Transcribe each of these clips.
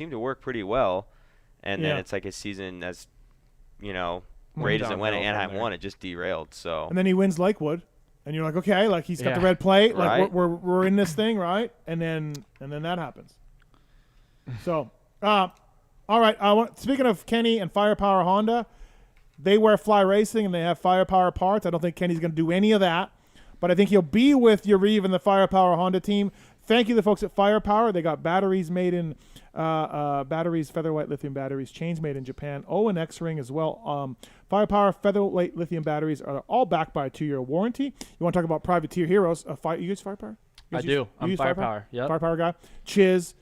seemed to work pretty well. And then it's like his season, as great as it went, Anaheim won, it just derailed. So. And then he wins Lakewood, and you're like, okay, like he's got the red plate, like right. we're in this thing, right? And then that happens. So, all right. Speaking of Kenny and Firepower Honda, they wear Fly Racing and they have Firepower parts. I don't think Kenny's going to do any of that, but I think he'll be with Yariv and the Firepower Honda team. Thank you to the folks at Firepower. They got batteries made in batteries, featherweight lithium batteries, chains made in Japan, and X-Ring as well. Firepower featherweight lithium batteries are all backed by a 2-year warranty. You want to talk about privateer heroes? You use Firepower? I do. I'm Firepower. Yep. Firepower guy. Chiz.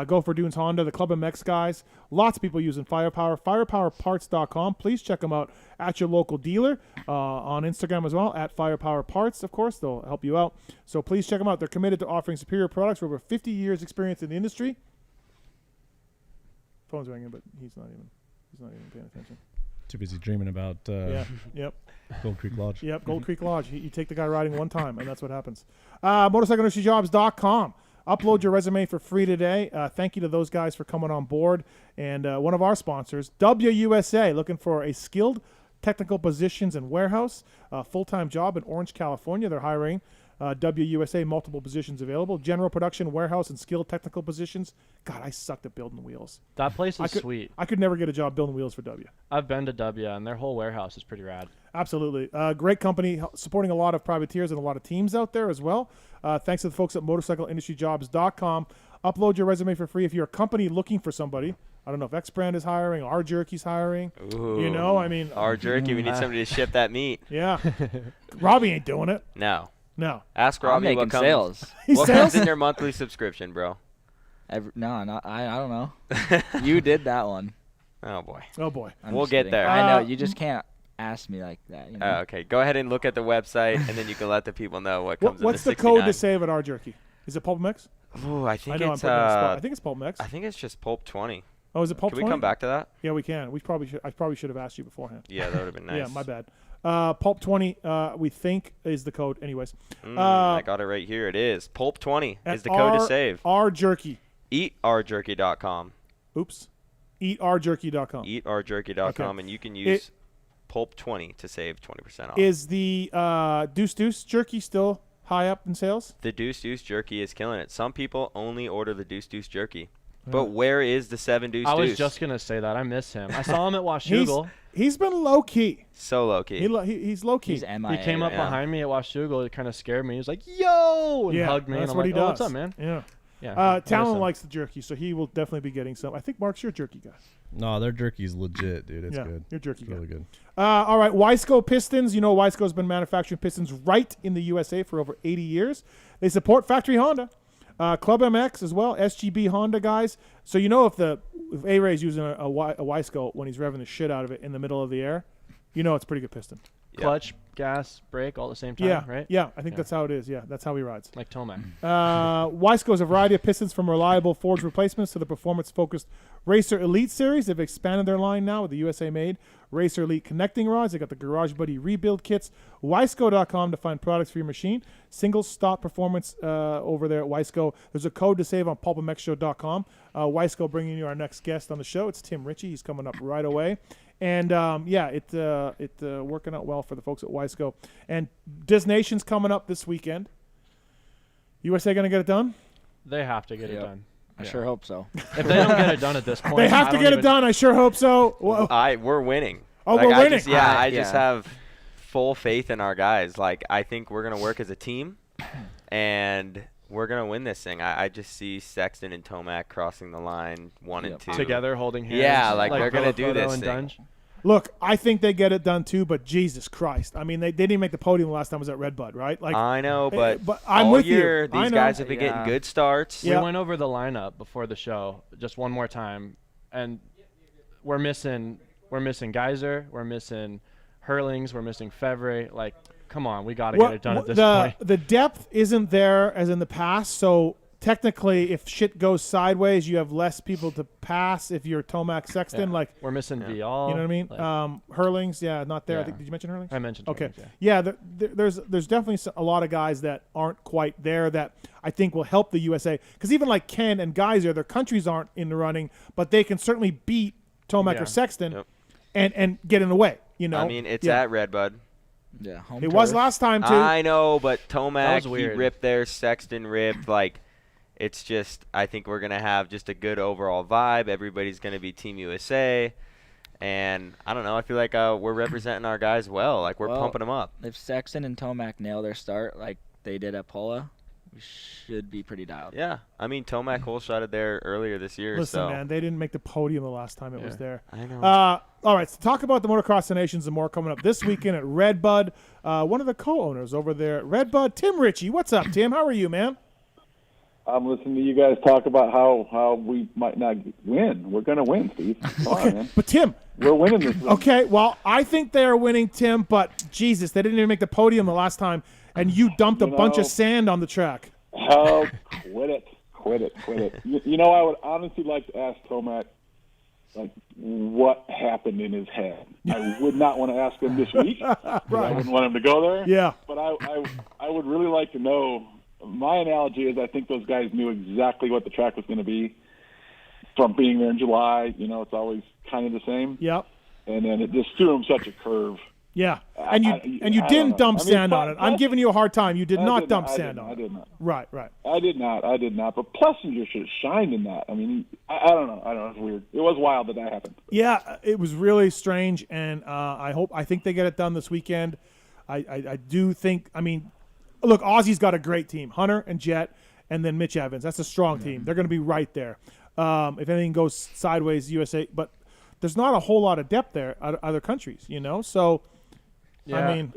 Go for Dunes Honda, the PulpMX guys. Lots of people using Firepower. Firepowerparts.com. Please check them out at your local dealer. On Instagram as well, at Firepower Parts, of course. They'll help you out. So please check them out. They're committed to offering superior products for over 50 years experience in the industry. Phone's ringing, but he's not even paying attention. Too busy dreaming about Gold Creek Lodge. Yep, Gold Creek Lodge. You take the guy riding one time, and that's what happens. MotorcycleIndustryJobs.com. Upload your resume for free today. Thank you to those guys for coming on board. And one of our sponsors, WUSA, looking for a skilled technical positions in warehouse, full-time job in Orange, California. They're hiring. WUSA, multiple positions available. General production, warehouse, and skilled technical positions. God, I sucked at building wheels. That place is sweet. I could never get a job building wheels for W. I've been to W, and their whole warehouse is pretty rad. Absolutely. Great company, supporting a lot of privateers and a lot of teams out there as well. Thanks to the folks at motorcycleindustryjobs.com. Upload your resume for free if you're a company looking for somebody. I don't know if X Brand is hiring, R Jerky's hiring. Ooh, R Jerky, we need somebody to ship that meat. Yeah. Robbie ain't doing it. No. I'm Ask Robbie making sales. What comes in their monthly subscription, bro? I don't know. You did that one. Oh, boy. We'll get there. I know. You just can't ask me like that. You know? Okay. Go ahead and look at the website, and then you can let the people know what comes in the What's the 69. code to save at R Jerky? Is it PulpMX? Ooh, I think it's I think it's PulpMX. I think it's just Pulp20. Oh, is it Pulp 20? Can we come back to that? Yeah, we can. I probably should have asked you beforehand. Yeah, that would have been nice. Yeah, my bad. Pulp20, we think, is the code. Anyways. I got it right here. It is. Pulp20 is the code to save. R Jerky. EatRJerky.com. Oops. EatRJerky.com. EatRJerky.com, and you can use Pulp20 to save 20% off. Is the Deuce Deuce Jerky still high up in sales? The Deuce Deuce Jerky is killing it. Some people only order the Deuce Deuce Jerky. But where is the 7 Deuce Deuce? I was just going to say that. I miss him. I saw him at Washougal. He's been low-key. So low-key. He's low-key. He's MIA. He came up behind me at Washougal. It kind of scared me. He was like, yo! And hugged me. That's and I'm what like, he does. what's up, man? Yeah. Tallon likes the jerky, so he will definitely be getting some. I think Mark's your jerky guy. No, their jerky's legit, dude. It's good. Your jerky guy. Really good. All right, Wiseco Pistons. You know Wiseco's been manufacturing pistons right in the USA for over 80 years. They support Factory Honda. Club MX as well, SGB Honda guys. So you know if A-Ray's using a Wiseco when he's revving the shit out of it in the middle of the air, you know it's a pretty good piston. Clutch, gas, brake, all at the same time, right? Yeah, I think that's how it is. Yeah, that's how he rides. Like Tomac. Wiseco has a variety of pistons from reliable forged replacements to the performance-focused Racer Elite series. They've expanded their line now with the USA-made Racer Elite connecting rods. They got the Garage Buddy rebuild kits. Wiseco.com to find products for your machine. Single stop performance over there at Wiseco. There's a code to save on PulpMXShow.com. Wiseco bringing you our next guest on the show. It's Tim Ritchie. He's coming up right away. And, it's working out well for the folks at Wiseco. And Disnation's coming up this weekend. USA going to get it done? They have to get it done. I sure hope so. If they don't get it done at this point, they have to get it done. I sure hope so. We're winning. Oh, we're winning. I just have full faith in our guys. Like, I think we're going to work as a team, and we're going to win this thing. I just see Sexton and Tomac crossing the line 1 and 2. Together, holding hands. Yeah, like they're going to do this thing. Dunge. Look, I think they get it done too, but Jesus Christ. I mean, they didn't make the podium the last time I was at Redbud, right? Like I know, but I'm all with year, you. These guys have been getting good starts. We went over the lineup before the show just one more time, and we're missing Geyser, we're missing Hurlings, we're missing Fevre. Like, come on, we got to get it done at this point. The depth isn't there as in the past, so technically, if shit goes sideways, you have less people to pass if you're Tomac Sexton. Yeah. Like we're missing Vial. you know what I mean? Like, Hurlings, not there. Yeah. I think, did you mention Hurlings? I mentioned. Okay. Hurlings, Yeah, there's definitely a lot of guys that aren't quite there that I think will help the USA. Because even like Ken and Geyser, their countries aren't in the running, but they can certainly beat Tomac or Sexton and get in the way. You know? I mean, it's at Redbud. Yeah, it was last time too. I know, but Tomac, he weird. ripped there. Sexton ripped. Like, it's just, I think we're going to have just a good overall vibe. Everybody's going to be Team USA. And I don't know. I feel like we're representing our guys well. Like, we're pumping them up. If Sexton and Tomac nail their start like they did at Pola, we should be pretty dialed. Yeah. I mean, Tomac hole shotted there earlier this year. Listen, man, they didn't make the podium the last time it was there. I know. All right, so talk about the Motocross of Nations and more coming up this weekend at Redbud. One of the co-owners over there at Redbud, Tim Ritchie. What's up, Tim? How are you, man? I'm listening to you guys talk about how we might not win. We're going to win, Steve. Come on, man. But Tim, we're winning this thing. Okay, well, I think they are winning, Tim, but Jesus, they didn't even make the podium the last time, and you dumped a bunch of sand on the track. Oh, quit it. You know, I would honestly like to ask Tomac, like, what happened in his head. I would not want to ask him this week. Right. I wouldn't want him to go there. Yeah. But I would really like to know. My analogy is I think those guys knew exactly what the track was going to be from being there in July. You know, it's always kind of the same. Yep. And then it just threw him such a curve. Yeah. And you didn't dump sand on it. I'm giving you a hard time. You did not dump sand on it. I did not. Right. I did not. But Plessinger should have shined in that. I mean, I don't know. It's weird. It was wild that happened. Yeah, it was really strange, and I think they get it done this weekend. I do think. I mean, look, Aussie's got a great team: Hunter and Jet, and then Mitch Evans. That's a strong team. They're going to be right there. If anything goes sideways, USA. But there's not a whole lot of depth there. Other countries, you know. So, yeah. I mean,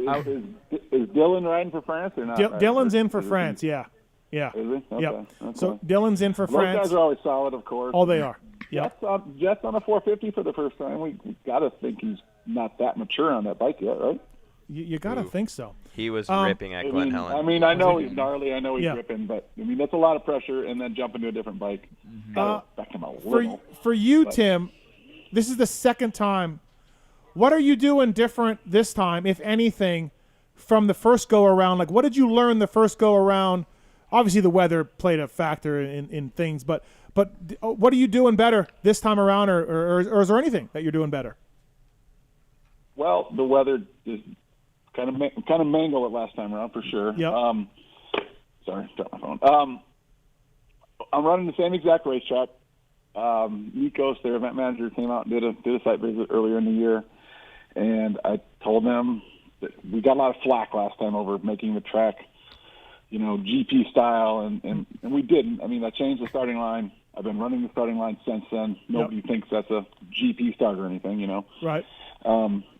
is Dylan riding for France or not? Dylan's in for France. Yeah. Is he? Okay. Yep. Okay. So Dylan's in for France. Those guys are always solid, of course. Oh, they are. Yep. Jet's on a 450 for the first time. We got to think he's not that mature on that bike yet, right? You got to think so. He was ripping at Glen Helen. I mean, I know he's gnarly. I know he's ripping, but I mean that's a lot of pressure, and then jump into a different bike. Back him a little. For you, Tim, this is the second time. What are you doing different this time, if anything, from the first go around? Like, what did you learn the first go around? Obviously, the weather played a factor in things, but what are you doing better this time around, or is there anything that you're doing better? Well, the weather is kind of mangled it last time around for sure. Yep. Sorry, dropped my phone. I'm running the same exact racetrack. Nikos, their event manager, came out and did a site visit earlier in the year, and I told them that we got a lot of flack last time over making the track, you know, GP style, and we didn't. I mean, I changed the starting line. I've been running the starting line since then. Nobody thinks that's a GP start or anything, you know. Right.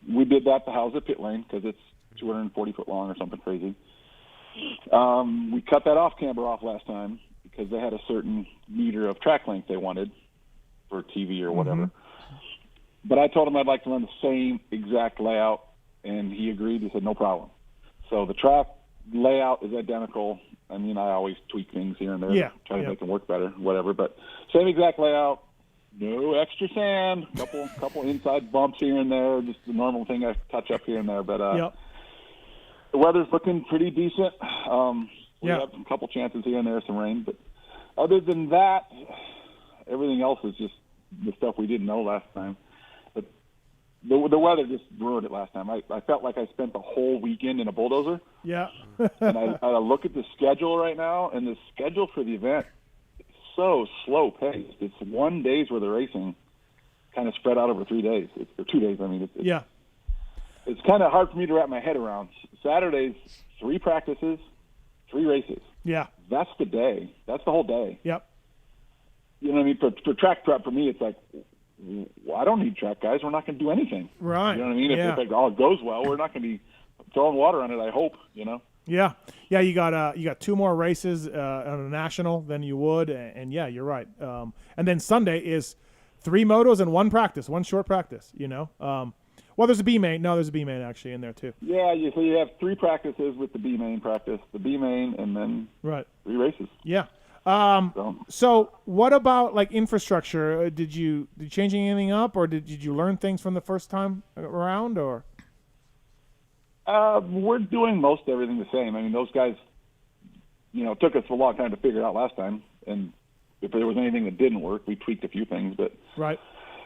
We did that to house a pit lane because it's 240 foot long or something crazy. We cut that camber off last time because they had a certain meter of track length they wanted for TV or whatever. But I told him I'd like to run the same exact layout, and he agreed. He said, no problem. So the track layout is identical. I mean, I always tweak things here and there, try to make them work better, whatever. But same exact layout, no extra sand, couple inside bumps here and there, just the normal thing I touch up here and there. But the weather's looking pretty decent. We have a couple chances here and there, some rain. But other than that, everything else is just the stuff we didn't know last time. But the weather just ruined it last time. I felt like I spent the whole weekend in a bulldozer. Yeah. And I look at the schedule right now, and the schedule for the event is so slow paced. It's 1 day's worth of racing, kind of spread out over 3 days, or 2 days. I mean, it's kind of hard for me to wrap my head around. Saturday's 3 practices, 3 races. Yeah. That's the day. That's the whole day. Yep. You know what I mean? For track prep, for me, it's like, well, I don't need track guys. We're not going to do anything. Right. You know what I mean? If it all goes well, we're not going to be throwing water on it, I hope, you know? Yeah. Yeah, you got 2 more races on a national than you would, and yeah, you're right. And then Sunday is 3 motos and 1 practice, 1 short practice, you know? Well, there's a B main. No, there's a B main actually in there too. Yeah, so you have 3 practices with the B main practice, the B main, and then 3 races. Yeah. So what about like infrastructure? Did you change anything up, or did you learn things from the first time around, or? We're doing most everything the same. I mean, those guys, took us a long time to figure it out last time, and if there was anything that didn't work, we tweaked a few things, but right.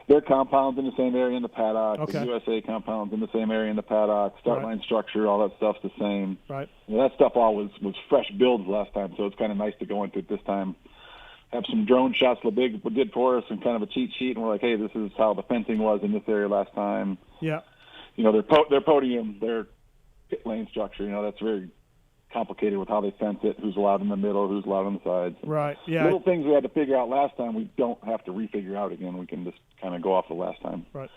Their compounds in the same area in the paddock. Okay. The USA compounds in the same area in the paddock. Start line structure, all that stuff's the same. Right. That stuff all was fresh builds last time, so it's kind of nice to go into it this time. Have some drone shots LeBig did for us and kind of a cheat sheet, and we're like, hey, this is how the fencing was in this area last time. Yeah. Their podium, their pit lane structure, that's very complicated with how they fence it, who's allowed in the middle, who's allowed on the sides. Right, yeah. Little things we had to figure out last time, we don't have to refigure out again. We can just kind of go off the last time. Right.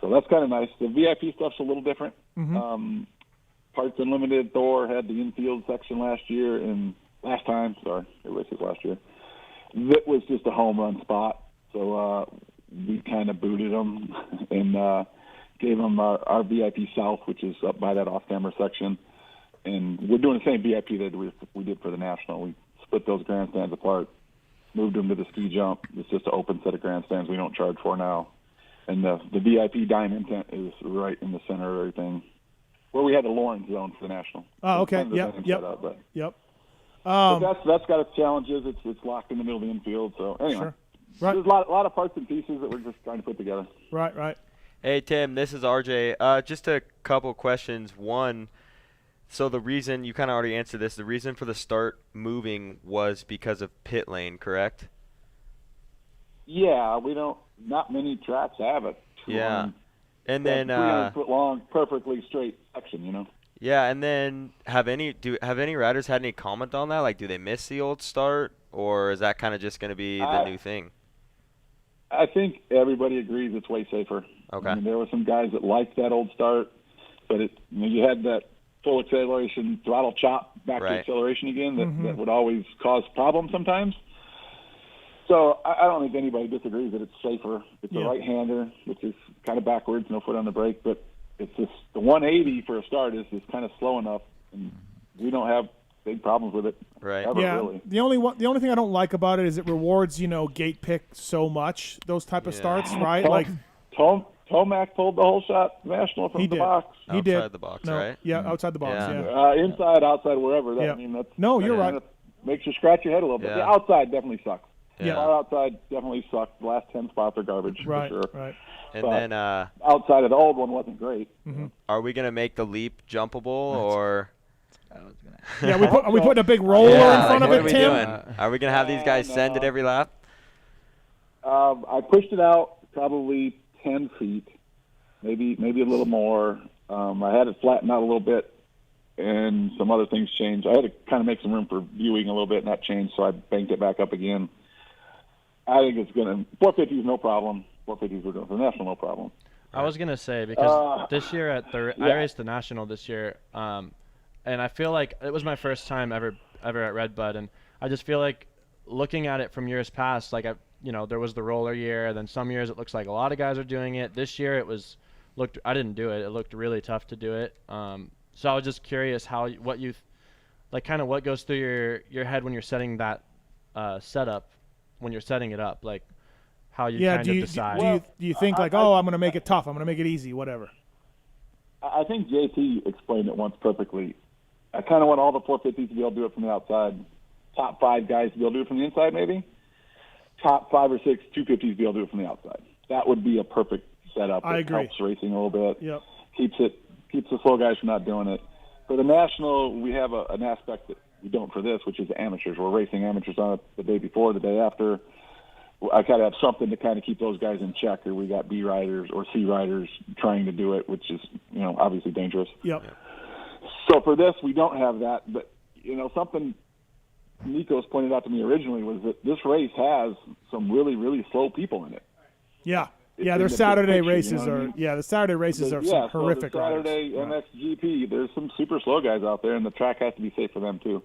So that's kind of nice. The VIP stuff's a little different. Mm-hmm. Parts Unlimited, Thor had the infield section last year, it was last year. That was just a home run spot. So we kind of booted them and gave them our VIP South, which is up by that off-camera section. And we're doing the same VIP that we did for the National. We split those grandstands apart, moved them to the ski jump. It's just an open set of grandstands we don't charge for now. And the VIP diamond tent is right in the center of everything, where we had the Lawrence zone for the National. Oh, okay. Yep. But that's got its challenges. It's locked in the middle of the infield. So anyway, sure. Right. There's a lot of parts and pieces that we're just trying to put together. Right. Hey, Tim, this is RJ. Just a couple questions. One, so the reason, you kind of already answered this, the reason for the start moving was because of pit lane, correct? Yeah, not many tracks have it. Yeah. And then 300-foot long, perfectly straight section, Yeah, and then have any riders had any comment on that? Like, do they miss the old start, or is that kind of just going to be the new thing? I think everybody agrees it's way safer. Okay. I mean, there were some guys that liked that old start, but you had that full acceleration, throttle chop back to acceleration again that would always cause problems sometimes. So I don't think anybody disagrees that it's safer. It's a right-hander, which is kind of backwards, no foot on the brake, but it's just the 180 for a start is kind of slow enough, and we don't have big problems with it. Right. Ever, yeah. Really. The only thing I don't like about it is it rewards gate pick so much, those type of starts, right? Tomac pulled the whole shot national from the box. He did. Outside the box, right? Yeah, outside the box. Yeah. Inside, outside, wherever. You're right. Makes you scratch your head a little bit. Yeah. The outside definitely sucks. Yeah. Our outside definitely sucked. The last 10 spots are garbage for sure. Right. And but then outside of the old one wasn't great. Mm-hmm. Are we going to make the leap jumpable, or? Yeah, are we putting a big roller in front of what it, are we Tim? doing? Are we going to have these guys send it every lap? I pushed it out probably 10 feet, maybe a little more. I had it flatten out a little bit, and some other things changed. I had to kind of make some room for viewing a little bit, and that changed, so I banked it back up again. I think it's going to – 450 is no problem. 450s we're doing for the National, no problem. I was going to say, because this year I raced the National this year, and I feel like it was my first time ever at Redbud, and I just feel like looking at it from years past, like there was the roller year, then some years it looks like a lot of guys are doing it. This year I didn't do it. It looked really tough to do it. So I was just curious what goes through your head when you're setting that setup, when you're setting it up, like how you decide. Do you think I'm going to make it tough, I'm going to make it easy, whatever? I think JT explained it once perfectly. I kind of want all the 450s to be able to do it from the outside. Top 5 guys to be able to do it from the inside, maybe. Top 5 or 6 250s to be able to do it from the outside. That would be a perfect setup. I agree. Helps racing a little bit. Yep. Keeps the slow guys from not doing it. For the National, we have an aspect that we don't for this, which is amateurs. We're racing amateurs on it the day before, the day after. I kind of have something to kind of keep those guys in check. Or we got B riders or C riders trying to do it, which is obviously dangerous. Yep. So for this, we don't have that. But something Nikos pointed out to me originally was that this race has some really, really slow people in it. Yeah. Yeah, their Saturday races the Saturday races are some horrific riders. Saturday MXGP, there's some super slow guys out there, and the track has to be safe for them too.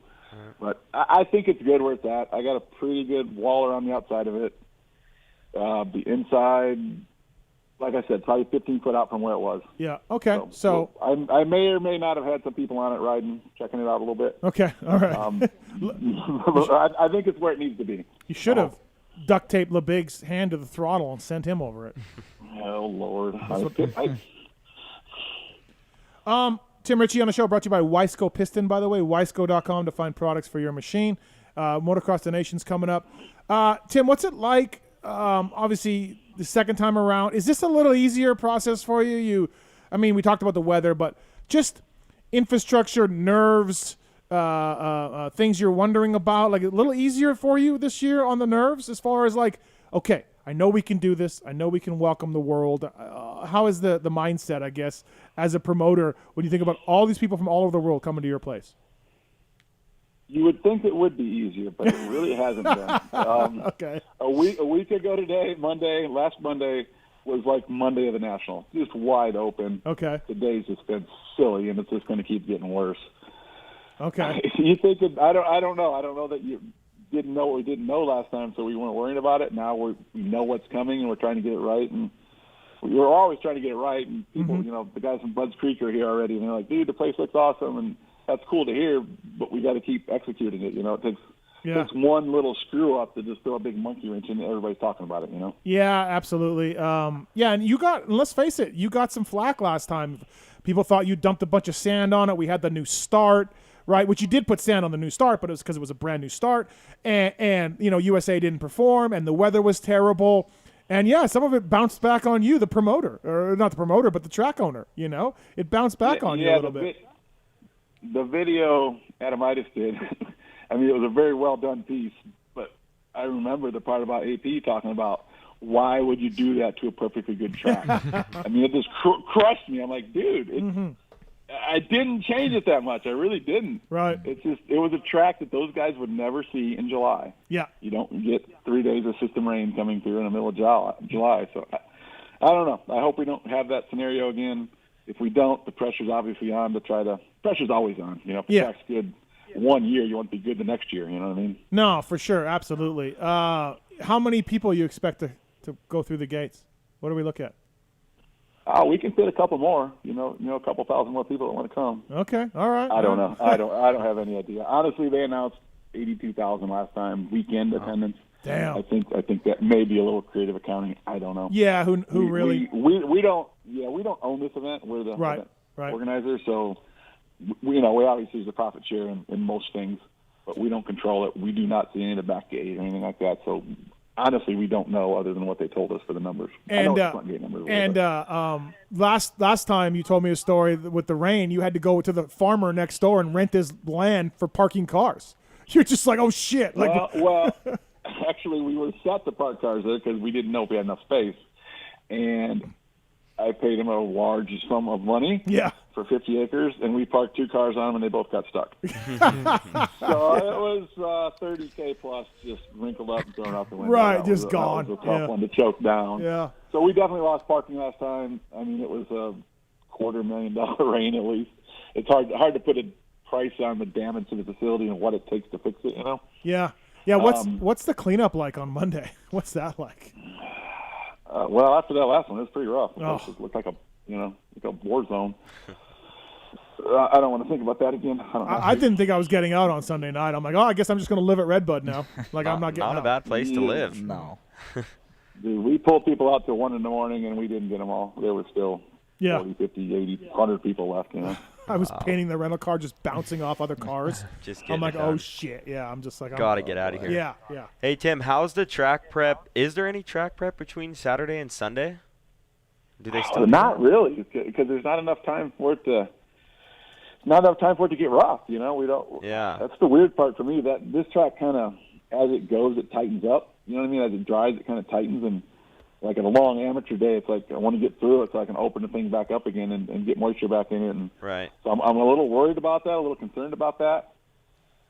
But I think it's good where it's at. I got a pretty good waller on the outside of it. The inside, like I said, probably 15 foot out from where it was. Yeah. Okay. So I may or may not have had some people on it riding, checking it out a little bit. Okay. All right. I think it's where it needs to be. You should have duct taped LeBig's hand to the throttle and sent him over it. Oh Lord. Tim Ritchie on the show, brought to you by Wiseco Piston, by the way. Wiseco.com to find products for your machine. Motocross the Nation's coming up. Tim, what's it like? Obviously, the second time around, is this a little easier process for you? We talked about the weather, but just infrastructure, nerves, things you're wondering about, like a little easier for you this year on the nerves as far as like, okay, I know we can do this. I know we can welcome the world. How is the mindset, I guess, as a promoter when you think about all these people from all over the world coming to your place? You would think it would be easier, but it really hasn't been. Okay. A week ago today, last Monday, was like Monday of the National. Just wide open. Okay. Today's just been silly, and it's just going to keep getting worse. Okay. You think I don't know. I don't know that you didn't know what we didn't know last time, so we weren't worrying about it. Now we know what's coming, and we're trying to get it right. And we're always trying to get it right. And people, the guys from Budds Creek are here already, and they're like, dude, the place looks awesome. And that's cool to hear, but we got to keep executing it. It takes one little screw up to just throw a big monkey wrench in. Everybody's talking about it. Yeah, absolutely. And let's face it, you got some flack last time. People thought you dumped a bunch of sand on it. We had the new start, right? Which you did put sand on the new start, but it was because it was a brand new start. And USA didn't perform, and the weather was terrible. And some of it bounced back on you, the promoter, or not the promoter, but the track owner. It bounced back on you a little bit. The video Buydos did, it was a very well done piece, but I remember the part about AP talking about why would you do that to a perfectly good track? It just crushed me. I'm like, dude, I didn't change it that much. I really didn't. Right. It was a track that those guys would never see in July. Yeah. You don't get 3 days of system rain coming through in the middle of July. So I don't know. I hope we don't have that scenario again. If we don't, the pressure's obviously on to try to – pressure's always on. If the track's good 1 year, you want to be good the next year. You know what I mean? No, for sure. Absolutely. How many people you expect to go through the gates? What do we look at? We can fit a couple more. A couple thousand more people that want to come. Okay. All right. I don't know. I don't have any idea. Honestly, they announced 82,000 last time, weekend attendance. Damn. I think that may be a little creative accounting. I don't know. Yeah, who really? We don't own this event. We're the event organizer, so we obviously there's a profit share in most things, but we don't control it. We do not see any of the back gate or anything like that. So honestly, we don't know other than what they told us for the numbers. Last time you told me a story with the rain, you had to go to the farmer next door and rent his land for parking cars. You're just like, oh shit! Well, actually, we were set to park cars there because we didn't know if we had enough space, and I paid him a large sum of money for 50 acres, and we parked 2 cars on them, and they both got stuck. So it was $30K plus just wrinkled up and thrown out the window. Right, just gone. That was a tough one to choke down. Yeah. So we definitely lost parking last time. It was a $250,000 rain at least. It's hard to put a price on the damage to the facility and what it takes to fix it, Yeah. Yeah, what's the cleanup like on Monday? What's that like? Well, after that last one, it was pretty rough. It looked like a war zone. I don't want to think about that again. I didn't think I was getting out on Sunday night. I'm like, I guess I'm just going to live at Redbud now. I'm not getting out. Not a bad place to live. No. Dude, we pulled people out till 1 in the morning, and we didn't get them all. There were still 40, 50, 80, 100 people left, I was painting the rental car, just bouncing off other cars. I'm like, oh shit, yeah. I'm just like, gotta get out of here. Yeah. Hey Tim, how's the track prep? Is there any track prep between Saturday and Sunday? Do they still? Not really, because there's not enough time for it to. Not enough time for it to get rough. We don't. Yeah. That's the weird part for me. That this track kind of, as it goes, it tightens up. You know what I mean? As it dries, it kind of tightens and. Like in a long amateur day, it's like I want to get through it so I can open the thing back up again and get moisture back in it. And right. So I'm a little worried about that, a little concerned about that.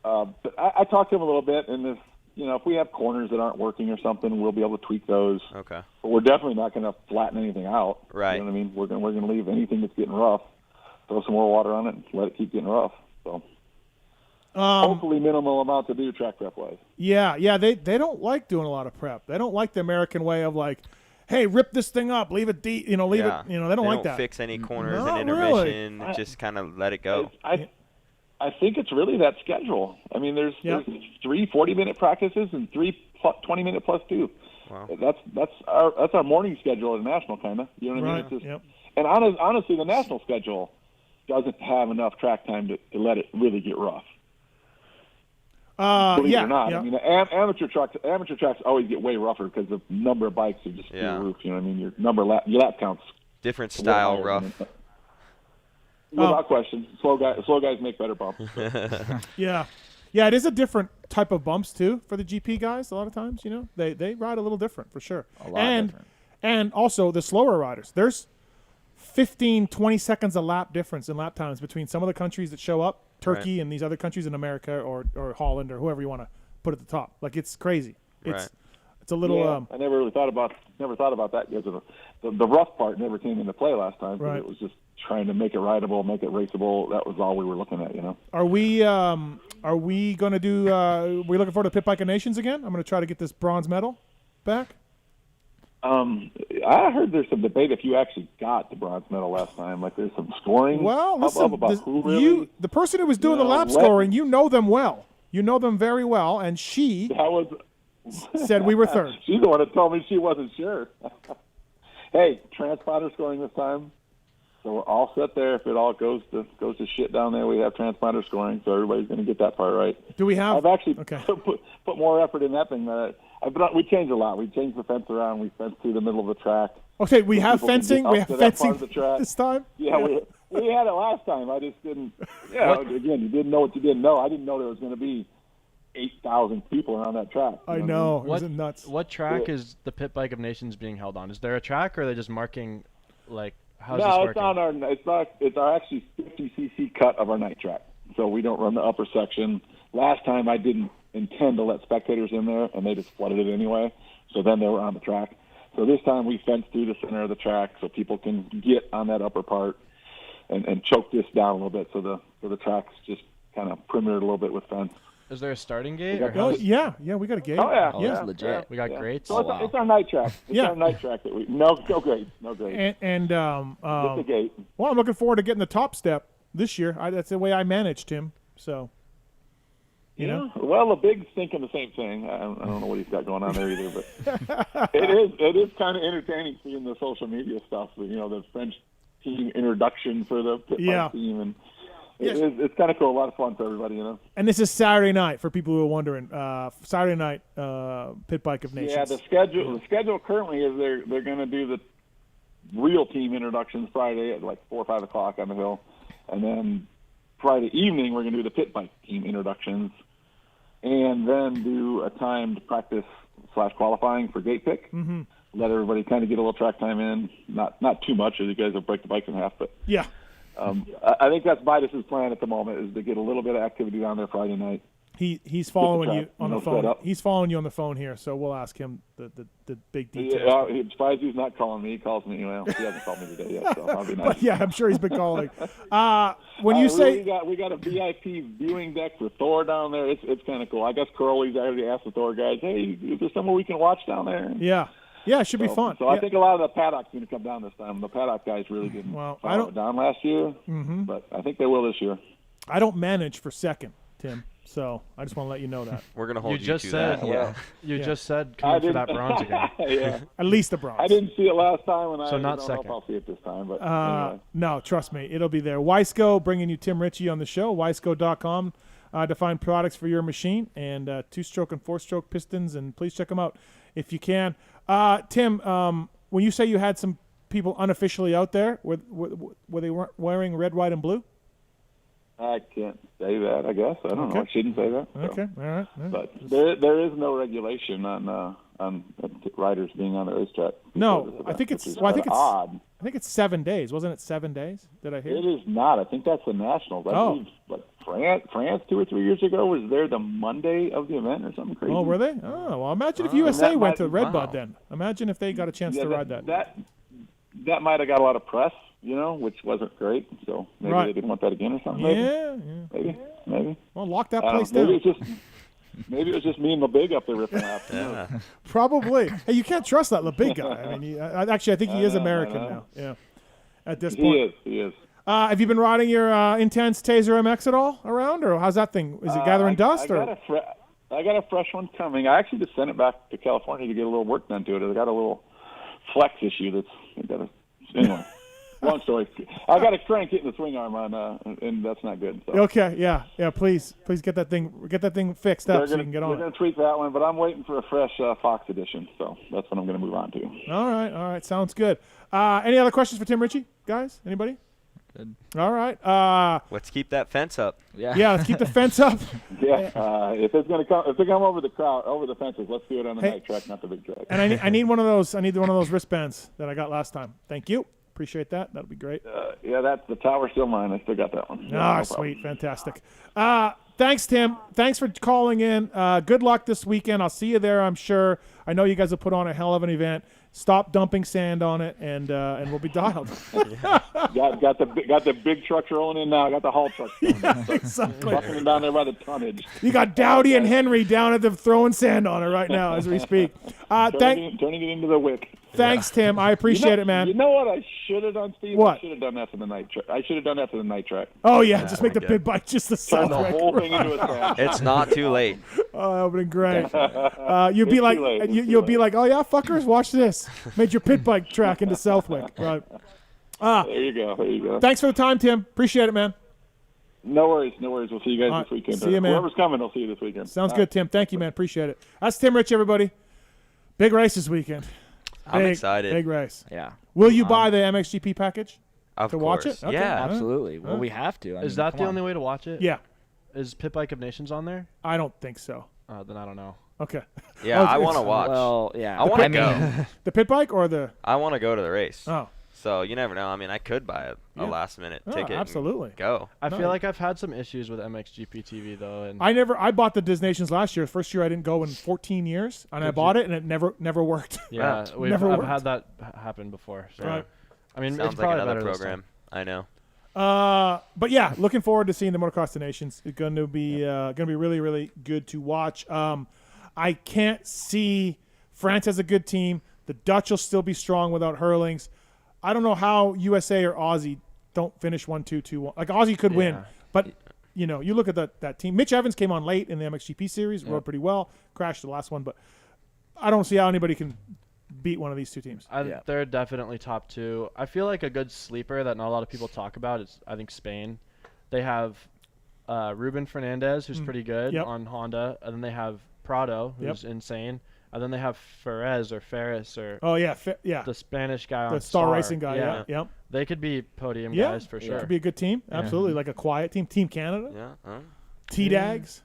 But I talked to him a little bit, and if we have corners that aren't working or something, we'll be able to tweak those. Okay. But we're definitely not going to flatten anything out. Right. You know what I mean? We're going to leave anything that's getting rough, throw some more water on it, and let it keep getting rough. So. Hopefully minimal amount to do track prep wise. Yeah, they don't like doing a lot of prep. They don't like the American way of like, hey, rip this thing up, leave it deep, leave it. They don't like that. Fix any corners Not in intermission. Just kind of let it go. I think it's really that schedule. I mean, there's 3 40-minute practices and 3 20-minute plus 2. Wow. That's our morning schedule at national, kind of. You know what I mean? It's just, and honestly, the national schedule doesn't have enough track time to let it really get rough. Believe it or not. I mean, amateur tracks always get way rougher because the number of bikes are just through the roof. You know what I mean? Your lap counts. Different style rough. Without question. Slow guys make better bumps. Yeah, it is a different type of bumps too for the GP guys. A lot of times, they ride a little different for sure. A lot different. And also the slower riders. There's 15, 20 seconds a lap difference in lap times between some of the countries that show up, Turkey and these other countries in America or Holland or whoever you want to put at the top. Like, it's crazy. It's a little. I never really thought about that because the rough part never came into play last time. Right. It was just trying to make it rideable, make it raceable. That was all we were looking at. Are we going to do? We looking forward to Pit Bike of Nations again? I'm going to try to get this bronze medal back. I heard there's some debate if you actually got the bronze medal last time. Like, there's some scoring. Well, listen, about who really, the person who was doing the lap scoring, you know them well. You know them very well, and she said we were third. She's the one that told me she wasn't sure. Hey, transponder scoring this time, so we're all set there. If it all goes to shit down there, we have transponder scoring, so everybody's going to get that part right. Do we have? I've actually put more effort in that thing. We changed a lot. We changed the fence around. We fenced through the middle of the track. Okay, we have fencing. We have fencing this time. Yeah, we had it last time. I just didn't. Again, you didn't know what you didn't know. I didn't know there was going to be 8,000 people around that track. I know. Isn't it nuts? What track is the Pit Bike of Nations being held on? Is there a track, or are they just marking, like, how's this working? No, it's our actually 50cc cut of our night track. So we don't run the upper section. Last time I didn't intend to let spectators in there, and they just flooded it anyway. So then they were on the track. So this time we fenced through the center of the track so people can get on that upper part and choke this down a little bit. So the track's just kind of perimetered a little bit with fence. Is there a starting gate? Yeah, we got a gate. Oh yeah, that's legit. We got grates. So it's our night track. It's our night track that we no grades. And just a gate. Well, I'm looking forward to getting the top step this year. That's the way I managed him. So. You know? Well, the Big's thinking the same thing. I don't know what he's got going on there either, but it is kind of entertaining seeing the social media stuff. The French team introduction for the pit bike team, and it's kind of cool. A lot of fun for everybody, And this is Saturday night for people who are wondering. Saturday night, Pit Bike of Nations. Yeah, the schedule currently is they're going to do the real team introductions Friday at like 4 or 5 o'clock on the hill, and then Friday evening we're going to do the pit bike team introductions. And then do a timed practice / qualifying for gate pick. Mm-hmm. Let everybody kind of get a little track time in. Not too much, or you guys will break the bikes in half. But I think that's Buydos' plan at the moment, is to get a little bit of activity down there Friday night. He's following you on the phone. He's following you on the phone here, so we'll ask him the big details. He's surprised he's not calling me. He calls me. Well, he hasn't called me today yet, so I'll be nice. But I'm sure he's been calling. When you say we got a VIP viewing deck for Thor down there, it's kind of cool. I guess Crowley's already asked the Thor guys, hey, is there somewhere we can watch down there? Yeah, it should be fun. So I think a lot of the paddock's going to come down this time. The paddock guys really didn't follow it down last year, but I think they will this year. I don't manage for second, Tim. So I just want to let you know that. We're going to hold you to that. Yeah. You just said coming for that bronze again. Yeah. At least the bronze. I didn't see it last time, and I don't not know second. if I'll see it this time. But anyway. No, trust me. It'll be there. Weisco bringing you Tim Ritchie on the show. Weisco.com to find products for your machine, and 2-stroke and 4-stroke pistons, and please check them out if you can. Tim, when you say you had some people unofficially out there, were they wearing red, white, and blue? I can't say that, I guess. I don't know. I shouldn't say that. Okay, all right. But there is no regulation on riders being on the racetrack. No, I think it's odd. I think it's 7 days. Wasn't it 7 days? Did I hear? It is not. I think that's the Nationals. I believe, France 2 or 3 years ago was there the Monday of the event or something crazy. Oh, were they? Oh, well, imagine if USA went to Redbud then. Imagine if they got a chance to ride that. That might have got a lot of press, which wasn't great. So maybe they didn't want that again or something. Yeah. Maybe. Well, lock that place down. Maybe it's just Maybe it was just me and the big up there ripping laps. Yeah. Probably. Hey, you can't trust that big guy. I mean, actually, I think he is American now. Yeah. At this point. He is. Have you been riding your Intense Taser MX at all around, or how's that thing? Is it gathering dust? I got a fresh one coming. I actually just sent it back to California to get a little work done to it. I got a little flex issue anyway. Long story. I got a crank hitting the swing arm on, and that's not good. So. Okay, yeah. Please get that thing fixed up so you can get on. We're going to tweak that one, but I'm waiting for a fresh Fox edition, so that's what I'm going to move on to. All right, sounds good. Any other questions for Tim Ritchie, guys? Anybody? Good. All right. Let's keep that fence up. Yeah. Let's keep the fence up. Yeah. If they come over the fences, let's do it on the night track, not the big track. And I need one of those. I need one of those wristbands that I got last time. Thank you. Appreciate that. That'll be great. Yeah, that's the tower still mine. I still got that one. No sweet. Fantastic. Thanks, Tim. Thanks for calling in. Good luck this weekend. I'll see you there, I'm sure. I know you guys will put on a hell of an event. Stop dumping sand on it, and we'll be dialed. got the big trucks rolling in now. I got the haul trucks. Exactly. Bucking down there by the tonnage. You got Dowdy and Henry down at the throwing sand on it right now as we speak. Turning it into the wick. Thanks, Tim. I appreciate it, man. You know what I should have done, Steve? What? I should have done that for the night track. I should have done that for the night track. Oh yeah, just make the big bike just the Turn south. the whole thing into a sand. It's not too late. Oh, that would have been great. You'll be like, you'll be like, oh yeah, fuckers, watch this. Made your pit bike track into Southwick. Right. There you go. Thanks for the time, Tim. Appreciate it, man. No worries. We'll see you guys this weekend. See you, man. Whoever's coming, I'll see you this weekend. Sounds good, Tim. Thank you, man. Appreciate it. That's Tim Ritchie, everybody. Big race this weekend. I'm excited. Big race. Yeah. Will you buy the MXGP package Of to course. watch it? Okay. Yeah. Absolutely. Well, we have to. Is that the only way to watch it? Yeah. Is Pit Bike of Nations on there? I don't think so. Then I don't know. Okay. Yeah, I want to watch. Well, yeah. I want to go. The pit bike or the? I want to go to the race. Oh. So you never know. I mean, I could buy a last-minute ticket. Absolutely. And go. I feel like I've had some issues with MXGP TV though, and I bought the Disney Nations last year. First year I didn't go in 14 years, and I bought it, and it never worked. yeah, I've had that happen before. So. Right. I mean, Sounds it's like probably another better program. I know. But yeah, looking forward to seeing the Motocross of Nations. It's going to be really, really good to watch. I can't see France has a good team. The Dutch will still be strong without Hurlings. I don't know how USA or Aussie don't finish 1-2, 2-1. Like Aussie could win, but you look at that team. Mitch Evans came on late in the MXGP series, rode pretty well, crashed the last one, but I don't see how anybody can beat one of these two teams. They're definitely top two. I feel like a good sleeper that not a lot of people talk about is, I think, Spain. They have Ruben Fernandez, who's pretty good on Honda, and then they have Prado, who's insane, and then they have Ferris or the Spanish guy on the Star Racing guy. Yeah. They could be podium guys for sure. Could be a good team. Absolutely, like a quiet team. Team Canada. Yeah. T-Dags.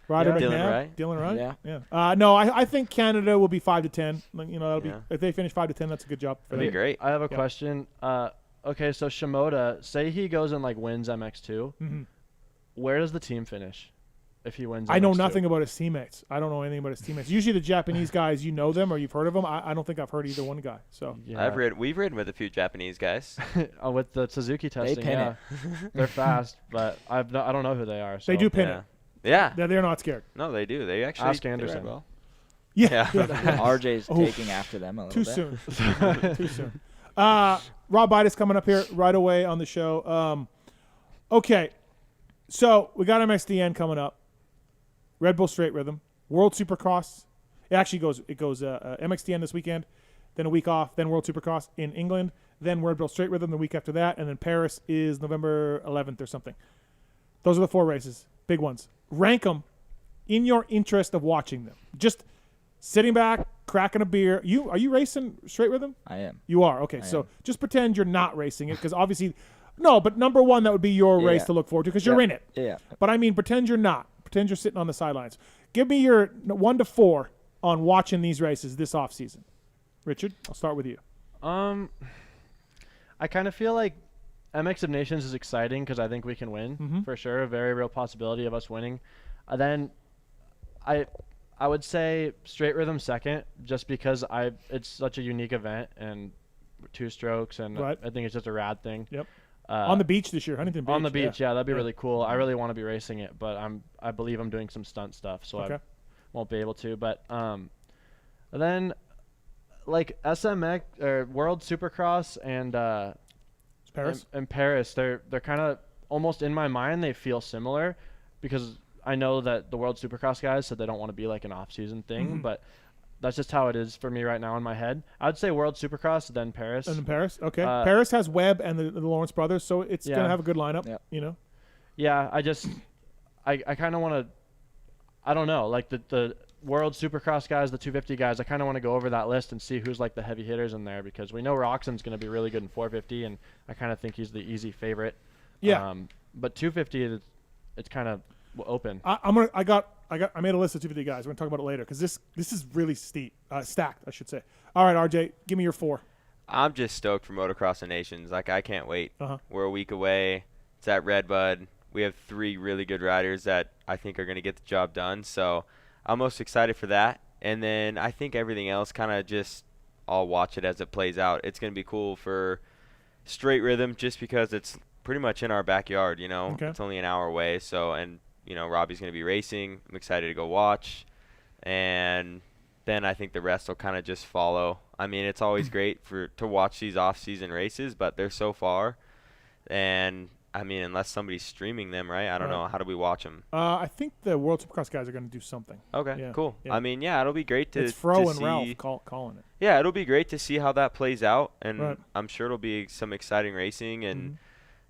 Ryder McNabb, Dylan Wright. Yeah. No, I think Canada will be 5 to 10. That'll be if they finish 5 to 10. That's a good job. That'd be great. I have a question. Okay, so Shimoda, say he goes and wins MX2. Mm-hmm. Where does the team finish if he wins? I know nothing about his teammates. I don't know anything about his teammates. Usually the Japanese guys, you know them or you've heard of them. I don't think I've heard either one guy. So we've ridden with a few Japanese guys. With the Suzuki testing. They pin it. They're fast, but I don't know who they are. So. They do pin it. Yeah. They're not scared. No, they do. They actually ask Anderson. well. Yeah. RJ's taking after them a little bit. Too soon. Rob Buydos coming up here right away on the show. Okay. So we got MXDN coming up. Red Bull Straight Rhythm. World Supercross. It actually goes MXDN this weekend, then a week off, then World Supercross in England, then Red Bull Straight Rhythm the week after that, and then Paris is November 11th or something. Those are the 4 races. Big ones. Rank them in your interest of watching them. Just sitting back, cracking a beer. Are you racing Straight Rhythm? I am. You are. Okay, so just pretend you're not racing it because obviously no, but number one, that would be your race to look forward to because you're in it. Yeah. But I mean, pretend you're not. Pretend you're sitting on the sidelines. Give me your 1 to 4 on watching these races this off season. Richard, I'll start with you. I kind of feel like MX of Nations is exciting because I think we can win for sure. A very real possibility of us winning. Then I would say Straight Rhythm second, just because it's such a unique event and 2 strokes, and I think it's just a rad thing. Yep. on the beach this year, Huntington Beach. On the beach, yeah, that'd be really cool. I really want to be racing it, but I believe I'm doing some stunt stuff, so I won't be able to. But then like SMX or World Supercross and Paris. And Paris, they're kind of almost in my mind. They feel similar because I know that the World Supercross guys said they don't want to be like an off-season thing, but that's just how it is for me right now in my head. I'd say World Supercross, then Paris. And then Paris, okay. Paris has Webb and the Lawrence brothers, so it's going to have a good lineup, you know? Yeah, I kind of want to, I don't know, like the World Supercross guys, the 250 guys, I kind of want to go over that list and see who's like the heavy hitters in there because we know Roxon's going to be really good in 450, and I kind of think he's the easy favorite. Yeah. But 250, it's kind of open. I made a list of 250 guys. We're gonna talk about it later because this is really stacked, I should say. All right, RJ, give me your 4. I'm just stoked for Motocross of Nations. Like, I can't wait. We're a week away. It's at Redbud. We have 3 really good riders that I think are gonna get the job done. So I'm most excited for that. And then I think everything else kind of just I'll watch it as it plays out. It's gonna be cool for Straight Rhythm just because it's pretty much in our backyard. You know, it's only an hour away. So Robbie's going to be racing. I'm excited to go watch. And then I think the rest will kind of just follow. I mean, it's always great to watch these off-season races, but they're so far. And, I mean, unless somebody's streaming them, right? I don't know. How do we watch them? I think the World Supercross guys are going to do something. Okay, cool. Yeah. I mean, it'll be great to see. It's Fro and Ralph calling it. Yeah, it'll be great to see how that plays out. And I'm sure it'll be some exciting racing. And,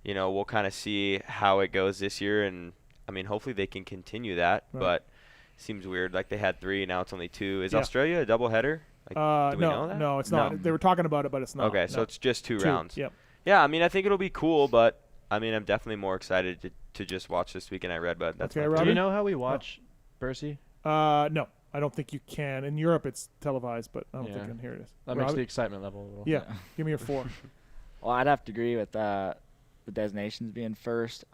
we'll kind of see how it goes this year. And, I mean, hopefully they can continue that, but it seems weird. Like, they had 3, now it's only 2. Is Australia a doubleheader? Like, do we know that? No, it's not. They were talking about it, but it's not. Okay, so it's just 2 rounds. Yep. Yeah, I mean, I think it'll be cool, but, I mean, I'm definitely more excited to just watch this weekend at Redbud. That's okay, Do you know how we watch Bercy? No, I don't think you can. In Europe, it's televised, but I don't think in here it is. That makes the excitement level a little. Yeah. Give me your 4. Well, I'd have to agree with the designations being first.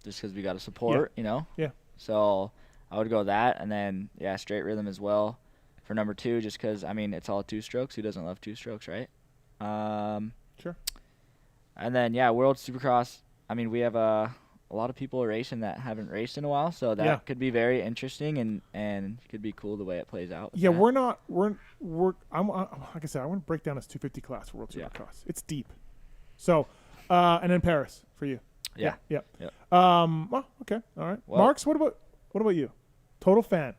Just because we got to support, you know? Yeah. So I would go that. And then, Straight Rhythm as well for number 2, just because, I mean, it's all 2-strokes. Who doesn't love 2-strokes, right? Sure. And then, World Supercross. I mean, we have a lot of people racing that haven't raced in a while, so that could be very interesting and could be cool the way it plays out. Yeah, we're like I said, I want to break down this 250 class World Supercross. It's deep. So, and then Paris for you. Yeah. Well, okay, all right. Well, Marks, what about you? Total fan.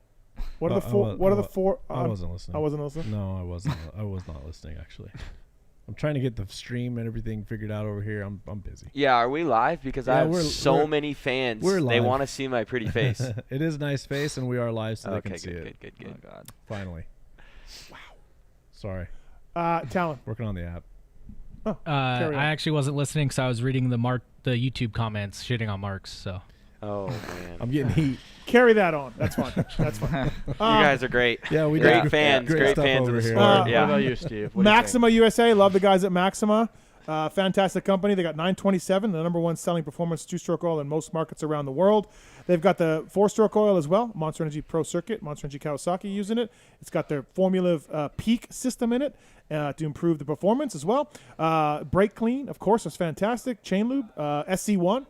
What are the 4? I wasn't listening. I wasn't listening. No, I wasn't. I was not listening actually. I'm trying to get the stream and everything figured out over here. I'm busy. Yeah, are we live? Because I have so many fans. We're live. They want to see my pretty face. It is a nice face, and we are live, so they can see it. Good. Oh, God. Finally. Wow. Sorry. Tallon. Working on the app. Oh, I actually wasn't listening because I was reading the YouTube comments shitting on Marks. So. Oh man, I'm getting heat. Carry that on. That's fine. That's fine. You guys are great. Yeah, we great do. fans. Great fans of the sport. What about you, Steve? Maxima USA. Love the guys at Maxima. Fantastic company. They got 927, the number 1 selling performance 2-stroke oil in most markets around the world. They've got the 4-stroke oil as well. Monster Energy Pro Circuit. Monster Energy Kawasaki using it. It's got their Formula Peak system in it to improve the performance as well. Brake Clean, of course, is fantastic. Chain Lube. SC1.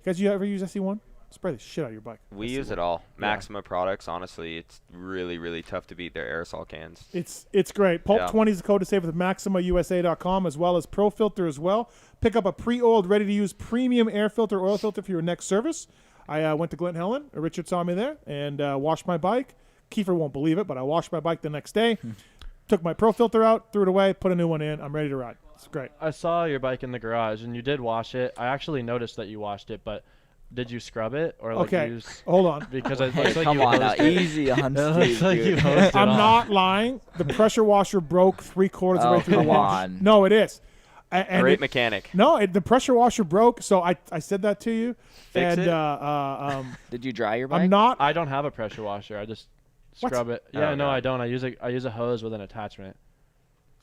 Guys, you ever use SC1? Spray the shit out of your bike. We use it all. Maxima products, honestly, it's really, really tough to beat their aerosol cans. It's great. Pulp20 is the code to save with MaximaUSA.com as well as Pro Filter as well. Pick up a pre-oiled, ready-to-use premium air filter, oil filter for your next service. I went to Glen Helen. Richard saw me there and washed my bike. Kiefer won't believe it, but I washed my bike the next day. Took my Pro Filter out, threw it away, put a new one in. I'm ready to ride. It's great. I saw your bike in the garage, and you did wash it. I actually noticed that you washed it, but did you scrub it or hold on? Because it Hey, looks like come you on now, hosted. easy on It looks Steve, like you dude. hosted. I'm not lying. The pressure washer broke 3/4 of the way through the come wash. on. No, it is. And Great mechanic. No, the pressure washer broke, so I said that to you. Fix it? Did you dry your bike? I'm not. I don't have a pressure washer. I just What? scrub it. Oh, Yeah, no, God. I don't. I use a hose with an attachment.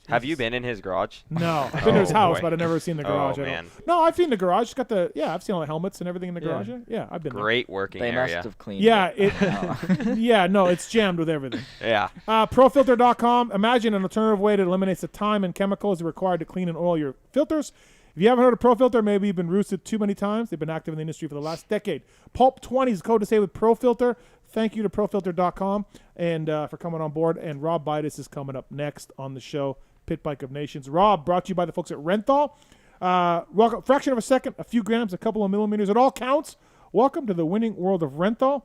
Have you been in his garage? No, I've been to his house, boy. but I've never seen the garage. Oh, at all. man. No, I've seen the garage. It's got I've seen all the helmets and everything in the garage. Yeah, I've been Great working They area. must have cleaned there. it. Yeah, yeah, no, it's jammed with everything. Yeah. Profilter.com. Imagine an alternative way that eliminates the time and chemicals required to clean and oil your filters. If you haven't heard of ProFilter, maybe you've been roosted too many times. They've been active in the industry for the last decade. Pulp20 is the code to say with ProFilter. Thank you to ProFilter.com and for coming on board. And Rob Buydos is coming up next on the show, Pit Bike of Nations. Rob, brought to you by the folks at Renthal. Welcome, fraction of a second, a few grams, a couple of millimeters. It all counts. Welcome to the winning world of Renthal.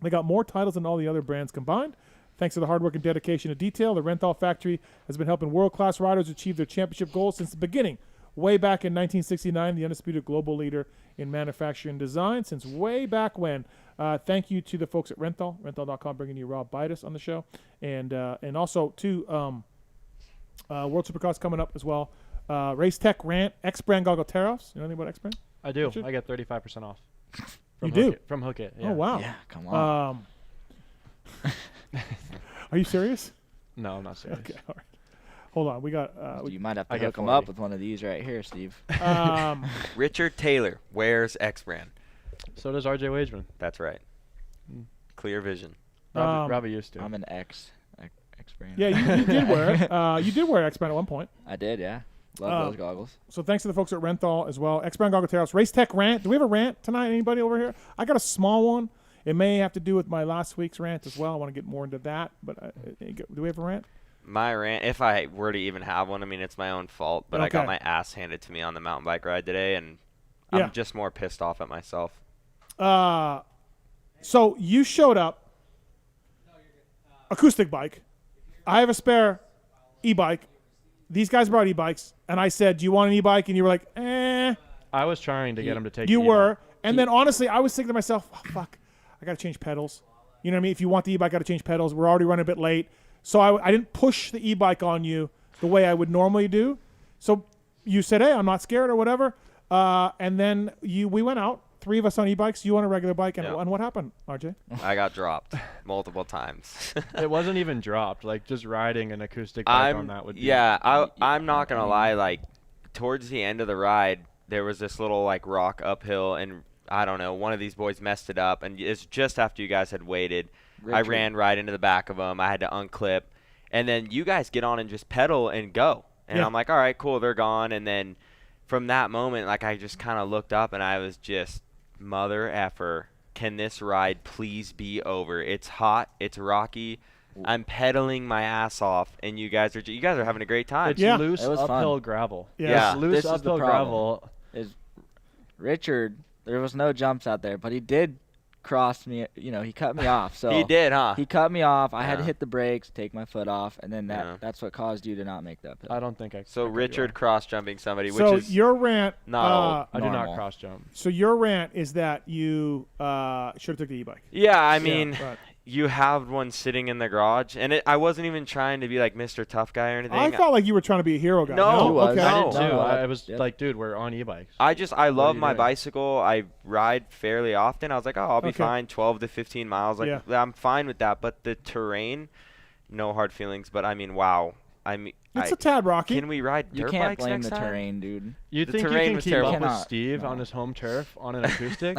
They got more titles than all the other brands combined. Thanks to the hard work and dedication to detail, the Renthal factory has been helping world-class riders achieve their championship goals since the beginning. Way back in 1969, the undisputed global leader in manufacturing design since way back when. Thank you to the folks at Renthal, Renthal.com, bringing you Rob Buydos on the show. And also to World Supercross coming up as well. Race Tech Rant, X-Brand Goggle Tear-Offs. You know anything about X-Brand? I do. Richard? I get 35% off. You do? From Hook It. Yeah. Oh, wow. Yeah, come on. Are you serious? No, I'm not serious. Okay, all right. Hold on. We got You might have to I get hook him 40. up with one of these right here, Steve. Richard Taylor wears X-Brand. So does RJ Wageman. That's right. Clear vision. Robbie used to. I'm an X brand. Yeah, you did wear it. You did wear X-Brand at one point. I did, yeah. Love those goggles. So thanks to the folks at Renthal as well. X-Brand Goggle Tear-Offs. Race Tech Rant. Do we have a rant tonight? Anybody over here? I got a small one. It may have to do with my last week's rant as well. I want to get more into that. But do we have a rant? My rant, if I were to even have one, I mean, it's my own fault, but I got my ass handed to me on the mountain bike ride today, and I'm just more pissed off at myself. So you showed up, acoustic bike. I have a spare e-bike. These guys brought e-bikes, and I said, do you want an e-bike? And you were like, eh. I was trying to get him to take You the were. e-bike. And then, honestly, I was thinking to myself, oh, fuck, I got to change pedals. You know what I mean? If you want the e-bike, I got to change pedals. We're already running a bit late. So I didn't push the e-bike on you the way I would normally do. So you said, hey, I'm not scared or whatever. And then we went out, 3 of us on e-bikes, you on a regular bike. And, and what happened, RJ? I got dropped multiple times. It wasn't even dropped. Like, just riding an acoustic bike on that would be. Yeah, I'm not going to lie. Like, towards the end of the ride, there was this little, like, rock uphill, and I don't know, one of these boys messed it up. And it's just after you guys had waited. Ritchie. I ran right into the back of them. I had to unclip. And then you guys get on and just pedal and go. And I'm like, all right, cool, they're gone. And then from that moment, like, I just kind of looked up and I was just, mother effer, can this ride please be over? It's hot. It's rocky. I'm pedaling my ass off, and you guys are having a great time. It's loose It was uphill fun. gravel. Yeah. It's loose This is the uphill problem. gravel. Is Richard, there was no jumps out there, but he did cross me, he cut me off. So He did, huh? He cut me off. I had to Yeah. hit the brakes, take my foot off, and then Yeah. that's what caused you to not make that pedal. I don't think I. So I cut you Richard off. cross-jumping somebody, which So is your rant, not I do not normal. cross jump. so your rant is that you should have took the e-bike. Yeah, I mean, right. you have one sitting in the garage, and I wasn't even trying to be like Mr. Tough Guy or anything. I felt like you were trying to be a hero guy. No, He was. Okay. I No. did too. No, I was yep. like, dude, we're on e-bikes. I love are you my doing? bicycle. I ride fairly often. I was like, oh, I'll be Okay. fine, 12 to 15 miles. Like, Yeah. I'm fine with that. But the terrain, no hard feelings. But I mean, wow. I mean, It's a tad rocky. can we ride You dirt can't bikes blame next the time? terrain, dude. You The think you terrain can was keep terrible. up with Cannot, Steve no. on his home turf on an acoustic?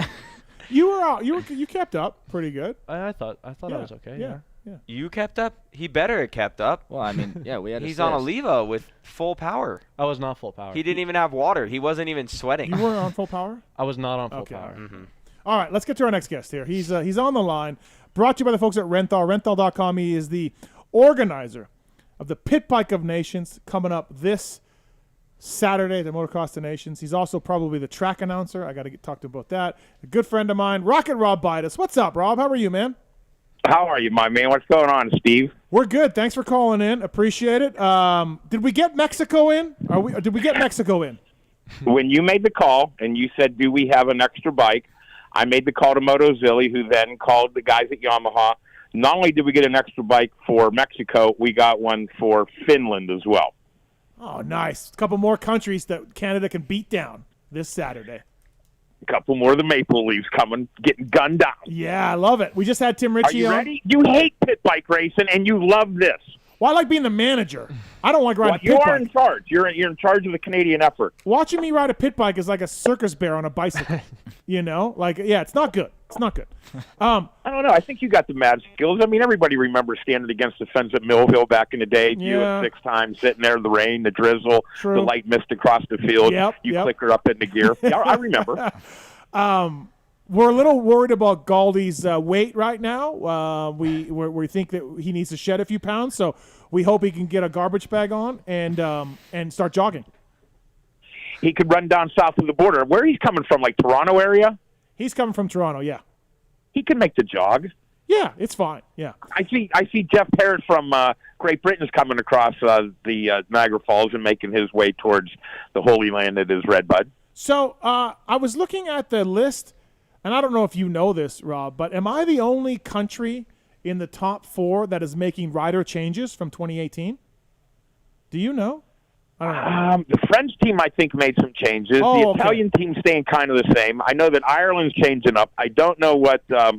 You were out. You kept up pretty good. I thought I Yeah, was okay. Yeah. You kept up? He better have kept up. Well, I mean, yeah, we had. He's on a assist. Levo with full power. I was not full power. He didn't even have water. He wasn't even sweating. You weren't on full power. I was not on full Okay. power. Mhm. All right, let's get to our next guest here. He's on the line. Brought to you by the folks at Renthal. Renthal.com. He is the organizer of the Pit Bike of Nations coming up this Saturday at the Motocross of Nations. He's also probably the track announcer. I got to talk to him about that. A good friend of mine, Rocket Rob Buydos. What's up, Rob? How are you, man? How are you, my man? What's going on, Steve? We're good. Thanks for calling in. Appreciate it. Did we get Mexico in? Did we get Mexico in? When you made the call and you said, do we have an extra bike, I made the call to MotoZilli, who then called the guys at Yamaha. Not only did we get an extra bike for Mexico, we got one for Finland as well. Oh, nice. A couple more countries that Canada can beat down this Saturday. A couple more of the Maple Leafs coming, getting gunned down. Yeah, I love it. We just had Tim Are Ritchie you on. ready? You hate pit bike racing, and you love this. Well, I like being the manager. I don't like riding a pit you bike. are in charge. You're in charge of the Canadian effort. Watching me ride a pit bike is like a circus bear on a bicycle. You know? Like, yeah, it's not good. It's not good. I don't know. I think you got the mad skills. I mean, everybody remembers standing against the fence at Millville back in the day. You Yeah. it 6 times, sitting there, the rain, the drizzle, True. the light mist across the field. Yep, You yep. clicker up into gear. Yeah, I remember. We're a little worried about Galdy's weight right now. We think that he needs to shed a few pounds, so we hope he can get a garbage bag on and start jogging. He could run down south of the border. Where he's coming from, like Toronto area? He's coming from Toronto, yeah. He can make the jog. Yeah, it's fine. Yeah. I see Jeff Parrott from Great Britain's coming across the Niagara Falls and making his way towards the Holy Land that is Redbud. So I was looking at the list, and I don't know if you know this, Rob, but am I the only country in the top 4 that is making rider changes from 2018? Do you know? I don't know. The French team, I think, made some changes. Oh, the okay. Italian team's staying kind of the same. I know that Ireland's changing up. I don't know what Yeah,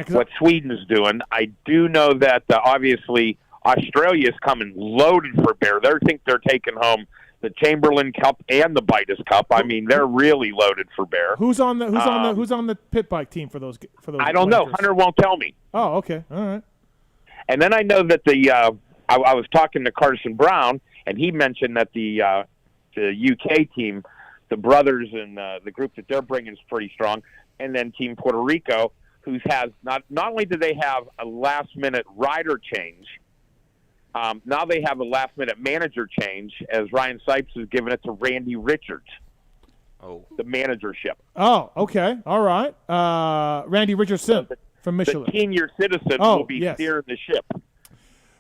'cause Sweden's doing. I do know that obviously Australia's coming loaded for bear. They think they're taking home the Chamberlain Cup and the Buydos Cup. I mean, they're really loaded for bear. who's on the pit bike team for those? I don't know. Lakers? Hunter won't tell me. Oh, okay, all right. And then I know that I was talking to Carson Brown, and he mentioned that the UK team, the brothers and the group that they're bringing is pretty strong. And then Team Puerto Rico, who has not only do they have a last-minute rider change, now they have a last-minute manager change, as Ryan Sipes has given it to Randy Richards. Oh, the managership. Oh, okay, all right. Randy Richardson from Michelin. The senior citizen will be steering the ship.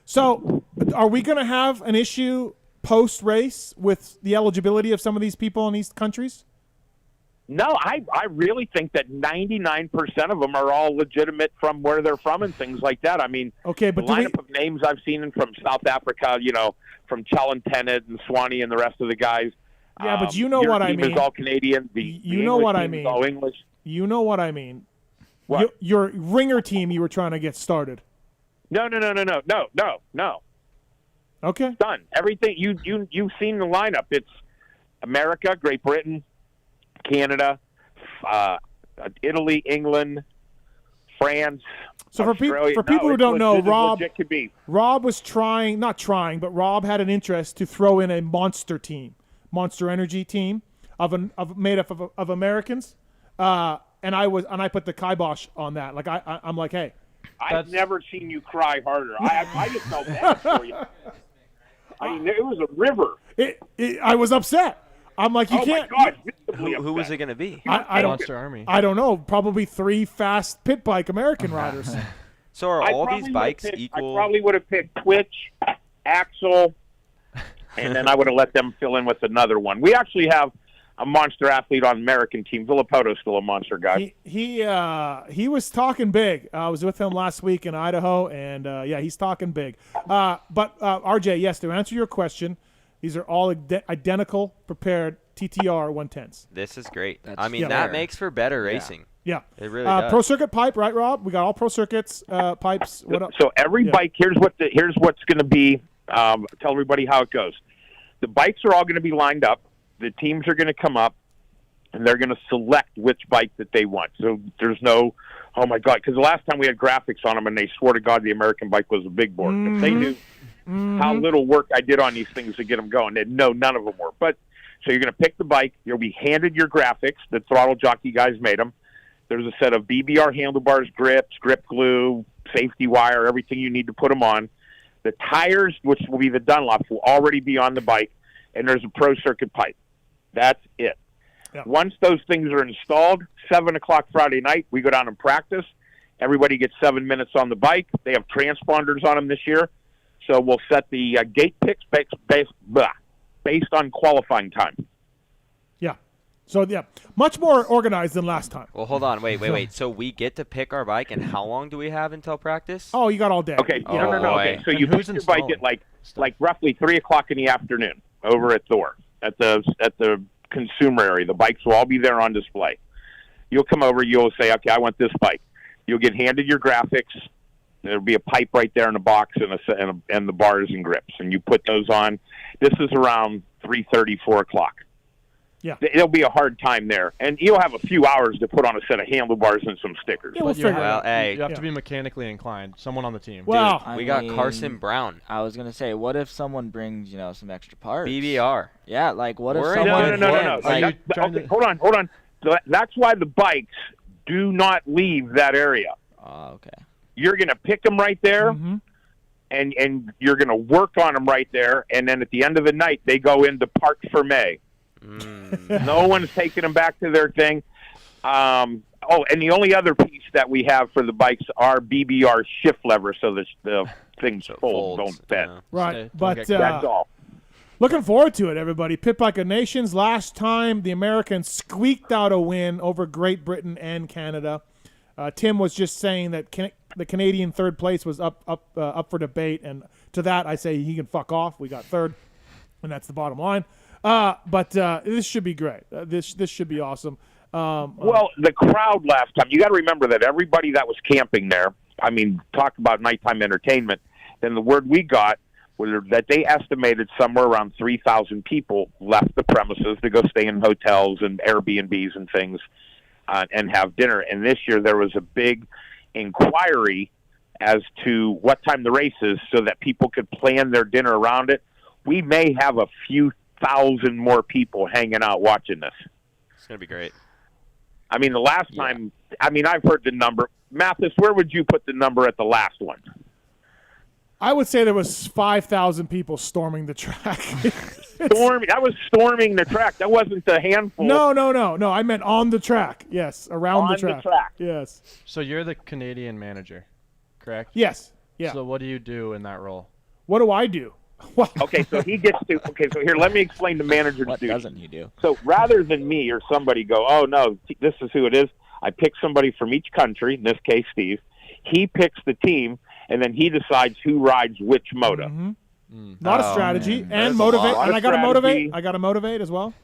So, are we going to have an issue post-race with the eligibility of some of these people in these countries? No, I really think that 99% of them are all legitimate from where they're from and things like that. I mean, okay, but the lineup of names I've seen from South Africa, from Tallon and Swanee and the rest of the guys. Yeah, but you know what I mean. Your team is all Canadian. You know what I mean. All English. You know what I mean. What? Your ringer team you were trying to get started. No. Okay. Done. Everything you've seen the lineup. It's America, Great Britain, Canada, Italy, England, France. So for people who don't know, Rob was Rob had an interest to throw in a monster team, Monster Energy team made up of Americans, and I put the kibosh on that. Like I'm like, hey, I've never seen you cry harder. I just felt bad for you. I mean, it was a river. I was upset. I'm like, you can't. My God, who was it going to be? I don't. Monster Army. I don't know. Probably 3 fast pit bike American riders. So are all these bikes equal? I probably would have picked Twitch, Axel, and then I would have let them fill in with another one. We actually have a monster athlete on American team. Villapoto's still a monster guy. He was talking big. I was with him last week in Idaho, and he's talking big. But RJ, yes, to answer your question, these are all identical prepared TTR 110s. This is great. That's that makes for better racing. Yeah. It really does. Pro Circuit pipe, right, Rob? We got all Pro Circuits pipes. What else? So every bike, here's what's going to be. Tell everybody how it goes. The bikes are all going to be lined up. The teams are going to come up, and they're going to select which bike that they want. So there's no, oh, my God, because the last time we had graphics on them, and they swore to God the American bike was a big board. If they knew how little work I did on these things to get them going, they'd know none of them were. But so you're going to pick the bike. You'll be handed your graphics. The throttle jockey guys made them. There's a set of BBR handlebars, grips, grip glue, safety wire, everything you need to put them on. The tires, which will be the Dunlops, will already be on the bike, and there's a Pro Circuit pipe. That's it. Yeah. Once those things are installed, 7 o'clock Friday night, we go down and practice. Everybody gets 7 minutes on the bike. They have transponders on them this year. So we'll set the gate picks based on qualifying time. Yeah. So, yeah, much more organized than last time. Well, hold on. Wait. So we get to pick our bike, and how long do we have until practice? Oh, you got all day. Okay. Oh, No. Okay. So you pick your bike at like roughly 3 o'clock in the afternoon over at Thor at the consumer area. The bikes will all be there on display. You'll come over. You'll say, okay, I want this bike. You'll get handed your graphics. There'll be a pipe right there in the box and the bars and grips, and you put those on. This is around 3:30, 4 o'clock. Yeah. It'll be a hard time there. And you'll have a few hours to put on a set of handlebars and some stickers. Yeah, we'll figure it out. You have to be mechanically inclined, someone on the team. Wow. Dude, we got Carson Brown. I was going to say, what if someone brings, some extra parts? BBR. Yeah, like what if We're someone... No. Like, Okay, hold on. So that's why the bikes do not leave that area. Oh, okay. You're going to pick them right there, Mm-hmm. and you're going to work on them right there, and then at the end of the night, they go into Parc Fermé. No one's taking them back to their thing. And the only other piece that we have for the bikes are BBR shift levers, so the things fold, don't bend. Yeah. Right, but That's all. looking forward to it, everybody. Pit Bike of Nations. Last time, the Americans squeaked out a win over Great Britain and Canada. Tim was just saying that the Canadian third place was up for debate, and to that I say he can fuck off. We got third, and that's the bottom line. But this should be great. This should be awesome. Well, the crowd last time, you got to remember that everybody that was camping there, talk about nighttime entertainment, then the word we got was that they estimated somewhere around 3,000 people left the premises to go stay in hotels and Airbnbs and things and have dinner. And this year there was a big inquiry as to what time the race is so that people could plan their dinner around it. We may have a few thousand more people hanging out watching this. It's going to be great. The last time, I've heard the number. Mathis, where would you put the number at the last one? I would say there was 5,000 people storming the track. That was storming the track. That wasn't the handful. No. I meant on the track. Yes, around the track. Yes. So you're the Canadian manager, correct? Yes. Yeah. So what do you do in that role? What do I do? Okay, so he gets to. Okay, so here, let me explain the manager's what duty. doesn't he do? So rather than me or somebody go, oh no, this is who it is. I pick somebody from each country. In this case, Steve. He picks the team, and then he decides who rides which moto. Mm-hmm. Lot of strategy man. and That's motivate. a lot And of I got to motivate. strategy. I got to motivate as well.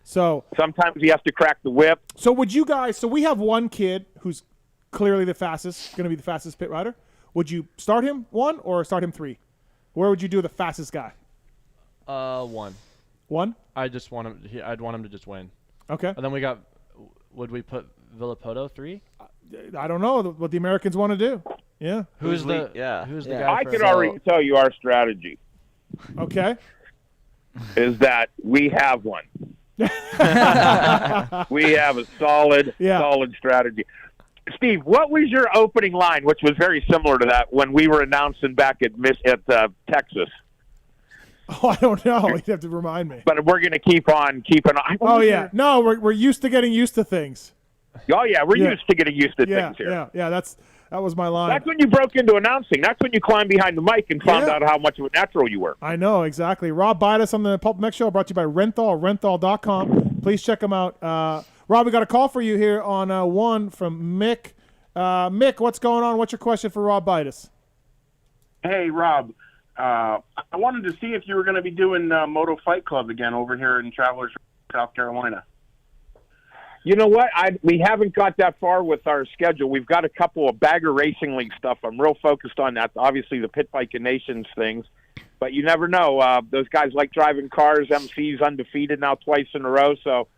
So sometimes he has to crack the whip. So would you guys? So we have one kid who's clearly the fastest, going to be the fastest pit rider. Would you start him 1 or start him 3? Where would you do the fastest guy? 1. 1? I'd want him to just win. Okay. And then would we put Villapoto 3? I don't know what the Americans want to do. Yeah. Who's the guy? I could already tell you our strategy. Okay. Is that we have one. We have a solid strategy. Steve, what was your opening line, which was very similar to that when we were announcing back at Texas? Oh, I don't know. You'd have to remind me. But we're going to keep on keeping on. Oh, yeah. No, we're used to getting used to things. Oh, yeah. We're used to getting used to things here. Yeah. That was my line. That's when you broke into announcing. That's when you climbed behind the mic and found out how much of a natural you were. I know, exactly. Rob Buydos on the PulpMX Show, brought to you by Renthal, renthal.com. Please check them out. Rob, we got a call for you here on 1 from Mick. Mick, what's going on? What's your question for Rob Buydos? Hey, Rob. I wanted to see if you were going to be doing Moto Fight Club again over here in Travelers, South Carolina. You know what? We haven't got that far with our schedule. We've got a couple of Bagger Racing League stuff. I'm real focused on that. Obviously, the Pit Bike of Nations things. But you never know. Those guys like driving cars. MC's undefeated now twice in a row. So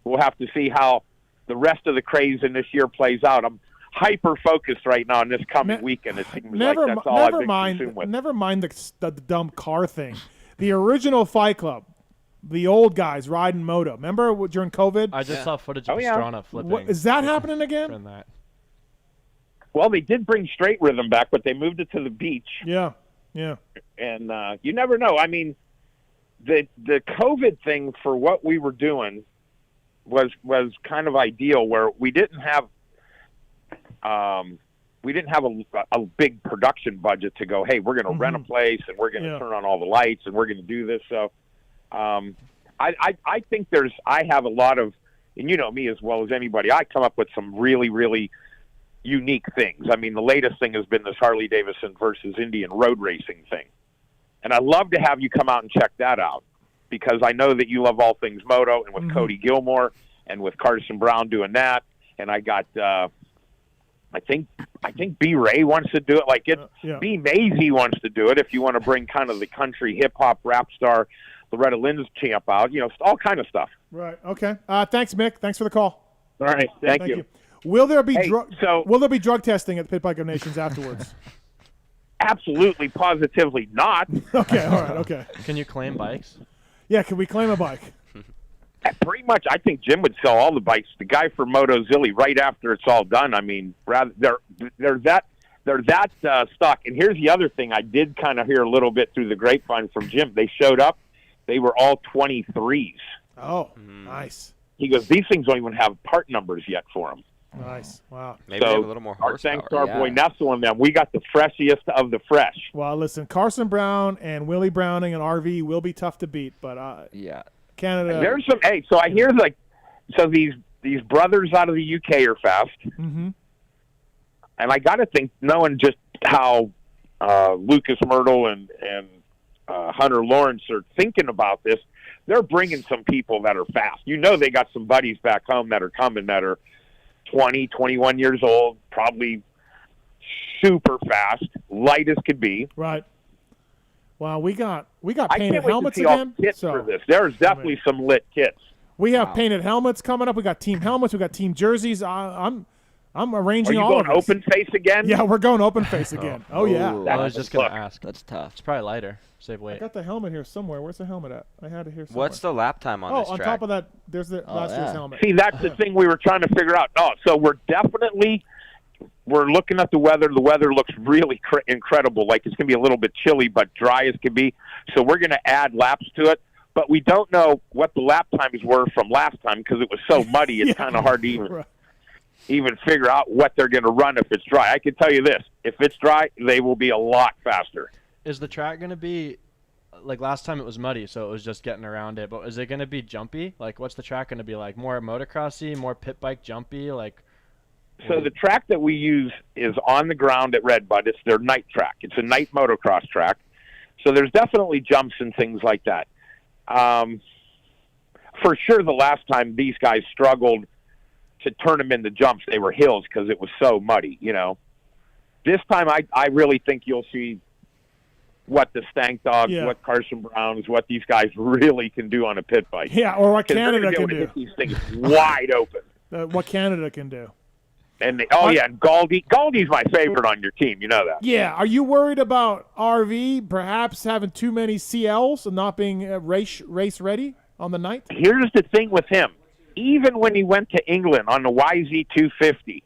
we'll have to see how the rest of the craze in this year plays out. I'm hyper-focused right now on this coming weekend. It seems like that's all I've been consumed with. Never mind the dumb car thing. The original Fight Club. The old guys riding moto. Remember during COVID? I just saw footage of Pastrana flipping. Is that happening again? Well, they did bring straight rhythm back, but they moved it to the beach. Yeah. And you never know. I mean, the COVID thing for what we were doing was kind of ideal, where we didn't have a big production budget to go, hey, we're going to rent a place and we're going to turn on all the lights and we're going to do this. So I think I have a lot of, and you know me as well as anybody, I come up with some really, really unique things. I mean, the latest thing has been this Harley Davidson versus Indian road racing thing. And I'd love to have you come out and check that out, because I know that you love all things moto, and with Cody Gilmore and with Carson Brown doing that. And I got I think B. Ray wants to do it. Like B. Maisie wants to do it. If you want to bring kind of the country hip hop rap star Loretta Lynn's champ out, all kind of stuff. Right. Okay. Thanks, Mick. Thanks for the call. All right. Thank you. Will there be drug testing at the Pit Bike of Nations afterwards? Absolutely, positively not. Okay. All right. Okay. Can you claim bikes? Yeah. Can we claim a bike? Pretty much, I think Jim would sell all the bikes. The guy for MotoZilly, right after it's all done. I mean, they're that stock. And here's the other thing: I did kind of hear a little bit through the grapevine from Jim. They showed up; they were all 23s. Oh, nice. He goes, these things don't even have part numbers yet for them. Nice. Wow. Maybe have a little more horsepower. Thanks to our boy Nessel and them, we got the freshest of the fresh. Well, listen, Carson Brown and Willie Browning and RV will be tough to beat, but Canada. There's some. Hey, so I hear these brothers out of the UK are fast, and I got to think, knowing just how Lucas Myrtle and Hunter Lawrence are thinking about this, they're bringing some people that are fast. They got some buddies back home that are coming that are 20, 21 years old, probably super fast, light as could be. Right. Well, we got I painted can't wait helmets to see all again. kits for this. There's definitely some lit kits. We have painted helmets coming up. We got team helmets. We got team jerseys. I'm arranging all of Are you going open face again? Yeah, we're going open face again. Oh yeah. I was just gonna ask. That's tough. It's probably lighter. Save weight. I got the helmet here somewhere. Where's the helmet at? I had it here somewhere. What's the lap time on this track? Oh, on top of that, there's the last year's helmet. See, that's the thing we were trying to figure out. Oh, so we're looking at the weather. The weather looks really incredible. Like it's going to be a little bit chilly, but dry as can be. So we're going to add laps to it. But we don't know what the lap times were from last time because it was so muddy. It's kind of hard to even figure out what they're going to run if it's dry. I can tell you this. If it's dry, they will be a lot faster. Is the track going to be, like last time it was muddy, so it was just getting around it, but is it going to be jumpy? Like what's the track going to be like? More motocrossy, more pit bike jumpy? So the track that we use is on the ground at Redbud. It's their night track. It's a night motocross track. So there's definitely jumps and things like that. For sure, the last time these guys struggled to turn them into jumps, they were hills because it was so muddy, This time I really think you'll see what the Stank Dogs, what Carson Browns, what these guys really can do on a pit bike. Yeah, or what Canada can do. Hit these things wide open. What Canada can do. And and Galdi's my favorite on your team. You know that. Yeah. Are you worried about RV perhaps having too many CLs and not being race ready on the night? Here's the thing with him. Even when he went to England on the YZ250,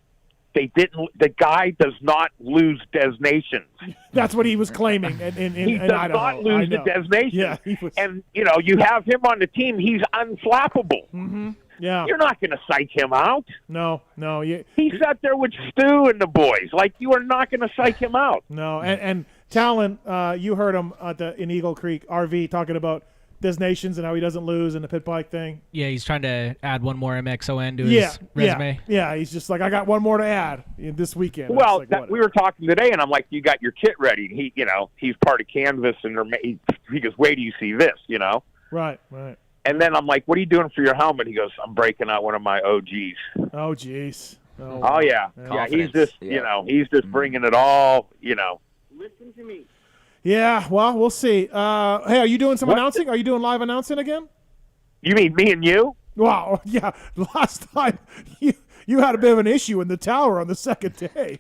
the guy does not lose designations. That's what he was claiming he does Idaho. Not lose the designation. Yeah, and you have him on the team. He's unflappable. Mm-hmm. Yeah, you're not going to psych him out. No. He's out there with Stu and the boys. Like you are not going to psych him out. No, and Tallon, you heard him in Eagle Creek RV talking about designations and how he doesn't lose in the pit bike thing. Yeah, he's trying to add one more MXON to his resume. Yeah, he's just like, I got one more to add this weekend. Well, we were talking today, and I'm like, you got your kit ready. He's part of Canvas, and he goes, wait till you see this, Right. And then I'm like, what are you doing for your helmet? He goes, I'm breaking out one of my OGs. Oh, jeez. Oh yeah. He's just, he's just bringing it all, Listen to me. Yeah, well, we'll see. Hey, are you doing some announcing? Are you doing live announcing again? You mean me and you? Wow, yeah. Last time you had a bit of an issue in the tower on the second day.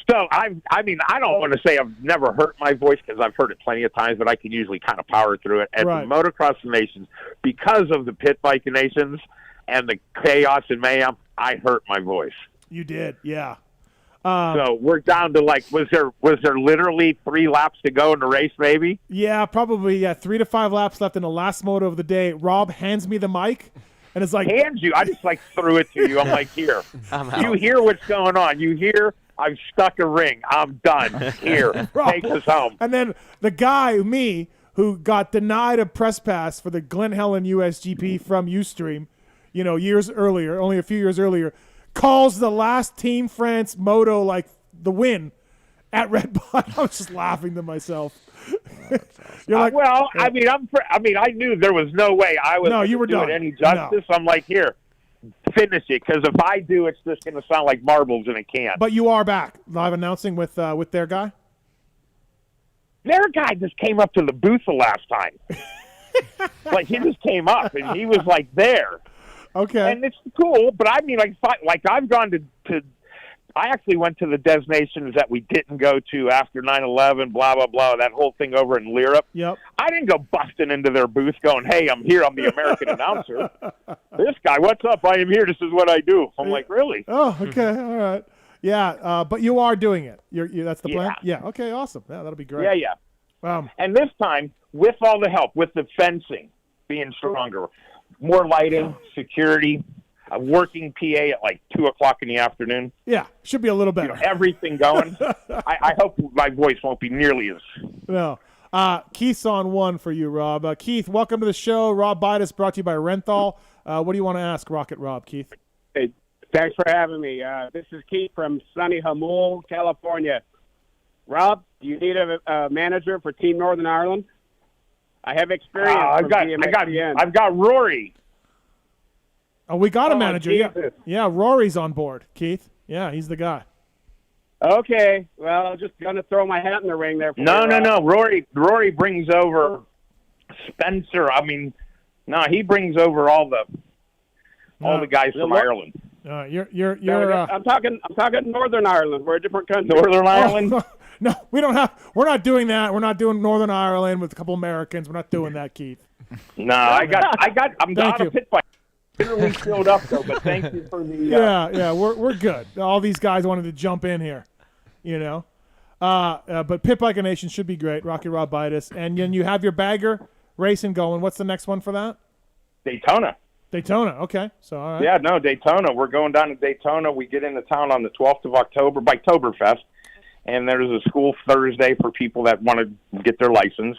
So, I don't want to say I've never hurt my voice because I've heard it plenty of times, but I can usually kind of power through it. At the Motocross Nations, because of the Pit Bike Nations and the chaos and mayhem, I hurt my voice. You did, yeah. So we're down to was there literally 3 laps to go in the race, maybe? Yeah, probably. Yeah, 3 to 5 laps left in the last moto of the day. Rob hands me the mic, and it's like hands you. I just threw it to you. I'm like, here. You hear what's going on? You hear? I've stuck a ring. I'm done. Here, take us home. And then the guy, me, who got denied a press pass for the Glen Helen USGP from Ustream, years earlier, only a few years earlier, calls the last Team France moto the win at Red Bud. I was just laughing to myself. You're like, I knew there was no way I was doing any justice. No. I'm like, here, finish it, because if I do, it's just going to sound like marbles, and it can't. But you are back live announcing with their guy. Their guy just came up to the booth the last time. Like, he just came up, and he was, like, there. Okay. And it's cool, but I mean, like I've gone to I actually went to the destinations that we didn't go to after 9/11, blah, blah, blah, that whole thing over in Lyrup. Yep. I didn't go busting into their booth going, hey, I'm here, I'm the American announcer. This guy, what's up? I am here, this is what I do. I'm like, really? Oh, okay, all right. Yeah, but you are doing it. That's the plan? Yeah, okay, awesome. Yeah, that'll be great. Yeah. And this time, with all the help, with the fencing being stronger, more lighting, security, a working PA at like 2 o'clock in the afternoon. Yeah, should be a little better. Everything going. I hope my voice won't be nearly as. No. Keith's on one for you, Rob. Keith, welcome to the show. Rob Buydos brought to you by Renthal. What do you want to ask Rocket Rob, Keith? Hey, thanks for having me. This is Keith from sunny Hamul, California. Rob, do you need a manager for Team Northern Ireland? I have experience. I've got Rory. Oh, we got a manager. Yeah, Rory's on board, Keith. Yeah, he's the guy. Okay. Well, I'm just going to throw my hat in the ring there. No. Rory brings over Spencer. I mean, no, he brings over all the guys from Ireland. I'm talking Northern Ireland. We're a different country. Northern Ireland? No, we're not doing that. We're not doing Northern Ireland with a couple Americans. We're not doing that, Keith. No, I'm out of pit fight. Literally showed up though, but thank you for the. Yeah, we're good. All these guys wanted to jump in here, you know. But Pit Biker Nation should be great. Rocky Rob Buydos, and then you have your bagger racing going. What's the next one for that? Daytona. Okay. So all right. Yeah, no, Daytona. We're going down to Daytona. We get into town on the 12th of October, Biketoberfest, and there's a school Thursday for people that want to get their license.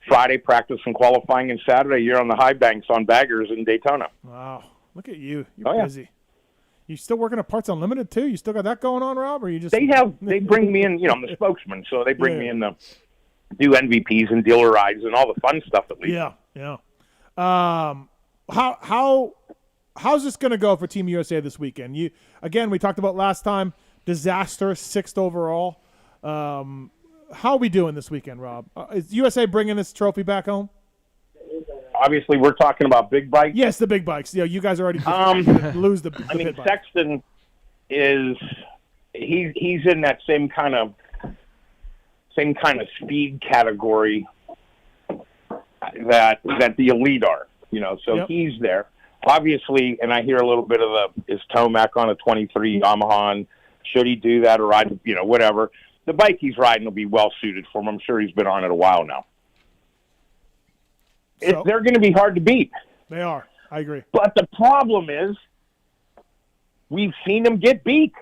Friday, practice and qualifying, and Saturday, you're on the high banks on baggers in Daytona. Wow. Look at you. You're busy. You still working at Parts Unlimited, too? You still got that going on, Rob? Or you just... They bring me in, I'm the spokesman, so they bring me in to do NVPs and dealer rides and all the fun stuff at least. Yeah. How's this going to go for Team USA this weekend? Again, we talked about last time, disaster, 6th overall. How are we doing this weekend, Rob? Is USA bringing this trophy back home? Obviously, we're talking about big bikes. Yes, the big bikes. Yeah, you guys already lose the I mean, pit bike. Sexton is he's in that same kind of speed category that the elite are. So he's there. Obviously, and I hear a little bit of is Tomac on a 23 Yamaha, and should he do that or ride, whatever. The bike he's riding will be well suited for him. I'm sure he's been on it a while now. So, they're going to be hard to beat. They are. I agree. But the problem is, we've seen them get beat.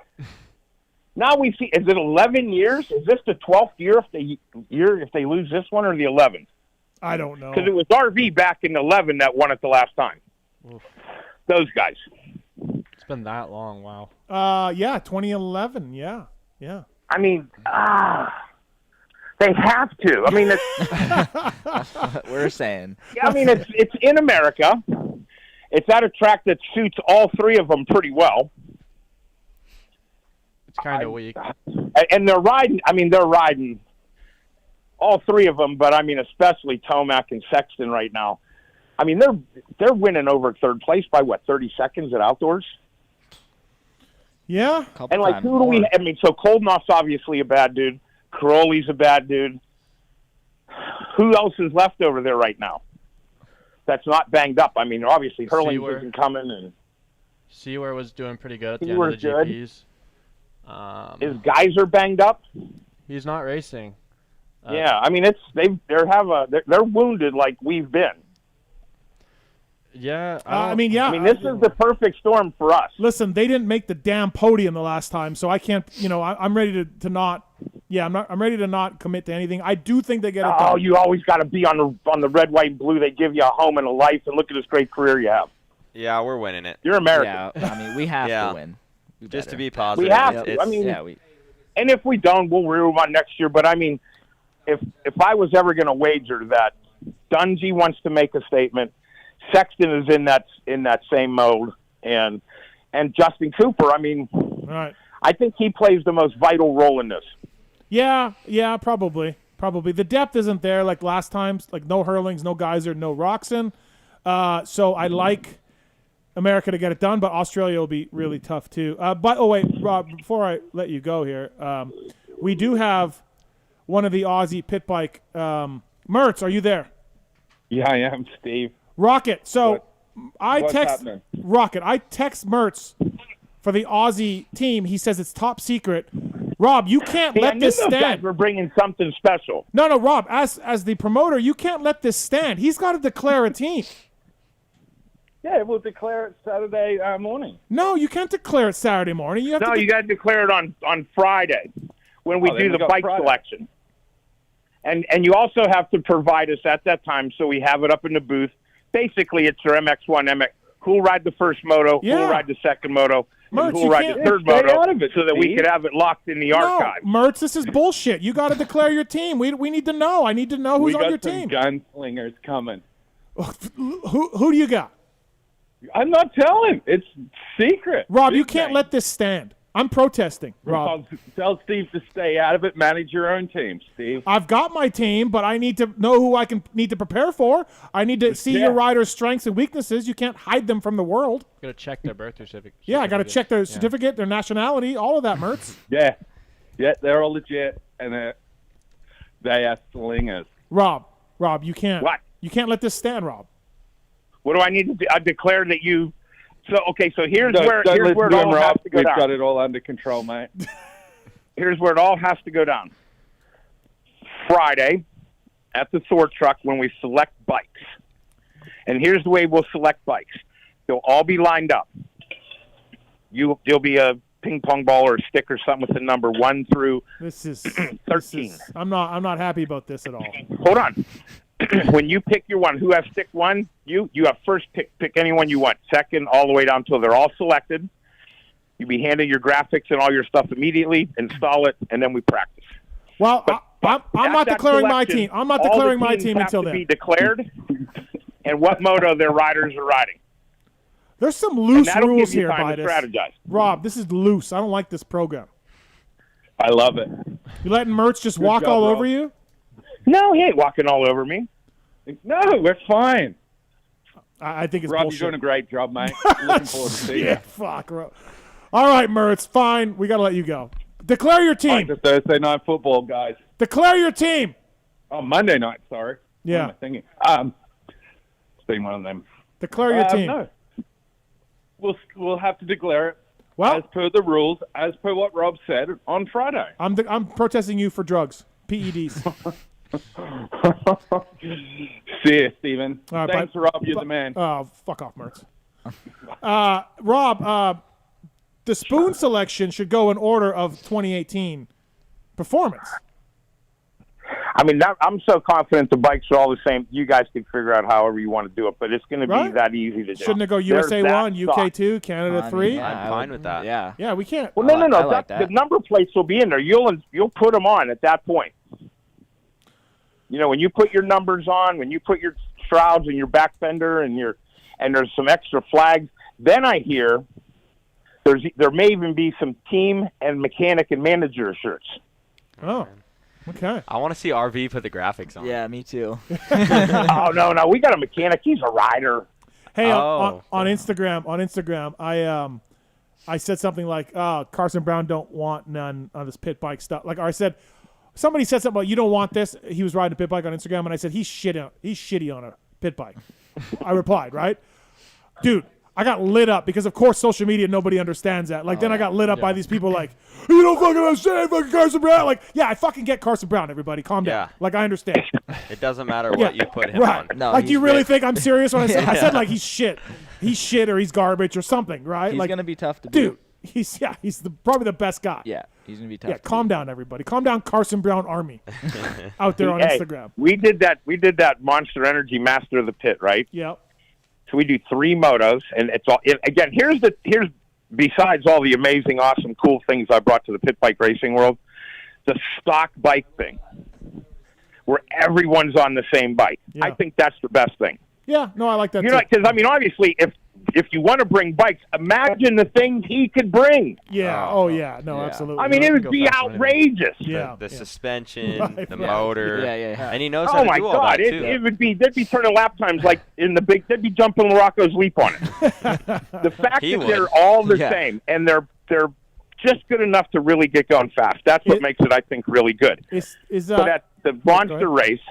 Now we see. Is it 11 years? Is this the 12th year if they lose this one, or the 11th? I don't know. Because it was RV back in 11 that won it the last time. Oof. Those guys. It's been that long. Wow. 2011. Yeah. I mean, they have to. I mean, That's what we're saying. Yeah, I mean, it's in America. It's at a track that suits all three of them pretty well. It's kind of weak. And they're riding. I mean, they're riding all three of them, but I mean, especially Tomac and Sexton right now. I mean, they're winning over third place by 30 seconds at outdoors. Yeah. And like, who do we? I mean, so Koldenhoff's obviously a bad dude. Caroli's a bad dude. Who else is left over there right now that's not banged up? I mean, obviously Hurlings isn't coming, and Seaware was doing pretty good at the end of the GPs. Is Geyser banged up? He's not racing. Yeah, I mean, they're wounded like we've been. Yeah. I mean, this is the perfect storm for us. Listen, they didn't make the damn podium the last time, so I can't. I'm ready to not. Yeah, I'm ready to not commit to anything. I do think they get it done. Oh, you always got to be on the red, white, and blue. They give you a home and a life, and look at this great career you have. Yeah, we're winning it. You're American. Yeah, I mean, we have to win. Just to be positive. We have to. I mean, and if we don't, we'll move on next year. But I mean, if I was ever going to wager that Dungey wants to make a statement, Sexton is in that same mode, and and Justin Cooper. I mean, Right. I think he plays the most vital role in this. Yeah, probably. The depth isn't there like last time. Like no Hurlings, no Geyser, no Roxon. So I like America to get it done, but Australia will be really tough too. Wait, Rob, before I let you go here, we do have one of the Aussie pit bike. Mertz, are you there? Yeah, I am, Steve. Rocket. So What's happening? Rocket. I text Mertz for the Aussie team. He says it's top secret. Rob, you can't let this stand. We're bringing something special. No, Rob. As the promoter, you can't let this stand. He's got to declare a team. Yeah, we'll declare it Saturday morning. No, you can't declare it Saturday morning. You got you got to declare it on Friday when we do the bike selection. And you also have to provide us at that time so we have it up in the booth. Basically, it's your MX1, MX. Who'll ride the first moto? Yeah. Who'll ride the second moto? Mertz, and who'll ride the third moto? So that we could have it locked in the archive. Mertz, this is bullshit. You got to declare your team. We need to know. I need to know who's on your team. We got some gunslingers coming. Who do you got? I'm not telling. It's secret. Rob, you can't let this stand. I'm protesting, Rob. Tell Steve to stay out of it. Manage your own team, Steve. I've got my team, but I need to know who I need to prepare for. I need to see your riders' strengths and weaknesses. You can't hide them from the world. Got to check their birth certificate. Yeah, I got to check their certificate, their nationality, all of that, Mertz. Yeah, they're all legit, and they are slingers. Rob, you can't. What? You can't let this stand, Rob. What do I need to do? I declare that you. So here's where it all Rob. has to go We've down. got it all under control, mate. Here's where it all has to go down. Friday, at the Thor truck, when we select bikes, and here's the way we'll select bikes. They'll all be lined up. There'll be a ping pong ball or a stick or something with the number 1 through 13. I'm not happy about this at all. Hold on. When you pick your one, who has stick 1, you have first pick anyone you want. Second, all the way down until they're all selected. You'll be handed your graphics and all your stuff immediately, install it, and then we practice. Well, I'm not declaring my team. I'm not declaring my team until then. All the teams have to be declared and what moto their riders are riding. There's some loose rules here, Buydos. Buydos. Rob, this is loose. I don't like this program. I love it. You letting Mertz just walk all over you? No, he ain't walking all over me. No, we're fine. I think it's Rob, bullshit. you're doing a great job, mate. Looking forward to seeing Yeah, fuck, Rob. All right, Mertz, fine. We got to let you go. Declare your team. Like the Thursday night football, guys. Declare your team. Oh, Monday night, sorry. Yeah. What am I thinking? It's been one of them. Declare your team. No. We'll have to declare it as per the rules, as per what Rob said on Friday. I'm protesting you for drugs, PEDs. See you, Steven. Right, Thanks, Rob. You're the man. Oh, fuck off, Mertz. Rob, the spoon selection should go in order of 2018 performance. I mean, I'm so confident the bikes are all the same. You guys can figure out however you want to do it, but it's going to be that easy to do. Shouldn't it go USA 1, UK 2, Canada 3? I'm fine with that. Yeah, we can't. Well, no. The number plates will be in there. You'll put them on at that point. You know, when you put your numbers on, when you put your shrouds and your back fender and there's some extra flags, then I hear there may even be some team and mechanic and manager shirts. Oh, okay. I want to see RV put the graphics on. Yeah, me too. Oh no, we got a mechanic. He's a rider. Hey, on Instagram, I said something like, Carson Brown don't want none on this pit bike stuff. Like, or I said, somebody said something about you don't want this. He was riding a pit bike on Instagram, and I said he's shitty on a pit bike. I replied, right, dude. I got lit up because, of course, social media, nobody understands that. Like, then I got lit up by these people like, you don't fucking understand fucking Carson Brown. Like, yeah, I fucking get Carson Brown, everybody. Calm down. Like, I understand. It doesn't matter what you put him on. No, like, do you really think I'm serious when I said, I said, like, he's shit. He's shit or he's garbage or something, right? He's like, going to be tough to beat. Dude, he's probably the best guy. Yeah, he's going to be tough. Yeah, calm down, everybody. Calm down, Carson Brown Army out there on Instagram. We did that Monster Energy Master of the Pit, right? Yeah. So we do 3 motos, and it's all. Again, here's besides all the amazing, awesome, cool things I brought to the pit bike racing world, the stock bike thing, where everyone's on the same bike. Yeah. I think that's the best thing. Yeah, no, I like that. You know, because I mean, obviously, if if you want to bring bikes, imagine the things he could bring. Yeah. Oh, yeah. No, absolutely. I mean, it would be outrageous. The suspension, the motor. Yeah. And he knows how to do all that, too. It would be, they'd be turning lap times like in the big, they'd be jumping Morocco's Leap on it. The fact that they're all the same and they're just good enough to really get going fast. That's what makes it, I think, really good. But at the Monster race,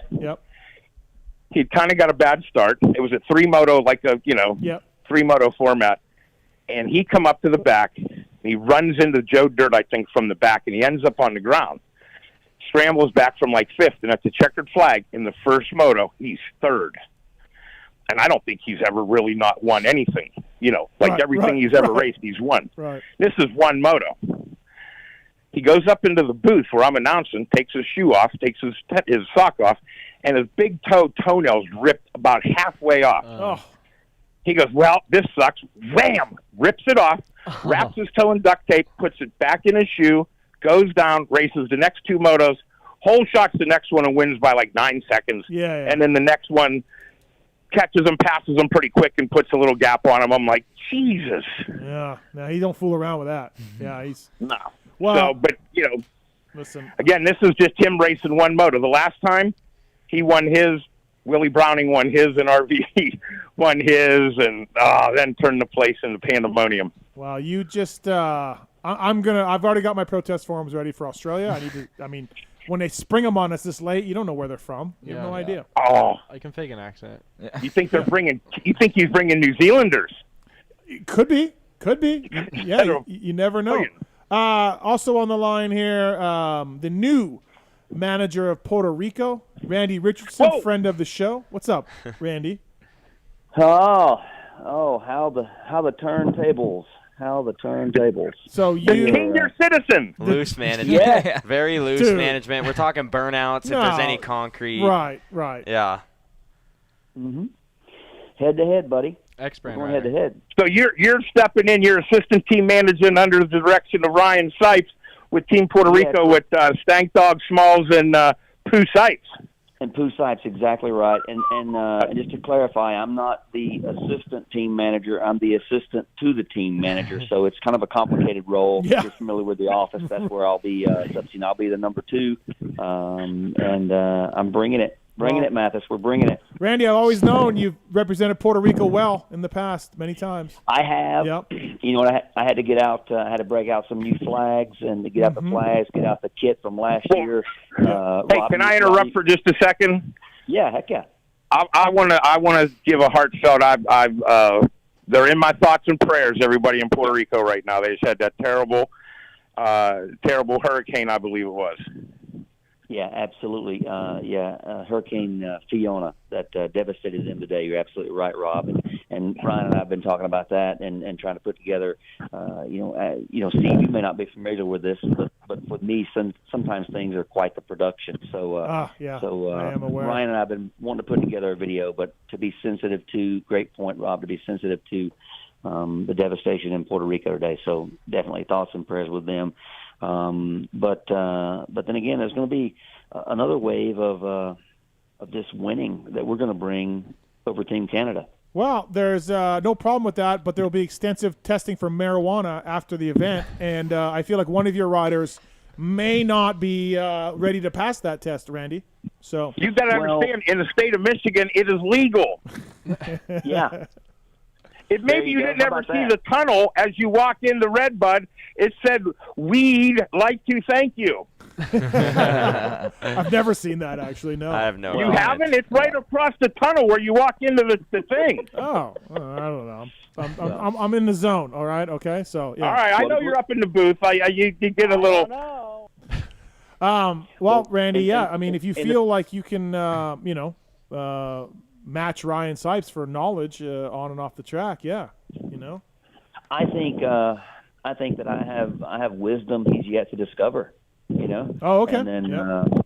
he'd kind of got a bad start. It was a three-moto, like a, three-moto format. And he come up to the back, and he runs into Joe Dirt, I think, from the back, and he ends up on the ground. Scrambles back from like fifth, and at the checkered flag in the first moto, he's third. And I don't think he's ever really not won anything. Everything he's ever raced, he's won. Right. This is one moto. He goes up into the booth where I'm announcing, takes his shoe off, takes his sock off, and his big toenails ripped about halfway off. He goes, well, this sucks. Wham! Rips it off, wraps his toe in duct tape, puts it back in his shoe, goes down, races the next two motos, hole shocks the next one and wins by like 9 seconds. And then the next one catches him, passes him pretty quick, and puts a little gap on him. I'm like, Jesus. Yeah. No, he don't fool around with that. Yeah, he's... No. Well, but, listen. Again, this is just him racing one moto. The last time he won his, Willie Browning won his, and RV won his, and then turned the place into pandemonium. Well, you just I've already got my protest forms ready for Australia. When they spring them on us this late, you don't know where they're from. You have no idea. Oh, I can fake an accent. You think they're bringing? You think he's bringing New Zealanders? Could be. Yeah, you never know. Also on the line here, the new manager of Puerto Rico, Randy Richardson, friend of the show. What's up, Randy? How the turntables. So the senior citizen. Loose management. Yeah. Very loose management. We're talking burnouts if there's any concrete. Right. Yeah. Mm-hmm. Head to head, buddy. X-Brand going head to head. So you're stepping in. You're assistant team managing under the direction of Ryan Sipes with Team Puerto Rico with Stank Dog Smalls and Pooh Sipes. And Pooh Sipes, exactly right. And just to clarify, I'm not the assistant team manager. I'm the assistant to the team manager. So it's kind of a complicated role. Yeah. If you're familiar with the office, that's where I'll be substituting. I'll be the number 2. I'm bringing it. Bringing it, Mathis. We're bringing it. Randy, I've always known you've represented Puerto Rico well in the past, many times. I have. Yep. You know what? I had to get out. I had to break out some new flags and to get out the flags, get out the kit from last year. Hey, can I interrupt for just a second? Yeah, heck yeah. I want to give a heartfelt. They're in my thoughts and prayers. Everybody in Puerto Rico right now. They just had that terrible hurricane, I believe it was. Yeah, absolutely. Hurricane Fiona that devastated them today. You're absolutely right, Rob. And Ryan and I have been talking about that and trying to put together. Steve, you may not be familiar with this, but with me, sometimes things are quite the production. So, I am aware. Ryan and I have been wanting to put together a video, but to be sensitive to, great point, Rob, to be sensitive to the devastation in Puerto Rico today. So definitely thoughts and prayers with them. But then again, there's going to be another wave of this winning that we're going to bring over Team Canada. Well, there's no problem with that, but there will be extensive testing for marijuana after the event, and I feel like one of your riders may not be ready to pass that test, Randy. So you got to understand, in the state of Michigan, it is legal. Yeah. Maybe you didn't ever see the tunnel as you walked into Redbud. It said, "We'd like to thank you." I've never seen that, actually. No, I have no. You haven't? It's right across the tunnel where you walk into the thing. Oh, I don't know. I'm in the zone. All right. Okay. So yeah. All right. I know you're up in the booth. You get a little. Well, Randy. I mean, if you feel like you can, match Ryan Sipes for knowledge on and off the track, I think that I have wisdom he's yet to discover. Oh, okay. And then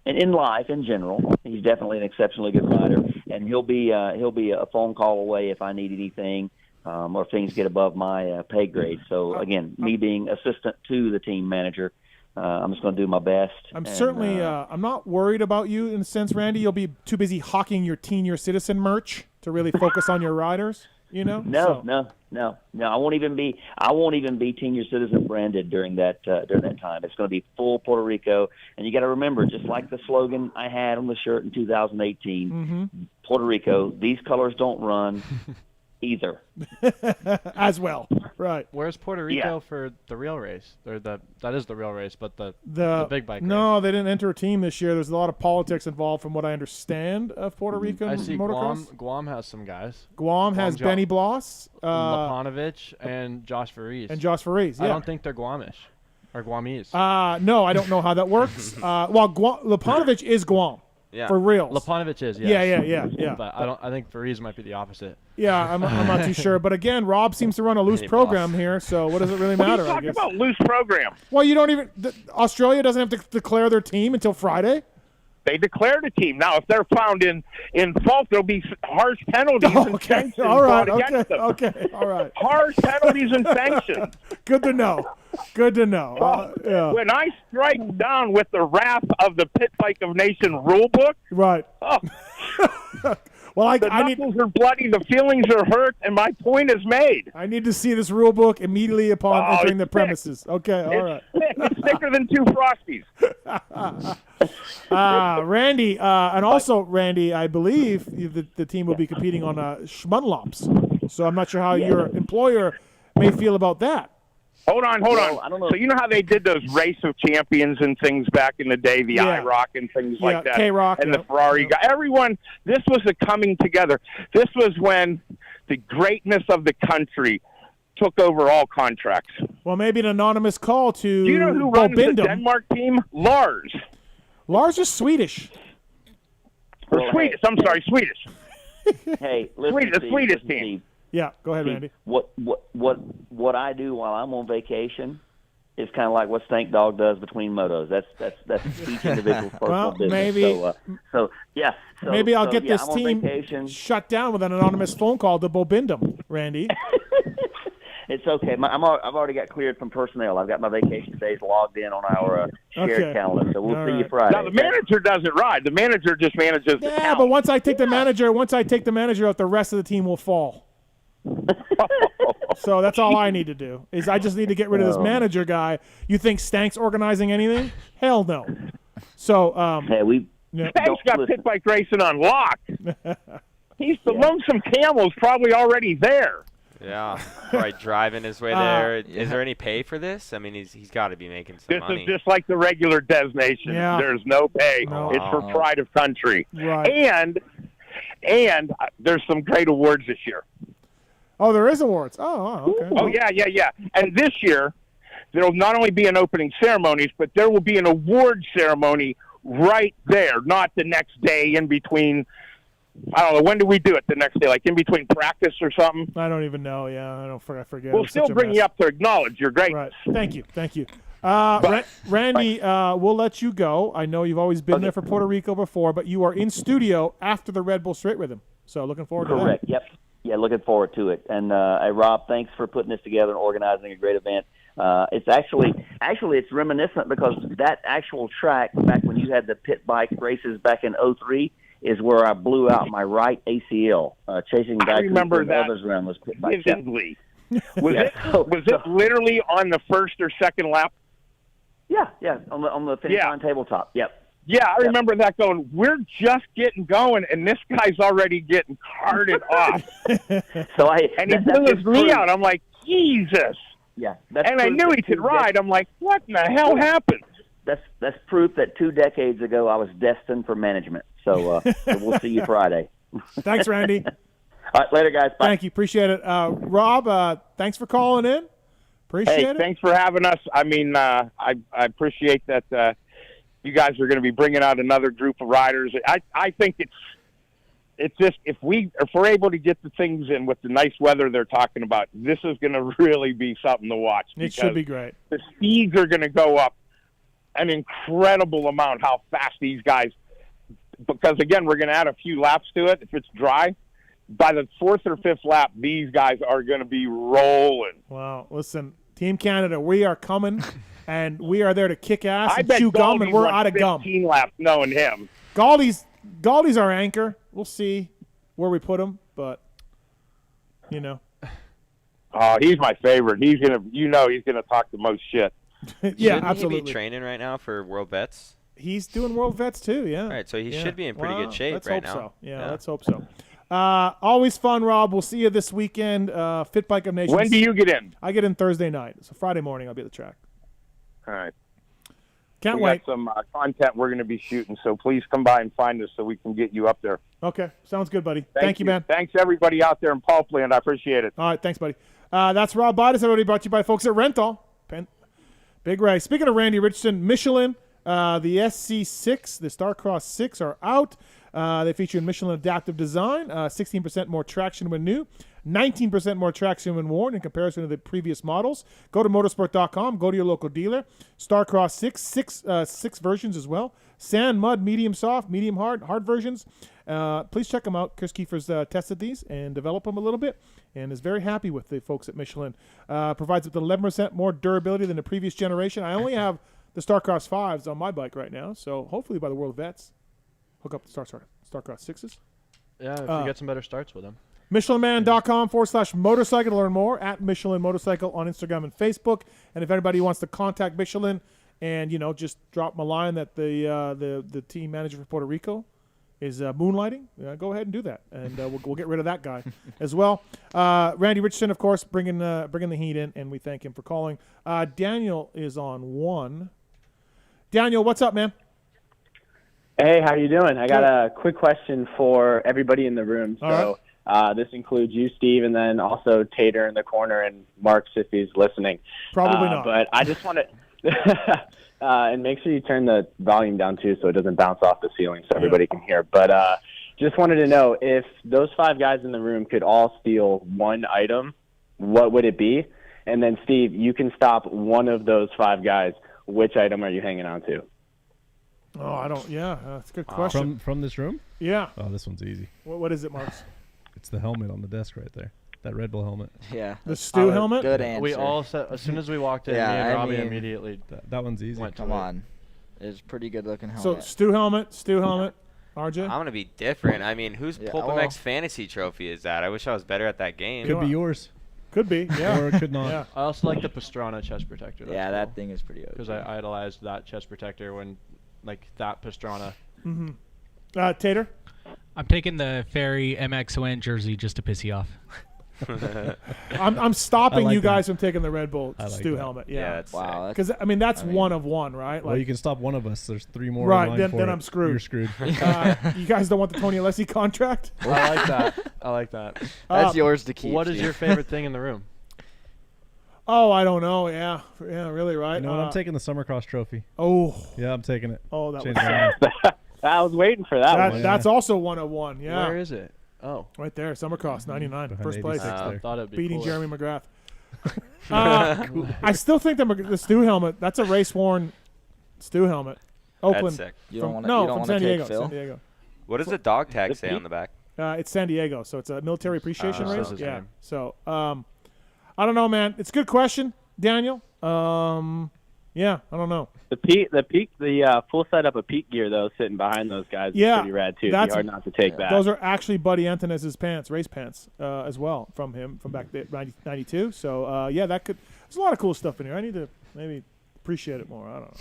and in life in general, he's definitely an exceptionally good rider, and he'll be a phone call away if I need anything or if things get above my pay grade. So again, me being assistant to the team manager. I'm just going to do my best. I'm not worried about you in a sense, Randy. You'll be too busy hawking your senior citizen merch to really focus on your riders. No. I won't even be Senior Citizen branded during that time. It's going to be full Puerto Rico, and you got to remember, just like the slogan I had on the shirt in 2018, Puerto Rico. These colors don't run either. As well, right? Where's Puerto Rico for the real race? Or that is the real race, but the big bike. No, race. they didn't enter a team this year. There's a lot of politics involved, from what I understand, of Puerto Rican I see motocross. Guam has some guys. Guam has Benny Bloss, Lapanovich, and Josh Faries. Yeah. I don't think they're Guamish or Guamese. No, I don't know how that works. Lapanovich is Guam. Yeah. For real. Lapanovich is, yes. Yeah. But I think Faries might be the opposite. Yeah, I'm not too sure. But again, Rob seems to run a loose program here, so what does it really matter? What are you talking about loose program? Well, you don't even Australia doesn't have to declare their team until Friday. They declared a team. Now, if they're found in fault, there'll be harch penalties and sanctions brought against them. Okay, all right. Harsh penalties and sanctions. Good to know. Yeah. When I strike down with the wrath of the Pit Bike of Nation rule book, right. Well, the knuckles are bloody, the feelings are hurt, and my point is made. I need to see this rule book immediately upon entering the premises. Okay, all right. It's thicker than two Frosties. Randy, and also, Randy, I believe the team will be competing on Schmunlops. So I'm not sure how your employer may feel about that. Hold on. I don't know. So you know how they did those Race of Champions and things back in the day, the IROC and things like that, K-Rock, and the Ferrari guy. Everyone, this was a coming together. This was when the greatness of the country took over all contracts. Well, maybe an anonymous call to Do you know who runs the Denmark team? Lars. Lars is Swedish. Swedish. I'm sorry, Swedish. Hey, listen, the Swedish team. Yeah, go ahead, Randy. What I do while I'm on vacation is kind of like what Stank Dog does between motos. That's each individual's personal business. Maybe. So maybe I'll get this I'm team shut down with an anonymous phone call to Bobindum, Randy. It's okay. I've already got cleared from personnel. I've got my vacation days logged in on our shared calendar, so we'll see you Friday. Now the manager doesn't ride. The manager just manages the town. But once I take the manager out, the rest of the team will fall. So that's all I need to do. Is I just need to get rid of this manager guy. You think Stank's organizing anything? Hell no. So Stank's got pit bike racing on lock. He's the lonesome camel's probably already there. Yeah, right, driving his way there. Is there any pay for this? I mean, he's got to be making some money. This is just like the regular Des Nation. Yeah. There's no pay. No. It's for pride of country. Right. And there's some great awards this year. Oh, there is awards. Oh, okay. Oh, yeah. And this year, there will not only be an opening ceremonies, but there will be an award ceremony right there, not the next day in between. I don't know. When do we do it the next day? Like in between practice or something? I don't even know. Yeah, I forget. We'll still bring you up to acknowledge your greatness. Right. Thank you. Randy, we'll let you go. I know you've always been there for Puerto Rico before, but you are in studio after the Red Bull Straight with him. So looking forward to that. Correct. Yep. Yeah, looking forward to it. And Rob, thanks for putting this together and organizing a great event. It's actually it's reminiscent because that actual track back when you had the pit bike races back in '03 is where I blew out my right ACL chasing back. I remember that. Others around those pit bikes. Vividly. Was it literally on the first or second lap? Yeah, on the finish line tabletop. Yep. Yeah, I remember that going, we're just getting going, and this guy's already getting carted off. And he blew his knee out. I'm like, Jesus. Yeah. And I knew he could ride. I'm like, what in the hell happened? That's proof that 2 decades ago I was destined for management. So we'll see you Friday. Thanks, Randy. All right, later, guys. Bye. Thank you. Appreciate it. Rob, thanks for calling in. Appreciate it. Thanks for having us. I mean, I appreciate that you guys are going to be bringing out another group of riders. I think it's just if we're able to get the things in with the nice weather they're talking about, this is going to really be something to watch. It should be great. The speeds are going to go up an incredible amount. How fast these guys, because again, we're going to add a few laps to it if it's dry. By the 4th or 5th lap, these guys are going to be rolling. Wow! Listen, Team Canada, we are coming. And we are there to kick ass I and bet chew gum, and we're out of 15 gum. 15 laps knowing him. Galdy's our anchor. We'll see where we put him, but You know. Oh, he's my favorite. He's gonna talk the most shit. Yeah, Shouldn't absolutely. he be training right now for World Vets? He's doing World Vets too. Yeah. All right, so he Yeah. should be in pretty Well, good shape let's right hope now. So. Yeah, let's hope so. Always fun, Rob. We'll see you this weekend. Fit Bike of Nations. When do you get in? I get in Thursday night. So Friday morning I'll be at the track. All right. Can't we wait. got some content we're going to be shooting, so please come by and find us so we can get you up there. Okay, sounds good, buddy. Thank you, man. Thanks, everybody out there in Pulpland. I appreciate it. All right, thanks, buddy. That's Rob Buydos, everybody, brought to you by folks at Rental. Big race. Speaking of Randy Richardson, Michelin, the SC6, the Starcross 6 are out. They feature Michelin adaptive design, 16% more traction when new, 19% more traction when worn in comparison to the previous models. Go to motorsport.com. Go to your local dealer. Starcross 6 versions as well. Sand, mud, medium soft, medium hard versions. Please check them out. Chris Kiefer's tested these and developed them a little bit and is very happy with the folks at Michelin. Provides up to 11% more durability than the previous generation. I only have the Starcross 5s on my bike right now, so hopefully by the World Vets, hook up the Starcross 6s. Yeah, if you get some better starts with them. MichelinMan.com/motorcycle to learn more. At Michelin Motorcycle on Instagram and Facebook. And if anybody wants to contact Michelin and, just drop them a line that the team manager for Puerto Rico is moonlighting, go ahead and do that. And we'll get rid of that guy as well. Randy Richardson, of course, bringing the heat in, and we thank him for calling. Daniel is on one. Daniel, what's up, man? Hey, how you doing? I got a quick question for everybody in the room. So this includes you, Steve, and then also Tater in the corner and Marks if he's listening. Probably not. But I just want to and make sure you turn the volume down too so it doesn't bounce off the ceiling so everybody can hear. But just wanted to know if those 5 guys in the room could all steal one item, what would it be? And then, Steve, you can stop one of those 5 guys. Which item are you hanging on to? Oh, I don't. Yeah, that's a good question. From this room? Yeah. Oh, this one's easy. What is it, Marks? It's the helmet on the desk right there. That Red Bull helmet. Yeah. The Stu helmet? Good answer. We all said, as soon as we walked in, me and Robbie immediately. That one's easy. Come on. It's a pretty good looking helmet. So Stu helmet, RJ? I'm going to be different. I mean, whose Yeah, PulpMX fantasy trophy is that? I wish I was better at that game. Could be yours. Could be, yeah. Or it could not. Yeah. I also like the Pastrana chest protector. Yeah, that thing is pretty good. Because I idolized that chest protector when, that Pastrana. Mm-hmm. Tater? I'm taking the Ferry MXON jersey just to piss you off. I'm stopping like you guys that. from taking the Red Bull I like Stu that. helmet. Yeah, Yeah. that's Wow. Because, that's one of one, right? Well, you can stop one of us. There's 3 more. Right, in line then for it. I'm screwed. You're screwed. You guys don't want the Tony Alessi contract? I like that. I like that. That's yours to keep. What is Steve. your favorite thing in the room? Oh, I don't know. Yeah, really, right? You know what? I'm taking the Summercross trophy. Oh. Yeah, I'm taking it. Oh, that Change was my mind. I was waiting for that one. That's also 101. Yeah. Where is it? Oh. Right there, Summercross, 99, Behind first place. 86 I there. thought it'd be Beating cooler. Jeremy McGrath. I still think the Stu helmet, that's a race-worn Stu helmet. Oakland. That's sick. You don't wanna- no, you don't from wanna San take Diego. Phil? San Diego. What does the dog tag say on the back? It's San Diego, so it's a military appreciation Oh, race. his Yeah. name. So, I don't know, man. It's a good question, Daniel. Yeah, I don't know. The full setup of Pete gear though, sitting behind those guys, is pretty rad too. It'd be hard not to take that. Those are actually Buddy Antonez's pants, race pants, as well from him from back there, 92. So there's a lot of cool stuff in here. I need to maybe appreciate it more. I don't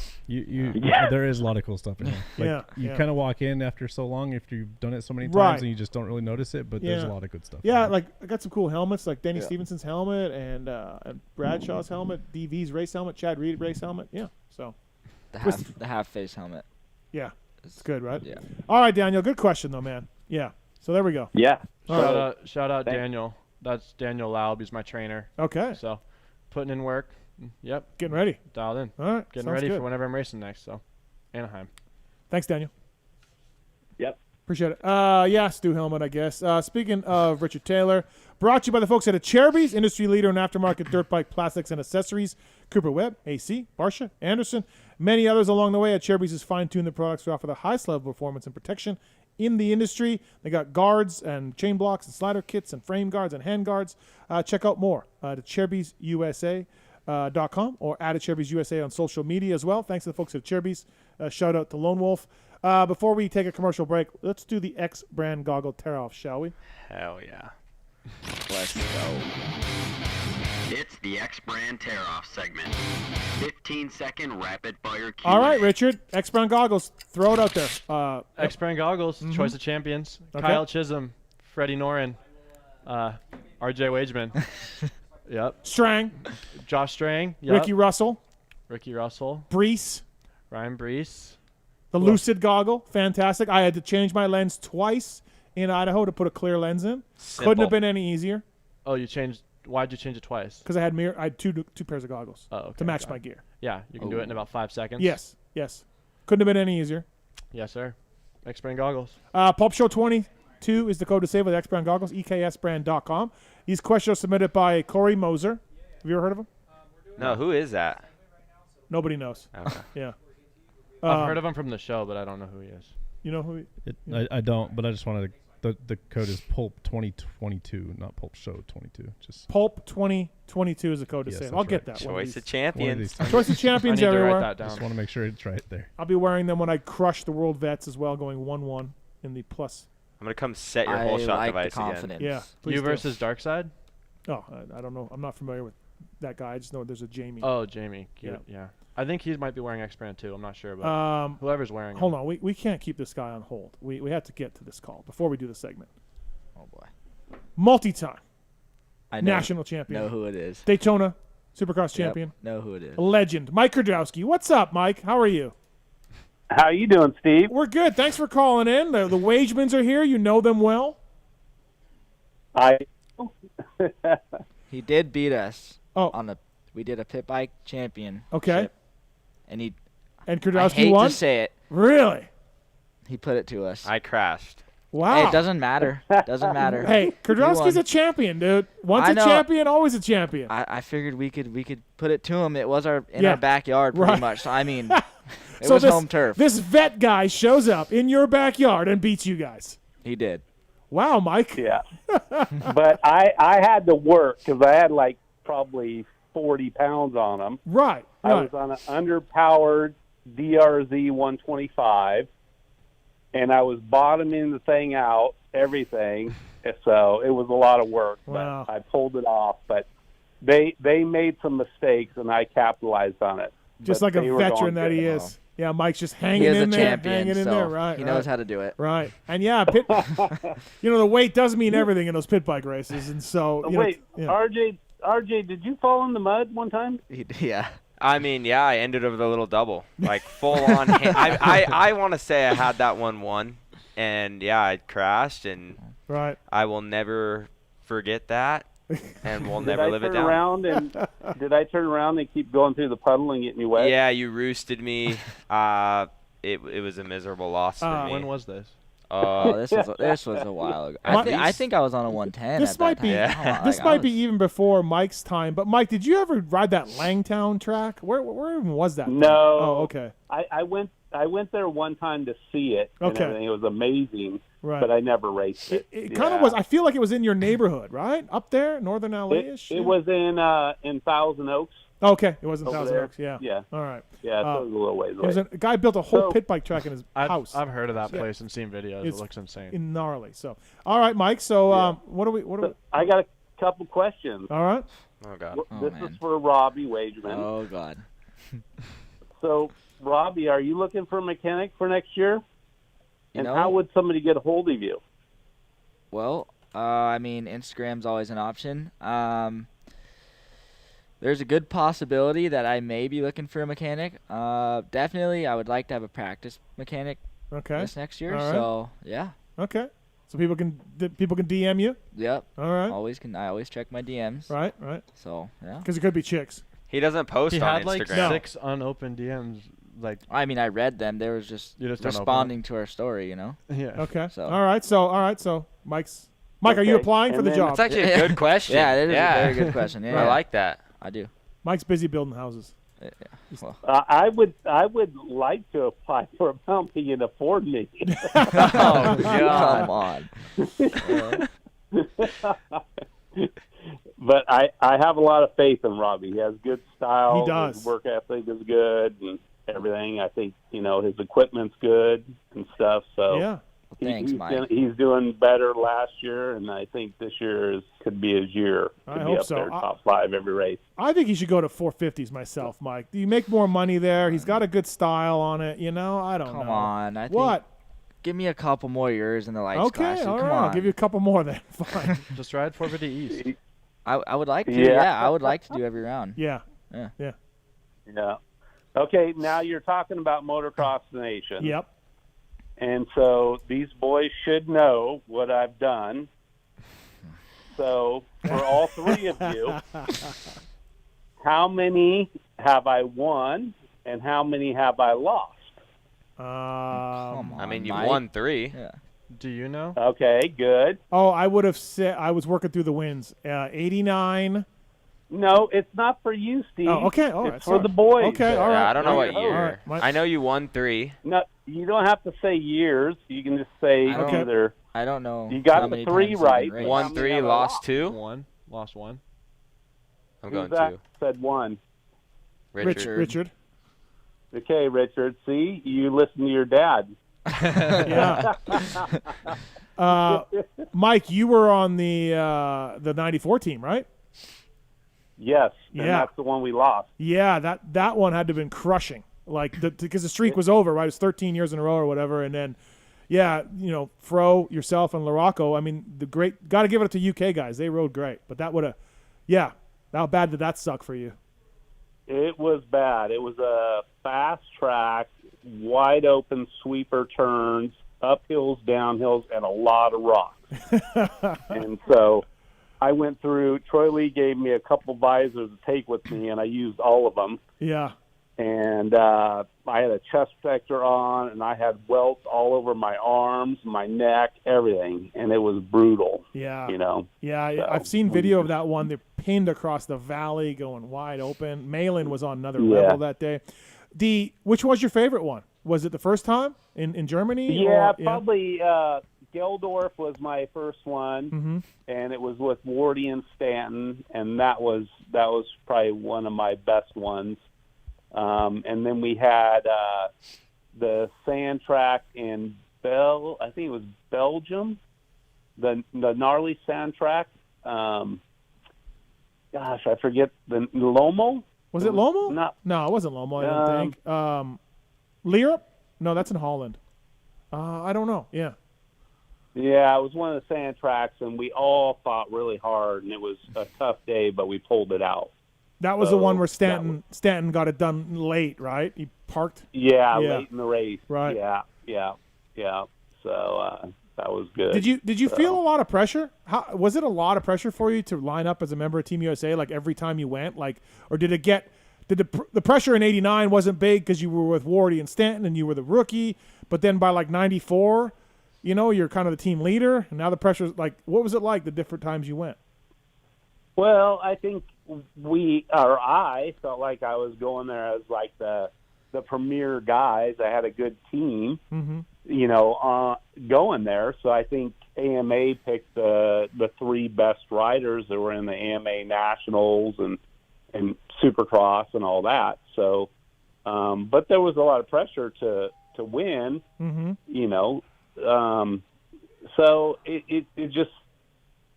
know. There is a lot of cool stuff in here. You Yeah. kind of walk in after so long, after you've done it so many times, Right. and you just don't really notice it. But there's a lot of good stuff. Yeah, like I got some cool helmets, like Denny Stevenson's helmet and Bradshaw's helmet, DV's race helmet, Chad Reed race helmet. Yeah, so The half face helmet. yeah, it's good, right? Yeah. All right, Daniel. Good question though, man. Yeah. So there we go. Yeah. Shout out Daniel. That's Daniel Laub. He's my trainer. Okay. So, putting in work. Yep. Getting ready. Dialed in. All right. Getting sounds ready good. for whenever I'm racing next. So, Anaheim. Thanks, Daniel. Yep. Appreciate it. Yeah, Stu helmet, I guess. Speaking of Richard Taylor, brought to you by the folks at Cherby's, industry leader in aftermarket dirt bike plastics and accessories. Cooper Webb, AC, Barsha, Anderson, many others along the way. Cherby's has fine-tuned the products to offer the highest level of performance and protection in the industry. They got guards and chain blocks and slider kits and frame guards and hand guards. Check out more at Cherby'sUSA.com or at Cherby's USA on social media as well. Thanks to the folks at Cherby's. Shout out to Lone Wolf. Before we take a commercial break, let's do the X brand goggle tear off, shall we? Hell yeah. Let's go. It's the X-Brand Tear-Off segment. 15-second rapid-fire Q&A. All right, Richard. X-Brand goggles. Throw it out there. X-Brand goggles. Choice of champions. Okay. Kyle Chisholm, Freddie Noren, R.J. Wageman. Yep. Strang. Josh Strang. Yep. Ricky Russell. Brees. Ryan Brees. The Lucid goggle. Fantastic. I had to change my lens twice in Idaho to put a clear lens in. Simple. Couldn't have been any easier. Oh, you changed. Why'd you change it twice? Because I had two pairs of goggles to match my gear. Yeah, you can do it in about 5 seconds. Yes. Couldn't have been any easier. Yes, sir. X-Brand goggles. Pulp Show 22 is the code to save with X-Brand goggles, EKSbrand.com. These questions are submitted by Corey Moser. Have you ever heard of him? No, who is that? Nobody knows. Okay. Yeah. I've heard of him from the show, but I don't know who he is. You know who I don't, but I just wanted to. The code is Pulp 2022, not Pulp Show 22. Just Pulp 2022 is the code to Yes, save. that's I'll get right. that. Choice of champions. Choice of champions I need to everywhere. write that down. Just want to make sure it's right there. I'll be wearing them when I crush the World Vets as well, going 1-1 in the plus. I'm gonna come set your whole shot like device the confidence. again. Yeah. please You do. versus Darkside? Oh, I don't know. I'm not familiar with that guy. I just know there's a Jamie. Oh, Jamie. Yeah. Yeah. I think he might be wearing X-Brand too. I'm not sure, but whoever's wearing Hold him. on. We can't keep this guy on hold. We have to get to this call before we do the segment. Oh boy. Multi-time I know, national champion. know who it is. Daytona Supercross Yep, champion. know who it is. Legend. Mike Kiedrowski. What's up, Mike? How are you? How you doing, Steve? We're good. Thanks for calling in. The Wagemans are here. You know them well. He did beat us. Oh. We did a pit bike champion. Okay. And he. And I Kiedrowski hate won? to say it. Really? He put it to us. I crashed. Wow. Hey, it doesn't matter. Doesn't matter. Hey, He Kiedrowski's won. a champion, dude. Once I a know. champion, always a champion. I figured we could put it to him. It was our Yeah. our backyard pretty Right. much. So I mean, it So was this, home turf. This vet guy shows up in your backyard and beats you guys. He did. Wow, Mike. Yeah. But I had to work because I had like probably 40 pounds on them. Right. I was on an underpowered DRZ 125, and I was bottoming the thing out, everything. So it was a lot of work, Wow. but I pulled it off. But they made some mistakes, and I capitalized on it. Just But like a they were veteran going that he good. is. Yeah, Mike's just hanging He is in a there, champion, hanging in so there. Right. he right. knows how to do it. Right. And yeah, the weight does mean everything in those pit bike races, and so you Wait, know, yeah. RJ, did you fall in the mud one time? Yeah. I mean, yeah, I ended up with a little double, like full on. I want to say I had that one won, and yeah, I crashed, and right. I will never forget that, and we'll Did never I live it turn down. around and did I turn around and keep going through the puddle and getting you wet? Yeah, you roosted me. It was a miserable loss for me. When was this? Oh, this was a while ago. I think I was on a 110. This at might that be time. this might be even before Mike's time. But Mike, did you ever ride that Langtown track? Where even was that? No. Oh, okay. I went there one time to see it. And Okay. everything. It was amazing. Right. But I never raced it. It kind of was. I feel like it was in your neighborhood, right? Up there, northern LA-ish. It was in Thousand Oaks. Okay, it was in Over Thousand there. Oaks. Yeah. Yeah. All right. Yeah, so it was a little ways It was away. a guy built a whole So- pit bike track in his house. I've heard of that Yeah. place and seen videos. It's It looks insane. gnarly. So, all right, Mike. So, what do we? I got a couple questions. All right. Oh God. This is for Robbie Wageman. Oh God. So, Robbie, are you looking for a mechanic for next year? You And know- how would somebody get a hold of you? Well, I mean, Instagram's always an option. There's a good possibility that I may be looking for a mechanic. Definitely, I would like to have a practice mechanic this next year. All right. So, yeah. Okay. So people can DM you. Yep. All right. I always check my DMs. Right. Right. So, yeah. Because it could be chicks. He doesn't post He on had like Instagram. 6 unopened DMs. Like I mean, I read them. They were just You just don't open responding to our story, you know? Yeah. Okay. So. All right. So Mike, are you Okay. applying for And the then- job? That's actually a good question. Yeah, it is a very good question. Yeah, I like that. I do. Mike's busy building houses. Yeah. Well, I would like to apply for a amount he can afford me. oh, come on. But I have a lot of faith in Robbie. He has good style. He does. His work ethic is good and everything. I think, his equipment's good and stuff. So Yeah. Thanks, Mike. He's doing better last year, and I think this year could be his year to be up there, top 5 every race. I think he should go to 450s myself, Mike. You make more money there. He's got a good style on it. I don't know. Come on. I what? Think, give me a couple more years in the Lights Classic. All Come right, on. I'll give you a couple more then. Fine. Just ride 450 East. I would like to. Yeah, I would like to do every round. Yeah. Okay, now you're talking about Motocross Nation. Yep. And so these boys should know what I've done. So for all 3 of you, how many have I won and how many have I lost? Come on, I mean, you Mike. won 3. Yeah. Do you know? Okay, good. Oh, I would have said I was working through the wins. 89. No, it's not for you, Steve. Oh, okay. All right. It's for the boys. Okay, all right. I don't know what All year. right. I know you won 3. No, you don't have to say years. You can just say either. I don't know. You got how the many 3 times right. I've been Won raced. 3, lost 2. 1. Lost 1. I'm Who's going that 2. said 1. Richard. Okay, Richard. See, you listen to your dad. Yeah. Mike, you were on the 94 team, right? Yes, and Yeah. that's the one we lost. Yeah, that one had to have been crushing. Like because the streak was over, right? It was 13 years in a row or whatever, and then Fro, yourself, and Larocco. I mean, got to give it to UK guys. They rode great, but that would have, how bad did that suck for you? It was bad. It was a fast track, wide open sweeper turns, uphills, downhills, and a lot of rocks. And so I went through. Troy Lee gave me a couple visors to take with me, and I used all of them. Yeah. And I had a chest protector on, and I had welts all over my arms, my neck, everything, and it was brutal. Yeah. Yeah, so, I've seen video of that one. They're pinned across the valley, going wide open. Malin was on another level that day. Which was your favorite one? Was it the first time in Germany? Yeah, probably Geldorf was my first one, Mm-hmm. and it was with Wardy and Stanton, and that was probably one of my best ones. And then we had the sand track in I think it was Belgium, the gnarly sand track. Gosh, I forget the Lomo. Was it Lomo? No, it wasn't Lomo. I don't think. Lierop? No, that's in Holland. I don't know. Yeah. Yeah, it was one of the sand tracks, and we all fought really hard, and it was a tough day, but we pulled it out. That was the one where Stanton got it done late, right? He parked. Yeah, late in the race. Right. Yeah. So that was good. Did you feel a lot of pressure? Was it a lot of pressure for you to line up as a member of Team USA, like every time you went, or did the pressure in '89 wasn't big because you were with Wardy and Stanton and you were the rookie, but then by like '94, you're kind of the team leader, and now the pressure's like, what was it like the different times you went? Well, I think I felt like I was going there as like the premier guys. I had a good team, going there. So I think AMA picked the 3 best riders that were in the AMA Nationals and Supercross and all that. So, but there was a lot of pressure to win, so it just,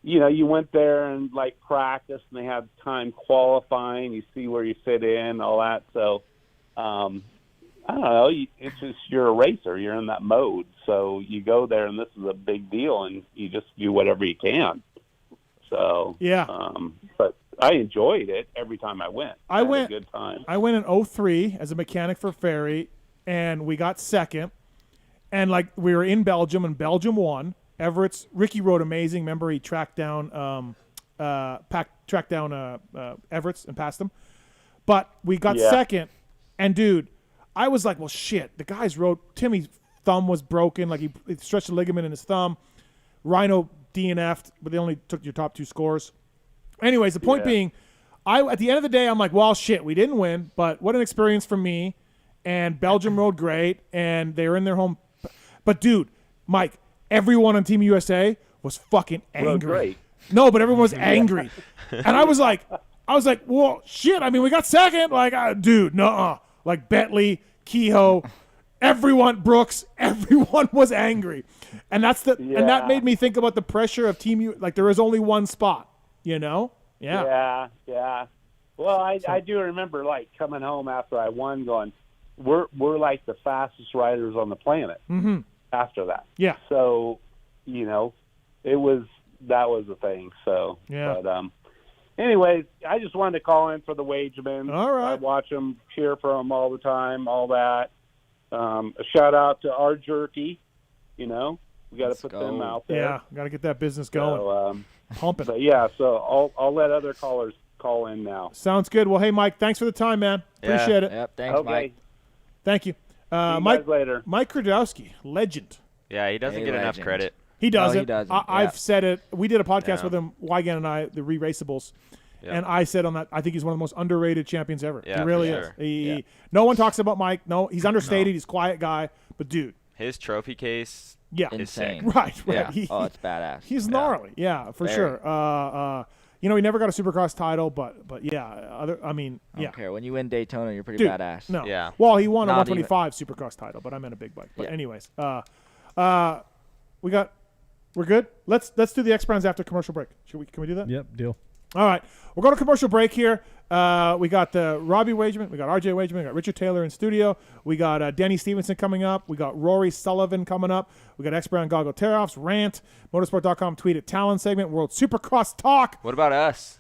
you went there and like practice, and they had time qualifying. You see where you fit in, all that. So, I don't know. It's just you're a racer. You're in that mode. So you go there, and this is a big deal, and you just do whatever you can. So but I enjoyed it every time I went. I had a good time. I went in 2003 as a mechanic for Ferry, and we got second. And like we were in Belgium, and Belgium won. Ricky rode amazing. Remember, he tracked down Everett's and passed him. But we got second, and dude, I was like, well, shit. The guys rode. Timmy's thumb was broken, like he stretched a ligament in his thumb. Rhino DNF'd, but they only took your top 2 scores. Anyways, the point being, at the end of the day, I'm like, well, shit, we didn't win, but what an experience for me. And Belgium rode great, and they were in their home. But dude, Mike, everyone on Team USA was fucking angry. Great. No, but everyone was angry. And I was like, well, shit. I mean, we got second. Like, dude, nuh-uh. Like Bentley, Kehoe, everyone was angry, and and that made me think about the pressure of like there is only one spot, Yeah. Well, I do remember like coming home after I won, going, we're like the fastest riders on the planet. Mm-hmm. After that, yeah. So, that was the thing. So, yeah. But anyways, I just wanted to call in for the Wageman. All right. I watch them, cheer for them all the time, all that. A shout out to our jerky. We got to put them out there. Yeah, got to get that business going. So, pumping. But yeah, so I'll let other callers call in now. Sounds good. Well, hey, Mike, thanks for the time, man. Appreciate it. Yep, thanks, Mike. Thank you. See you Mike, guys later. Mike Kiedrowski, legend. Yeah, he doesn't get enough credit. He doesn't. No, he doesn't. I've said it. We did a podcast with him, Wageman and I, the Re-Raceables. Yep. And I said on that, I think he's one of the most underrated champions ever. Yeah, he really is. No one talks about Mike. No, he's understated. He's a quiet guy. But, dude. His trophy case is sick. Right. Yeah. It's badass. He's gnarly. Yeah, for sure. He never got a Supercross title, but yeah. I don't care. When you win Daytona, you're pretty badass. No. Yeah. Well, he won a 125 Supercross title, but I meant a big bike. But anyways, we're good. Let's do the X Brands after commercial break. Can we do that? Yep, deal. All right, we're going to commercial break here. We got Robbie Wageman, we got RJ Wageman, we got Richard Taylor in studio. We got Denny Stephenson coming up. We got Rory Sullivan coming up. We got X Brand Goggle Tear-Offs, Rant, Motorsport.com Tweet at Tallon segment, World Supercross Talk. What about us?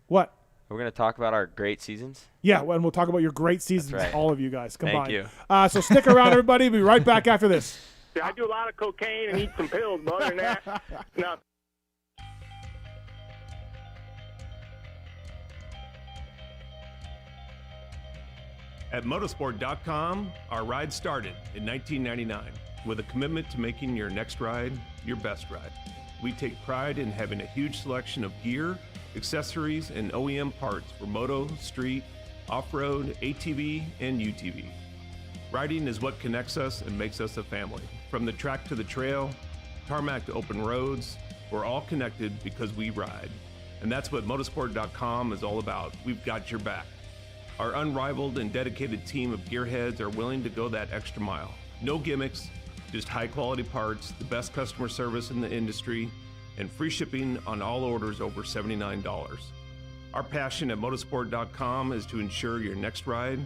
What? We're going to talk about our great seasons? Yeah, and we'll talk about your great seasons, right. all of you guys combined. Thank you. So stick around, everybody. We'll be right back after this. Yeah, I do a lot of cocaine and eat some pills, but other than that, no. At motorsport.com, our ride started in 1999 with a commitment to making your next ride your best ride. We take pride in having a huge selection of gear, accessories, and OEM parts for moto, street, off-road, ATV, and UTV. Riding is what connects us and makes us a family. From the track to the trail, tarmac to open roads, we're all connected because we ride. And that's what motorsport.com is all about. We've got your back. Our unrivaled and dedicated team of gearheads are willing to go that extra mile. No gimmicks, just high-quality parts, the best customer service in the industry, and free shipping on all orders over $79. Our passion at motorsport.com is to ensure your next ride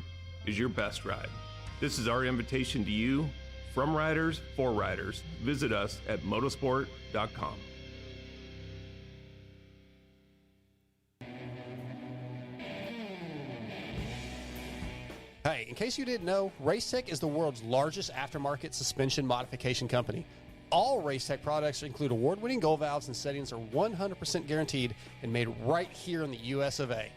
is your best ride. This is our invitation to you, from riders for riders. Visit us at motorsport.com. Hey, in case you didn't know, Racetech is the world's largest aftermarket suspension modification company. All Racetech products include award-winning gold valves and settings are 100% guaranteed and made right here in the US of A.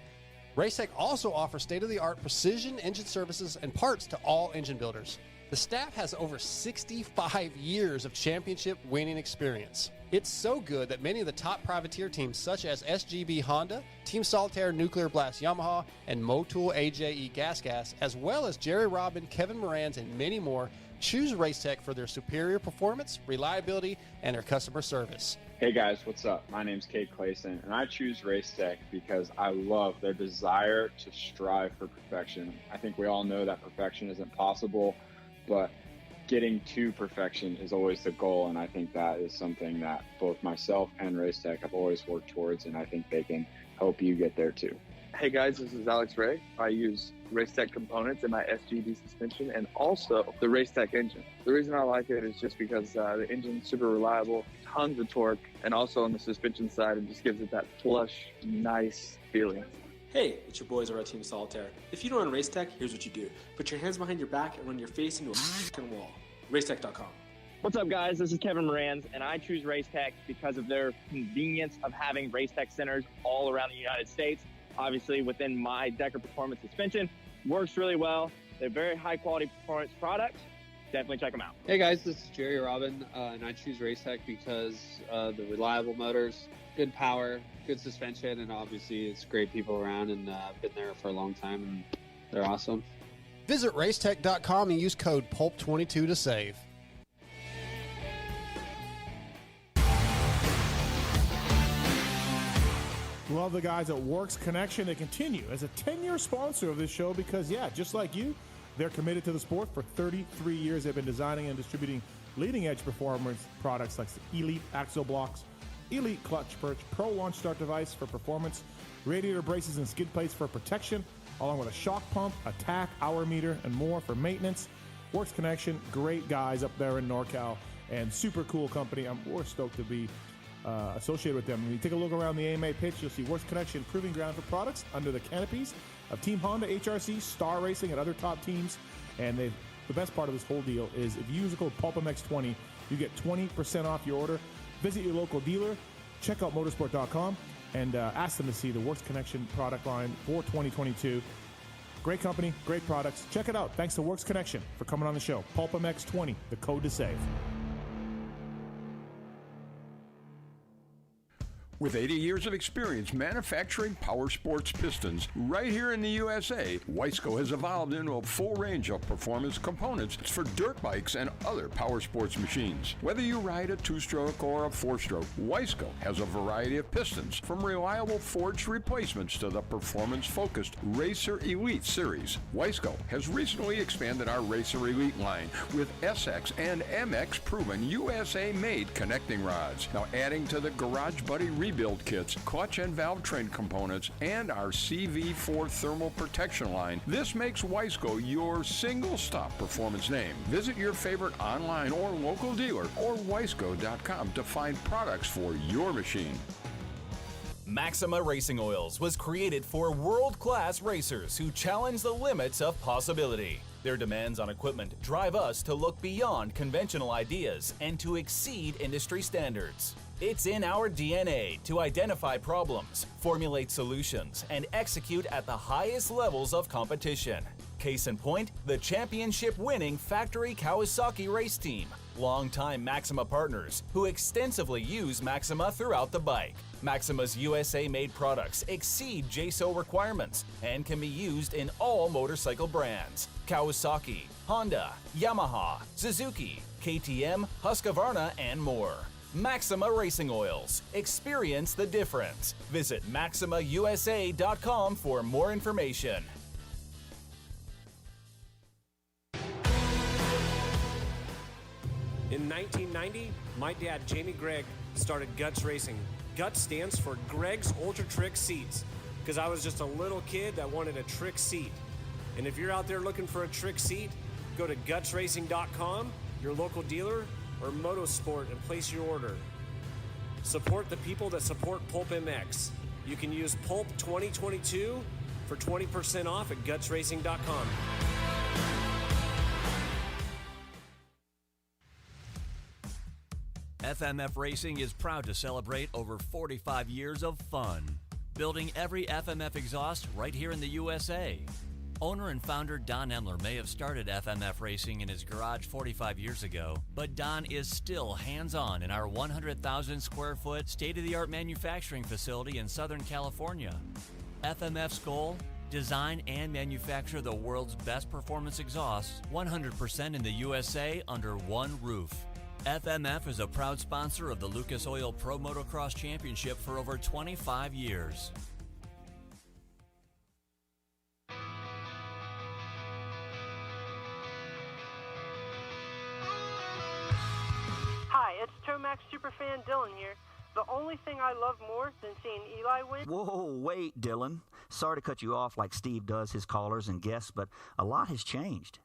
Racetech also offers state-of-the-art precision engine services and parts to all engine builders. The staff has over 65 years of championship-winning experience. It's so good that many of the top privateer teams such as SGB Honda, Team Solitaire Nuclear Blast Yamaha, and Motul AJE Gas, as well as Jerry Robin, Kevin Moran's, and many more, choose Racetech for their superior performance, reliability, and their customer service. Hey guys, what's up? My name's Cade Clayson, and I choose Racetech because I love their desire to strive for perfection. I think we all know that perfection isn't possible, but getting to perfection is always the goal, and I think that is something that both myself and Racetech have always worked towards, and I think they can help you get there too. Hey guys, this is Alex Ray. I use Racetech components in my SGD suspension and also the Racetech engine. The reason I like it is just because the engine's super reliable, tons of torque, and also on the suspension side, it just gives it that plush, nice feeling. Hey, it's your boys over at Team Solitaire. If you don't run Racetech, here's what you do. Put your hands behind your back and run your face into a f***ing wall. Racetech.com. What's up, guys? This is Kevin Moran's, and I choose Racetech because of their convenience of having Racetech centers all around the United States. Obviously, within my Decker Performance suspension, works really well. They're very high-quality performance products. Definitely check them out. Hey, guys. This is Jerry Robin, and I choose Racetech because the reliable motors, good power, good suspension, and obviously it's great people around, and I've been there for a long time, and they're awesome. Visit racetech.com and use code PULP22 to save. Love the guys at Works Connection. They continue as a 10-year sponsor of this show because, yeah, just like you, They're committed to the sport. For 33 years, they've been designing and distributing leading-edge performance products like Elite Axle Blocks, Elite Clutch Perch, Pro Launch Start Device for performance, radiator braces and skid plates for protection, along with a shock pump, a tack, hour meter, and more for maintenance. Works Connection, great guys up there in NorCal, and super cool company. We're stoked to be associated with them. When you take a look around the AMA pitch, you'll see Works Connection proving ground for products under the canopies of Team Honda, HRC, Star Racing, and other top teams. And the best part of this whole deal is if you use the code PulpMX20, you get 20% off your order. Visit your local dealer, check out motorsport.com, and ask them to see the Works Connection product line for 2022. Great company, great products. Check it out. Thanks to Works Connection for coming on the show. PulpMX20, the code to save. With 80 years of experience manufacturing power sports pistons right here in the USA, Wiseco has evolved into a full range of performance components for dirt bikes and other power sports machines. Whether you ride a 2-stroke or a 4-stroke, Wiseco has a variety of pistons, from reliable forged replacements to the performance-focused Racer Elite series. Wiseco has recently expanded our Racer Elite line with SX and MX proven USA-made connecting rods. Now adding to the Garage Buddy rebuild kits, clutch and valve train components, and our CV4 thermal protection line, this makes Wiseco your single-stop performance name. Visit your favorite online or local dealer or wiseco.com to find products for your machine. Maxima Racing Oils was created for world-class racers who challenge the limits of possibility. Their demands on equipment drive us to look beyond conventional ideas and to exceed industry standards. It's in our DNA to identify problems, formulate solutions, and execute at the highest levels of competition. Case in point, the championship-winning factory Kawasaki race team, longtime Maxima partners who extensively use Maxima throughout the bike. Maxima's USA-made products exceed JSO requirements and can be used in all motorcycle brands: Kawasaki, Honda, Yamaha, Suzuki, KTM, Husqvarna, and more. Maxima Racing Oils. Experience the difference. Visit MaximaUSA.com for more information. In 1990, my dad, Jamie Gregg, started Guts Racing. Guts stands for Greg's Ultra Trick Seats, because I was just a little kid that wanted a trick seat. And if you're out there looking for a trick seat, go to gutsracing.com, your local dealer, or Motosport, and place your order. Support the people that support PulpMX. You can use Pulp 2022 for 20% off at gutsracing.com. FMF Racing is proud to celebrate over 45 years of fun, building every FMF exhaust right here in the USA. Owner and founder Don Emler may have started FMF Racing in his garage 45 years ago, but Don is still hands-on in our 100,000 square foot state-of-the-art manufacturing facility in Southern California. FMF's goal? Design and manufacture the world's best performance exhausts 100% in the USA under one roof. FMF is a proud sponsor of the Lucas Oil Pro Motocross Championship for over 25 years. Hi, it's Tomax superfan Dylan here. The only thing I love more than seeing Eli win... Whoa, wait, Dylan. Sorry to cut you off like Steve does his callers and guests, but a lot has changed.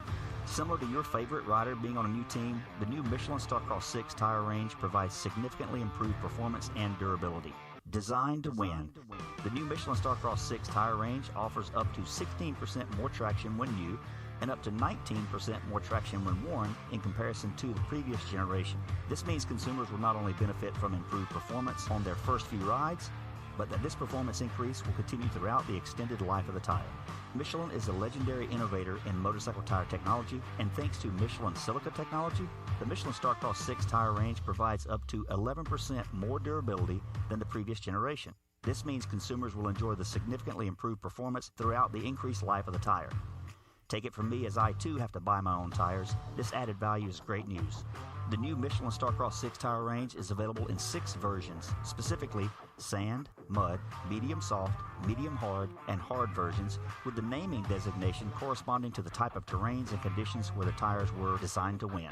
Similar to your favorite rider being on a new team, the new Michelin Starcross 6 tire range provides significantly improved performance and durability. Designed to win, the new Michelin Starcross 6 tire range offers up to 16% more traction when new and up to 19% more traction when worn in comparison to the previous generation. This means consumers will not only benefit from improved performance on their first few rides, but that this performance increase will continue throughout the extended life of the tire. Michelin is a legendary innovator in motorcycle tire technology, and thanks to Michelin silica technology, the Michelin Starcross 6 tire range provides up to 11% more durability than the previous generation. This means consumers will enjoy the significantly improved performance throughout the increased life of the tire. Take it from me, as I too have to buy my own tires, this added value is great news. The new Michelin Starcross 6 tire range is available in 6 versions, specifically sand, mud, medium soft, medium hard, and hard versions, with the naming designation corresponding to the type of terrains and conditions where the tires were designed to win.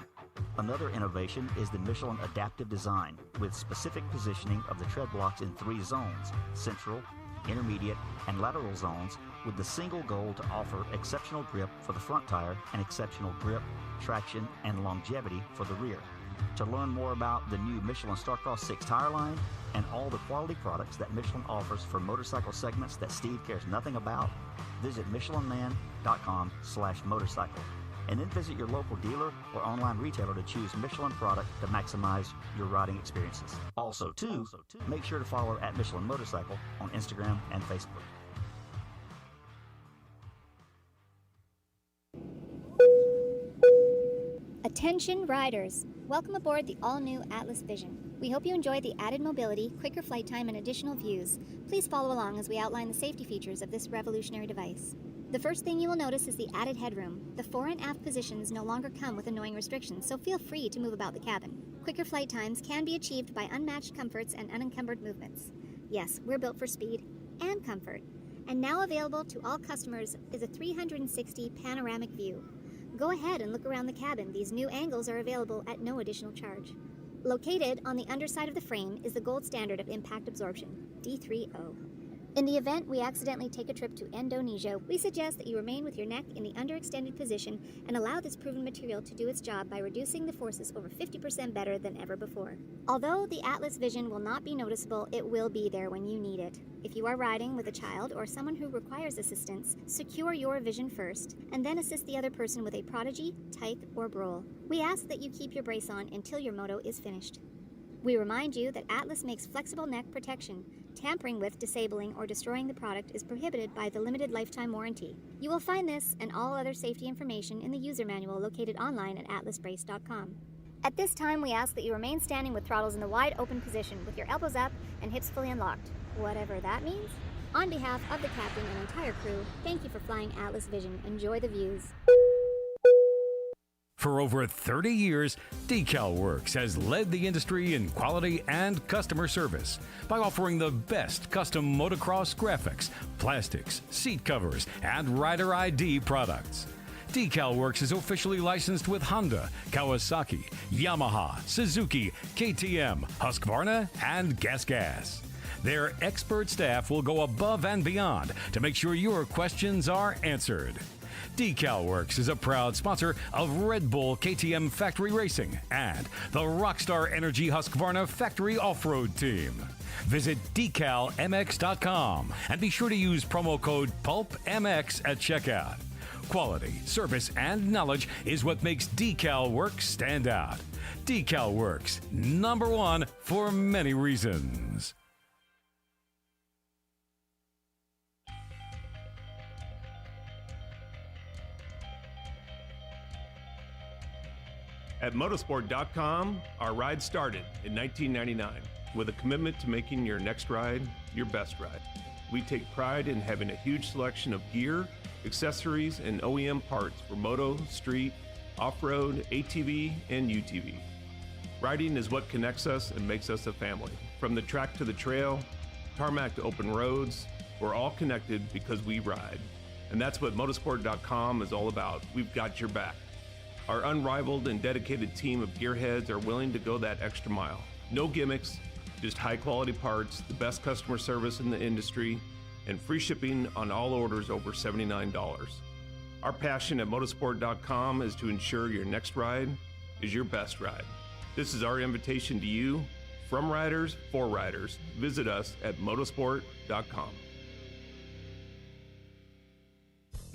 Another innovation is the Michelin adaptive design, with specific positioning of the tread blocks in 3 zones: central, intermediate, and lateral zones, with the single goal to offer exceptional grip for the front tire and exceptional grip, traction, and longevity for the rear. To learn more about the new Michelin Starcross 6 tire line and all the quality products that Michelin offers for motorcycle segments that Steve cares nothing about, visit michelinman.com/motorcycle, and then visit your local dealer or online retailer to choose Michelin product to maximize your riding experiences. Also, make sure to follow at Michelin Motorcycle on Instagram and Facebook. Attention riders! Welcome aboard the all-new Atlas Vision. We hope you enjoy the added mobility, quicker flight time, and additional views. Please follow along as we outline the safety features of this revolutionary device. The first thing you will notice is the added headroom. The fore and aft positions no longer come with annoying restrictions, so feel free to move about the cabin. Quicker flight times can be achieved by unmatched comforts and unencumbered movements. Yes, we're built for speed and comfort. And now available to all customers is a 360 panoramic view. Go ahead and look around the cabin. These new angles are available at no additional charge. Located on the underside of the frame is the gold standard of impact absorption, D3O. In the event we accidentally take a trip to Indonesia, we suggest that you remain with your neck in the underextended position and allow this proven material to do its job by reducing the forces over 50% better than ever before. Although the Atlas Vision will not be noticeable, it will be there when you need it. If you are riding with a child or someone who requires assistance, secure your vision first, and then assist the other person with a Prodigy, Tyke, or Brole. We ask that you keep your brace on until your moto is finished. We remind you that Atlas makes flexible neck protection. Tampering with, disabling, or destroying the product is prohibited by the limited lifetime warranty. You will find this and all other safety information in the user manual located online at atlasbrace.com. At this time, we ask that you remain standing with throttles in the wide open position with your elbows up and hips fully unlocked, whatever that means. On behalf of the captain and entire crew, thank you for flying Atlas Vision. Enjoy the views. For over 30 years, DecalWorks has led the industry in quality and customer service by offering the best custom motocross graphics, plastics, seat covers, and rider ID products. DecalWorks is officially licensed with Honda, Kawasaki, Yamaha, Suzuki, KTM, Husqvarna, and GasGas. Their expert staff will go above and beyond to make sure your questions are answered. DecalWorks is a proud sponsor of Red Bull KTM Factory Racing and the Rockstar Energy Husqvarna Factory Off-Road Team. Visit decalmx.com and be sure to use promo code PulpMX at checkout. Quality, service, and knowledge is what makes DecalWorks stand out. DecalWorks, #1 for many reasons. At motorsport.com, our ride started in 1999 with a commitment to making your next ride your best ride. We take pride in having a huge selection of gear, accessories, and OEM parts for moto, street, off-road, ATV, and UTV. Riding is what connects us and makes us a family. From the track to the trail, tarmac to open roads, we're all connected because we ride. And that's what motorsport.com is all about. We've got your back. Our unrivaled and dedicated team of gearheads are willing to go that extra mile. No gimmicks, just high quality parts, the best customer service in the industry, and free shipping on all orders over $79. Our passion at motorsport.com is to ensure your next ride is your best ride. This is our invitation to you, from riders for riders. Visit us at motorsport.com.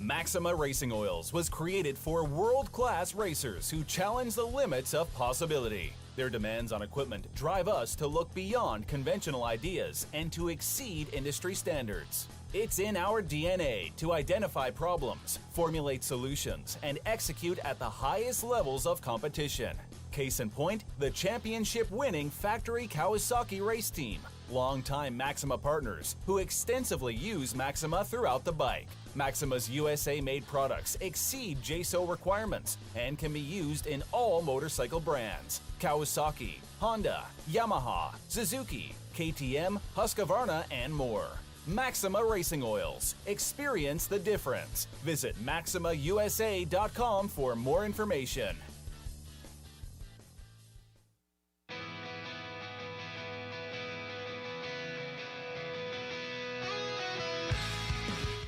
Maxima Racing Oils was created for world-class racers who challenge the limits of possibility. Their demands on equipment drive us to look beyond conventional ideas and to exceed industry standards. It's in our DNA to identify problems, formulate solutions, and execute at the highest levels of competition. Case in point, the championship-winning factory Kawasaki race team, longtime Maxima partners who extensively use Maxima throughout the bike. Maxima's USA-made products exceed JSO requirements and can be used in all motorcycle brands. Kawasaki, Honda, Yamaha, Suzuki, KTM, Husqvarna, and more. Maxima Racing Oils. Experience the difference. Visit MaximaUSA.com for more information.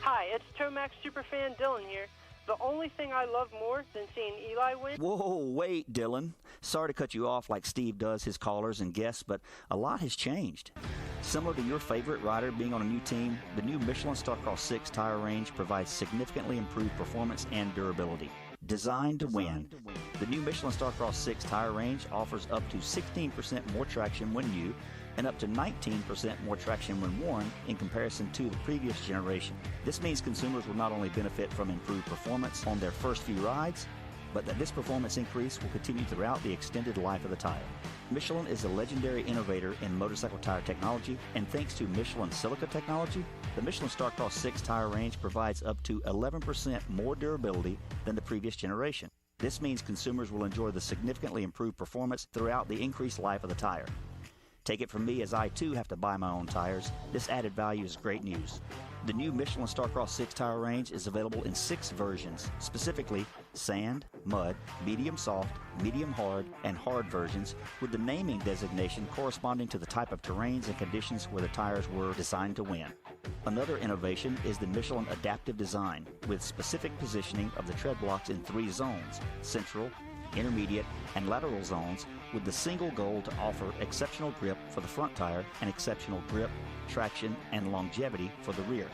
Hi, it's Tomax Superfan Dylan here. The only thing I love more than seeing Eli win... Whoa, wait, Dylan. Sorry to cut you off like Steve does his callers and guests, but a lot has changed. Similar to your favorite rider being on a new team, the new Michelin Starcross 6 tire range provides significantly improved performance and durability. Designed to win. The new Michelin Starcross 6 tire range offers up to 16% more traction when new and up to 19% more traction when worn in comparison to the previous generation. This means consumers will not only benefit from improved performance on their first few rides, but that this performance increase will continue throughout the extended life of the tire. Michelin is a legendary innovator in motorcycle tire technology, and thanks to Michelin silica technology, the Michelin Starcross 6 tire range provides up to 11% more durability than the previous generation. This means consumers will enjoy the significantly improved performance throughout the increased life of the tire. Take it from me, as I too have to buy my own tires. This added value is great news. The new Michelin Starcross 6 tire range is available in 6 versions, specifically sand, mud, medium soft, medium hard, and hard versions, with the naming designation corresponding to the type of terrains and conditions where the tires were designed to win. Another innovation is the Michelin adaptive design, with specific positioning of the tread blocks in 3 zones: central, intermediate, and lateral zones, with the single goal to offer exceptional grip for the front tire and exceptional grip, traction, and longevity for the rear.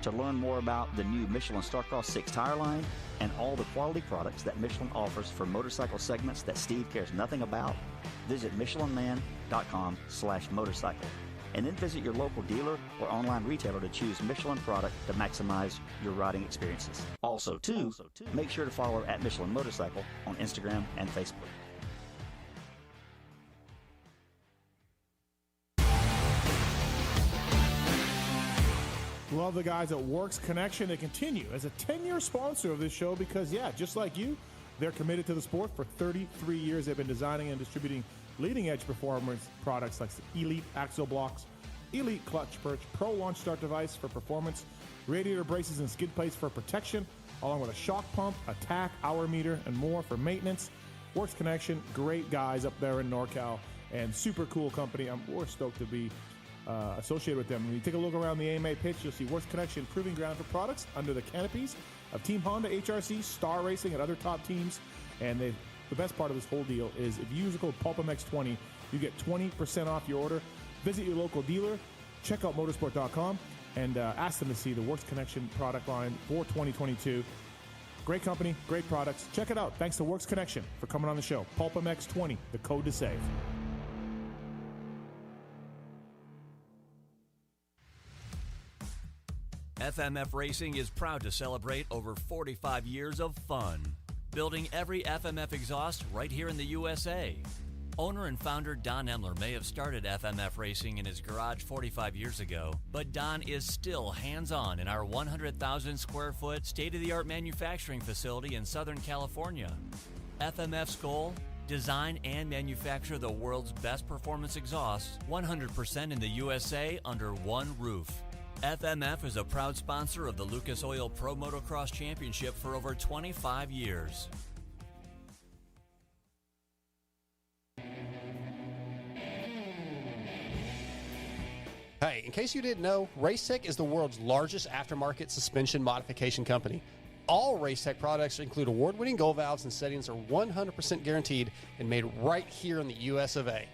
To learn more about the new Michelin Starcross 6 tire line and all the quality products that Michelin offers for motorcycle segments that Steve cares nothing about, visit michelinman.com/motorcycle. And then visit your local dealer or online retailer to choose Michelin product to maximize your riding experiences. Also, too, make sure to follow at Michelin Motorcycle on Instagram and Facebook. Love the guys at Works Connection. They continue as a 10-year sponsor of this show because, yeah, just like you, they're committed to the sport. For 33 years, they've been designing and distributing leading-edge performance products like the Elite Axle Blocks, Elite Clutch Perch, Pro Launch Start Device for performance, radiator braces and skid plates for protection, along with a shock pump, a tack, hour meter, and more for maintenance. Works Connection, great guys up there in NorCal, and super cool company. We're stoked to be associated with them. When you take a look around the AMA pitch, you'll see Works Connection proving ground for products under the canopies of Team Honda, HRC, Star Racing, and other top teams. And the best part of this whole deal is if you use the code PulpMX20, you get 20% off your order. Visit your local dealer, check out motorsport.com, and ask them to see the Works Connection product line for 2022. Great company, great products. Check it out. Thanks to Works Connection for coming on the show. PulpMX20, the code to save. FMF Racing is proud to celebrate over 45 years of fun, building every FMF exhaust right here in the USA. Owner and founder Don Emler may have started FMF Racing in his garage 45 years ago, but Don is still hands-on in our 100,000 square foot state-of-the-art manufacturing facility in Southern California. FMF's goal? Design and manufacture the world's best performance exhausts 100% in the USA under one roof. FMF is a proud sponsor of the Lucas Oil Pro Motocross Championship for over 25 years. Hey, in case you didn't know, Racetech is the world's largest aftermarket suspension modification company. All Racetech products include award-winning gold valves and settings are 100% guaranteed and made right here in the US of A.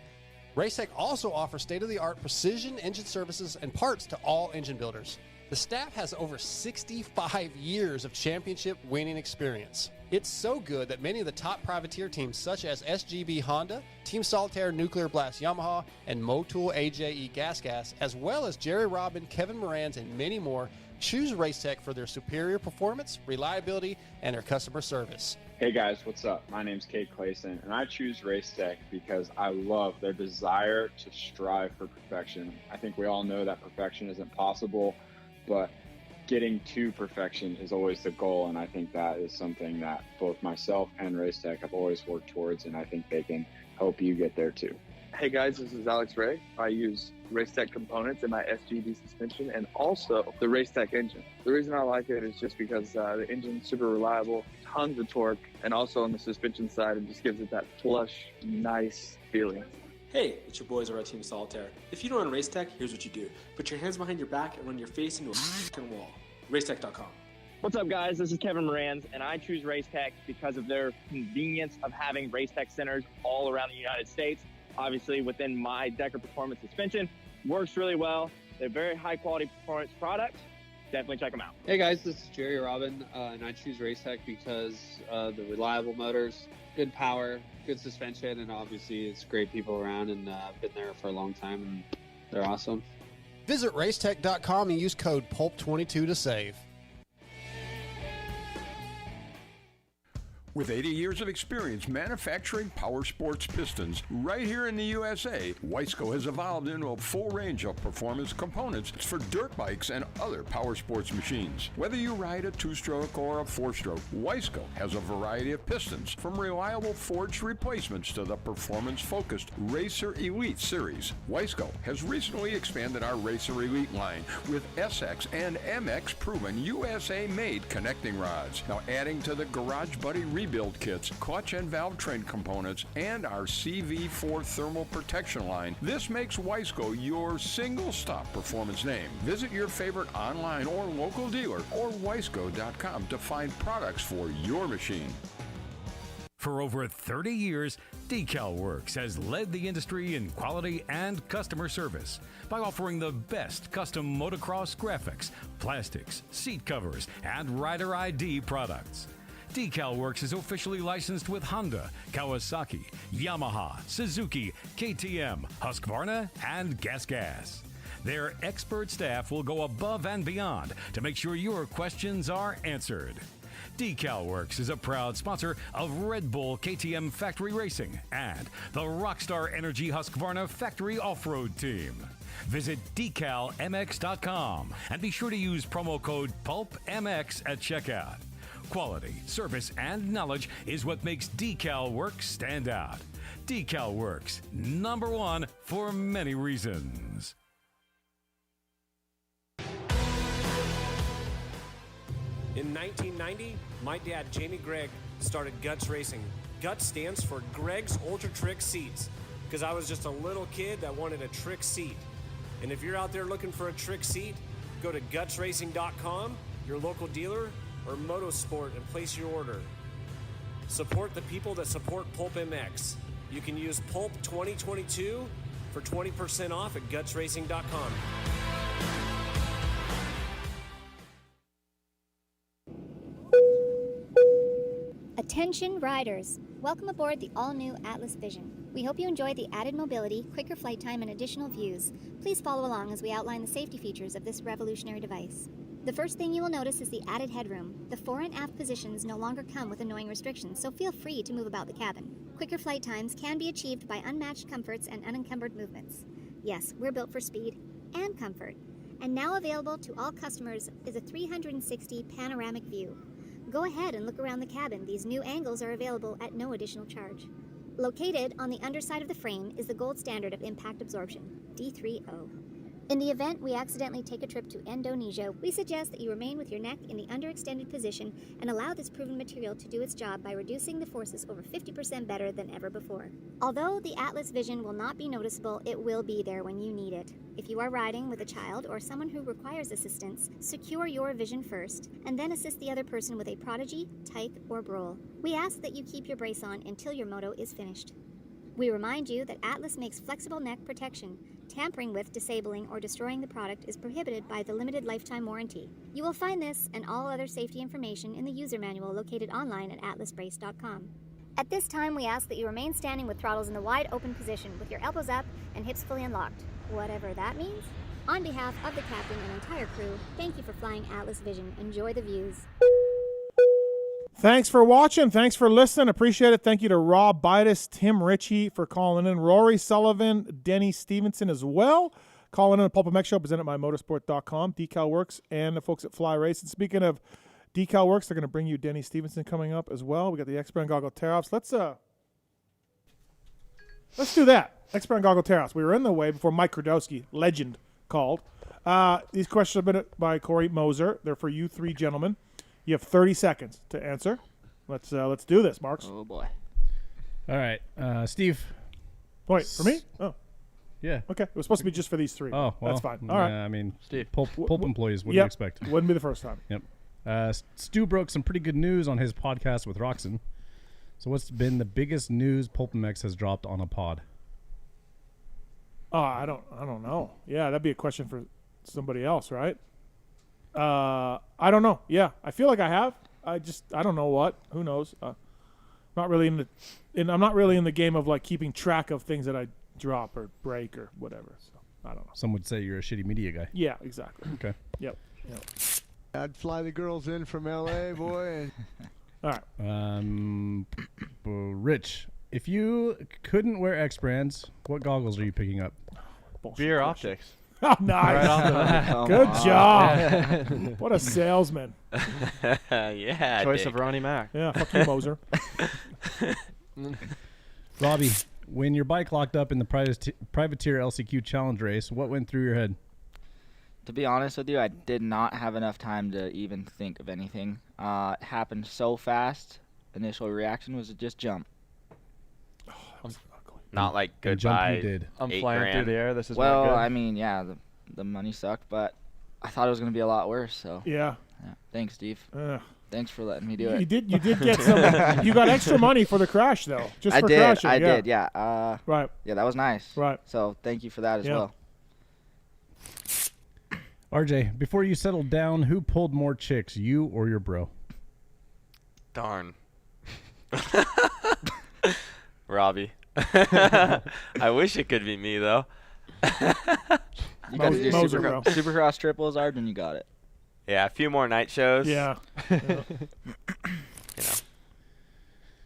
Racetech also offers state-of-the-art precision engine services and parts to all engine builders. The staff has over 65 years of championship winning experience. It's so good that many of the top privateer teams such as SGB Honda, Team Solitaire Nuclear Blast Yamaha, and Motul AJE Gas, as well as Jerry Robin, Kevin Moran's, and many more, choose Racetech for their superior performance, reliability, and their customer service. Hey guys, what's up? My name's Kate Clayson, and I choose Racetech because I love their desire to strive for perfection. I think we all know that perfection isn't possible, but getting to perfection is always the goal, and I think that is something that both myself and Racetech have always worked towards, and I think they can help you get there too. Hey guys, this is Alex Ray. I use Racetech components in my SGD suspension and also the Racetech engine. The reason I like it is just because the engine's super reliable, tons of torque, and also on the suspension side, it just gives it that plush, nice feeling. Hey, it's your boys over at Team Solitaire. If you don't run Racetech, here's what you do. Put your hands behind your back and run your face into a wall. Racetech.com. What's up, guys? This is Kevin Moranz, and I choose Racetech because of their convenience of having Racetech centers all around the United States. Obviously, within my Decker Performance suspension, works really well. They're very high-quality performance products. Definitely check them out. Hey guys, this is Jerry Robin, and I choose Racetech because the reliable motors, good power, good suspension, and obviously it's great people around, and I've been there for a long time, and they're awesome. Visit racetech.com and use code PULP22 to save. With 80 years of experience manufacturing power sports pistons right here in the USA, Wiseco has evolved into a full range of performance components for dirt bikes and other power sports machines. Whether you ride a 2-stroke or a 4-stroke, Wiseco has a variety of pistons, from reliable forged replacements to the performance-focused Racer Elite series. Wiseco has recently expanded our Racer Elite line with SX and MX proven USA-made connecting rods. Now adding to the Garage Buddy rebuild kits, clutch and valve train components, and our CV4 thermal protection line, this makes Wiseco your single-stop performance name. Visit your favorite online or local dealer or wiseco.com to find products for your machine. For over 30 years, DecalWorks has led the industry in quality and customer service by offering the best custom motocross graphics, plastics, seat covers, and rider ID products. DecalWorks is officially licensed with Honda, Kawasaki, Yamaha, Suzuki, KTM, Husqvarna, and GasGas. Their expert staff will go above and beyond to make sure your questions are answered. DecalWorks is a proud sponsor of Red Bull KTM Factory Racing and the Rockstar Energy Husqvarna Factory Off-Road Team. Visit decalmx.com and be sure to use promo code PulpMX at checkout. Quality, service, and knowledge is what makes DecalWorks stand out. DecalWorks, #1 for many reasons. In 1990, my dad, Jamie Gregg, started Guts Racing. Guts stands for Gregg's Ultra Trick Seats, because I was just a little kid that wanted a trick seat. And if you're out there looking for a trick seat, go to gutsracing.com, your local dealer, or Motosport, and place your order. Support the people that support PulpMX. You can use Pulp 2022 for 20% off at gutsracing.com. Attention riders! Welcome aboard the all-new Atlas Vision. We hope you enjoy the added mobility, quicker flight time, and additional views. Please follow along as we outline the safety features of this revolutionary device. The first thing you will notice is the added headroom. The fore and aft positions no longer come with annoying restrictions, so feel free to move about the cabin. Quicker flight times can be achieved by unmatched comforts and unencumbered movements. Yes, we're built for speed and comfort. And now available to all customers is a 360 panoramic view. Go ahead and look around the cabin. These new angles are available at no additional charge. Located on the underside of the frame is the gold standard of impact absorption, D3O. In the event we accidentally take a trip to Indonesia, we suggest that you remain with your neck in the underextended position and allow this proven material to do its job by reducing the forces over 50% better than ever before. Although the Atlas Vision will not be noticeable, it will be there when you need it. If you are riding with a child or someone who requires assistance, secure your vision first, and then assist the other person with a Prodigy, Tyke, or Brole. We ask that you keep your brace on until your moto is finished. We remind you that Atlas makes flexible neck protection. Tampering with, disabling, or destroying the product is prohibited by the limited lifetime warranty. You will find this and all other safety information in the user manual located online at atlasbrace.com. At this time, we ask that you remain standing with throttles in the wide open position with your elbows up and hips fully unlocked, whatever that means. On behalf of the captain and entire crew, thank you for flying Atlas Vision. Enjoy the views. Thanks for watching. Thanks for listening. Appreciate it. Thank you to Rob, Buydos, Tim Ritchie for calling in. Rory, Sullivan, Denny Stephenson as well. Calling in the PulpMX show presented by motorsport.com, DecalWorks, and the folks at Fly Race. And speaking of DecalWorks, they're going to bring you Denny Stephenson coming up as well. We got the expert on goggle tear-offs. Let's Let's do that. Expert on Goggle Terrace. We were in the way before Mike Kiedrowski, legend, called. These questions have been by Corey Moser. They're for you three gentlemen. You have 30 seconds to answer. Let's do this, Marks. Oh, boy. All right. Steve. Wait, for me? Oh. Yeah. Okay. It was supposed to be just for these three. Oh, well. That's fine. All right. I mean, Steve. Pulp employees, what do you expect? Wouldn't be the first time. Yep. Stu broke some pretty good news on his podcast with Roxon. So what's been the biggest news PulpMX has dropped on a pod? Oh, I don't know. Yeah, that'd be a question for somebody else, right? I don't know. Yeah, I feel like I have. I don't know what. Who knows? I'm not really in the game of like keeping track of things that I drop or break or whatever. So I don't know. Some would say you're a shitty media guy. Yeah, exactly. Okay. Yep. I'd fly the girls in from L.A., boy. All right. Rich, if you couldn't wear X brands, what goggles are you picking up? Beer Optics. Oh, nice. Right off the bat. Good job. What a salesman. Yeah. Choice Dick. of Ronnie Mac. Yeah, fuck you, Moser. Robbie, when your bike locked up in the privateer LCQ challenge race, what went through your head? To be honest with you, I did not have enough time to even think of anything. It happened so fast. Initial reaction was to just jump. Not like And jump goodbye. you did. I'm $8 flying grand. through the air. This is Well, not good. I mean, yeah, the money sucked, but I thought it was going to be a lot worse. So Yeah. Thanks, Steve. Ugh. Thanks for letting me do it. You did get some. You got extra money for the crash though. Just for crashing. I yeah. did. Yeah. Right. Yeah, that was nice. Right. So thank you for that as Yeah. well. RJ, before you settled down, who pulled more chicks, you or your bro? Darn. Robbie. I wish it could be me though. You guys do Supercross triples, Arden, you got it. Yeah, a few more night shows. Yeah.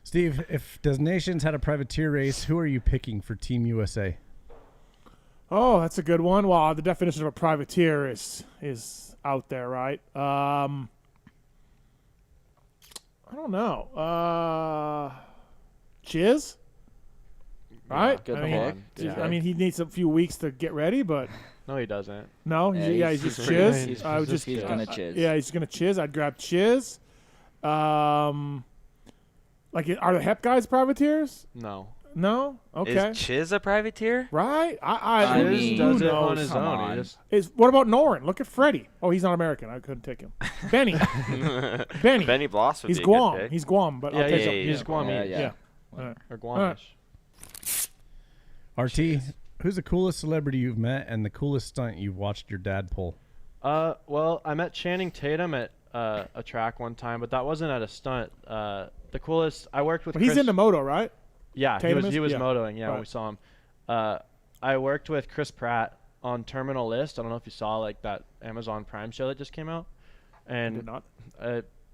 Steve, if Designations had a privateer race, who are you picking for Team USA? Oh, that's a good one. Well, the definition of a privateer is out there, right? I don't know. Chiz? Right? Good I mean, he needs a few weeks to get ready, but No, he doesn't. no, he's just Chiz. He's Yeah, gonna chiz. he's gonna Chiz. I'd grab Chiz. Like, are the Hep guys privateers? No. No. Okay. Is Chiz a privateer? Right? I Chiz mean, does who it on knows? his Come own. on. He just What about Norin? Look at Freddie. Oh, he's not American. I couldn't take him. Benny. Benny. Benny Bloss would He's be a good Guam. pick. He's Guam, but I'll take him. he's Guamese. Yeah. All right. Or Guamish. RT, who's the coolest celebrity you've met and the coolest stunt you've watched your dad pull? Well, I met Channing Tatum at a track one time, but that wasn't at a stunt. The coolest I worked with. But he's Chris, into moto, right? Yeah, Tatum he was is? Yeah. motoing. Yeah, when Right. we saw him. I worked with Chris Pratt on Terminal List. I don't know if you saw like that Amazon Prime show that just came out. And Did not.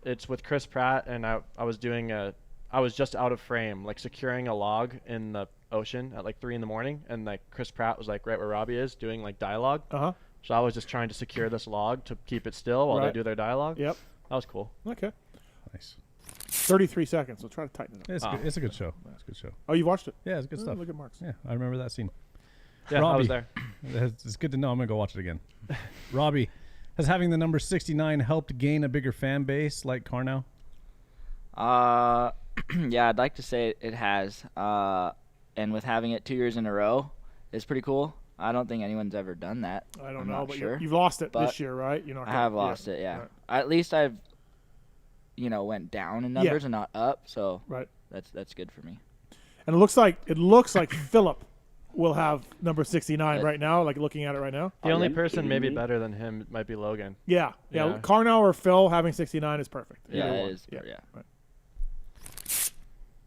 It's with Chris Pratt, and I was doing I was just out of frame, like securing a log in the ocean at like 3 a.m, and like Chris Pratt was like right where Robbie is doing like dialogue. Uh-huh. So I was just trying to secure this log to keep it still while they Right. do their dialogue. Yep. That was cool. Okay. Nice. 33 seconds. We'll try to tighten it up. Yeah, it's a good show. It's a good show. Oh, you watched it? Yeah, it's good stuff. Look at Mark's. Yeah, I remember that scene. Yeah, Robbie, I was there. It's good to know. I'm going to go watch it again. Robbie, has having the number 69 helped gain a bigger fan base like Carnow? Yeah, I'd like to say it has. And with having it 2 years in a row, it's pretty cool. I don't think anyone's ever done that. I don't I'm know, not but sure. you've lost it But this year, right? You're not I have lost it, yeah. Right. At least I've, went down in numbers and not up, so Right. that's good for me. And it looks like Philip will have number 69 right now, like looking at it right now. The only person maybe better than him might be Logan. Yeah. Carnow or Phil having 69 is perfect. Yeah, Either it one. is. Yeah. Right.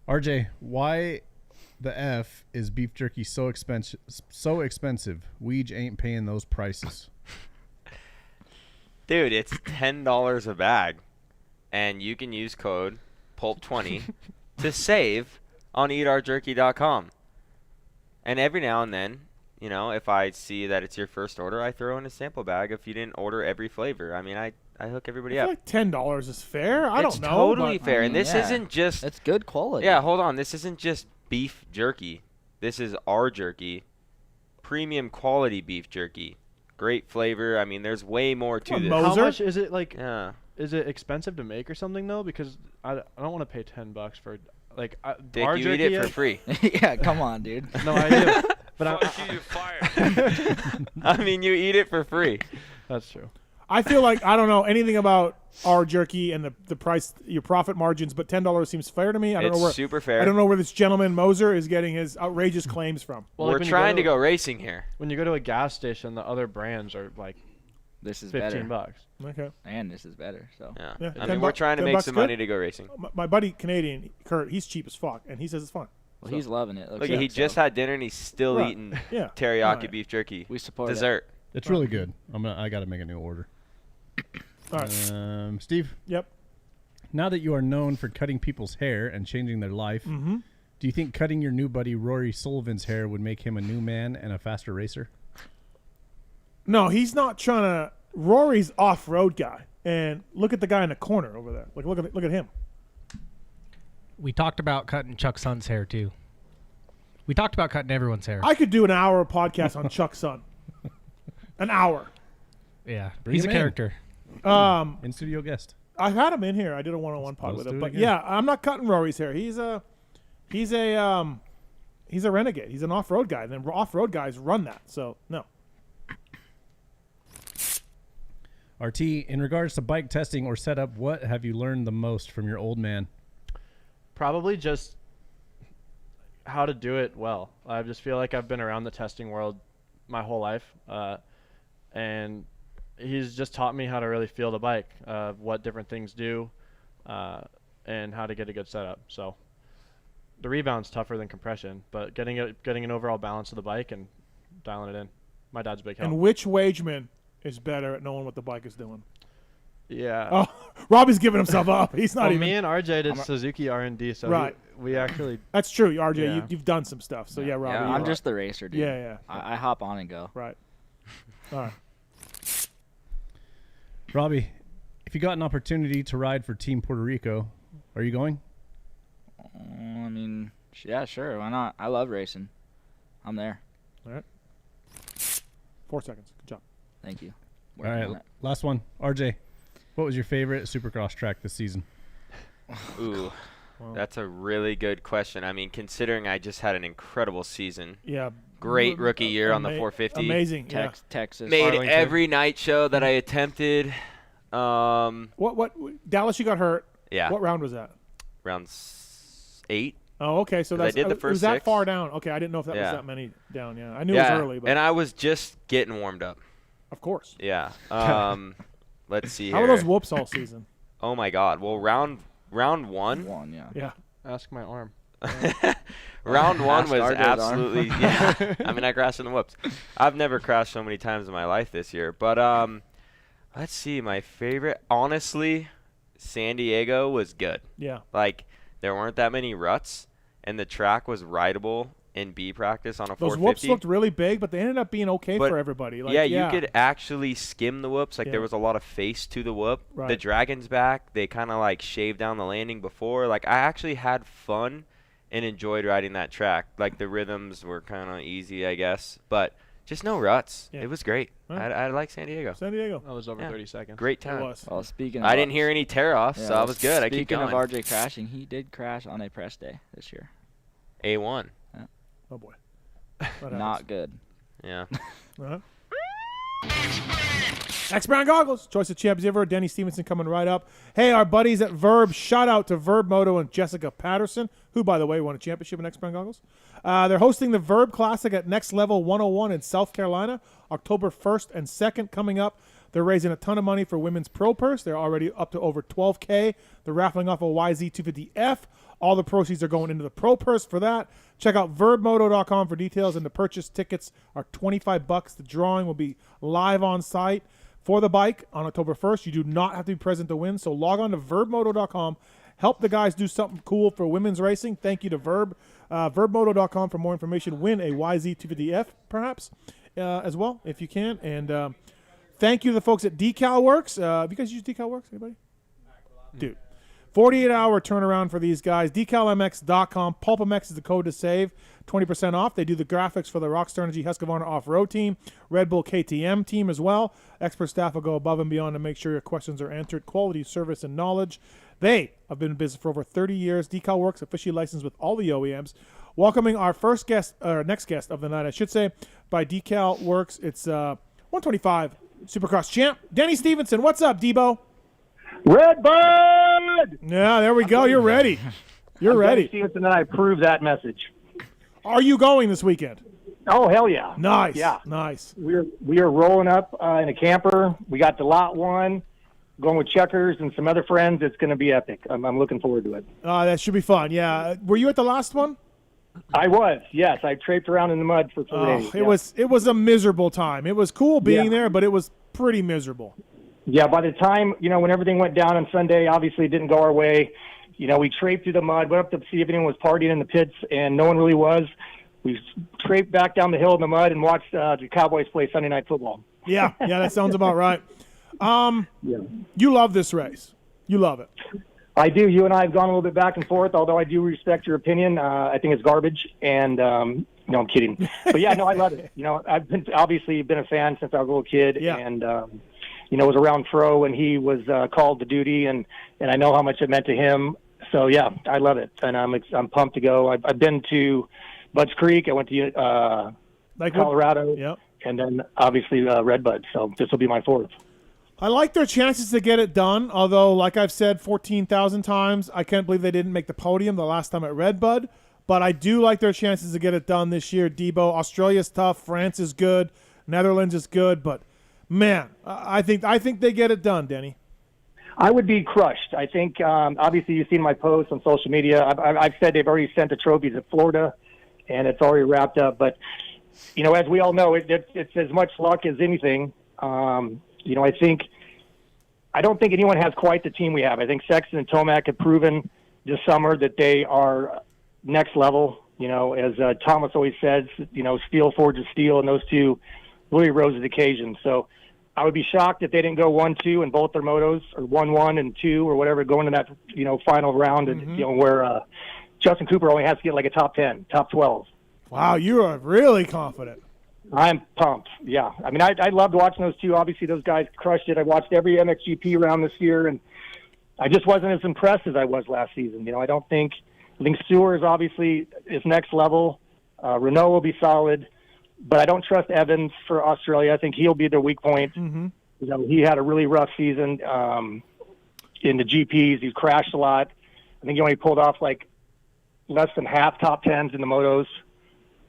RJ, why the F is beef jerky so expensive? Weege ain't paying those prices. Dude, it's $10 a bag, and you can use code PULP20 to save on eatourjerky.com. And every now and then, if I see that it's your first order, I throw in a sample bag if you didn't order every flavor. I mean, I hook everybody I up. feel like $10 is fair. I It's don't know. totally but fair. And this isn't just... It's good quality. Yeah, hold on. This isn't just beef jerky. This is our jerky, premium quality beef jerky. Great flavor. I mean, there's way more to this. How much is it like? Yeah. Is it expensive to make or something though? Because I don't want to pay $10 for like Dick, our you jerky eat it for free. Yeah, come on, dude. No, I do. But I mean, you eat it for free. That's true. I feel like I don't know anything about our jerky and the price, your profit margins, but $10 seems fair to me. I don't know where super fair. I don't know where this gentleman Moser is getting his outrageous claims from. Well, We're trying to go racing here. When you go to a gas station, the other brands are like this is $15. Okay. And this is better. So yeah. I mean, we're trying to make some money to go racing. My buddy Canadian Kurt, he's cheap as fuck, and he says it's fun. Well, he's loving it. Look, he just had dinner and he's still eating teriyaki beef jerky. We support dessert. It's really good. I got to make a new order. All right. Steve. Yep. Now that you are known for cutting people's hair and changing their life, do you think cutting your new buddy Rory Sullivan's hair would make him a new man and a faster racer? No, he's not trying to. Rory's off-road guy, and look at the guy in the corner over there. Like, look at him. We talked about cutting Chuck Sun's hair too. We talked about cutting everyone's hair. I could do an hour podcast on Chuck Sun. An hour. Yeah, Bring he's a him character. In studio guest. I've had him in here. I did a one-on-one pod Let's with him, do it but again. yeah, I'm not cutting Rory's hair. He's a renegade. He's an off-road guy, and then off-road guys run that. So no. RT, in regards to bike testing or setup, what have you learned the most from your old man? Probably just how to do it well. I just feel like I've been around the testing world my whole life, and he's just taught me how to really feel the bike, what different things do, and how to get a good setup. So the rebound's tougher than compression, but getting an overall balance of the bike and dialing it in. My dad's a big help. And which Wageman is better at knowing what the bike is doing? Yeah. Oh, Robbie's giving himself up. He's not even. Me and RJ did Suzuki R&D, so right. we actually. That's true, RJ. Yeah. You've done some stuff, so yeah, Robbie. Yeah, I'm just the racer, dude. Yeah. I hop on and go. Right. All right. Robbie, if you got an opportunity to ride for Team Puerto Rico, are you going? I mean, yeah, sure. Why not? I love racing. I'm there. All right. 4 seconds. Good job. Thank you. All right, last one. RJ, what was your favorite Supercross track this season? Ooh, that's a really good question. I mean, considering I just had an incredible season. Yeah. Great rookie year on the 450. Amazing. Texas. Made Arlington. every night show that I attempted. What Dallas, you got hurt. Yeah. What round was that? Round 8. Oh, okay. So that's I did the first was that 6. far down? Okay, I didn't know if that was Yeah. that many down. Yeah, I knew it was early, but and I was just getting warmed up. Of course. Yeah. Let's see. How were those whoops all season? Oh my God. Well, round 1. Yeah. Ask my arm. Round 1 Ask was RJ's absolutely. arm. Yeah. I mean, I crashed in the whoops. I've never crashed so many times in my life this year. But let's see. My favorite, honestly, San Diego was good. Yeah. Like there weren't that many ruts, and the track was rideable in B practice on a 450. Those whoops looked really big, but they ended up being okay for everybody. Like, you could actually skim the whoops. Like there was a lot of face to the whoop. Right. The Dragon's back. They kind of like shaved down the landing before. Like I actually had fun and enjoyed riding that track. Like the rhythms were kind of easy, I guess, but just no ruts. Yeah. It was great. Right. I like San Diego. San Diego. That was over 30 seconds. Great time. It was. Well, speaking. I didn't hear any tear-offs, so I was good. I keep Speaking going. of RJ crashing, he did crash on a press day this year. A1. Yeah. Oh boy. Not good. Yeah. Uh-huh. X-Brand Goggles, choice of champs ever. Denny Stephenson coming right up. Hey, our buddies at Verb. Shout out to Verb Moto and Jessica Patterson, who, by the way, won a championship in X-Brand Goggles. They're hosting the Verb Classic at Next Level 101 in South Carolina, October 1st and 2nd coming up. They're raising a ton of money for Women's Pro Purse. They're already up to over $12K. They're raffling off a YZ250F. All the proceeds are going into the Pro Purse for that. Check out verbmoto.com for details, and the purchase tickets are $25. The drawing will be live on site for the bike on October 1st. You do not have to be present to win, so log on to verbmoto.com. Help the guys do something cool for women's racing. Thank you to Verb. Verbmoto.com for more information. Win a YZ250F, perhaps, as well, if you can. And thank you to the folks at Decal Works. Have you guys used Decal Works? Anybody? Dude. 48-hour turnaround for these guys. DecalMX.com. PulpMX is the code to save. 20% off. They do the graphics for the Rockstar Energy Husqvarna off-road team, Red Bull KTM team as well. Expert staff will go above and beyond to make sure your questions are answered. Quality, service, and knowledge. They have been in business for over 30 years. Decal Works, officially licensed with all the OEMs. Welcoming our next guest of the night, I should say, by Decal Works. It's 125 Supercross champ, Denny Stephenson. What's up, Debo? Red Bud! Yeah, there we go. You're ready. You're ready. Denny Stephenson, and I approve that message. Are you going this weekend? Oh, hell yeah. Nice. Yeah. Nice. We are rolling up in a camper. We got the lot one, going with Checkers and some other friends. It's going to be epic. I'm looking forward to it. That should be fun. Yeah. Were you at the last one? I was, yes. I traipsed around in the mud for 4 days. It was a miserable time. It was cool being there, but it was pretty miserable. Yeah, by the time, when everything went down on Sunday, obviously it didn't go our way. We traiped through the mud, went up to see if anyone was partying in the pits, and no one really was. We traiped back down the hill in the mud and watched the Cowboys play Sunday Night Football. Yeah, that sounds about right. You love this race. You love it. I do. You and I have gone a little bit back and forth, although I do respect your opinion. I think it's garbage, and no, I'm kidding. But, yeah, no, I love it. I've been a fan since I was a little kid, and was around Fro when he was called to duty, and I know how much it meant to him. So, yeah, I love it, and I'm pumped to go. I've been to Budds Creek. I went to Colorado, and then obviously Red Bud. So this will be my fourth. I like their chances to get it done, although, like I've said 14,000 times, I can't believe they didn't make the podium the last time at Red Bud. But I do like their chances to get it done this year, Debo. Australia's tough. France is good. Netherlands is good. But, man, I think they get it done, Denny. I would be crushed. I think, obviously, you've seen my posts on social media. I've said they've already sent the trophies to Florida, and it's already wrapped up. But, as we all know, it's as much luck as anything. I don't think anyone has quite the team we have. I think Sexton and Tomac have proven this summer that they are next level. As Thomas always says, steel forges steel, and those two really rose to the occasion. So I would be shocked if they didn't go 1-2 in both their motos, or 1-1 and 2 or whatever, going to that final round, and where Justin Cooper only has to get like a top 10, top 12. Wow, you are really confident. I'm pumped. Yeah. I mean, I loved watching those two. Obviously, those guys crushed it. I watched every MXGP round this year, and I just wasn't as impressed as I was last season. I think Stewart is obviously is next level. Renault will be solid, but I don't trust Evans for Australia. I think he'll be their weak point. Mm-hmm. He had a really rough season in the GPs. He crashed a lot. I think he only pulled off like less than half top 10s in the motos.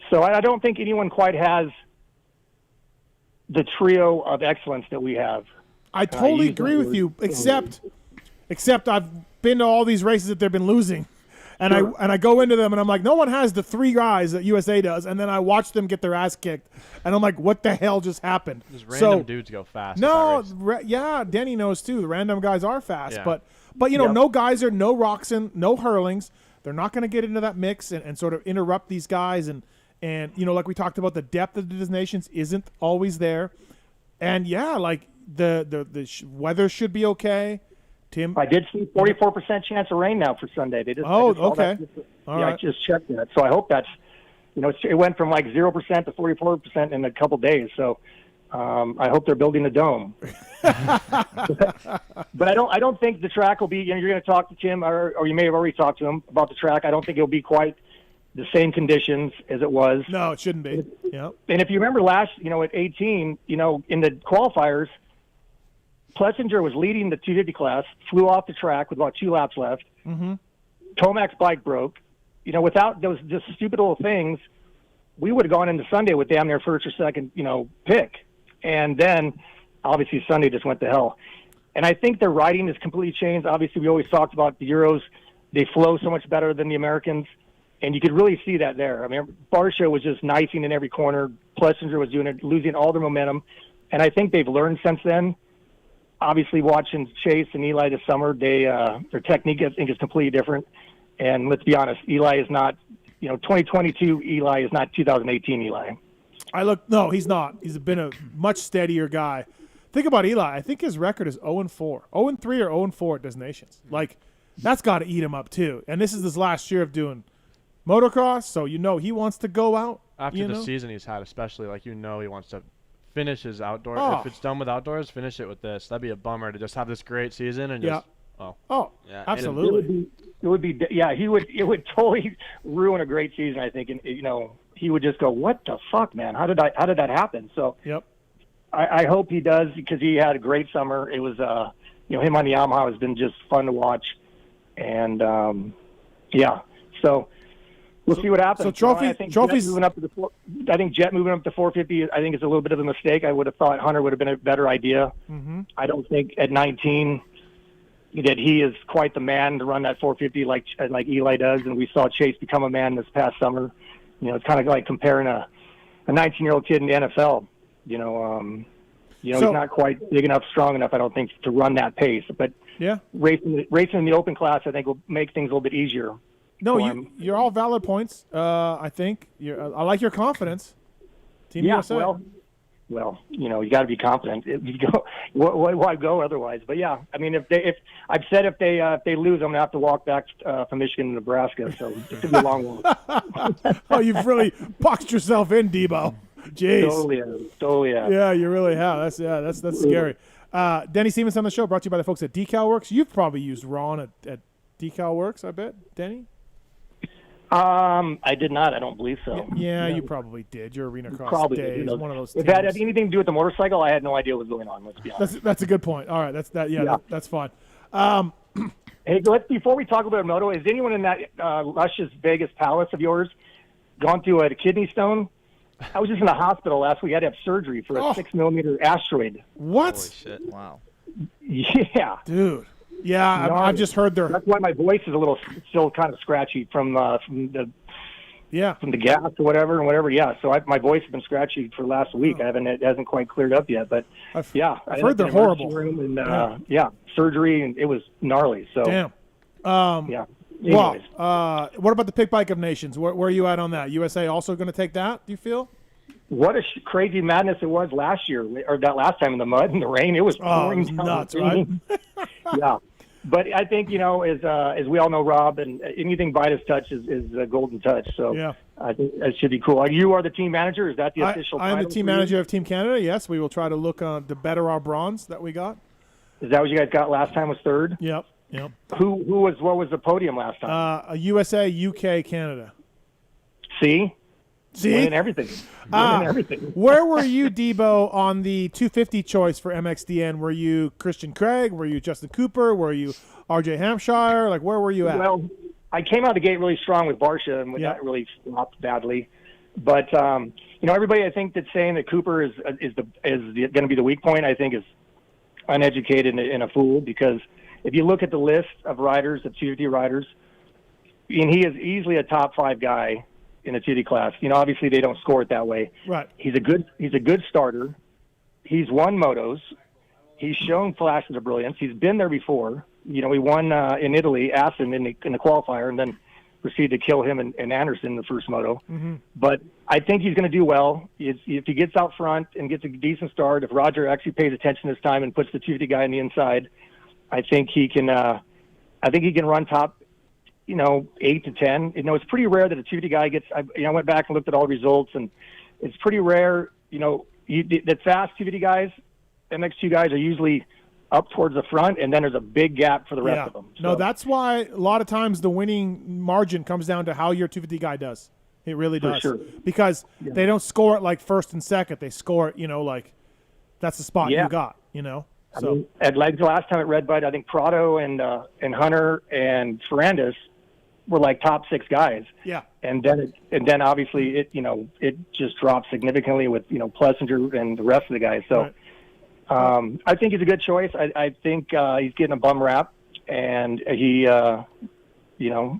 So I don't think anyone quite has the trio of excellence that we have. I totally agree with you, except I've been to all these races that they've been losing, and I go into them and I'm like, no one has the three guys that USA does, and then I watch them get their ass kicked, and I'm like, what the hell just happened? Just random dudes go fast. No, Denny knows too. The random guys are fast, but no Geyser, no Roxon, no Hurlings. They're not going to get into that mix and sort of interrupt these guys and like we talked about, the depth of the designations isn't always there. And, the weather should be okay. Tim? I did see 44% chance of rain now for Sunday. They just okay. I just checked that. So I hope that's, it went from like 0% to 44% in a couple days. So I hope they're building a dome. But I don't think the track will be, you're going to talk to Tim, or you may have already talked to him about the track. I don't think it'll be quite the same conditions as it was. No, it shouldn't be. Yeah. And if you remember last, at 18, in the qualifiers, Plessinger was leading the 250 class, flew off the track with about 2 laps left. Mm-hmm. Tomac's bike broke. Without those just stupid little things, we would have gone into Sunday with damn near first or second, pick. And then, obviously, Sunday just went to hell. And I think their riding has completely changed. Obviously, we always talked about the Euros. They flow so much better than the Americans. And you could really see that there. I mean, Barsha was just knifing in every corner. Plessinger was doing it, losing all their momentum. And I think they've learned since then. Obviously, watching Chase and Eli this summer, their technique, I think, is completely different. And let's be honest, Eli is not, 2022 Eli is not 2018 Eli. No, he's not. He's been a much steadier guy. Think about Eli. I think his record is 0-4. 0-3 or 0-4 at designations. That's got to eat him up too. And this is his last year of doing motocross, so he wants to go out. After the season he's had, especially, like, he wants to finish his outdoor. Oh. If it's done with outdoors, finish it with this. That'd be a bummer to just have this great season and just yeah, absolutely. It would be it would totally ruin a great season, I think. And he would just go, "What the fuck, man? How did that happen?" So I hope he does, because he had a great summer. It was him on the Yamaha has been just fun to watch, and so we'll see what happens. So trophies moving up to I think Jet moving up to 450. I think is a little bit of a mistake. I would have thought Hunter would have been a better idea. Mm-hmm. I don't think at 19 that he is quite the man to run that 450 like Eli does, and we saw Chase become a man this past summer. It's kind of like comparing a 19-year-old kid in the NFL. He's not quite big enough, strong enough, I don't think, to run that pace. But racing in the open class, I think, will make things a little bit easier. No, you're all valid points. I think I like your confidence. Team USA. Well, you got to be confident. If you go, why go otherwise? But yeah, I mean, if I've said if they lose, I'm gonna have to walk back from Michigan to Nebraska. So it's gonna be a long walk. Oh, you've really boxed yourself in, Debo. Jeez. Totally. Yeah, you really have. That's scary. Denny Stephenson on the show, brought to you by the folks at Decal Works. You've probably used Ron at Decal Works, I bet, Denny. I did not. I don't believe so. Yeah, you probably did. Your arena cross probably days, did. one of those. If that had anything to do with the motorcycle, I had no idea what was going on. Let's be honest. That's a good point. All right, that's fine. Hey, before we talk about moto, is anyone in that luscious Vegas palace of yours gone through a kidney stone? I was just in the hospital last week. I had to have surgery for a 6mm asteroid. What? Holy shit! Wow. Yeah, dude. Yeah, I've just heard That's why my voice is still kind of scratchy from the gas or whatever. Yeah, so my voice has been scratchy for last week. It hasn't quite cleared up yet, but I've heard they're horrible. Room and, surgery, and it was gnarly. So damn. Yeah. Well, what about the Pick Bike of Nations? Where are you at on that? USA also going to take that? Do you feel? What a crazy madness it was last year, or that last time in the mud and the rain. It was pouring down. Nuts, right? Yeah. But I think, as we all know, Rob, and anything Buydos touch is a golden touch. So I think that should be cool. You are the team manager. Is that the official title? I'm the team manager of Team Canada. Yes, we will try to look to better our bronze that we got. Is that what you guys got last time? Was third? Yep. What was the podium last time? USA, UK, Canada. See, winning everything. Where were you, Debo, on the 250 choice for MXDN? Were you Christian Craig? Were you Justin Cooper? Were you RJ Hampshire? Like, where were you at? Well, I came out of the gate really strong with Barsha, and that really flopped badly. But everybody I think that's saying that Cooper is going to be the weak point, I think is uneducated and a fool, because if you look at the list of riders, of 250 riders, and he is easily a top 5 guy in a 250 class. Obviously they don't score it that way. Right. He's a good starter. He's won motos. He's shown flashes of brilliance. He's been there before. He won in Italy, Assen in the qualifier, and then proceeded to kill him and Anderson in the first moto. Mm-hmm. But I think he's going to do well. If he gets out front and gets a decent start, if Roger actually pays attention this time and puts the 250 guy on the inside, I think he can. I think he can run top, 8 to 10. It's pretty rare that a 250 guy gets. I went back and looked at all the results, and it's pretty rare. The fast 250 guys, MX2 guys, are usually up towards the front, and then there's a big gap for the rest of them. So. No, that's why a lot of times the winning margin comes down to how your 250 guy does. It really does. For sure. Because they don't score it like first and second. They score it, like that's the spot you got, So at the last time at Red Bud, I think Prado and Hunter and Ferrandis were like top 6 guys. Yeah. And then obviously it just dropped significantly with Plessinger and the rest of the guys. So I think he's a good choice. I think he's getting a bum rap, and he's going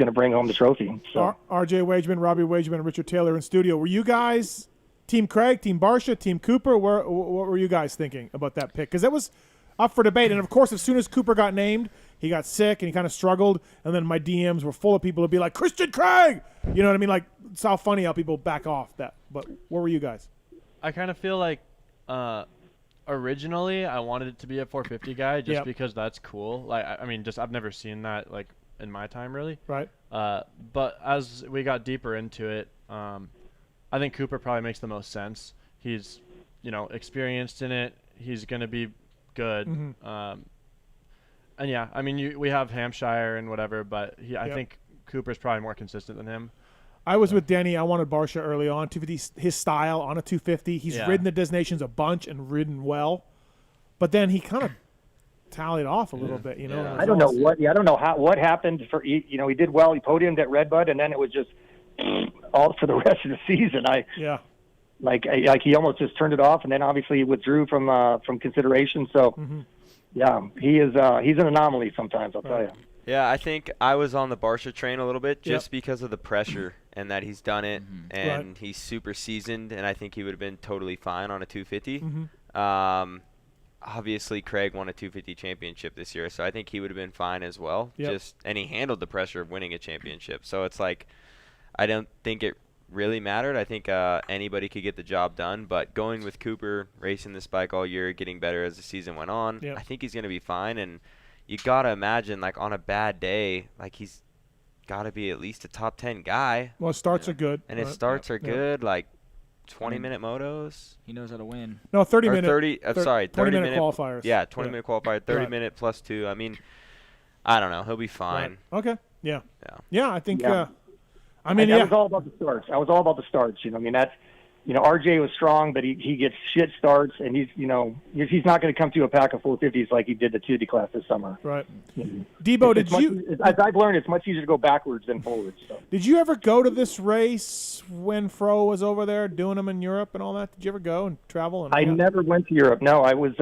to bring home the trophy. So RJ Wageman, Robbie Wageman, and Richard Taylor in studio. Were you guys Team Craig, Team Barsha, Team Cooper? What were you guys thinking about that pick? Because it was up for debate. And, of course, as soon as Cooper got named, he got sick and he kind of struggled. And then my DMs were full of people who'd be like, Christian Craig! You know what I mean? Like, it's how funny how people back off that. But where were you guys? I kind of feel like originally I wanted it to be a 450 guy just Yep. because that's cool. Like I mean, just I've never seen that like in my time really. Right. But as we got deeper into it, I think Cooper probably makes the most sense. He's, experienced in it. He's gonna be good. Mhm. And yeah, I mean, we have Hampshire and whatever, but I Yep. think Cooper's probably more consistent than him. I was with Denny. I wanted Barsha early on. 250, his style on a 250. He's ridden the designations a bunch and ridden well, but then he kind of tallied off a little bit. I don't know what happened for he did well. He podiumed at Redbud, and then it was just all for the rest of the season. Like he almost just turned it off, and then obviously he withdrew from consideration. So yeah, he's an anomaly sometimes. I'll tell you. Yeah, I think I was on the Barsha train a little bit just because of the pressure and that he's done it and he's super seasoned, and I think he would have been totally fine on a 250. Obviously, Craig won a 250 championship this year, so I think he would have been fine as well. And he handled the pressure of winning a championship. So it's like I don't think it really mattered. I think anybody could get the job done, but going with Cooper, racing this bike all year, getting better as the season went on, I think he's going to be fine. And you got to imagine, like, on a bad day, like, he's got to be at least a top 10 guy. Well, his starts are good. And his starts are good, like 20-minute motos. He knows how to win. No, 30-minute. 30-minute qualifiers. Yeah, 20-minute qualifier, 30-minute plus 2. I mean, I don't know. He'll be fine. Okay. Yeah, I think I was all about the starts. RJ was strong, but he gets shit starts, and he's not going to come to a pack of 450s like he did the 2D class this summer. Right. Debo, as I've learned, it's much easier to go backwards than forwards. So. Did you ever go to this race when Fro was over there doing them in Europe and all that? Did you ever go and travel? I never went to Europe. No, I was.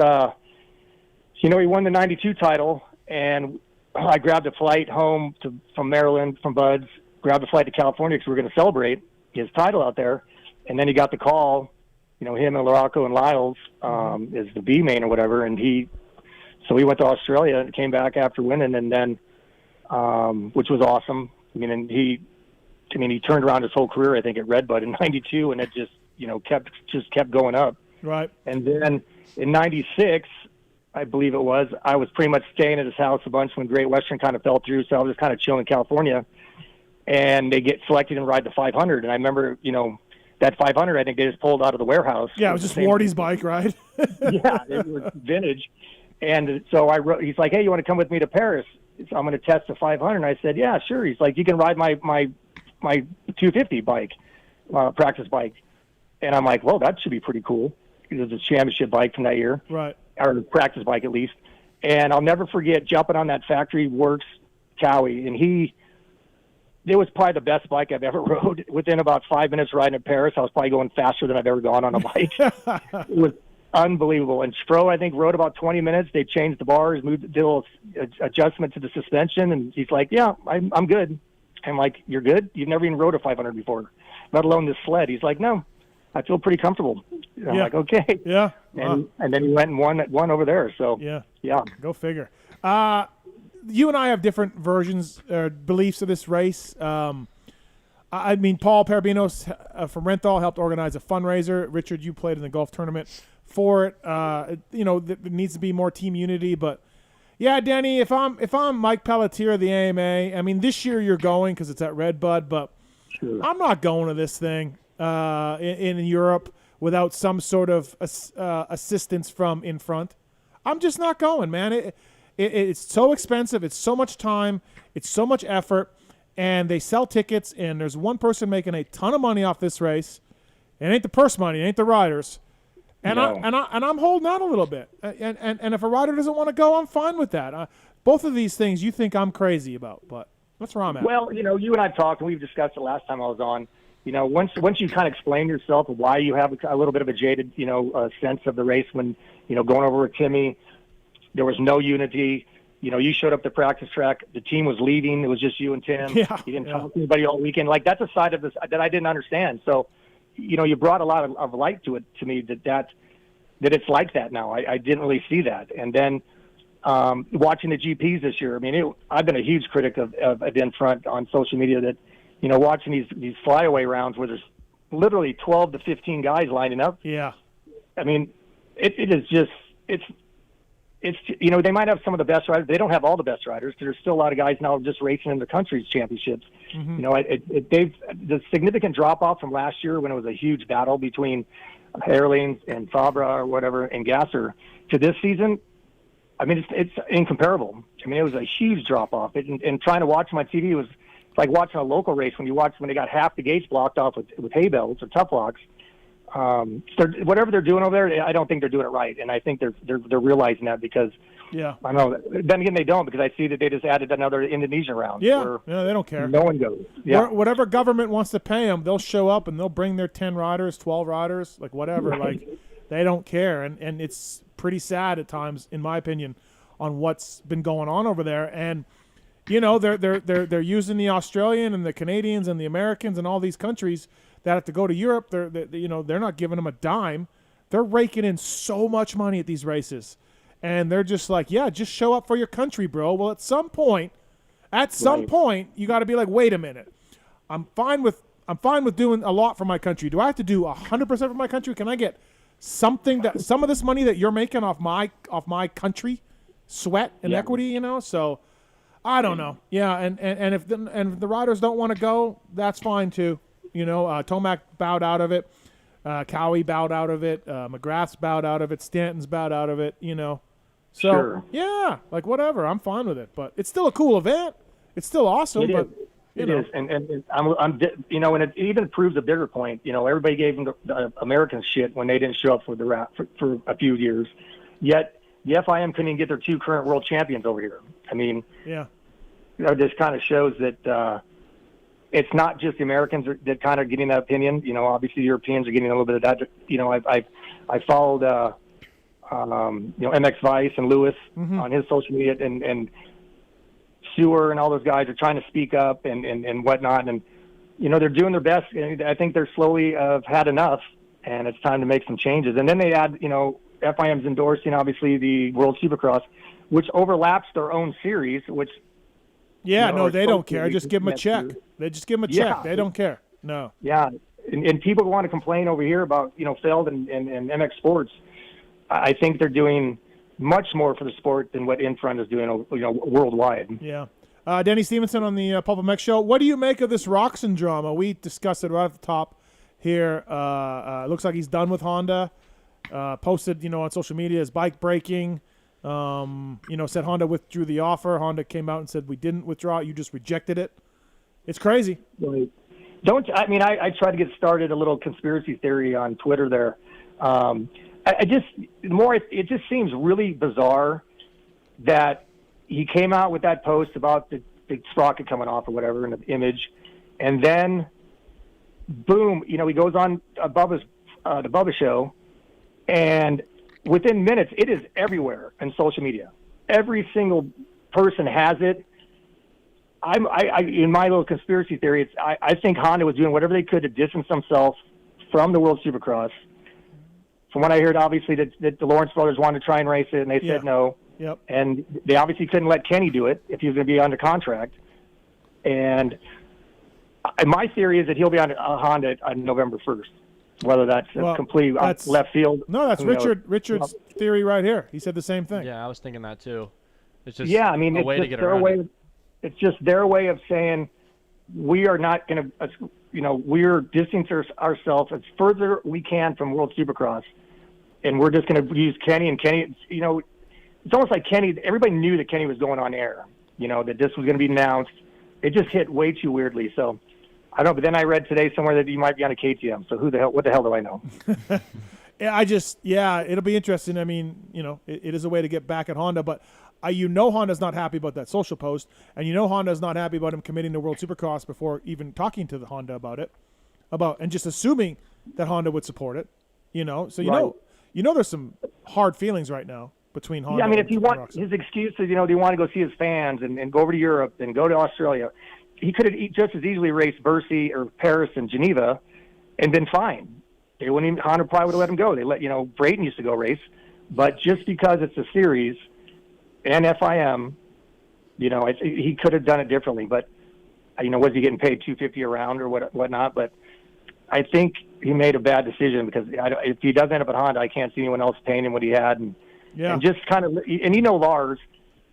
He won the '92 title, and I grabbed a flight home from Maryland from Bud's. Grabbed a flight to California because we were going to celebrate his title out there. And then he got the call, him and Larocco and Lyles is the B main or whatever. And so we went to Australia and came back after winning, and then, which was awesome. He turned around his whole career, I think, at Redbud in '92, and it just, kept going up. Right. And then in '96, I believe it was, I was pretty much staying at his house a bunch when Great Western kind of fell through. So I was just kind of chilling in California, and they get selected and ride the 500. And I remember, that 500, I think they just pulled out of the warehouse. Yeah, it was just Wardy's bike, right? Yeah, it was vintage. And so he's like, hey, you want to come with me to Paris? So I'm going to test the 500. And I said, yeah, sure. He's like, you can ride my 250 bike, practice bike. And I'm like, well, that should be pretty cool. It was a championship bike from that year. Right. Or practice bike, at least. And I'll never forget jumping on that Factory Works Cowie. And it was probably the best bike I've ever rode. Within about 5 minutes riding in Paris, I was probably going faster than I've ever gone on a bike. It was unbelievable. And Spro, I think, rode about 20 minutes. They changed the bars, did a little adjustment to the suspension, and he's like, yeah, I'm good. I'm like, you're good? You've never even rode a 500 before, let alone this sled. He's like, no, I feel pretty comfortable. I'm like, okay. Yeah. And then he went and won over there. So, yeah. Go figure. You and I have different versions or beliefs of this race. Paul Parabinos from Renthal helped organize a fundraiser. Richard, you played in the golf tournament for it. There needs to be more team unity. But, yeah, Denny, if I'm Mike Pelletier of the AMA, this year you're going because it's at Redbud, but I'm not going to this thing in Europe without some sort of assistance from in front. I'm just not going, man. It's so expensive. It's so much time. It's so much effort. And they sell tickets, and there's one person making a ton of money off this race. It ain't the purse money. It ain't the riders. And I'm holding out a little bit. And if a rider doesn't want to go, I'm fine with that. Both of these things you think I'm crazy about, but that's where I'm at. Well, you and I talked, and we've discussed it last time I was on. Once you kind of explain yourself of why you have a little bit of a jaded, sense of the race when, going over with Timmy, there was no unity. You showed up to practice track. The team was leaving. It was just you and Tim. You didn't talk to anybody all weekend. Like, that's a side of this that I didn't understand. So, you brought a lot of light to me that it's like that now. I didn't really see that. And then watching the GPs this year, I've been a huge critic of in front on social media that, watching these flyaway rounds where there's literally 12 to 15 guys lining up. Yeah. it is just it's they might have some of the best riders. They don't have all the best riders. There's still a lot of guys now just racing in the country's championships. Mm-hmm. They've the significant drop off from last year when it was a huge battle between Herlings and Fabra or whatever and Gasser to this season. I mean, it's incomparable. I mean, it was a huge drop off. And trying to watch them on TV was like watching a local race when they got half the gates blocked off with hay bales or tough locks. So whatever they're doing over there, I don't think they're doing it right, and I think they're realizing that because I know. Then again, they don't because I see that they just added another Indonesian round. Yeah, they don't care. No one goes. Yeah, whatever government wants to pay them, they'll show up and they'll bring their 10 riders, 12 riders, like whatever. Like they don't care, and it's pretty sad at times, in my opinion, on what's been going on over there. And they're using the Australian and the Canadians and the Americans and all these countries that have to go to Europe. They're not giving them a dime. They're raking in so much money at these races, and they're just like, yeah, just show up for your country, bro. Well, at some point, you got to be like, wait a minute, I'm fine with doing a lot for my country. Do I have to do 100% for my country? Can I get some of this money that you're making off my country sweat and equity? So I don't know. Yeah, and if the riders don't want to go, that's fine too. Tomac bowed out of it. Cowie bowed out of it. McGrath's bowed out of it. Stanton's bowed out of it. So sure. Yeah, like whatever. I'm fine with it, but it's still a cool event. It's still awesome. It is, and I'm and it even proves a bigger point. Everybody gave them the Americans shit when they didn't show up for the for a few years, yet the FIM couldn't even get their 2 current world champions over here. I mean, yeah, it just kind of shows that. It's not just the Americans that kind of getting that opinion. Obviously Europeans are getting a little bit of that. I followed, MX Vice and Lewis on his social media, and Sewer and all those guys are trying to speak up and whatnot. And, they're doing their best. And I think they're slowly had enough, and it's time to make some changes. And then they add, FIM's endorsing, obviously, the World Supercross, which overlaps their own series, which, yeah, no, they don't care. Just give them a check. They just give them a check. They don't care. No. Yeah, and people want to complain over here about Feld and MX Sports. I think they're doing much more for the sport than what Infront is doing, worldwide. Yeah. Denny Stephenson on the PulpMX show. What do you make of this Roxon drama? We discussed it right at the top here. Looks like he's done with Honda. Posted, on social media his bike breaking. Said Honda withdrew the offer. Honda came out and said, we didn't withdraw it. You just rejected it. It's crazy. I tried to get started a little conspiracy theory on Twitter there. It just seems really bizarre that he came out with that post about the sprocket coming off or whatever in the image. And then boom, he goes on the Bubba show, and within minutes, it is everywhere in social media. Every single person has it. In my little conspiracy theory, I think Honda was doing whatever they could to distance themselves from the World Supercross. From what I heard, obviously, that the Lawrence brothers wanted to try and race it, and they said no. Yep. And they obviously couldn't let Kenny do it if he was going to be under contract. And my theory is that he'll be on Honda on November 1st. Whether that's complete left field. No, that's Richard's theory right here. He said the same thing. Yeah, I was thinking that too. It's just a way to get around it. It's just their way of saying we are not going to, we're distancing ourselves as further we can from World Supercross, and we're just going to use Kenny. And Kenny, it's almost like Kenny. Everybody knew that Kenny was going on air. That this was going to be announced. It just hit way too weirdly. So. I don't know, but then I read today somewhere that he might be on a KTM. So what the hell do I know? It'll be interesting. I mean, it is a way to get back at Honda, but Honda's not happy about that social post, and Honda's not happy about him committing to World Supercross before even talking to the Honda about it, and just assuming that Honda would support it. So there's some hard feelings right now between Honda. Yeah, I mean, if you want his excuses, do you want to go see his fans and go over to Europe and go to Australia? He could have just as easily raced Bercy or Paris and Geneva and been fine. Honda probably would have let him go. They let, Brayton used to go race. But just because it's a series and FIM, he could have done it differently. But, was he getting paid $250 a round or whatnot? But I think he made a bad decision because if he does end up at Honda, I can't see anyone else paying him what he had. And just kind of, and Lars,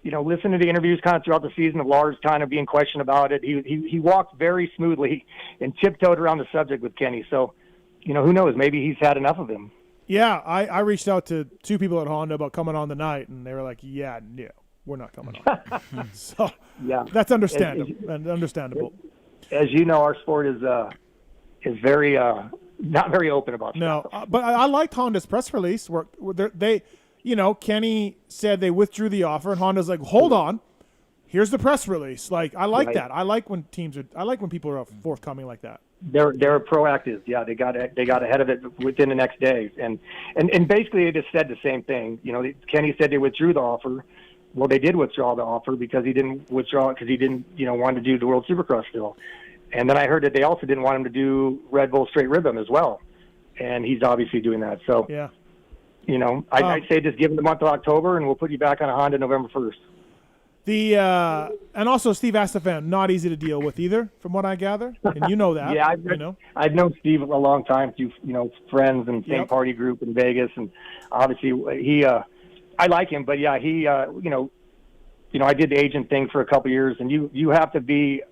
listen to the interviews kind of throughout the season of Lars kind of being questioned about it. He walked very smoothly and tiptoed around the subject with Kenny. So, who knows? Maybe he's had enough of him. Yeah, I reached out to 2 people at Honda about coming on the night, and they were like, yeah, no, we're not coming on. So that's understandable. As you know, our sport is very not very open about no, stuff. But I liked Honda's press release where they Kenny said they withdrew the offer, and Honda's like, hold on, here's the press release. Like, I like that. I like when people are forthcoming like that. They're proactive. Yeah, they got ahead of it within the next day, and basically they just said the same thing. Kenny said they withdrew the offer. Well, they did withdraw the offer because he didn't withdraw it because he didn't want to do the World Supercross still. And then I heard that they also didn't want him to do Red Bull Straight Rhythm as well, and he's obviously doing that. So yeah, I'd say just give him the month of October, and we'll put you back on a Honda November 1st. And also Steve Astafan, not easy to deal with either, from what I gather, and you know that. Yeah, I've known Steve a long time through friends and same party group in Vegas, and obviously he I like him, but yeah, he I did the agent thing for a couple years, and you have to be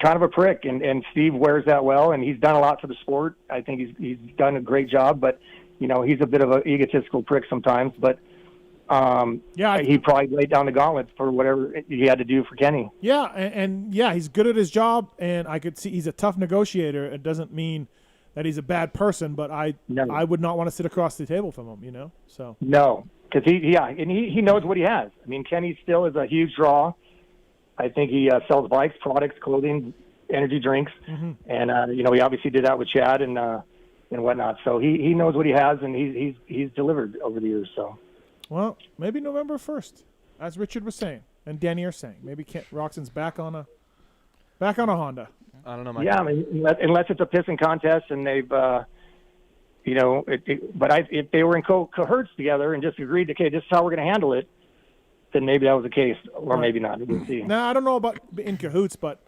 kind of a prick, and Steve wears that well, and he's done a lot for the sport. I think he's done a great job, but he's a bit of an egotistical prick sometimes, but. He probably laid down the gauntlet for whatever he had to do for Kenny. Yeah, and he's good at his job, and I could see he's a tough negotiator. It doesn't mean that he's a bad person, but I would not want to sit across the table from him, So no, because he knows what he has. I mean, Kenny still is a huge draw. I think he sells bikes, products, clothing, energy drinks, and he obviously did that with Chad and whatnot. So he knows what he has, and he's delivered over the years. So. Well, maybe November 1st, as Richard was saying, and Danny are saying. Maybe Roxon's back on a Honda. I don't know. Yeah, I mean, unless it's a pissing contest and they've, but if they were in cohorts together and just agreed, okay, this is how we're going to handle it, then maybe that was the case, or maybe not. We'll see. I don't know about in cahoots, but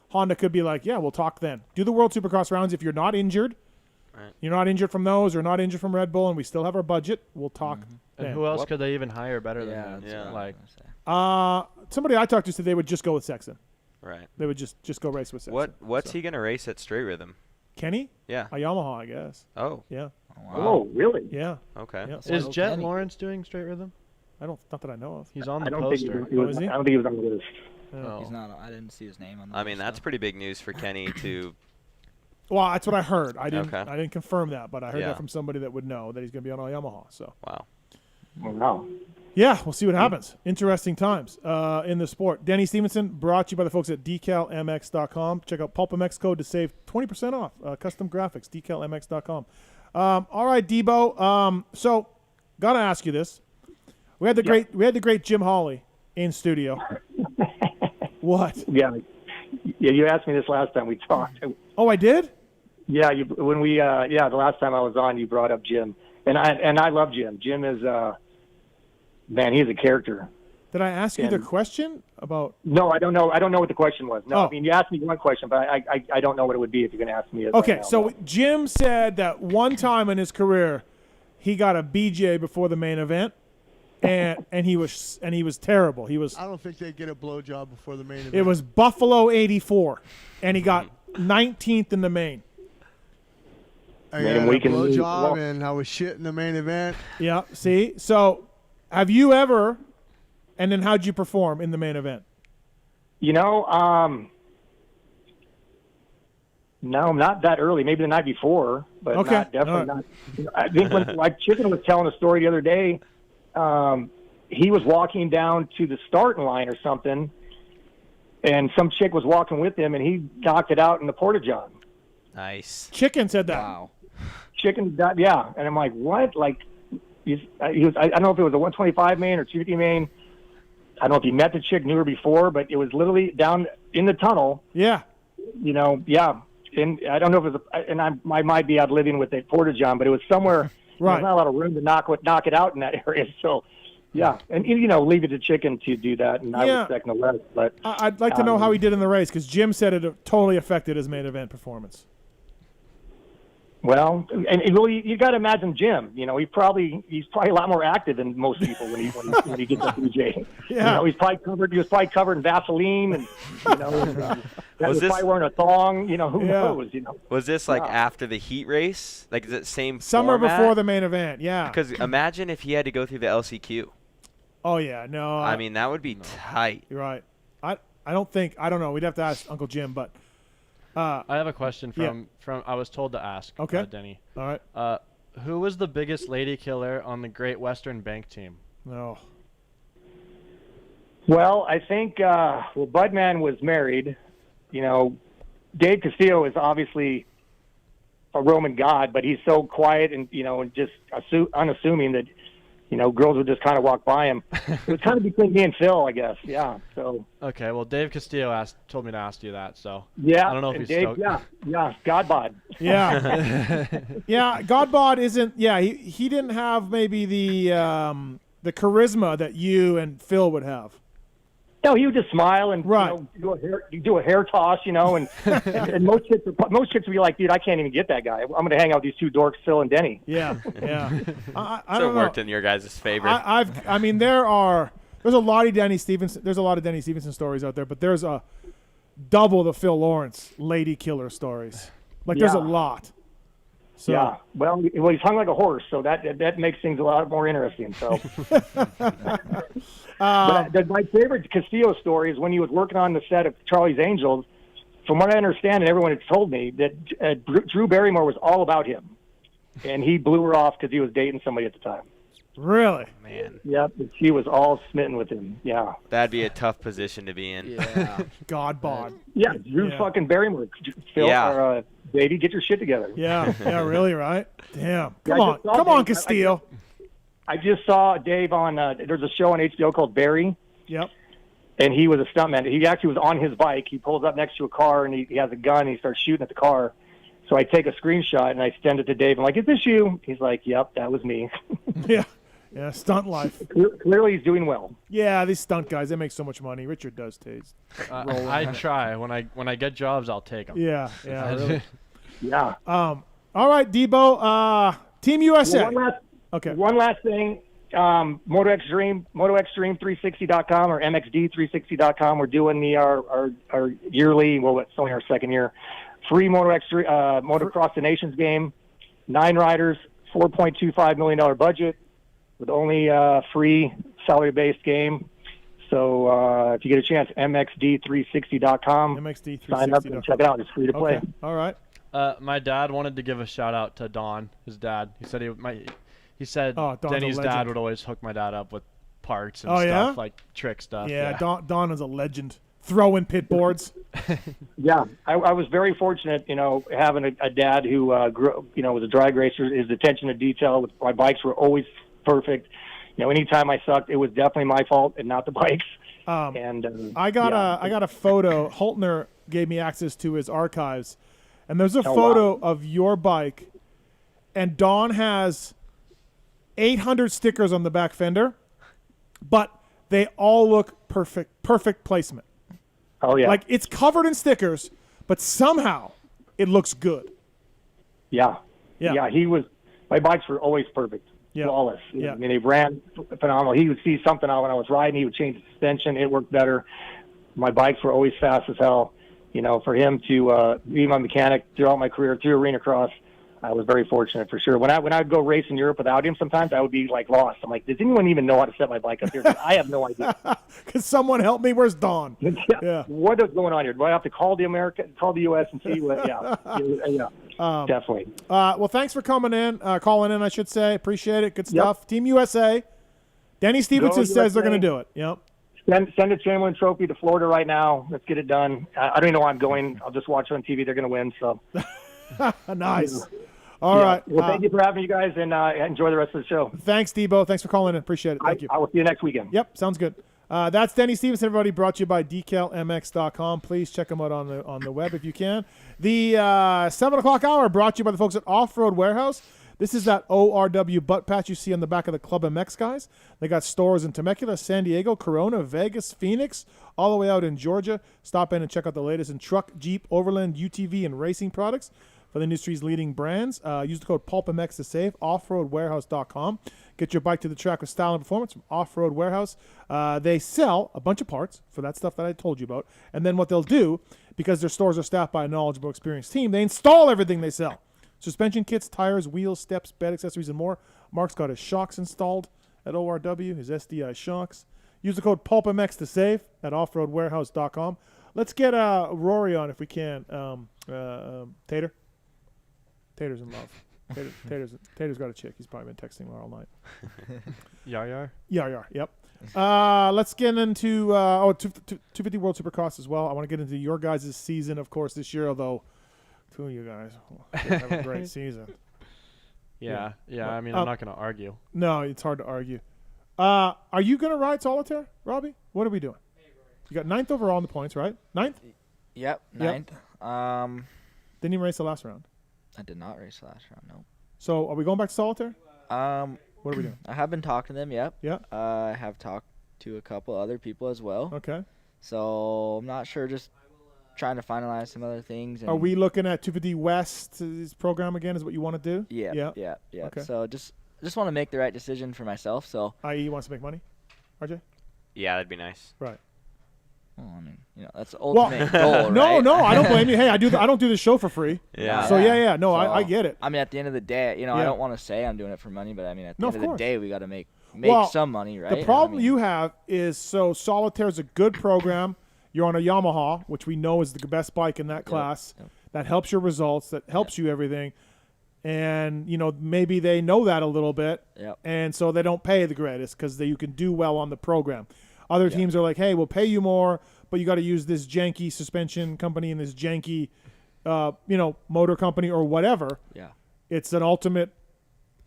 Honda could be like, yeah, we'll talk then. Do the World Supercross rounds if you're not injured. Right. You're not injured from those or not injured from Red Bull, and we still have our budget. We'll talk. And who else could they even hire better than that? Yeah. Somebody I talked to said they would just go with Sexton. Right. They would just go race with Sexton. What's he gonna race at Straight Rhythm? Kenny? Yeah. A Yamaha, I guess. Oh. Yeah. Oh, really? Yeah. Okay. Yeah. Is Jet Lawrence doing Straight Rhythm? Not that I know of. He's on the I don't poster. think he was on the list. Oh. He's not. I didn't see his name on the list. I mean, that's pretty big news for Kenny to. Well, that's what I heard. I didn't confirm that, but I heard that from somebody that would know that he's going to be on a Yamaha. So. Wow. Wow. Yeah, we'll see what happens. Interesting times in the sport. Denny Stephenson, brought to you by the folks at decalmx.com. Check out PulpMX code to save 20% off. Custom graphics, decalmx.com. All right, Debo. So, got to ask you this. We had the great Jim Hawley in studio. What? Yeah, you asked me this last time we talked. Oh, I did? Yeah, the last time I was on, you brought up Jim, and I love Jim. Jim is man, he's a character. Did I ask you the question about? No, I don't know. I don't know what the question was. No, I mean, you asked me one question, but I don't know what it would be if you're going to ask me. Okay, right now, so Jim said that one time in his career, he got a BJ before the main event, and he was terrible. He was. I don't think they get a blowjob before the main event. It was Buffalo '84, and he got 19th in the main. I got a blowjob, and I was shit in the main event. Yeah. See, so have you ever? And then how'd you perform in the main event? No, not that early. Maybe the night before, but definitely not. I think when Chicken was telling a story the other day, he was walking down to the starting line or something, and some chick was walking with him, and he knocked it out in the porta-john. Nice. Chicken said that. Wow. Chicken, yeah. And I'm like, what? Like, he was. I don't know if it was a 125 main or 250 main. I don't know if he met the chick, knew her before, but it was literally down in the tunnel. Yeah. Yeah. And I don't know if it was, I might be out living with a porta-john, but it was somewhere. Right. There's not a lot of room to knock it out in that area. So, yeah. And, leave it to Chicken to do that, and I was second to less. But I'd like to know how he did in the race, because Jim said it totally affected his main event performance. Well, and really, you got to imagine Jim. You know, he's probably a lot more active than most people when he gets up to BJ. Yeah. You know, he was probably covered in Vaseline, and you know, was probably wearing a thong. You know, who knows? You know, was this like after the heat race? Like, is it same summer format? before the main event? Yeah. Because imagine if he had to go through the LCQ. Oh yeah, no. I mean, that would be tight. You're right. I don't know. We'd have to ask Uncle Jim, but. I have a question from I was told to ask. Okay. Denny. All right. Who was the biggest lady killer on the Great Western Bank team? No. Well, I think Budman was married. You know, Dave Castillo is obviously a Roman god, but he's so quiet and and just unassuming that girls would just kind of walk by him. It was kind of between me and Phil, I guess. Yeah. So. Okay. Well, Dave Castillo told me to ask you that. So. Yeah. I don't know if he's Dave. Yeah. Godbod. Yeah. Yeah. Godbod isn't. Yeah. He didn't have maybe the charisma that you and Phil would have. No, he would just smile and do a hair toss, and most kids would be like, dude, I can't even get that guy. I'm going to hang out with these two dorks, Phil and Denny. Yeah, yeah. I so it worked in your guys' favor. I mean, there's a lot of Denny Stephenson. There's a lot of Denny Stephenson stories out there, but there's a double the Phil Lawrence lady killer stories. Like there's a lot. So. Yeah. Well, he's hung like a horse, so that makes things a lot more interesting. So. But my favorite Castillo story is when he was working on the set of Charlie's Angels. From what I understand, and everyone had told me, that Drew Barrymore was all about him, and he blew her off because he was dating somebody at the time. Really? Man. Yep. She was all smitten with him. Yeah. That'd be a tough position to be in. Yeah. Godbod. Yeah. Drew fucking Barrymore. Phil, or, baby, get your shit together. Yeah. Yeah. Really? Right? Damn. Come on, Castillo. I just saw Dave on. There's a show on HBO called Barry. Yep. And he was a stuntman. He actually was on his bike. He pulls up next to a car and he has a gun and he starts shooting at the car. So I take a screenshot and I send it to Dave. I'm like, "Is this you?" He's like, "Yep, that was me." Yeah. Yeah, stunt life. Clearly, he's doing well. Yeah, these stunt guys, they make so much money. Richard does taste. I try. When I get jobs, I'll take them. Yeah, yeah, really. Yeah. All right, Debo. Team USA. One last thing. MotoXtreme360.com or MXD360.com. We're doing our yearly. Well, it's only our second year. Free Motocross the Nations game. 9 riders, $4.25 million budget. With only free salary-based game. So if you get a chance, MXD360.com. MXD360.com. Sign up and check it out. It's free to play. Okay. All right. My dad wanted to give a shout-out to Don, his dad. He said he said Denny's dad would always hook my dad up with parts and stuff, like trick stuff. Yeah, Don is a legend. Throwing pit boards. Yeah, I was very fortunate, having a dad who grew, was a drag racer. His attention to detail with my bikes were always perfect. Anytime I sucked, it was definitely my fault and not the bikes. I got a photo. Holtner gave me access to his archives, and there's a photo of your bike, and Don has 800 stickers on the back fender, but they all look perfect placement. Oh yeah, like it's covered in stickers, but somehow it looks good. Yeah. My bikes were always perfect. Yeah. Flawless. Yeah. I mean, they ran phenomenal. He would see something out when I was riding. He would change the suspension. It worked better. My bikes were always fast as hell. For him to be my mechanic throughout my career, through arena cross, I was very fortunate for sure. When I'd go race in Europe without him, sometimes I would be like lost. I'm like, does anyone even know how to set my bike up here? I have no idea. Could someone help me? Where's Don? Yeah. What is going on here? Do I have to call the U.S. and see what? Yeah. Definitely. Well, thanks for calling in, I should say. Appreciate it. Good stuff. Yep. Team USA. Denny Stephenson says they're going to do it. Yep. Send a Chamberlain Trophy to Florida right now. Let's get it done. I don't even know where I'm going. I'll just watch it on TV. They're going to win. So. Nice. All right. Well, thank you for having you guys, and enjoy the rest of the show. Thanks, Debo. Thanks for calling in. Appreciate it. Thank you. I will see you next weekend. Yep, sounds good. That's Denny Stephenson, everybody. Brought to you by DecalMX.com. Please check him out on the web if you can. The 7 o'clock hour brought to you by the folks at Off-Road Warehouse. This is that ORW butt patch you see on the back of the Club MX guys. They got stores in Temecula, San Diego, Corona, Vegas, Phoenix, all the way out in Georgia. Stop in and check out the latest in truck, Jeep, Overland, UTV, and racing products. for the industry's leading brands. Use the code PulpMX to save. Offroadwarehouse.com. Get your bike to the track with style and performance from Off-Road Warehouse. They sell a bunch of parts for that stuff that I told you about. And then what they'll do, because their stores are staffed by a knowledgeable, experienced team, they install everything they sell. Suspension kits, tires, wheels, steps, bed accessories, and more. Mark's got his shocks installed at ORW, his SDI shocks. Use the code PulpMX to save at offroadwarehouse.com. Let's get Rory on if we can. Tater? Tater's in love. Tater's got a chick. He's probably been texting her all night. Yar. Yep. Let's get into 250 World Supercross as well. I want to get into your guys' season, of course, this year, although two of you guys have a great season. Yeah. I mean, I'm not going to argue. No, it's hard to argue. Are you going to ride solitaire, Robbie? What are we doing? You got 9th overall in the points, right? 9th? Yep, 9th. Didn't even race the last round. I did not race the last round, no. So are we going back to solitaire? What are we doing? I have been talking to them, yep. Yeah. I have talked to a couple other people as well. Okay. So I'm not sure, just trying to finalize some other things. Are we looking at 250 West's program again is what you want to do? Yeah. Okay. So just want to make the right decision for myself. So. I.e. wants to make money? RJ? Yeah, that'd be nice. Right. Well, I mean, that's the ultimate goal, right? No, I don't blame you. Hey, I don't do this show for free. Yeah. So no, I get it. I mean, at the end of the day, I don't want to say I'm doing it for money, but I mean, at the end of the day, we got to make some money, right? The problem you have is solitaire is a good program. You're on a Yamaha, which we know is the best bike in that class. Yep. That helps your results. That helps you everything. And maybe they know that a little bit. Yep. And so they don't pay the greatest because you can do well on the program. Other teams are like, hey, we'll pay you more, but you got to use this janky suspension company and this janky, motor company or whatever. Yeah. It's an ultimate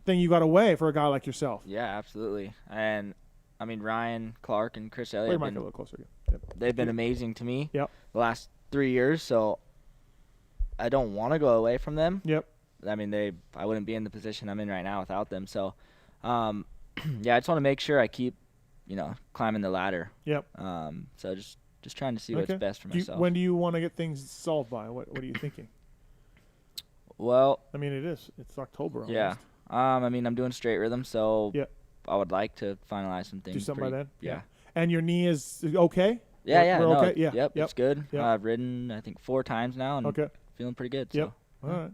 thing you got to weigh for a guy like yourself. Yeah, absolutely. And, I mean, Ryan Clark and Chris Elliott, a little closer. Yep. They've been amazing to me the last 3 years, so I don't want to go away from them. Yep. I mean, I wouldn't be in the position I'm in right now without them. So, I just want to make sure I keep, climbing the ladder. Yep. So just trying to see what's best for myself. When do you want to get things solved by? What are you thinking? Well, I mean, it's October almost. Yeah. I mean, I'm doing straight rhythm, so I would like to finalize some things. Do something by then? Yeah. And your knee is okay? Yeah. We're okay? Yep, it's good. Yep. I've ridden, I think, 4 times now, and feeling pretty good. Yep. So. All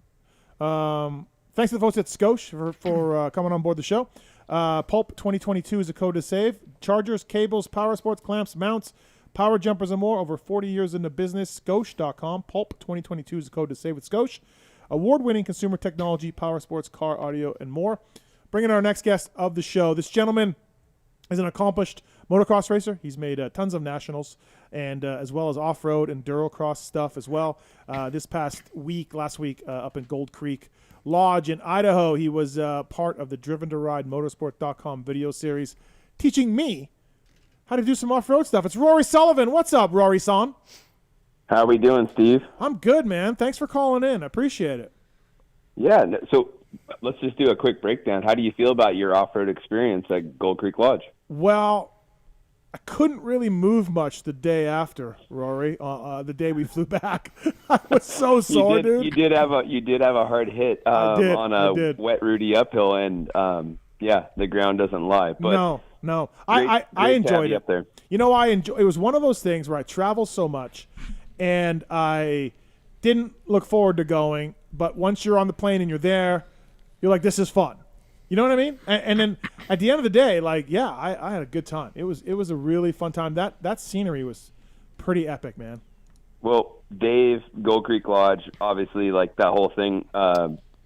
right. Thanks to the folks at Scotia for coming on board the show. Pulp 2022 is a code to save. Chargers, cables, power sports, clamps, mounts, power jumpers, and more. Over 40 years in the business. Scotia.com. Pulp 2022 is a code to save with Scotia. Award-winning consumer technology, power sports, car, audio, and more. Bringing our next guest of the show. This gentleman is an accomplished motocross racer. He's made tons of nationals, and as well as off-road and Durocross stuff as well. Last week, up in Gold Creek Lodge in Idaho, he was part of the Driven to Ride Motorsport.com video series, teaching me how to do some off-road stuff. It's Rory Sullivan. What's up, Rory-san? How are we doing, Steve? I'm good, man. Thanks for calling in. I appreciate it. Yeah, so let's just do a quick breakdown. How do you feel about your off-road experience at Gold Creek Lodge? Well, I couldn't really move much the day after, Rory. The day we flew back, I was so sore, dude. You did have a hard hit on a wet, rooty uphill, and the ground doesn't lie. But no, I enjoyed it. Up there. It was one of those things where I travel so much, and I didn't look forward to going. But once you're on the plane and you're there, you're like, this is fun. You know what I mean? And then at the end of the day, I had a good time. It was a really fun time. That scenery was pretty epic, man. Well, Dave, Gold Creek Lodge, obviously, that whole thing,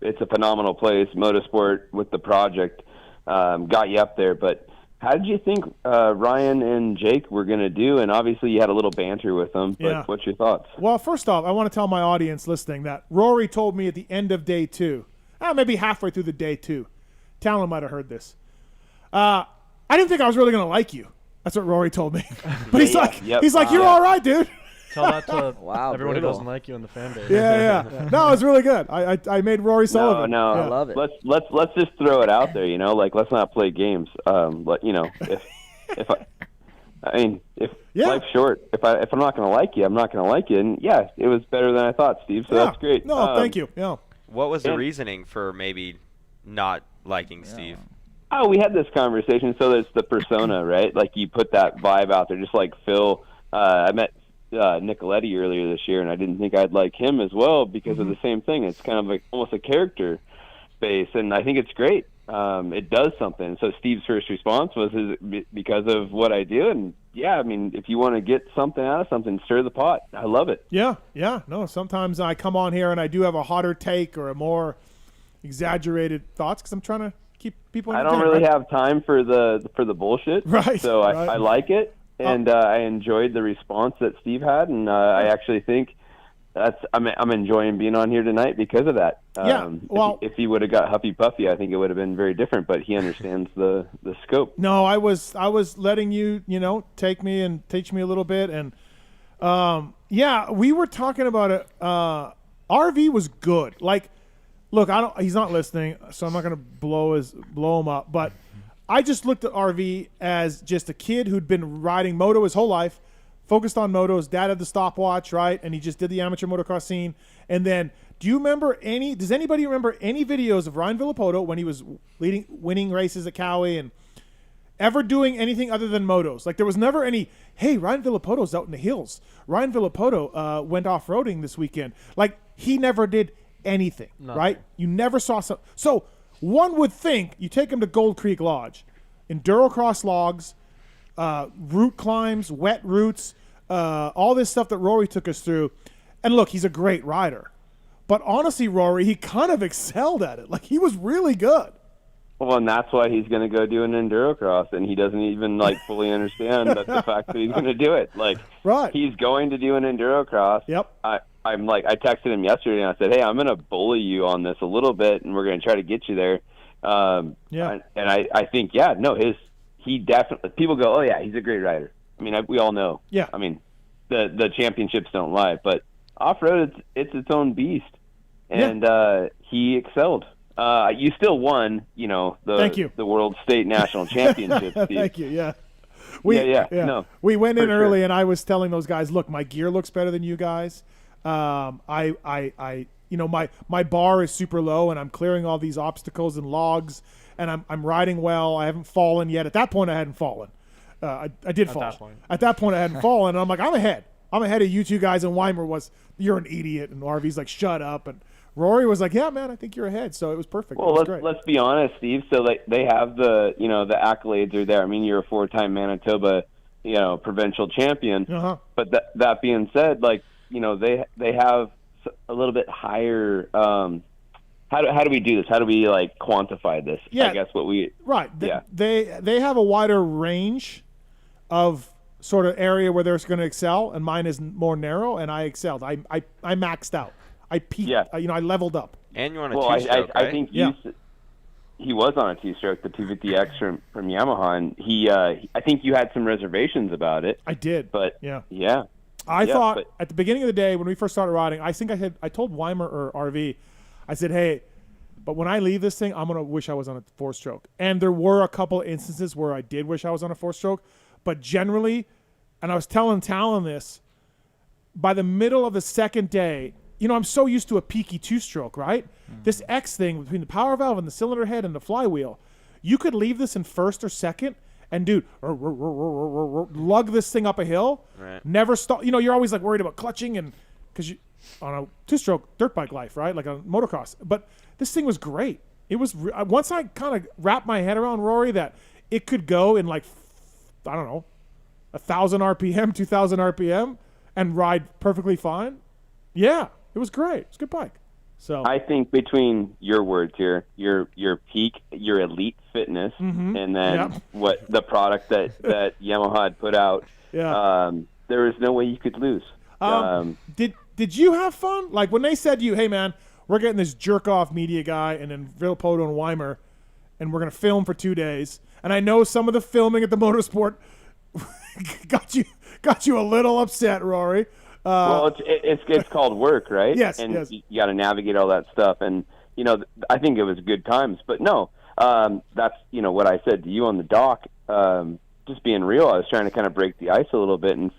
it's a phenomenal place. Motorsport with the project got you up there. But how did you think Ryan and Jake were going to do? And obviously you had a little banter with them. But what's your thoughts? Well, first off, I want to tell my audience listening that Rory told me at the end of day 2, maybe halfway through the day 2, Tallon might have heard this. I didn't think I was really going to like you. That's what Rory told me. But he's like, you're all right, dude. Tell that to everyone brutal. who doesn't like you in the fan base. Yeah. No, it was really good. I made Rory Sullivan. No, I love it. Let's just throw it out there. Let's not play games. If life's short, if I'm not going to like you, I'm not going to like you. And it was better than I thought, Steve. So that's great. No, thank you. Yeah. What was the reasoning for maybe not liking Steve? Oh, we had this conversation. So there's the persona, right? Like you put that vibe out there, just like Phil. I met Nicoletti earlier this year, and I didn't think I'd like him as well because of the same thing. It's kind of like almost a character base, and I think it's great. It does something. So Steve's first response was because of what I do, and yeah, I mean, if you want to get something out of something, stir the pot. I love it. Yeah. No, sometimes I come on here and I do have a hotter take or a more exaggerated thoughts because I'm trying to keep people entertained. I don't really have time for the bullshit, right? So I like it, and I enjoyed the response that Steve had, and I actually think I'm enjoying being on here tonight because of that. Well, if he would have got Huffy Puffy, I think it would have been very different. But he understands the scope. No, I was letting you take me and teach me a little bit, and we were talking about it. RV was good. Like, look, he's not listening, so I'm not gonna blow him up. But I just looked at RV as just a kid who'd been riding moto his whole life. Focused on motos, dad had the stopwatch, right? And he just did the amateur motocross scene. And then, does anybody remember any videos of Ryan Villopoto when he was winning races at Cowie and ever doing anything other than motos? Like, there was never any, hey, Ryan Villopoto's out in the hills. Ryan Villopoto went off-roading this weekend. Like, he never did anything, right? You never saw some. So one would think you take him to Gold Creek Lodge, endurocross logs, route climbs, wet routes, all this stuff that Rory took us through. And look, he's a great rider. But honestly, Rory, he kind of excelled at it. Like, he was really good. Well, and that's why he's going to go do an endurocross, and he doesn't even fully understand the fact that he's going to do it. Like, he's going to do an endurocross. Yep. I texted him yesterday and I said, hey, I'm going to bully you on this a little bit, and we're going to try to get you there. And I think, he definitely, people go, oh yeah, he's a great rider. I mean, we all know. Yeah. I mean, the championships don't lie, but off-road, it's its own beast. And he excelled. You still won, the World State National Championship. Thank you. Yeah. No, we went in early, sure. and I was telling those guys, look, my gear looks better than you guys. My bar is super low, and I'm clearing all these obstacles and logs, and I'm riding well. I haven't fallen yet. At that point, I hadn't fallen. I did fall. At that point, I hadn't fallen, and I'm like, I'm ahead. I'm ahead of you two guys, and Weimer was, you're an idiot, and RV's like, shut up, and Rory was like, yeah, man, I think you're ahead. So it was perfect. Well, let's be honest, Steve. So they have the accolades are there. I mean, you're a 4-time Manitoba, provincial champion. Uh-huh. But that being said, they have a little bit higher. How do we do this? How do we quantify this? Yeah, I guess They have a wider range of sort of area where they're going to excel, and mine is more narrow. And I excelled. I maxed out. I peaked. Yeah. I leveled up. And you're on a two-stroke, right? I think he was on a two-stroke, the 250X from Yamaha, and I think you had some reservations about it. I did. But yeah. I thought at the beginning of the day when we first started riding, I think I told Weimer or RV, I said, hey, but when I leave this thing, I'm going to wish I was on a 4-stroke. And there were a couple of instances where I did wish I was on a 4-stroke, but generally, and I was telling Tallon this, by the middle of the second day, I'm so used to a peaky 2-stroke, right? Mm-hmm. This X thing between the power valve and the cylinder head and the flywheel, you could leave this in first or second and, dude, lug this thing up a hill, never stop. You're always worried about clutching and because you on a 2-stroke dirt bike life, right? Like a motocross. But this thing was great. It was once I kind of wrapped my head around, Rory, that it could go in 1,000 RPM, 2,000 RPM and ride perfectly fine. Yeah. It was great. It's a good bike. So I think between your words here, your peak, your elite fitness, and then what the product that Yamaha had put out, there was no way you could lose. Did you have fun? Like when they said to you, hey man, we're getting this jerk off media guy and then Villopoto and Weimer, and we're gonna film for 2 days. And I know some of the filming at the Motorsport got you a little upset, Rory. Well, it's called work, right? Yes, and yes. you got to navigate all that stuff, and I think it was good times. But no, that's what I said to you on the dock. Just being real, I was trying to kind of break the ice a little bit and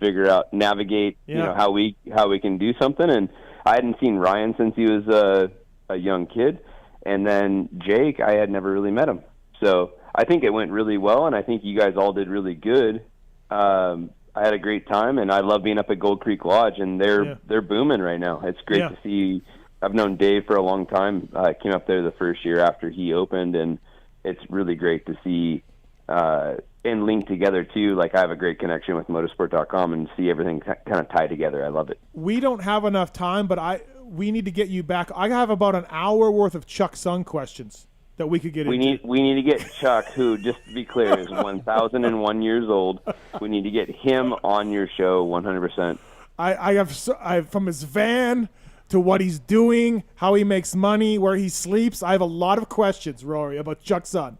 navigate, how we can do something. And I hadn't seen Ryan since he was a young kid. And then Jake, I had never really met him. So I think it went really well, and I think you guys all did really good. I had a great time, and I love being up at Gold Creek Lodge, and they're booming right now. It's great to see. I've known Dave for a long time. I came up there the first year after he opened, and it's really great to see and link together too. Like, I have a great connection with motorsport.com and see everything kind of tie together. I love it. We don't have enough time, but we need to get you back. I have about an hour worth of Chuck Sung questions that we could get into. We need to get Chuck, who, just to be clear, is 1,001 years old. We need to get him on your show 100%. I have from his van to what he's doing, how he makes money, where he sleeps. I have a lot of questions, Rory, about Chuck Sung.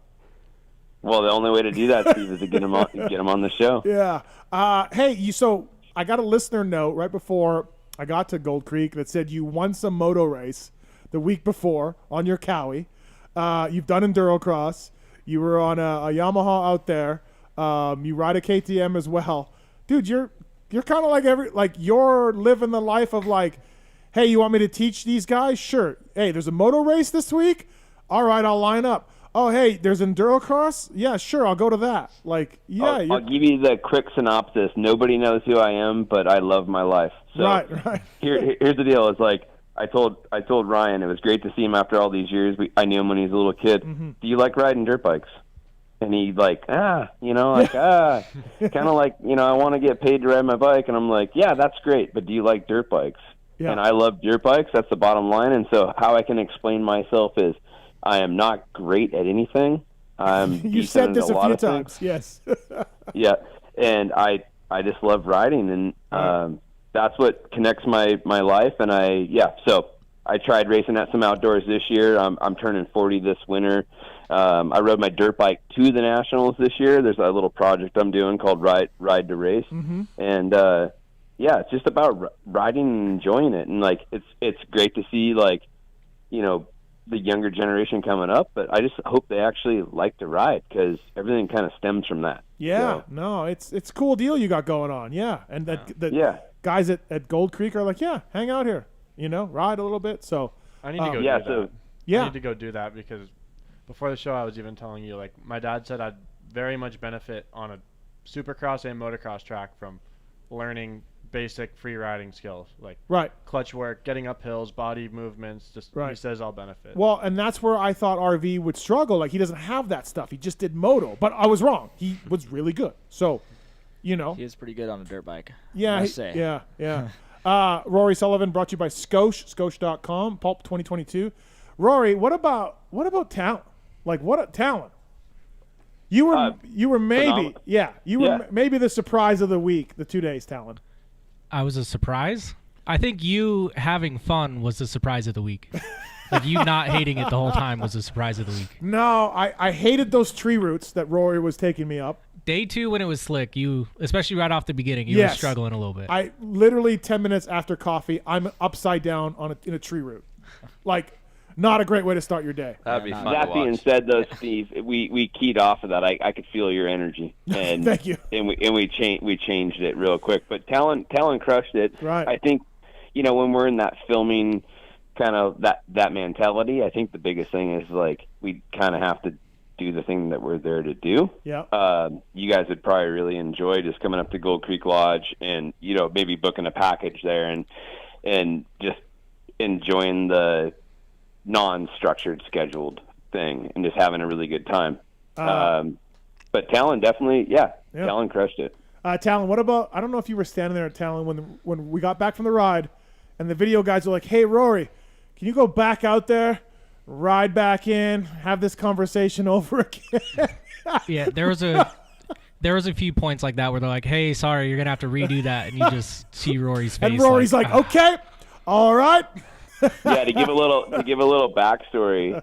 Well, the only way to do that, Steve, is to get him on the show. Yeah. Hey, so I got a listener note right before I got to Gold Creek that said you won some moto race the week before on your Cowie. You've done endurocross. You were on a Yamaha out there. You ride a KTM as well, dude. You're kind of like you're living the life of like, hey, you want me to teach these guys? Sure. Hey, there's a moto race this week. All right, I'll line up. Oh, hey, there's endurocross. Yeah, sure, I'll go to that. Like, yeah. I'll give you the quick synopsis. Nobody knows who I am, but I love my life. So right. Here's the deal. It's like, I told Ryan, it was great to see him after all these years. I knew him when he was a little kid. Mm-hmm. Do you like riding dirt bikes? And he kind of like, I want to get paid to ride my bike. And I'm like, yeah, that's great. But do you like dirt bikes? Yeah. And I love dirt bikes. That's the bottom line. And so how I can explain myself is I am not great at anything. You said this a few times. Yes. Yeah. And I just love riding. And that's what connects my life. And so I tried racing at some outdoors this year. I'm turning 40 this winter. I rode my dirt bike to the Nationals this year. There's a little project I'm doing called Ride to Race. Mm-hmm. And, it's just about riding and enjoying it. And like, it's great to see, like, the younger generation coming up, but I just hope they actually like to ride, because everything kind of stems from that. Yeah, no, it's a cool deal you got going on. Yeah. And guys at Gold Creek are like, yeah, hang out here, ride a little bit. So I need to go do that. I need to go do that, because before the show I was even telling you, like, my dad said I'd very much benefit on a supercross and motocross track from learning basic free riding skills, like clutch work, getting up hills, body movements. He says I'll benefit. Well, and that's where I thought RV would struggle. Like, he doesn't have that stuff. He just did moto, but I was wrong. He was really good. So, he is pretty good on a dirt bike. Yeah, yeah. Rory Sullivan, brought to you by Scosh.com, Pulp 2022. Rory, what about Tallon? Like, what a Tallon. You were maybe maybe the surprise of the week, the 2 days, Tallon. I was a surprise. I think you having fun was the surprise of the week. Like, you not hating it the whole time was the surprise of the week. No, I hated those tree roots that Rory was taking me up. Day 2 when it was slick, you, especially right off the beginning, you were struggling a little bit. I literally 10 minutes after coffee, I'm upside down in a tree root. Like, not a great way to start your day. That'd be fun to That watch. being said, though, Steve, we keyed off of that. I could feel your energy, and thank you. And we changed it real quick. But Tallon crushed it. Right. I think, when we're in that filming kind of that mentality, I think the biggest thing is, like, we kind of have to do the thing that we're there to do. Yeah. You guys would probably really enjoy just coming up to Gold Creek Lodge and maybe booking a package there and just enjoying the non-structured scheduled thing and just having a really good time. But Tallon definitely, Tallon crushed it. Tallon, what about, I don't know if you were standing there at Tallon when we got back from the ride and the video guys were like, hey, Rory, can you go back out there, ride back in, have this conversation over again? Yeah, there was a few points like that where they're like, hey, sorry, you're going to have to redo that. And you just see Rory's face. And Rory's like okay, all right. Yeah, to give a little backstory,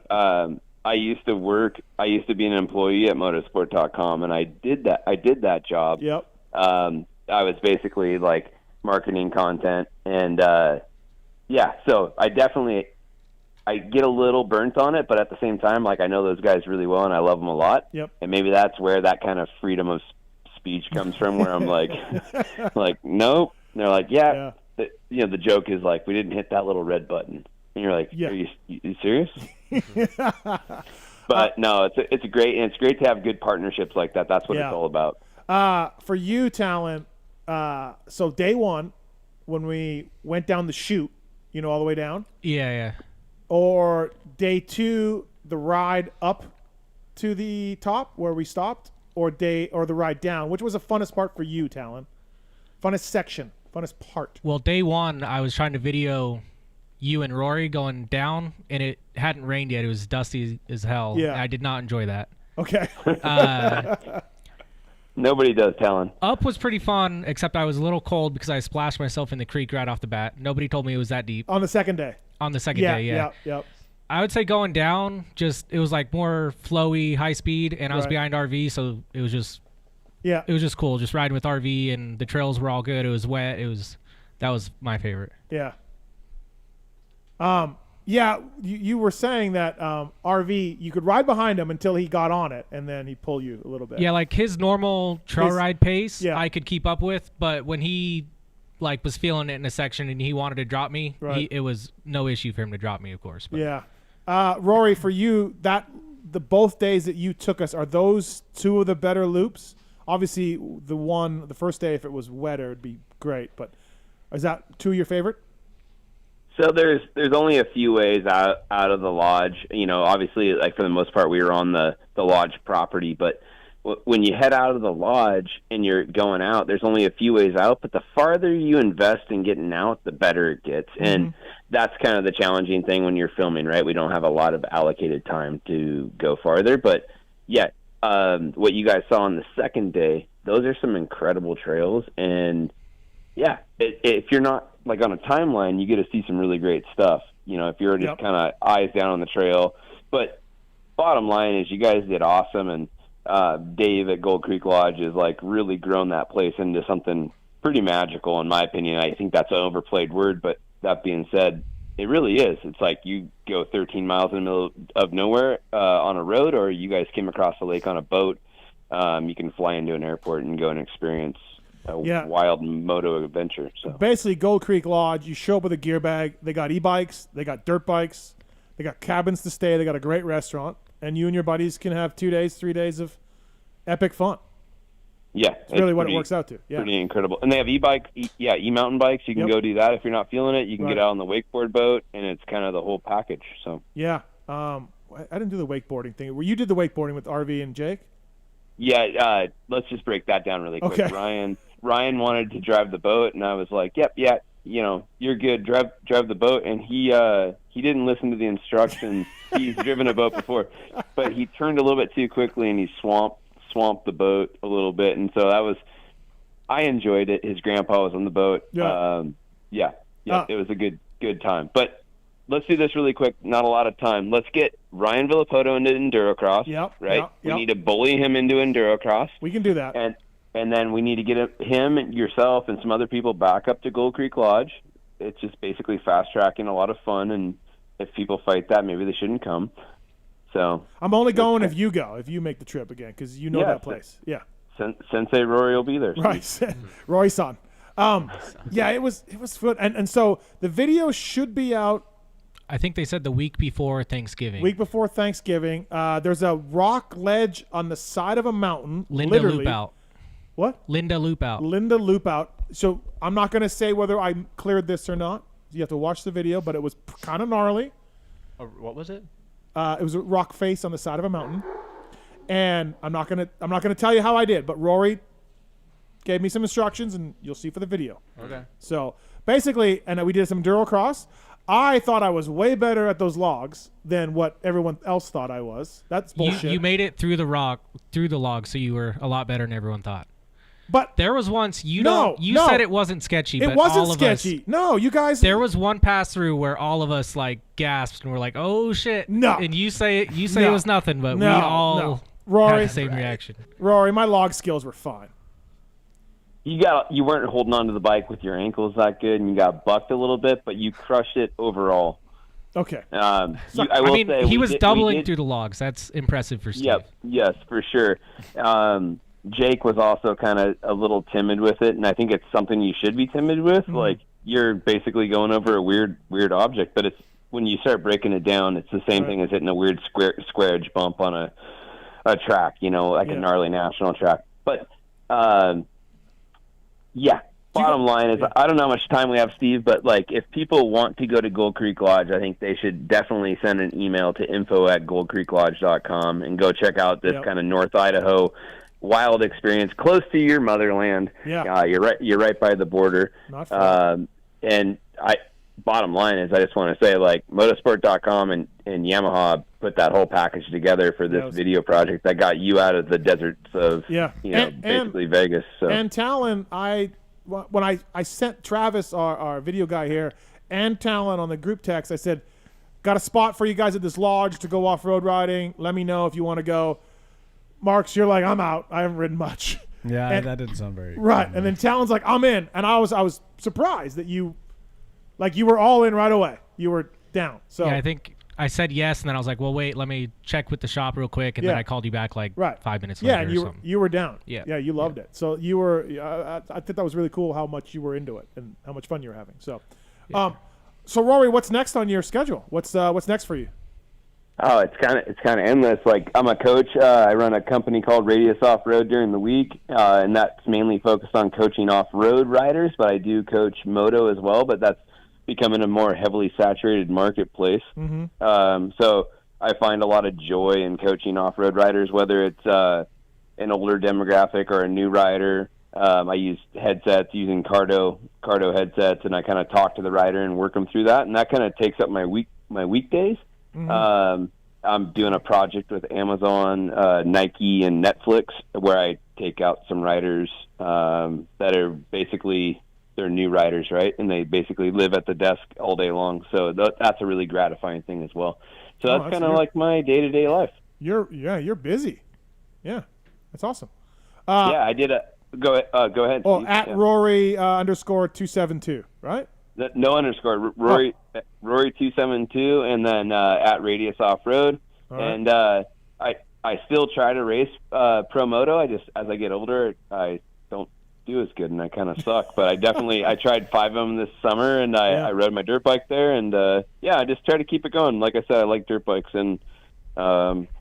I used to be an employee at motorsport.com, and I did that job. Yep. I was basically like marketing content, and so I get a little burnt on it, but at the same time, like, I know those guys really well and I love them a lot. Yep. And maybe that's where that kind of freedom of speech comes from, where I'm like, nope. And they're like, yeah. The joke is like, we didn't hit that little red button. And you're like, Yeah. are you serious? But no, it's great to have good partnerships like that. That's what it's all about. For you, Tallon, so day one, when we went down the chute, all the way down, Yeah. or day two, the ride up to the top where we stopped, or the ride down, which was the funnest part for you, Tallon? Funnest section, funnest part. Well, day one, I was trying to video you and Rory going down, and it hadn't rained yet. It was dusty as hell. Yeah. I did not enjoy that. Okay. Nobody does, Tallon. Up was pretty fun, except I was a little cold because I splashed myself in the creek right off the bat. Nobody told me it was that deep. On the second day. On the second day, yeah. Yep. I would say going down, it was like more flowy, high speed, and I was behind RV, so it was just cool, just riding with RV, and the trails were all good. It was wet. That was my favorite. Yeah. You were saying that RV, you could ride behind him until he got on it, and then he'd pull you a little bit. Yeah, like his normal trail ride pace, I could keep up with, but when he was feeling it in a section and he wanted to drop me, it was no issue for him to drop me, of course. But. Yeah. Rory, for you, the both days that you took us, are those two of the better loops? Obviously, the first day, if it was wetter, it'd be great, but is that two of your favorite? So there's only a few ways out of the lodge. Obviously, like for the most part, we were on the lodge property. But when you head out of the lodge and you're going out, there's only a few ways out. But the farther you invest in getting out, the better it gets. Mm-hmm. And that's kind of the challenging thing when you're filming, right? We don't have a lot of allocated time to go farther. But yeah, what you guys saw on the second day, those are some incredible trails. And yeah, if you're not like on a timeline, you get to see some really great stuff. If you're just kind of eyes down on the trail. But bottom line is, you guys did awesome, and Dave at Gold Creek Lodge has like really grown that place into something pretty magical, in my opinion. I think that's an overplayed word, but that being said, it really is. It's like you go 13 miles in the middle of nowhere on a road, or you guys came across the lake on a boat. You can fly into an airport and go and experience a wild moto adventure. So basically, Gold Creek Lodge, you show up with a gear bag. They got e-bikes, they got dirt bikes, they got cabins to stay, they got a great restaurant, and you and your buddies can have 2 days, 3 days of epic fun. Yeah, it's really what it works out to. Yeah, pretty incredible. And they have e-mountain bikes. You can go do that if you're not feeling it. You can get out on the wakeboard boat, and it's kind of the whole package. So yeah, I didn't do the wakeboarding thing. You did the wakeboarding with RV and Jake. Yeah, let's just break that down really quick. Okay. Ryan wanted to drive the boat, and I was like, "Yep, yeah, you're good. Drive the boat." And he didn't listen to the instructions. He's driven a boat before, but he turned a little bit too quickly, and he swamped the boat a little bit. And so I enjoyed it. His grandpa was on the boat. Yeah. It was a good time. But let's do this really quick. Not a lot of time. Let's get Ryan Villapoto into Endurocross. Right. We need to bully him into Endurocross. We can do that. And then we need to get him and yourself and some other people back up to Gold Creek Lodge. It's just basically fast-tracking a lot of fun, and if people fight that, maybe they shouldn't come. So I'm only going if you go, if you make the trip again, because you know that place. Yeah. Sensei Rory will be there. Right. Rory-san. Yeah, it was fun. And so the video should be out. I think they said the week before Thanksgiving. Week before Thanksgiving. There's a rock ledge on the side of a mountain. Linda Loop Out. What? Linda Loop Out. Linda Loop Out. So I'm not going to say whether I cleared this or not. You have to watch the video, but it was kind of gnarly. What was it? It was a rock face on the side of a mountain. And I'm not gonna tell you how I did, but Rory gave me some instructions, and you'll see for the video. Okay. So basically, and we did some Endurocross. I thought I was way better at those logs than what everyone else thought I was. That's bullshit. You made it through the log, so you were a lot better than everyone thought. But there was once said it wasn't sketchy. It but wasn't all of sketchy. Us, no, you guys. There was one pass through where all of us like gasped and were like, "Oh shit!" No, and you say it was nothing, but we all Rory, had the same reaction. Rory, my log skills were fine. You weren't holding onto the bike with your ankles that good, and you got bucked a little bit, but you crushed it overall. Okay. He was doubling through the logs. That's impressive for Steve. Yep. Yes, for sure. Jake was also kind of a little timid with it, and I think it's something you should be timid with. Mm-hmm. Like, you're basically going over a weird object, but when you start breaking it down, it's the same thing as hitting a weird square edge bump on a track, you know, like a gnarly national track. But bottom line is, I don't know how much time we have, Steve, but like if people want to go to Gold Creek Lodge, I think they should definitely send an email to info@goldcreeklodge.com and go check out this kind of North Idaho wild experience close to your motherland. You're right by the border. Not far. And bottom line is, I just want to say, like, motorsport.com and Yamaha put that whole package together for this video project that got you out of the deserts of basically Vegas. So. And Tallon, when I sent Travis, our video guy here, and Tallon on the group text, I said, got a spot for you guys at this lodge to go off-road riding. Let me know if you want to go. Marks, you're like, I'm out. I haven't ridden much. Yeah, that didn't sound very right. And then Tallon's like, I'm in. And I was surprised that you were all in right away. You were down. So yeah, I think I said yes, and then I was like, well, wait, let me check with the shop real quick, and then I called you back 5 minutes later. Yeah, and you were down. Yeah, you loved it. So you were. I think that was really cool how much you were into it and how much fun you were having. So, so Rory, what's next on your schedule? What's next for you? Oh, it's kind of endless. Like, I'm a coach. I run a company called Radius Off Road during the week, and that's mainly focused on coaching off-road riders. But I do coach moto as well. But that's becoming a more heavily saturated marketplace. Mm-hmm. So I find a lot of joy in coaching off-road riders, whether it's an older demographic or a new rider. I use headsets, using Cardo headsets, and I kind of talk to the rider and work them through that, and that kind of takes up my weekdays. Mm-hmm. I'm doing a project with Amazon, Nike, and Netflix where I take out some riders that are basically, they're new riders, right? And they basically live at the desk all day long. So that's a really gratifying thing as well. So that's kind of like my day-to-day life. You're busy. Yeah, that's awesome. I did go ahead. Oh, Steve. at Rory _272, right? No underscore. Rory 272, and then at Radius Off Road. Right. And I still try to race pro moto. I just, as I get older, I don't do as good, and I kind of suck. But I tried 5 of them this summer, and I rode my dirt bike there, and I just try to keep it going. Like I said, I like dirt bikes, and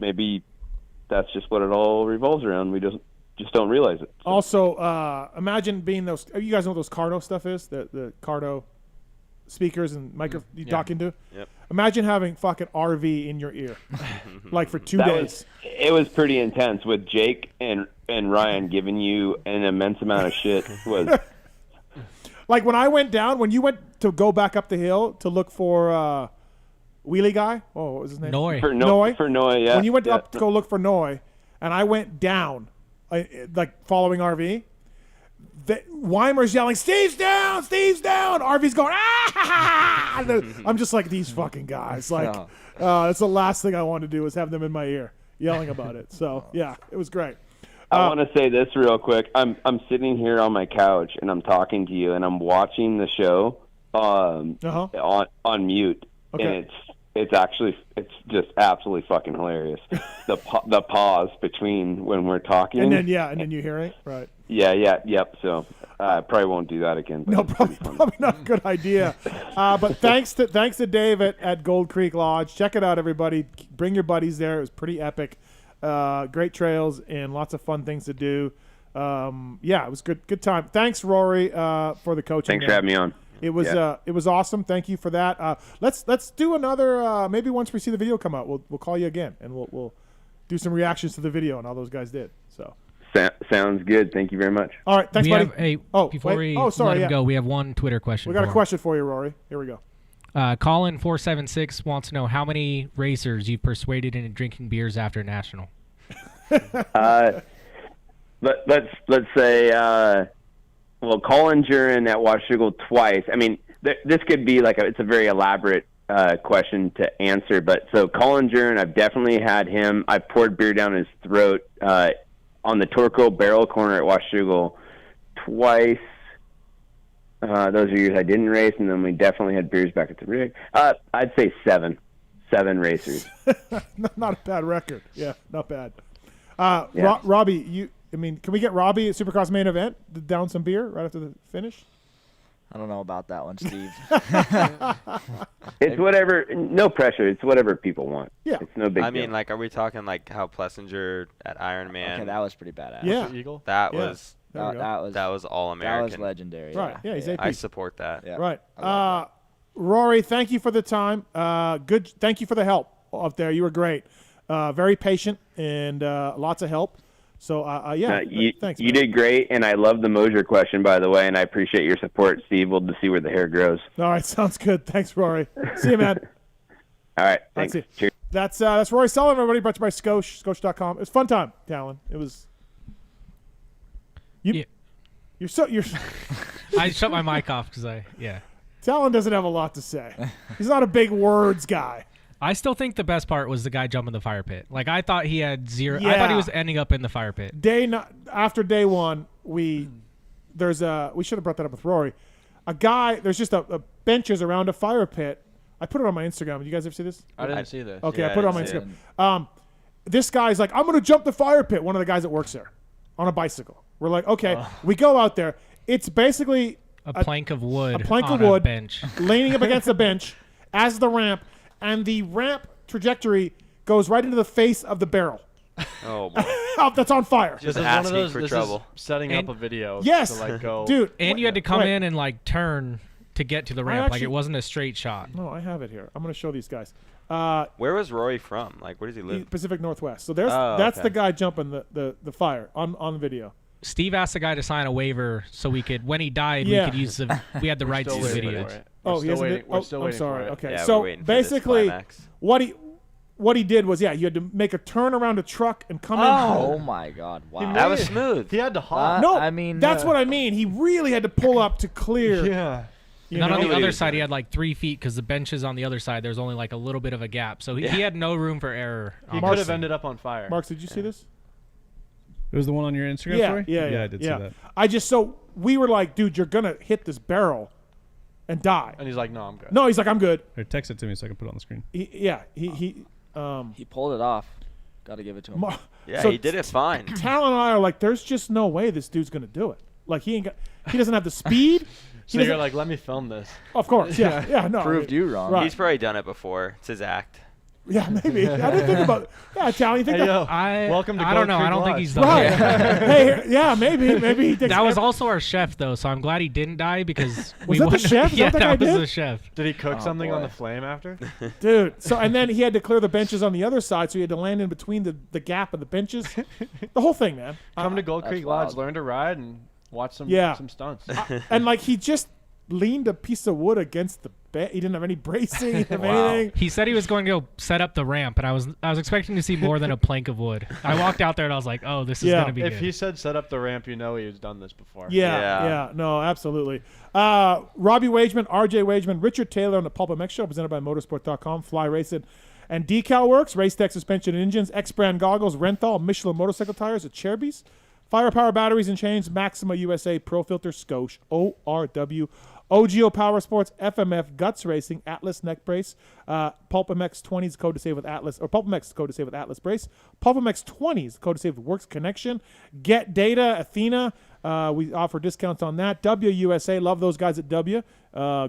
maybe that's just what it all revolves around. We just don't realize it. So. Also, imagine being those. You guys know what those Cardo stuff is? The Cardo speakers and micro you talk into. Yep. Imagine having fucking RV in your ear, like for 2 days. It was pretty intense with Jake and Ryan giving you an immense amount of shit. Like when I went down, when you went to go back up the hill to look for Wheelie guy. Oh, what was his name? Noy. For Noy, yeah. When you went up to go look for Noy, and I went down, like following RV. Weimer's yelling, Steve's down! Steve's down! RV's going, ah! I'm just like, these fucking guys. Like, that's the last thing I wanted to do was have them in my ear yelling about it. So, yeah, it was great. I want to say this real quick. I'm sitting here on my couch, and I'm talking to you, and I'm watching the show on mute. Okay. And it's just absolutely fucking hilarious. The pause between when we're talking. And then you hear it, right? Yep. So I probably won't do that again. No, probably not a good idea. But thanks to Dave at Gold Creek Lodge. Check it out, everybody. Bring your buddies there. It was pretty epic. Great trails and lots of fun things to do. It was good time. Thanks, Rory, for the coaching. Thanks for having me on. It was awesome. Thank you for that. Let's do another. Maybe once we see the video come out, we'll call you again and we'll do some reactions to the video and how those guys did. So sounds good. Thank you very much. All right, thanks, buddy. Before we let him go, we have one Twitter question. We got a question for you, Rory. Here we go. Colin476 wants to know how many racers you've persuaded into drinking beers after National. Let's say. Well, Colin Jurin at Washougal twice. I mean, this could be it's a very elaborate question to answer. But so Colin Jurin, I've definitely had him. I've poured beer down his throat on the Torco Barrel Corner at Washougal twice. Those are years I didn't race, and then we definitely had beers back at the rig. I'd say 7 racers. Not a bad record. Yeah, not bad. Robbie, can we get Robbie at Supercross main event to down some beer right after the finish? I don't know about that one, Steve. It's whatever. No pressure. It's whatever people want. Yeah. It's no big deal. I mean, like, are we talking like how Plessinger at Ironman? Okay, that was pretty badass. Yeah. Eagle. That Yeah. was that was all American. That was legendary. Right. Yeah, he's AP. I support that. Yeah. Right. Rory, thank you for the time. Good. Thank you for the help up there. You were great. Very patient and lots of help. So, thanks. You did great, and I love the Mosier question, by the way, and I appreciate your support, Steve. We'll just see where the hair grows. All right, sounds good. Thanks, Rory. See you, man. All right, thanks. Cheers. That's Rory Sullivan, everybody. Brought to you by Scotia, Scotia.com. It was a fun time, Tallon. It was. You're I shut my mic off because Tallon doesn't have a lot to say. He's not a big words guy. I still think the best part was the guy jumping the fire pit. Like, I thought he had zero. Yeah. I thought he was ending up in the fire pit. After day one, we should have brought that up with Rory. A guy, there's just a benches around a fire pit. I put it on my Instagram. Did you guys ever see this? I didn't see this. Okay, I put it on my Instagram. This guy's like, I'm going to jump the fire pit. One of the guys that works there on a bicycle. We're like, okay. We go out there. It's basically a plank of wood. A plank on of wood, a bench, leaning up against a bench as the ramp. And the ramp trajectory goes right into the face of the barrel. Oh, boy. That's on fire. Just This is asking one of those, for this trouble. Is setting up a video. Yes, to, like, go. dude. and you had to come in and like turn to get to the ramp. Like, it wasn't a straight shot. No, I have it here. I'm going to show these guys. Where was Rory from? Like, where does he live? Pacific Northwest. So that's the guy jumping the fire on video. Steve asked the guy to sign a waiver so we could, when he died, we could use we had the rights to the video. We're still waiting I'm sorry. for it. Okay, Yeah, so we're waiting for basically, this what he did was, you had to make a turn around a truck and come in. Oh my God! Wow. That was smooth. He had to hop. No, I mean, that's what I mean. He really had to pull up to clear. Yeah. And then on the other side, he had like 3 feet because the benches on the other side, there's only like a little bit of a gap. So he had no room for error. He could have ended up on fire. Marks, did you see this? It was the one on your Instagram story? Yeah, I did see that. So we were like, dude, you're going to hit this barrel and die. And he's like, no, I'm good. No, he's like, I'm good. Here, text it to me so I can put it on the screen. He pulled it off. Got to give it to him. He did it fine. Tallon and I are like, there's just no way this dude's going to do it. Like, he doesn't have the speed. So you're like, let me film this. Of course, yeah, no. Proved you wrong. Right. He's probably done it before. It's his act. Yeah, maybe. I didn't think about it. Yeah, Tallon, you think that? Welcome to I don't know. Gold I don't Creek think he's Lodge. done Right. Hey, yeah, maybe he thinks that was also our chef, though, so I'm glad he didn't die because Was that the chef? Is Yeah, that the guy that was did? the chef. Did he cook something boy. on the flame after? Dude, and then he had to clear the benches on the other side, so he had to land in between the gap of the benches. The whole thing, man. Come to Gold That's Creek Lodge, wild. learn to ride, and watch some stunts. And like he just leaned a piece of wood against the bed. He didn't have any bracing, he didn't have anything. He said he was going to go set up the ramp, and I was expecting to see more than a plank of wood. I walked out there and I was like, oh, this is going to be If good. he said set up the ramp, you know he's done this before. Yeah, no, absolutely. Robbie Wageman, RJ Wageman, Richard Taylor on the PulpMX show, presented by Motorsport.com, Fly Racing, and Decal Works, Race Tech Suspension and Engines, X-Brand Goggles, Renthal, Michelin Motorcycle Tires at Cherby's, Firepower Batteries and Chains, Maxima USA, Pro Filter, Scotia, ORW, OGO Power Sports, FMF, Guts Racing, Atlas Neck Brace, PulpMX 20 is the code to save with Atlas, or PulpMX is the code to save with Atlas Brace, PulpMX 20 is the code to save with Works Connection, Get Data, Athena, we offer discounts on that, WUSA, love those guys at W,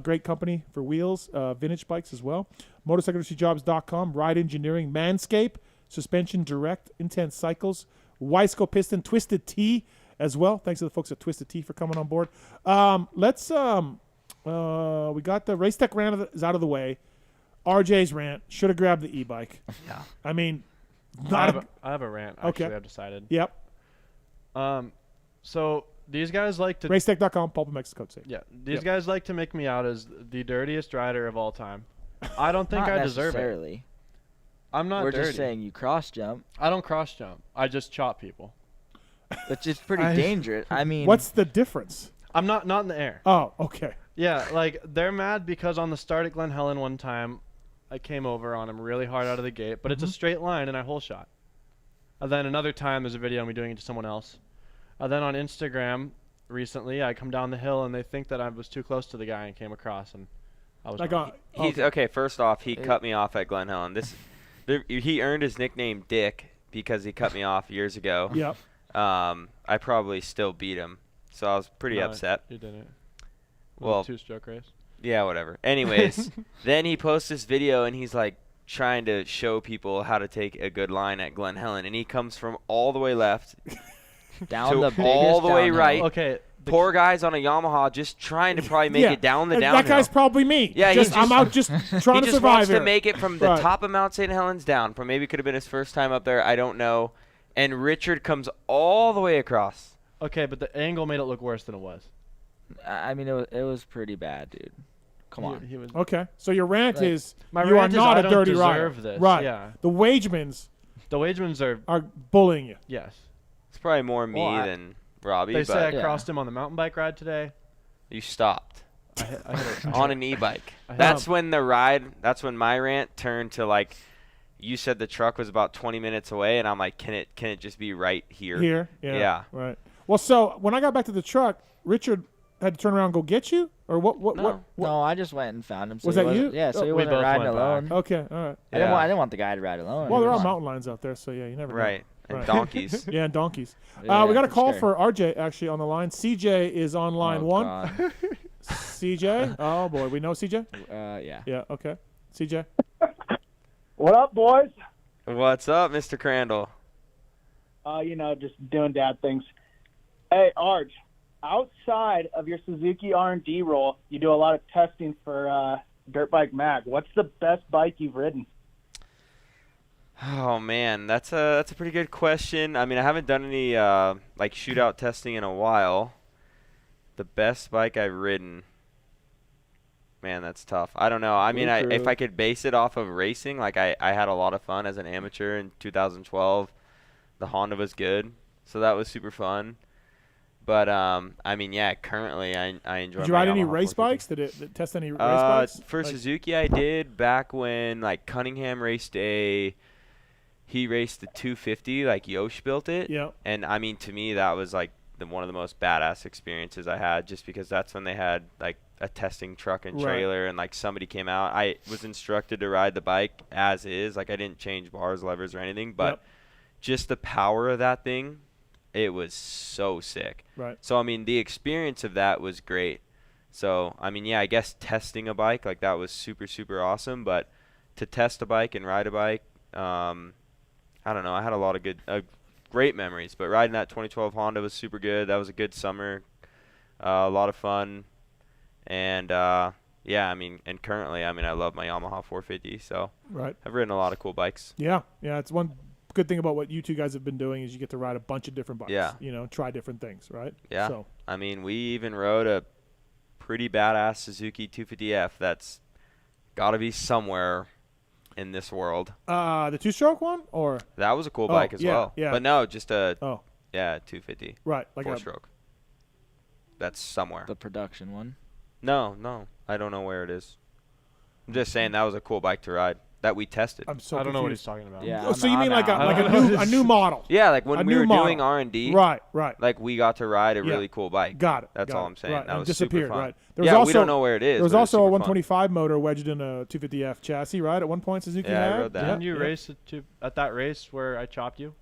great company for wheels, vintage bikes as well, MotorcycleIndustryJobs.com, Ride Engineering, Manscaped, Suspension Direct, Intense Cycles, Wiseco Piston, Twisted Tea as well. Thanks to the folks at Twisted Tea for coming on board. We got the Race Tech rant is out of the way. RJ's rant should have grabbed the e-bike. Yeah. I mean, I have a rant. Actually, Okay. I've decided. Yep. So these guys like to Racetech.com, PulpMX code save. Yeah, these guys like to make me out as the dirtiest rider of all time. I don't think Not I deserve it. necessarily. I'm not We're dirty. just saying you cross jump, I don't cross jump. I just chop people. which is pretty dangerous. I mean, What's the difference? I'm not in the air. Oh, okay. Yeah, like they're mad because on the start at Glen Helen one time, I came over on him really hard out of the gate, but it's a straight line and I hole shot. And then another time there's a video of me doing it to someone else. And then on Instagram recently, I come down the hill and they think that I was too close to the guy and came across and I was wrong. He's okay. First off, he cut me off at Glen Helen. He earned his nickname Dick because he cut me off years ago. Yep. I probably still beat him, so I was pretty upset. You didn't. Well, two-stroke race. Yeah, whatever. Anyways, then he posts this video and he's like trying to show people how to take a good line at Glen Helen, and he comes from all the way left down the all the way downhill. right. Okay. Poor guy's on a Yamaha just trying to probably make it down the downhill. That guy's probably me. Yeah, I'm out just trying to survive He just wants here. to make it from the top of Mount St. Helens down. From maybe could have been his first time up there. I don't know. And Richard comes all the way across. Okay, but the angle made it look worse than it was. I mean, it was pretty bad, dude. Come on. He was, Okay, so your rant is my you rant are is not I a don't dirty rider. deserve this. Right. Yeah. The Wagemans are bullying you. Yes. It's probably more me than Robbie. They say but I crossed him on the mountain bike ride today. You stopped. I hit on an e-bike. That's when my rant turned to like, you said the truck was about 20 minutes away, and I'm like, can it just be right here? Here? Yeah. Right. Well, so when I got back to the truck, Richard had to turn around and go get you? Or what? No, I just went and found him. So was he that you? Yeah, so he wasn't riding alone. Okay, all right. I didn't want the guy to ride alone. Well, there are mountain lions out there, so yeah, you never know. Right. And donkeys. Yeah, and donkeys. Yeah, we got a for call sure. for RJ actually on the line. CJ is on line one. God. CJ? Oh, boy. We know CJ? Yeah. Yeah, okay. CJ? What up, boys? What's up, Mr. Crandall? Just doing dad things. Hey, Arj, outside of your Suzuki R&D role, you do a lot of testing for Dirt Bike Mag. What's the best bike you've ridden? Oh man, that's a pretty good question. I mean, I haven't done any like shootout testing in a while. The best bike I've ridden. Man, that's tough. I don't know. I mean, if I could base it off of racing, like I had a lot of fun as an amateur in 2012. The Honda was good, so that was super fun. But I mean, yeah, currently I enjoy. Did you ride any race bikes? Did it test any race bikes? For Suzuki, I did back when like Cunningham raced he raced the 250, like Yosh built it. Yeah. And I mean, to me, that was like one of the most badass experiences I had, just because that's when they had like a testing truck and trailer, and like somebody came out. I was instructed to ride the bike as is, like I didn't change bars, levers, or anything, but just the power of that thing, it was so sick. Right. So I mean, the experience of that was great. So I mean, yeah, I guess testing a bike like that was super, super awesome. But to test a bike and ride a bike, I don't know. I had a lot of great memories. But riding that 2012 Honda was super good. That was a good summer, a lot of fun, and yeah, I mean, and currently, I mean, I love my Yamaha 450. So I've ridden a lot of cool bikes. Yeah, it's one good thing about what you two guys have been doing is you get to ride a bunch of different bikes. Yeah. Try different things, right? Yeah. So I mean, we even rode a pretty badass Suzuki 250F that's got to be somewhere in this world. The two-stroke one, or that was a cool bike as well. Yeah. But no, just a 250. Right, like 4-stroke. That's somewhere. The production one. No, I don't know where it is. I'm just saying that was a cool bike to ride that we tested. I'm so I don't know what he's confused. talking about. Yeah. So you mean like a new model? Yeah, like when A we new were model. doing R&D. Right. Like we got to ride a really cool bike. Got it. That's all I'm saying. Right. That and was disappeared. super fun. Right. There was yeah, also, we don't know where it is. There was but also a super 125 motor wedged in a 250F chassis, right? At one point, Suzuki Yeah, had. I rode that. Didn't you race at that race where I chopped you?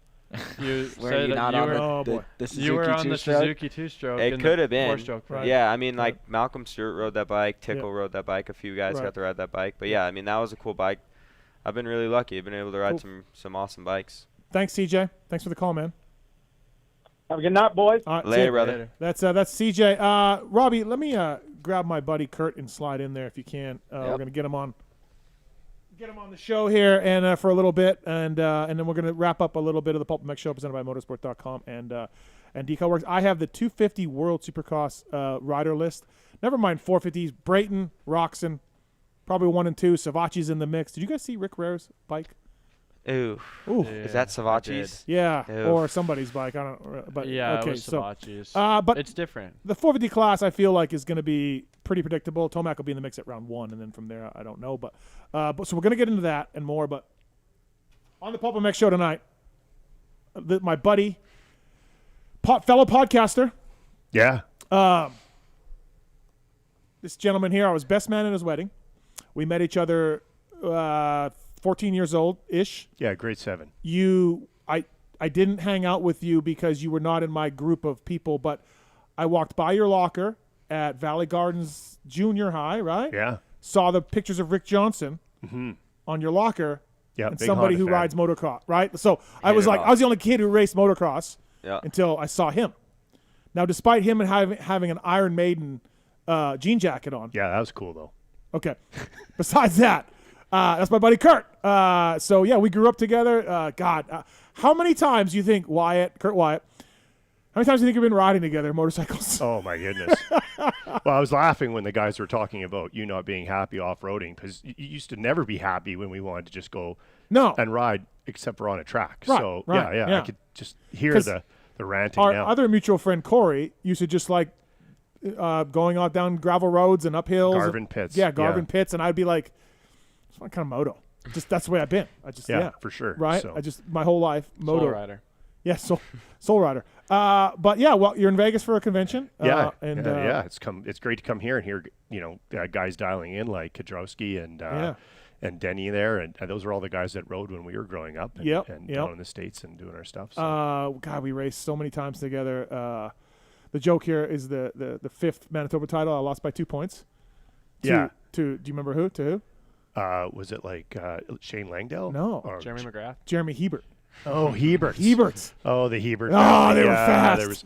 You Were said you that not you on were, the Suzuki you were on the two-stroke? Suzuki two-stroke. It could have been. 4-stroke, right? Yeah, I mean, like Malcolm Stewart rode that bike. Tickle Yeah. rode that bike. A few guys Right. got to ride that bike. But yeah, I mean, that was a cool bike. I've been really lucky. I've been able to ride some awesome bikes. Thanks, CJ. Thanks for the call, man. Have a good night, boys. All right, Later, see ya. brother. That's CJ. Robbie, let me grab my buddy Kurt and slide in there if you can. We're gonna get him on the show here and for a little bit, and then we're gonna wrap up a little bit of the PulpMX show presented by Motorsport.com and Decal Works. I have the 250 World Supercross rider list. Never mind 450s. Brayton, Roxon, probably 1 and 2. Savachi's in the mix. Did you guys see Rick Rare's bike? Ooh. Ooh. Is that Savachi's? Yeah, Oof. or somebody's bike. I don't. But Yeah, okay, it was so Savachi's. but it's different. The 450 class, I feel like, is going to be pretty predictable. Tomac will be in the mix at round 1, and then from there, I don't know. But so we're going to get into that and more. But on the PulpMX show tonight, my buddy, fellow podcaster, this gentleman here, I was best man at his wedding. We met each other 14 years old-ish. Yeah, grade 7. I didn't hang out with you because you were not in my group of people, but I walked by your locker at Valley Gardens Junior High, right? Yeah. Saw the pictures of Rick Johnson on your locker. Yeah, and big somebody Honda who fan. rides motocross, right? So I was like, I was the only kid who raced motocross until I saw him. Now, despite him having an Iron Maiden jean jacket on. Yeah, that was cool, though. Okay. Besides that, that's my buddy Kurt. So, yeah, we grew up together. God, how many times do you think Kurt Wyatt, how many times do you think you've been riding together motorcycles? Oh, my goodness. Well, I was laughing when the guys were talking about you not being happy off-roading because you used to never be happy when we wanted to just go and ride except for on a track. Right, so, right, yeah, I could just hear the ranting our now. other mutual friend Corey used to just like going out down gravel roads and up hills. Garvin pits. Yeah, Garvin pits. And I'd be like, it's my kind of moto. Just that's the way I've been. I just for sure. Right? So. I just my whole life moto. Soul rider. Yeah, soul rider. But yeah, well, you're in Vegas for a convention. It's great to come here and hear guys dialing in like Kiedrowski and Denny there, and those are all the guys that rode when we were growing up. And down in the States and doing our stuff. So. God, we raced so many times together. The joke here is the fifth Manitoba title I lost by 2 points. Do you remember who? To who? Was it like Shane Langdell? No. Or Jeremy McGrath. Jeremy Hebert. Oh, Hebert. Oh, the Hebert. Oh, they were fast.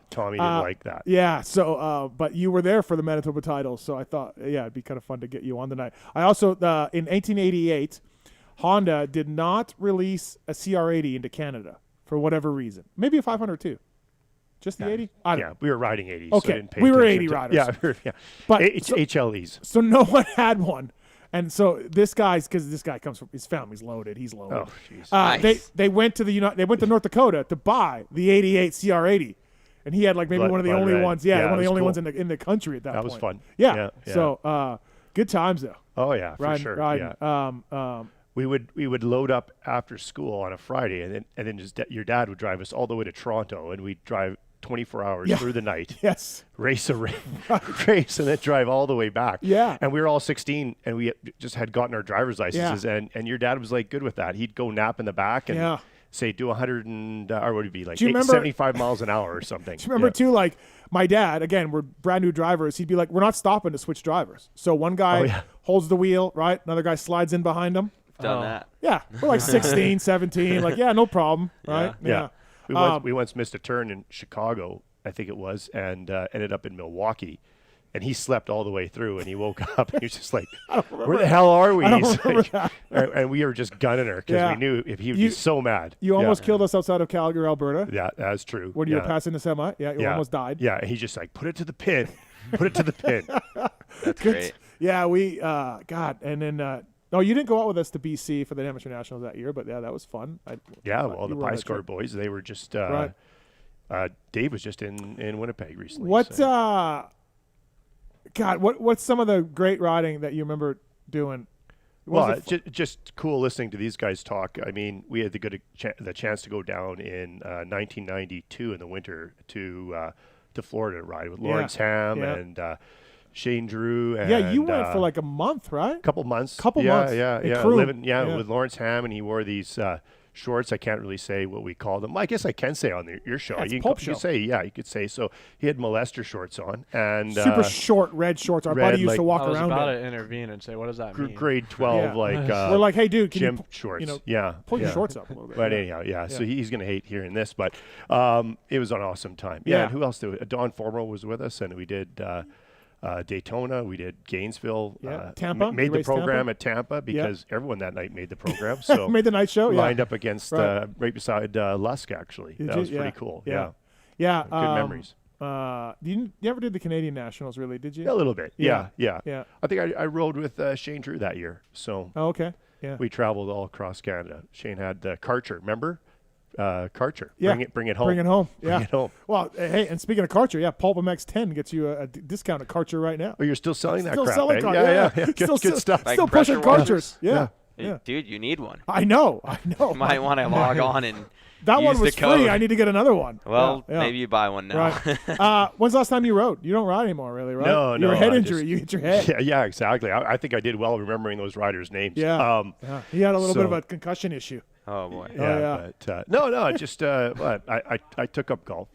Tommy didn't like that. Yeah, so, but you were there for the Manitoba title, so I thought, it'd be kind of fun to get you on tonight. I also, in 1888, Honda did not release a CR80 into Canada for whatever reason. Maybe a 500 too. Just the 80? I don't know. We were riding 80s. Okay, so I didn't pay we were attention 80 to- riders. Yeah. But HLEs. So no one had one. And so this guy comes from his family's loaded. He's loaded. Oh, jeez. They went to North Dakota to buy the 88 CR80. And he had like maybe one of the only ones. Yeah, one of the only ones in the country at that point. That was fun. Yeah. So good times though. Oh yeah, for sure. Riding. Yeah. We would load up after school on a Friday, and then your dad would drive us all the way to Toronto, and we'd drive 24 hours through the night. Yes. Race, and then drive all the way back. Yeah. And we were all 16, and we just had gotten our driver's licenses, and your dad was like good with that. He'd go nap in the back and say do 100 and or would it be like 75 miles an hour or something. Do you remember too? Like my dad, again, we're brand new drivers. He'd be like, "We're not stopping to switch drivers." So one guy holds the wheel, right? Another guy slides in behind him. Done that. Yeah, we're like 16, 17. Like, no problem, right? Yeah. We once missed a turn in Chicago, I think it was, and ended up in Milwaukee. And he slept all the way through, and he woke up, and he was just like, where the hell are we? I don't remember that. And we were just gunning her because we knew if he would be so mad. You almost killed us outside of Calgary, Alberta. Yeah, that's true. When you were passing the semi. Yeah, you almost died. Yeah, and he's just like, put it to the pin. Put it to the pin. That's great. Yeah, we, God, and then... No, you didn't go out with us to BC for the Amateur Nationals that year, but that was fun. The Pie boys, they were just Dave was just in Winnipeg recently. What's some of the great riding that you remember doing? Just cool listening to these guys talk. I mean, we had the chance to go down in 1992 in the winter to Florida to ride with Lawrence Ham and Shane Drew. And, you went for like a month, right? Couple months. months. Yeah. Living, with Lawrence Ham, and he wore these shorts. I can't really say what we call them. I guess I can say on your show. Yeah, it's you Pulp can Show. say, you could say. So he had molester shorts on and super short red shorts. Our buddy used to walk around. I was about in. to intervene and say, what does that mean? Grade 12, we're like, hey, dude, can gym you shorts? Pull your shorts up a little bit. But anyhow, so he's going to hate hearing this, but it was an awesome time. And who else did? Don Formo was with us, and we did. Daytona, we did Gainesville, Tampa. Made the program at Tampa because everyone that night made the program. So made the night show. Lined up against right beside Lusk. Actually, that was pretty cool. Yeah. Good memories. You ever did the Canadian Nationals? Really? Did you? A little bit. Yeah. I think I rode with Shane Drew that year. So okay. Yeah. We traveled all across Canada. Shane had Karcher. Remember? Karcher. Yeah. Bring it home. Bring it home. Yeah. Bring it home. Well, hey, and speaking of Karcher, PulpMX 10 gets you a discount at Karcher right now. Oh, you're still selling that still crap, selling Yeah. Good stuff. Still pushing Karchers. Yeah. Dude, you need one. I know. You might want to log on and that use one was the code. free. I need to get another one. Well, maybe you buy one now. Right. When's the last time you rode? You don't ride anymore, really, right? No. Your head injury. You hit your head. Yeah, exactly. I think I did well remembering those riders' names. Yeah. He had a little bit of a concussion issue. Oh boy. But no. Just I took up golf,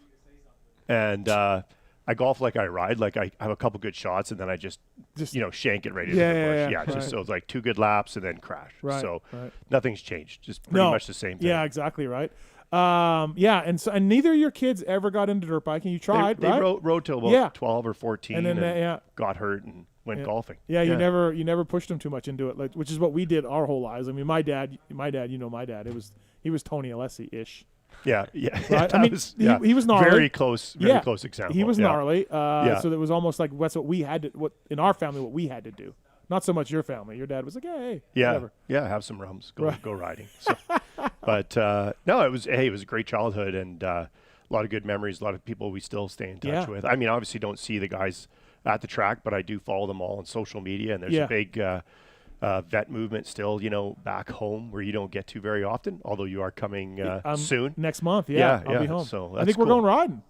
and I I golf like I ride. Like I have a couple good shots, and then I just shank it right into the bush. Yeah, just so it's like 2 good laps and then crash. Right, so right. nothing's changed. Just pretty much the same thing. Yeah, exactly right. And neither of your kids ever got into dirt biking. You tried, they right? rode till about 12 or 14, and then got hurt and went golfing. Yeah, you never pushed them too much into it, which is what we did our whole lives. I mean, my dad, you know, my dad. He was Tony Alessi-ish. Yeah. Right? I mean, he was gnarly. Very close example. He was gnarly. So it was almost like that's what we had to, what in our family, what we had to do. Not so much your family. Your dad was like, hey, whatever. Yeah, have some rums. Go riding. So, but no, it was a great childhood and a lot of good memories. A lot of people we still stay in touch with. I mean, obviously don't see the guys at the track, but I do follow them all on social media. And there's a big vet movement still, you know, back home where you don't get to very often. Although you are coming soon next month. I'll be home. So I think we're going riding.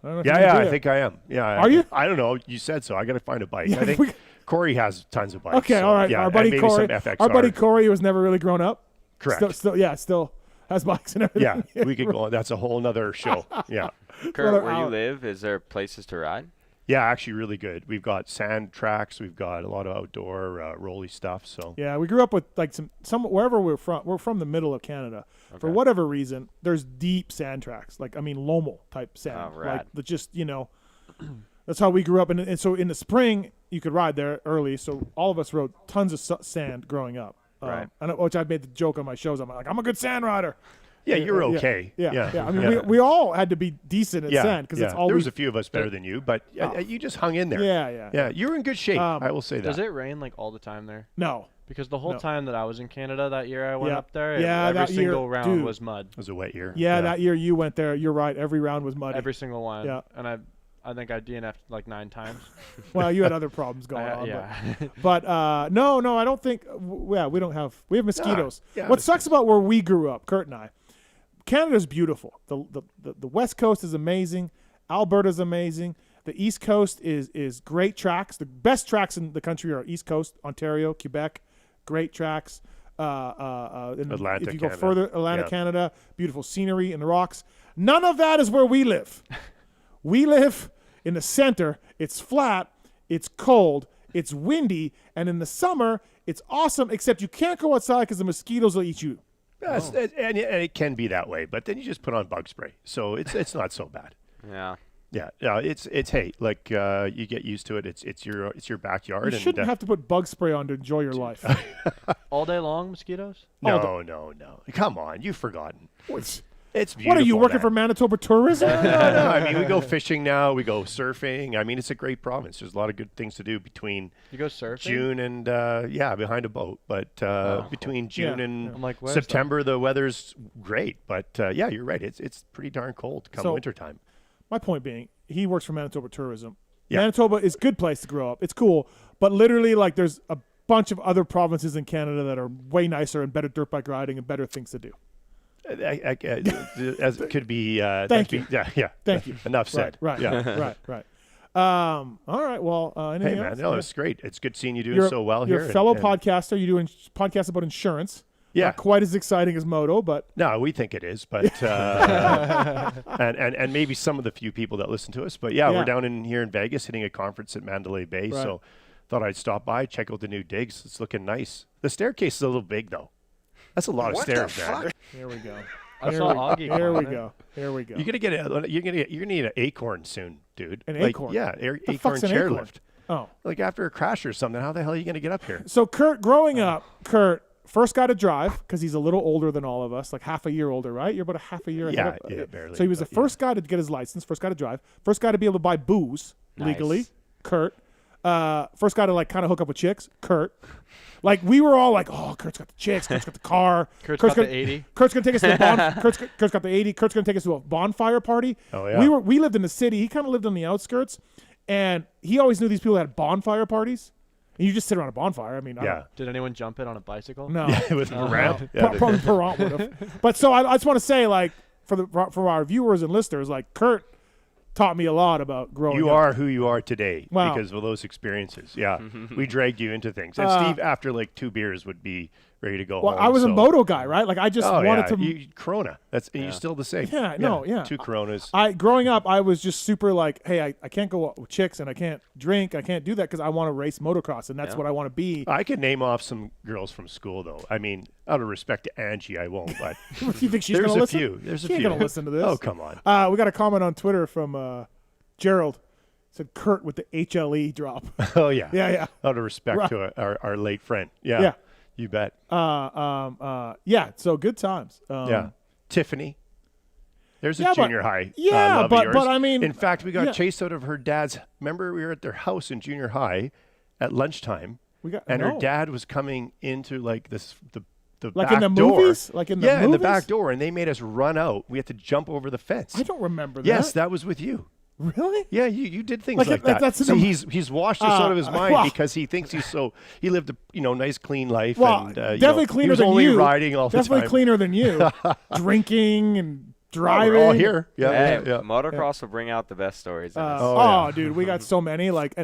I think I am. Yeah. Are you? I don't know. You said so. I got to find a bike. I think Corey has tons of bikes. Okay, so, all right. Yeah, our buddy Corey. Our buddy Corey was never really grown up. Correct. Still has bikes and everything. Yeah, we could go. That's a whole nother show. Yeah. Kurt, where you live, is there places to ride? Yeah, actually, really good. We've got sand tracks. We've got a lot of outdoor rolly stuff. So yeah, we grew up with like some wherever we're from. We're from the middle of Canada. Okay. For whatever reason, there's deep sand tracks. Like Lomo type sand. Oh, rad. Like just that's how we grew up. And so in the spring, you could ride there early. So all of us rode tons of sand growing up. Right. Which I've made the joke on my shows. I'm like, I'm a good sand rider. Yeah, you're okay. Yeah. I mean, we all had to be decent at sand because it's all. There was a few of us better than you, but you just hung in there. Yeah. You were in good shape. I will say that. Does it rain like all the time there? No. Because the whole time that I was in Canada that year I went up there, every every single round dude, was mud. It was a wet year. Yeah, that year you went there. You're right. Every round was muddy. Every single one. Yeah. And I think I DNF'd like 9 times. Well, you had other problems going on. Yeah. But no, I don't think. We have mosquitoes. Yeah, What sucks about where we grew up, Kurt and I, Canada's beautiful. The West Coast is amazing. Alberta's amazing. The East Coast is great tracks. The best tracks in the country are East Coast, Ontario, Quebec. Great tracks. Atlanta, if you go Canada. further, Atlanta, Canada, beautiful scenery in the rocks. None of that is where we live. We live in the center. It's flat. It's cold. It's windy. And in the summer, it's awesome, except you can't go outside because the mosquitoes will eat you. And it can be that way, but then you just put on bug spray, so it's not so bad. Yeah. Yeah, it's hey, like you get used to it. It's your backyard. You shouldn't have to put bug spray on to enjoy your life. All day long, mosquitoes? No. Come on, you've forgotten. It's beautiful. What are you working for Manitoba Tourism? No. I mean, we go fishing now. We go surfing. I mean, it's a great province. There's a lot of good things to do between you go surfing? June and behind a boat. But between June and like, September, the weather's great. But you're right. It's pretty darn cold come wintertime. My point being, he works for Manitoba Tourism. Yeah. Manitoba is a good place to grow up. It's cool, but literally, like, there's a bunch of other provinces in Canada that are way nicer and better dirt bike riding and better things to do. As it could be. Thank you. Yeah. Thank you. Enough said. Right. Yeah. Right. All right. Well, anything else? Man, no, it's great. It's good seeing you doing so well here. You're a fellow podcaster. You're doing podcasts about insurance. Yeah. Not quite as exciting as Moto, but no, we think it is. But and maybe some of the few people that listen to us. But we're down here in Vegas hitting a conference at Mandalay Bay. Right. So thought I'd stop by, check out the new digs. It's looking nice. The staircase is a little big though. That's a lot of stairs, man. Here we go. Here we go. You're gonna need an acorn soon, dude. An acorn. Yeah, acorn chairlift. Oh, like after a crash or something. How the hell are you gonna get up here? So growing up, Kurt first got to drive because he's a little older than all of us, like half a year older, right? You're about a half a year ahead. Yeah, barely. So he was the first guy to get his license, first guy to drive, first guy to be able to buy booze legally. Kurt. First guy to like kind of hook up with chicks. Kurt. Like we were all like, oh, Kurt's got the chicks. Kurt's got the car. Kurt's got the 80. Kurt's gonna take us to the Kurt's got the 80. Kurt's gonna take us to a bonfire party. Oh yeah. We lived in the city. He kind of lived on the outskirts, and he always knew these people that had bonfire parties. And you just sit around a bonfire. I mean, Did anyone jump it on a bicycle? No. With a ramp. Probably Perrant would have. But so I just want to say, like, for our viewers and listeners, like Kurt taught me a lot about growing up. You are who you are today wow. because of those experiences. Yeah. We dragged you into things. And Steve, after like 2 beers, would be ready to go Well, home. I was a moto guy, right? Like I just wanted to. Corona. You're still the same. Yeah, no, yeah. 2 Coronas. Growing up, I was just super like, hey, I can't go out with chicks and I can't drink. I can't do that because I want to race motocross and that's what I want to be. I could name off some girls from school, though. I mean, out of respect to Angie, I won't. But you think she's there's gonna a listen? few. There's a she few. ain't gonna listen to this. Oh, come on. We got a comment on Twitter from Gerald. Said Kurt with the HLE drop. Oh yeah. Yeah. Out of respect to our late friend. Yeah. Yeah. You bet. Yeah. So good times. Yeah. Tiffany. There's a junior high. Yeah, love of yours. but I mean, in fact, we got chased out of her dad's. Remember, we were at their house in junior high at lunchtime, her dad was coming into like the like back in the door. movies, like in the movies? in the back door, and they made us run out. We had to jump over the fence. I don't remember that. Yes, that was with you. Really? Yeah, you did things like that. that. See, he's washed this out of his mind because he thinks he lived a nice clean life. Well, and, definitely cleaner he was than only you. riding all the time. Definitely cleaner than you. Drinking and driving. We're all here. Motocross will bring out the best stories. Dude, we got so many. Like,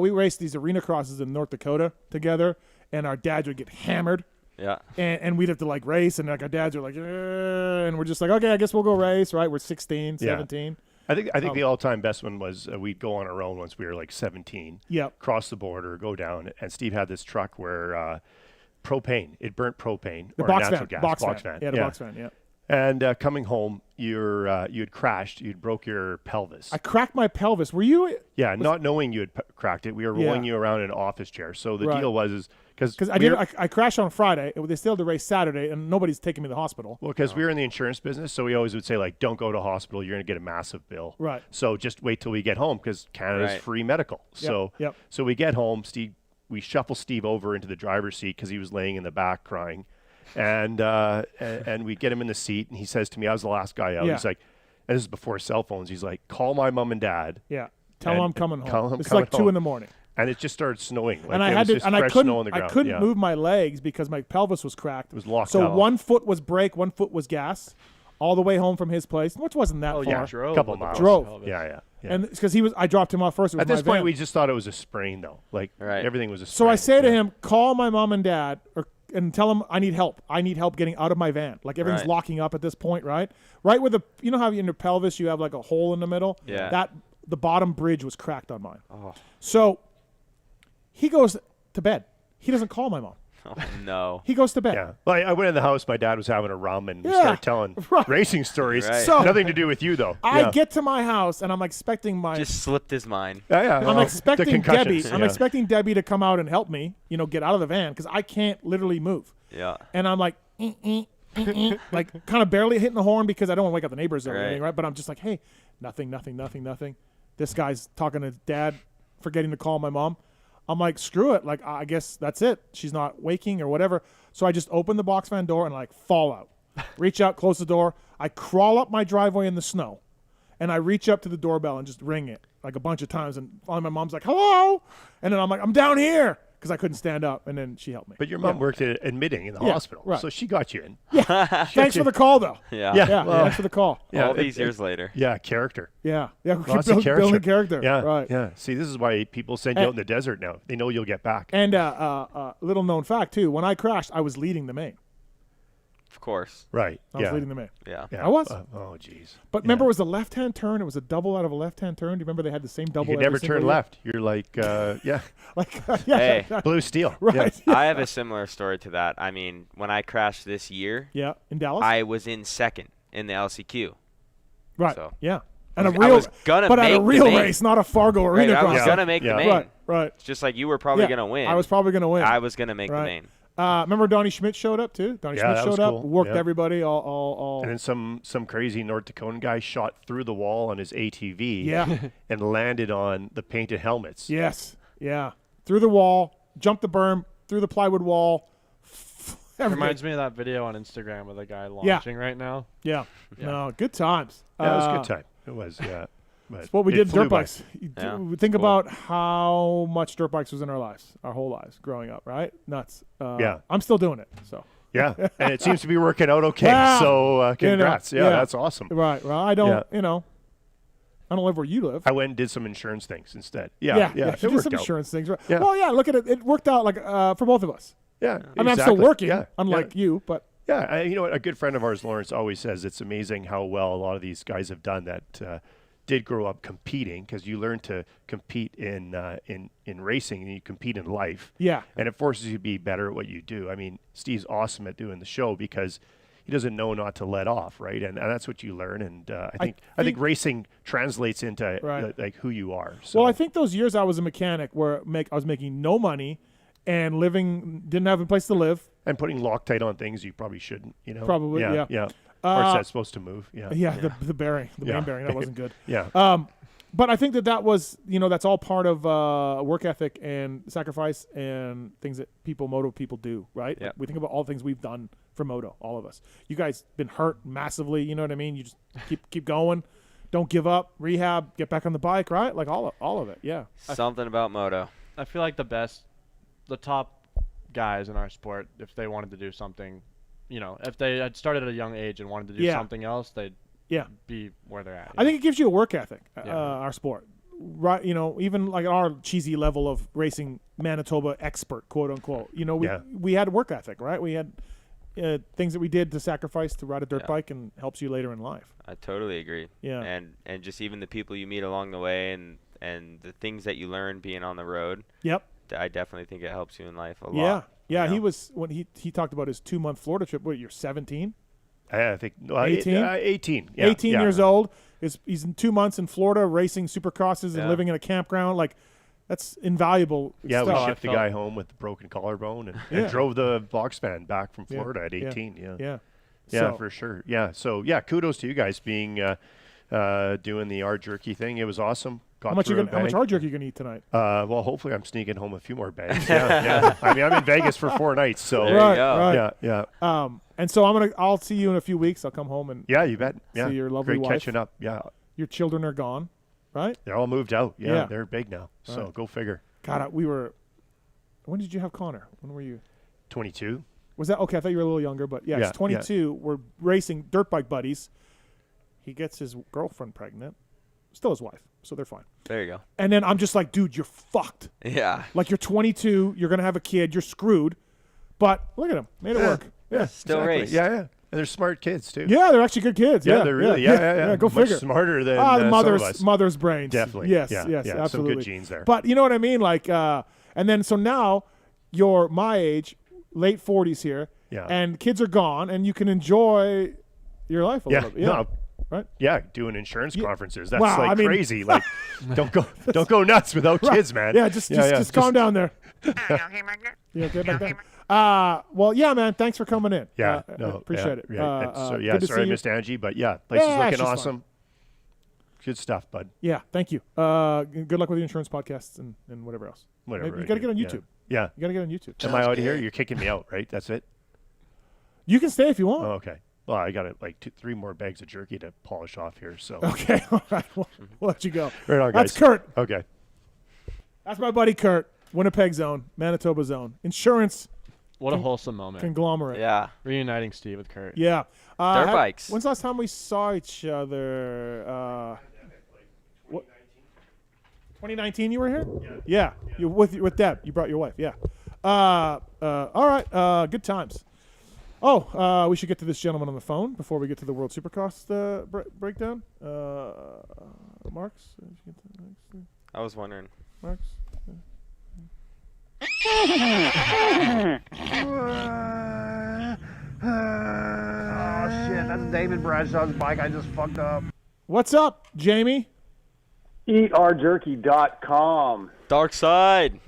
we raced these arena crosses in North Dakota together, and our dads would get hammered. Yeah. And we'd have to like race, and like our dads were like, and we're just like, okay, I guess we'll go race, right? We're 16, 17. I think the all-time best one was we'd go on our own once we were like 17. Yep. Cross the border, go down, and Steve had this truck where propane. It burnt propane The or box natural van. gas. Box van. Yeah, the box van. Yeah. And coming home, you'd crashed. You'd broke your pelvis. I cracked my pelvis. Were you? Yeah, not knowing you had cracked it. We were rolling you around in an office chair. So the deal was because I crashed on Friday. They still had to race Saturday, and nobody's taking me to the hospital. Well, because we were in the insurance business, so we always would say, like, don't go to hospital. You're going to get a massive bill. Right. So just wait till we get home because Canada's free medical. So so we get home. We shuffle Steve over into the driver's seat because he was laying in the back crying. And we get him in the seat, and he says to me, I was the last guy out. He's like, and this is before cell phones. He's like, call my mom and dad. Yeah. Tell them I'm coming home. It's like 2 a.m. And it just started snowing. Like and I couldn't move my legs because my pelvis was cracked. It was locked So out. 1 foot was brake, 1 foot was gas, all the way home from his place, which wasn't that far. Yeah, a couple miles. Drove. Yeah. And because I dropped him off first. At this point, we just thought it was a sprain, though. Like everything was a sprain. So I say to him, call my mom and dad, and tell them I need help. I need help getting out of my van. Like everything's locking up at this point, right? Right where you know how in your pelvis you have like a hole in the middle? Yeah. The bottom bridge was cracked on mine. Oh. So he goes to bed. He doesn't call my mom. Oh, no. He goes to bed. Yeah. Well, I went in the house. My dad was having a rum, and we started telling racing stories. Right. So, nothing to do with you, though. I get to my house, and I'm expecting just slipped his mind. I'm expecting Debbie. I'm expecting Debbie to come out and help me, get out of the van because I can't literally move. Yeah. And I'm like, like kind of barely hitting the horn because I don't want to wake up the neighbors or anything, right? But I'm just like, hey, nothing. This guy's talking to dad, forgetting to call my mom. I'm like, screw it. Like, I guess that's it. She's not waking or whatever. So I just open the box van door and like fall out. Reach out, close the door. I crawl up my driveway in the snow, and I reach up to the doorbell and just ring it like a bunch of times. And finally my mom's like, hello. And then I'm like, I'm down here. Because I couldn't stand up, and then she helped me. But your mom worked at admitting in the hospital, so she got you in. Yeah. Thanks for the call, though. Yeah. Well, thanks for the call. Yeah, all these years later. Yeah, character. Yeah. Lots of character. Building character. Yeah. Right. Yeah. See, this is why people send you out in the desert now. They know you'll get back. And little known fact, too, when I crashed, I was leading the main. Of course. Right. I was leading the main. Yeah. I was. Oh, jeez. But remember, it was a left-hand turn. It was a double out of a left-hand turn. Do you remember they had the same double? You could never turn left. You're like, Hey. blue steel. Right. Yeah. I have a similar story to that. I mean, when I crashed this year, in Dallas, I was in second in the LCQ. Right. So yeah. And I was gonna but make at a real the main. race, not a Fargo arena cross. I was gonna make the main. Right. It's just like you were probably gonna win. I was probably gonna win. I was gonna make the main. Remember Donnie Schmidt showed up too? Donnie Schmidt showed up, cool. worked everybody all. And then some crazy North Dakotan guy shot through the wall on his ATV and landed on the painted helmets. Yes. Yeah. Through the wall, jumped the berm, through the plywood wall. Reminds me of that video on Instagram of the guy launching right now. Yeah. No, good times. Yeah, it was a good time. It was, yeah. It's what we did in dirt bikes. Think cool. about how much dirt bikes was in our lives, our whole lives growing up, right? Nuts. I'm still doing it. So. Yeah, and it seems to be working out okay. Well, so congrats. Yeah, that's awesome. Right. Well, I don't, I don't live where you live. I went and did some insurance things instead. Yeah. You did some insurance things. Right. Yeah. Well, yeah, look at it. It worked out like for both of us. Yeah, I mean, I'm still working, unlike you, but. Yeah, you know what? A good friend of ours, Lawrence, always says it's amazing how well a lot of these guys have done that did grow up competing, because you learn to compete in racing and you compete in life. Yeah. And it forces you to be better at what you do. I mean, Steve's awesome at doing the show because he doesn't know not to let off, right? And that's what you learn. And I think racing translates into like who you are. So. Well, I think those years I was a mechanic where I was making no money and didn't have a place to live. And putting Loctite on things you probably shouldn't, you know? Probably, yeah. Parts that's supposed to move, the bearing, main bearing, that wasn't good. Yeah. But I think that was, that's all part of work ethic and sacrifice and things that moto people do, right? Yeah. Like, we think about all the things we've done for moto, all of us. You guys been hurt massively, you know what I mean? You just keep going, don't give up, rehab, get back on the bike, right? Like all of it, yeah. Something about moto. I feel like the top guys in our sport, if they wanted to do something, if they had started at a young age and wanted to do something else, they'd be where they're at. I think it gives you a work ethic, our sport. Right, even like our cheesy level of racing Manitoba expert, quote unquote. We had work ethic, right? We had things that we did to sacrifice to ride a dirt bike and helps you later in life. I totally agree. Yeah. And just even the people you meet along the way and the things that you learn being on the road. Yep. I definitely think it helps you in life a Yeah. lot. He was when he talked about his 2-month Florida trip. What, you're 17? I think 18. 18. Yeah, 18 years old. He's in 2 months in Florida racing supercrosses and living in a campground. Like, that's invaluable. Yeah, stuff. we shipped the guy home with the broken collarbone and drove the box fan back from Florida at 18. Yeah. Yeah, for sure. Yeah. So kudos to you guys being doing the R jerky thing. It was awesome. How much hard jerky are you gonna eat tonight? Well, hopefully I'm sneaking home a few more bags. Yeah. I mean, I'm in Vegas for 4 nights, so there you go. Right. Yeah. And so I'll see you in a few weeks. I'll come home and you bet. Yeah, see your lovely great wife. catching up. Yeah, your children are gone, right? They're all moved out. Yeah. They're big now. So go figure. God, when did you have Connor? When were you? 22. Was that okay? I thought you were a little younger, but yeah, it's 22. Yeah. We're racing dirt bike buddies. He gets his girlfriend pregnant, still his wife, so they're fine. There you go. And then I'm just like, dude, you're fucked. Yeah. Like, you're 22, you're gonna have a kid, you're screwed. But look at him, made it work. Yeah, still race. Yeah. And they're smart kids too. Yeah, they're actually good kids. Yeah, they're really. Yeah. Go Much figure. Smarter than the mother's mother's brains. Definitely. Yes, absolutely. Some good genes there. But you know what I mean, like, and then so now you're my age, late 40s here. Yeah. And kids are gone, and you can enjoy your life a little bit. Yeah. No, right? Yeah, doing insurance conferences. That's crazy. Like, don't go nuts without kids, man. Yeah, just calm down there. Yeah, get back there. Well, yeah, man. Thanks for coming in. Yeah, appreciate it. Sorry I missed Angie, but place is looking awesome. Fun. Good stuff, bud. Yeah, thank you. Good luck with the insurance podcasts and whatever else. Whatever. You got to get on YouTube. Yeah. You got to get on YouTube. Am I out of here? You're kicking me out, right? That's it? You can stay if you want. Oh, okay. Well, I got 3 more bags of jerky to polish off here. So okay, all right, we'll let you go. Right on, guys. That's Kurt. Okay, that's my buddy Kurt. Winnipeg zone, Manitoba zone, insurance. What a wholesome moment. Conglomerate. Yeah, reuniting Steve with Kurt. Yeah, dirt bikes. When's the last time we saw each other? 2019. You were here. Yeah. You with Deb. You brought your wife. Yeah. All right. Good times. Oh, we should get to this gentleman on the phone before we get to the World Supercross breakdown. Marks? I was wondering. Marks? Oh, shit. That's David Bradshaw's bike. I just fucked up. What's up, Jamie? EatRJerky.com. Dark side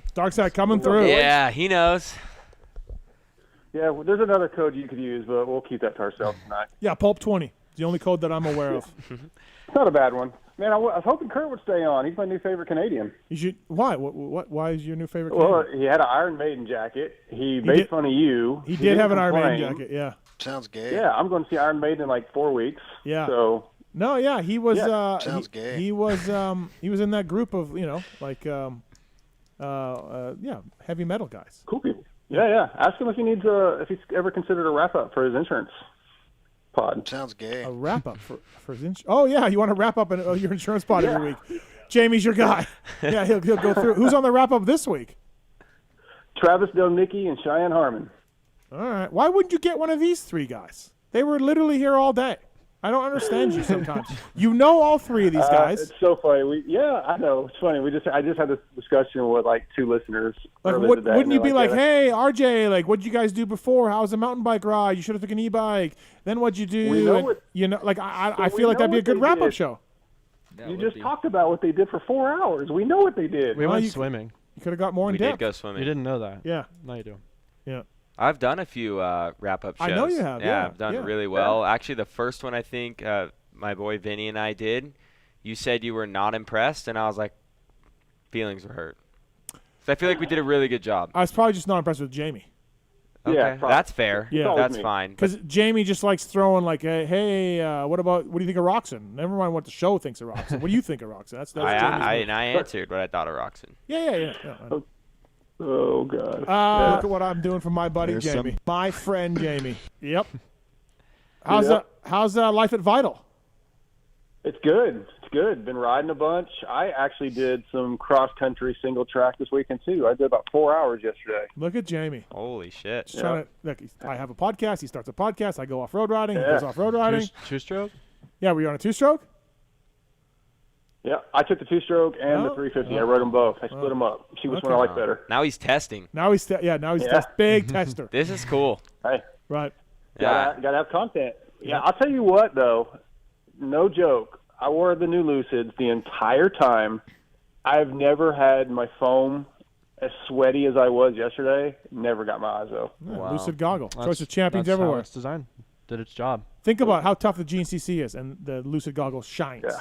coming through. Yeah, he knows. Yeah, well, there's another code you could use, but we'll keep that to ourselves tonight. Yeah, Pulp20. The only code that I'm aware of. It's not a bad one. Man, I was hoping Kurt would stay on. He's my new favorite Canadian. Why? Why is your new favorite Canadian? Canadian? He had an Iron Maiden jacket. He made fun of you. He did have an Iron Maiden jacket, yeah. Sounds gay. Yeah, I'm going to see Iron Maiden in like 4 weeks. Yeah. So... No, yeah, he was. Sounds gay. He was in that group of heavy metal guys. Cool people. Yeah. Ask him if he needs if he's ever considered a wrap up for his insurance pod. Sounds gay. A wrap up for his insurance. Oh yeah, you want to wrap up your insurance pod every week. Jamie's your guy. Yeah, he'll go through. Who's on the wrap up this week? Travis Delnicki and Cheyenne Harmon. All right. Why wouldn't you get one of these three guys? They were literally here all day. I don't understand you sometimes. You know all three of these guys. It's so funny. I know. It's funny. I just had this discussion with like two listeners. Like, wouldn't you be like, hey, RJ, like, what'd you guys do before? How was the mountain bike ride? You should have taken an e-bike. Then what'd you do? We know like, I feel like that'd be a good wrap-up show. You just talked about what they did for 4 hours. We know what they did. We went swimming. You could have got more in depth. We did go swimming. You didn't know that. Yeah. Now you do. Yeah. I've done a few wrap-up shows. I know you have. Yeah, I've done really well. Actually, the first one I think my boy Vinny and I did, you said you were not impressed, and I was like, feelings were hurt. So I feel like we did a really good job. I was probably just not impressed with Jamie. Okay, Yeah, that's fair. Yeah. That's fine. Because Jamie just likes throwing like, hey, what do you think of Roxon? Never mind what the show thinks of Roxon. What do you think of Roxon? That's Jamie's I answered what I thought of Roxon. Yeah. Oh, God. Look at what I'm doing for my buddy Jamie. My friend Jamie. Yep. How's life at Vital? It's good. It's good. Been riding a bunch. I actually did some cross-country single track this weekend, too. I did about 4 hours yesterday. Look at Jamie. Holy shit. Just trying to, look, I have a podcast. He starts a podcast. I go off-road riding. He goes off-road riding. Two-stroke? Yeah, were you on a two-stroke? Yeah, I took the two-stroke and the 350. I rode them both. I split them up. See which one I like better. Now he's testing. Now he's big tester. This is cool. Hey. Right. Gotta have content. Yeah, I'll tell you what, though. No joke. I wore the new Lucids the entire time. I've never had my foam as sweaty as I was yesterday. Never got my eyes though. Yeah, Lucid goggle. Choice of champions everywhere. It's designed. Did its job. Think about how tough the GNCC is, and the Lucid goggle shines. Yeah.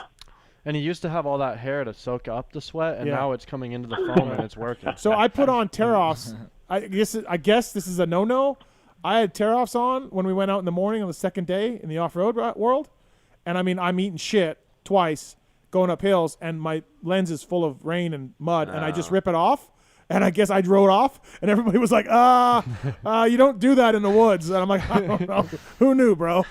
And he used to have all that hair to soak up the sweat, and now it's coming into the foam and it's working. So I put on tear-offs. I guess this is a no-no. I had tear-offs on when we went out in the morning on the second day in the off-road world. And, I mean, I'm eating shit twice going up hills, and my lens is full of rain and mud, and I just rip it off. And I guess I rode off, and everybody was like, you don't do that in the woods. And I'm like, I don't know. Who knew, bro?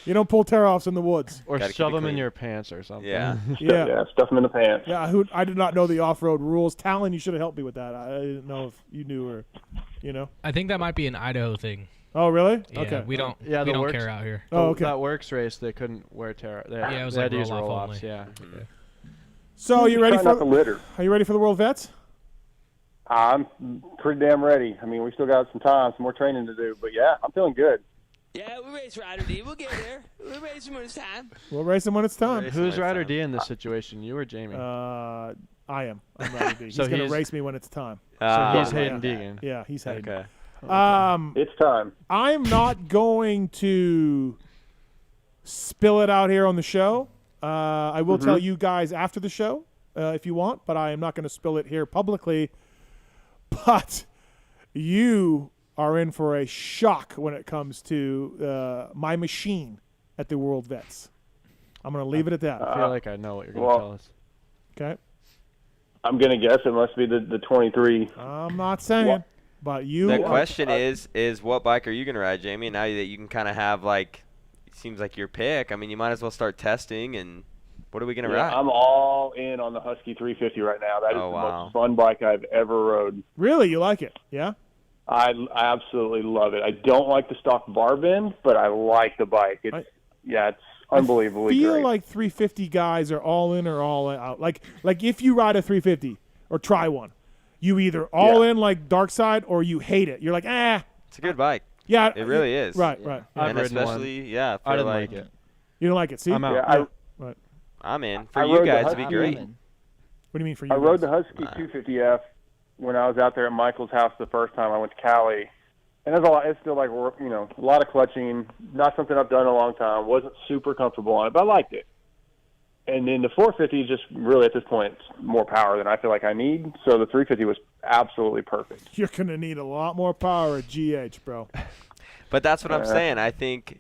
You don't pull tear-offs in the woods. Or shove them in your pants or something. Yeah. Yeah, stuff them in the pants. Yeah, I did not know the off-road rules. Tallon, you should have helped me with that. I didn't know if you knew or, I think that might be an Idaho thing. Oh, really? Yeah, okay. we don't care out here. Oh, okay. That works race, they couldn't wear tear. It was like roll-off only. Yeah. So are you ready for the litter? Are you ready for the World Vets? I'm pretty damn ready. I mean, we still got some more training to do, but yeah, I'm feeling good. Yeah, we race Ryder D. We'll get there. We'll race him when it's time. We'll race him when it's time. Who's Ryder D in this situation? You or Jamie? I am. I'm Ryder D. He's So going to he's- race me when it's time. So he's Hayden Deegan. Yeah, he's Hayden. Okay. It's time. I'm not going to spill it out here on the show. I will tell you guys after the show if you want, but I am not going to spill it here publicly. But you are in for a shock when it comes to my machine at the World Vets. I'm going to leave it at that. I feel like I know what you're going to tell us. Okay. I'm going to guess it must be the 23. I'm not saying, but you. The question is what bike are you going to ride, Jamie? Now that you can kind of have, like, it seems like your pick. I mean, you might as well start testing, and what are we going to ride? I'm all in on the Husky 350 right now. That is the most fun bike I've ever rode. Really? You like it? Yeah? I absolutely love it. I don't like the stock bar bend, but I like the bike. It's unbelievably I feel great. like 350 guys are all in or all out. Like if you ride a 350 or try one, you either all in like Dark Side or you hate it. You're like, It's a good bike. Yeah. It really is. Right. And especially, I didn't like it. You don't like it? See? I'm out. Yeah, right. I'm in. For I you rode guys, the it'd be Husky. great. What do you mean for you? I rode the Husky 250F when I was out there at Michael's house the first time I went to Cali. And it's still like, a lot of clutching, not something I've done in a long time. Wasn't super comfortable on it, but I liked it. And then the 450 is just really, at this point, it's more power than I feel like I need. So the 350 was absolutely perfect. You're going to need a lot more power at GH, bro. But that's what I'm saying. I think,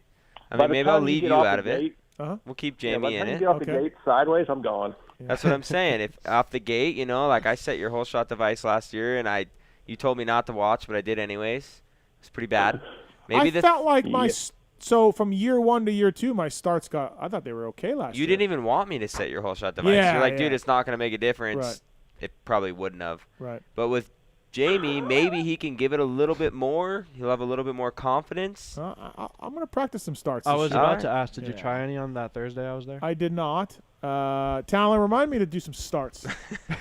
maybe I'll leave you out of it. We'll keep Jamie in it. Get off the gate sideways, I'm gone. That's what I'm saying. If off the gate, like I set your whole shot device last year, and you told me not to watch, but I did anyways. It's pretty bad. I felt like so from year 1 to year 2, my starts I thought they were okay last year. You didn't even want me to set your whole shot device. Yeah, You're like, dude, yeah. it's not going to make a difference. Right. It probably wouldn't have. Right. But with Jamie, maybe he can give it a little bit more. He'll have a little bit more confidence. I'm going to practice some starts. I was this year. about to ask, did you try any on that Thursday I was there? I did not. Tallon, remind me to do some starts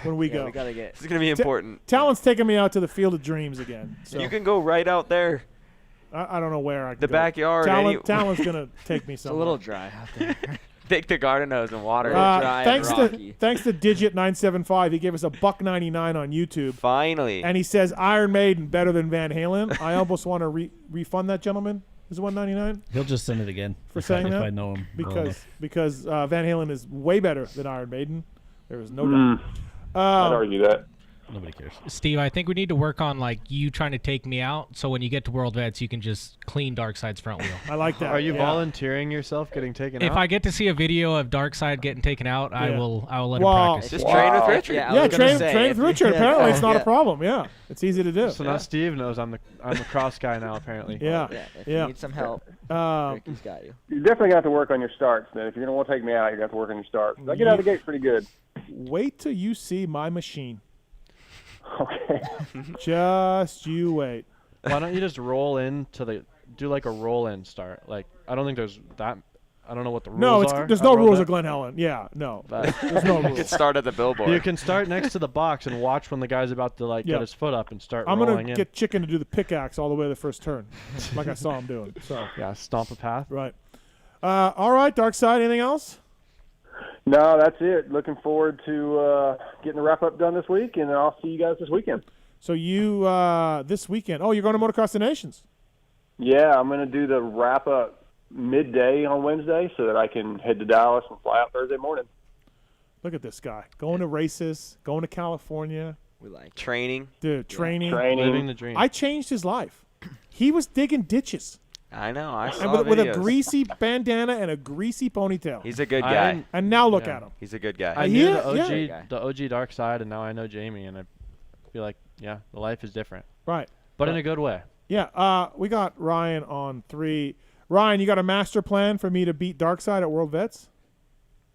when we go. We gotta get. This is going to be important. Talon's taking me out to the Field of Dreams again. So. You can go right out there. I don't know where I can The go. backyard. Talon's going to take me somewhere. It's a little dry out there. Take the garden hose and water it. Thanks to Digit975, he gave us $1.99 on YouTube. Finally. And he says Iron Maiden better than Van Halen. I almost want to refund that gentleman. Is it $1.99? He'll just send it again for saying that. If I know him because Van Halen is way better than Iron Maiden. There is no doubt. I'd argue that. Nobody cares. Steve, I think we need to work on you trying to take me out, so when you get to World Vets, you can just clean Darkside's front wheel. I like that. Are you volunteering yourself getting taken out? If I get to see a video of Darkside getting taken out, I will let him practice. Just train with Richard. Yeah, train with Richard. Apparently, it's not a problem. Yeah, it's easy to do. So now Steve knows I'm the cross guy now. Apparently. Yeah. If you need some help, Ricky's got you. You're definitely gonna have to work on your starts, man. If you're gonna want to take me out, you're gonna have to work on your starts. I get out of the gate pretty good. Wait till you see my machine. Okay. Just you wait. Why don't you just roll in to do like a roll-in start? Like, I don't think there's that. I don't know what the rules are. There's no rules at Glen Helen. Yeah, no. There's no rules. You can start at the billboard. You can start next to the box and watch when the guy's about to get his foot up and start rolling in. I'm gonna get Chicken to do the pickaxe all the way to the first turn, like I saw him doing. So yeah, stomp a path. Right. All right, Darkside. Anything else? No, that's it. Looking forward to getting the wrap-up done this week, and I'll see you guys this weekend. So you this weekend? Oh, you're going to Motocross the Nations? Yeah, I'm going to do the wrap-up midday on Wednesday so that I can head to Dallas and fly out Thursday morning. Look at this guy. Going to races, going to California. We like training. Dude, training. Living the dream. I changed his life. He was digging ditches. I know. I saw with a greasy bandana and a greasy ponytail. He's a good guy. And now look at him. He's a good guy. I knew the OG Dark Side, and now I know Jamie, and I feel like, the life is different. Right. But in a good way. Yeah. We got Ryan on 3. Ryan, you got a master plan for me to beat Darkside at World Vets?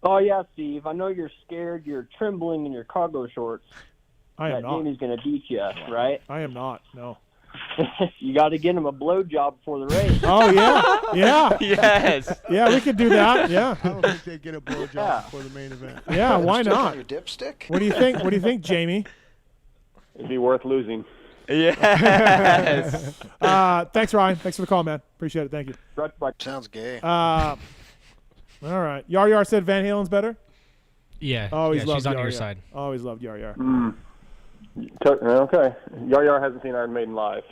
Oh, yeah, Steve. I know you're scared. You're trembling in your cargo shorts. I am not. Jamie's going to beat you, right? I am not, no. You got to get him a blowjob before the race. Oh, yeah. Yeah. Yes. Yeah, we could do that. Yeah. I don't think they get a blowjob before the main event. Yeah, why not? Your dipstick? What do you think? What do you think, Jamie? It'd be worth losing. Yes. Thanks, Ryan. Thanks for the call, man. Appreciate it. Thank you. Sounds gay. All right. Yar said Van Halen's better? Yeah. Always loved she's on Yar your Yar. side. Always loved Yar Yar. Okay. Yar hasn't seen Iron Maiden live.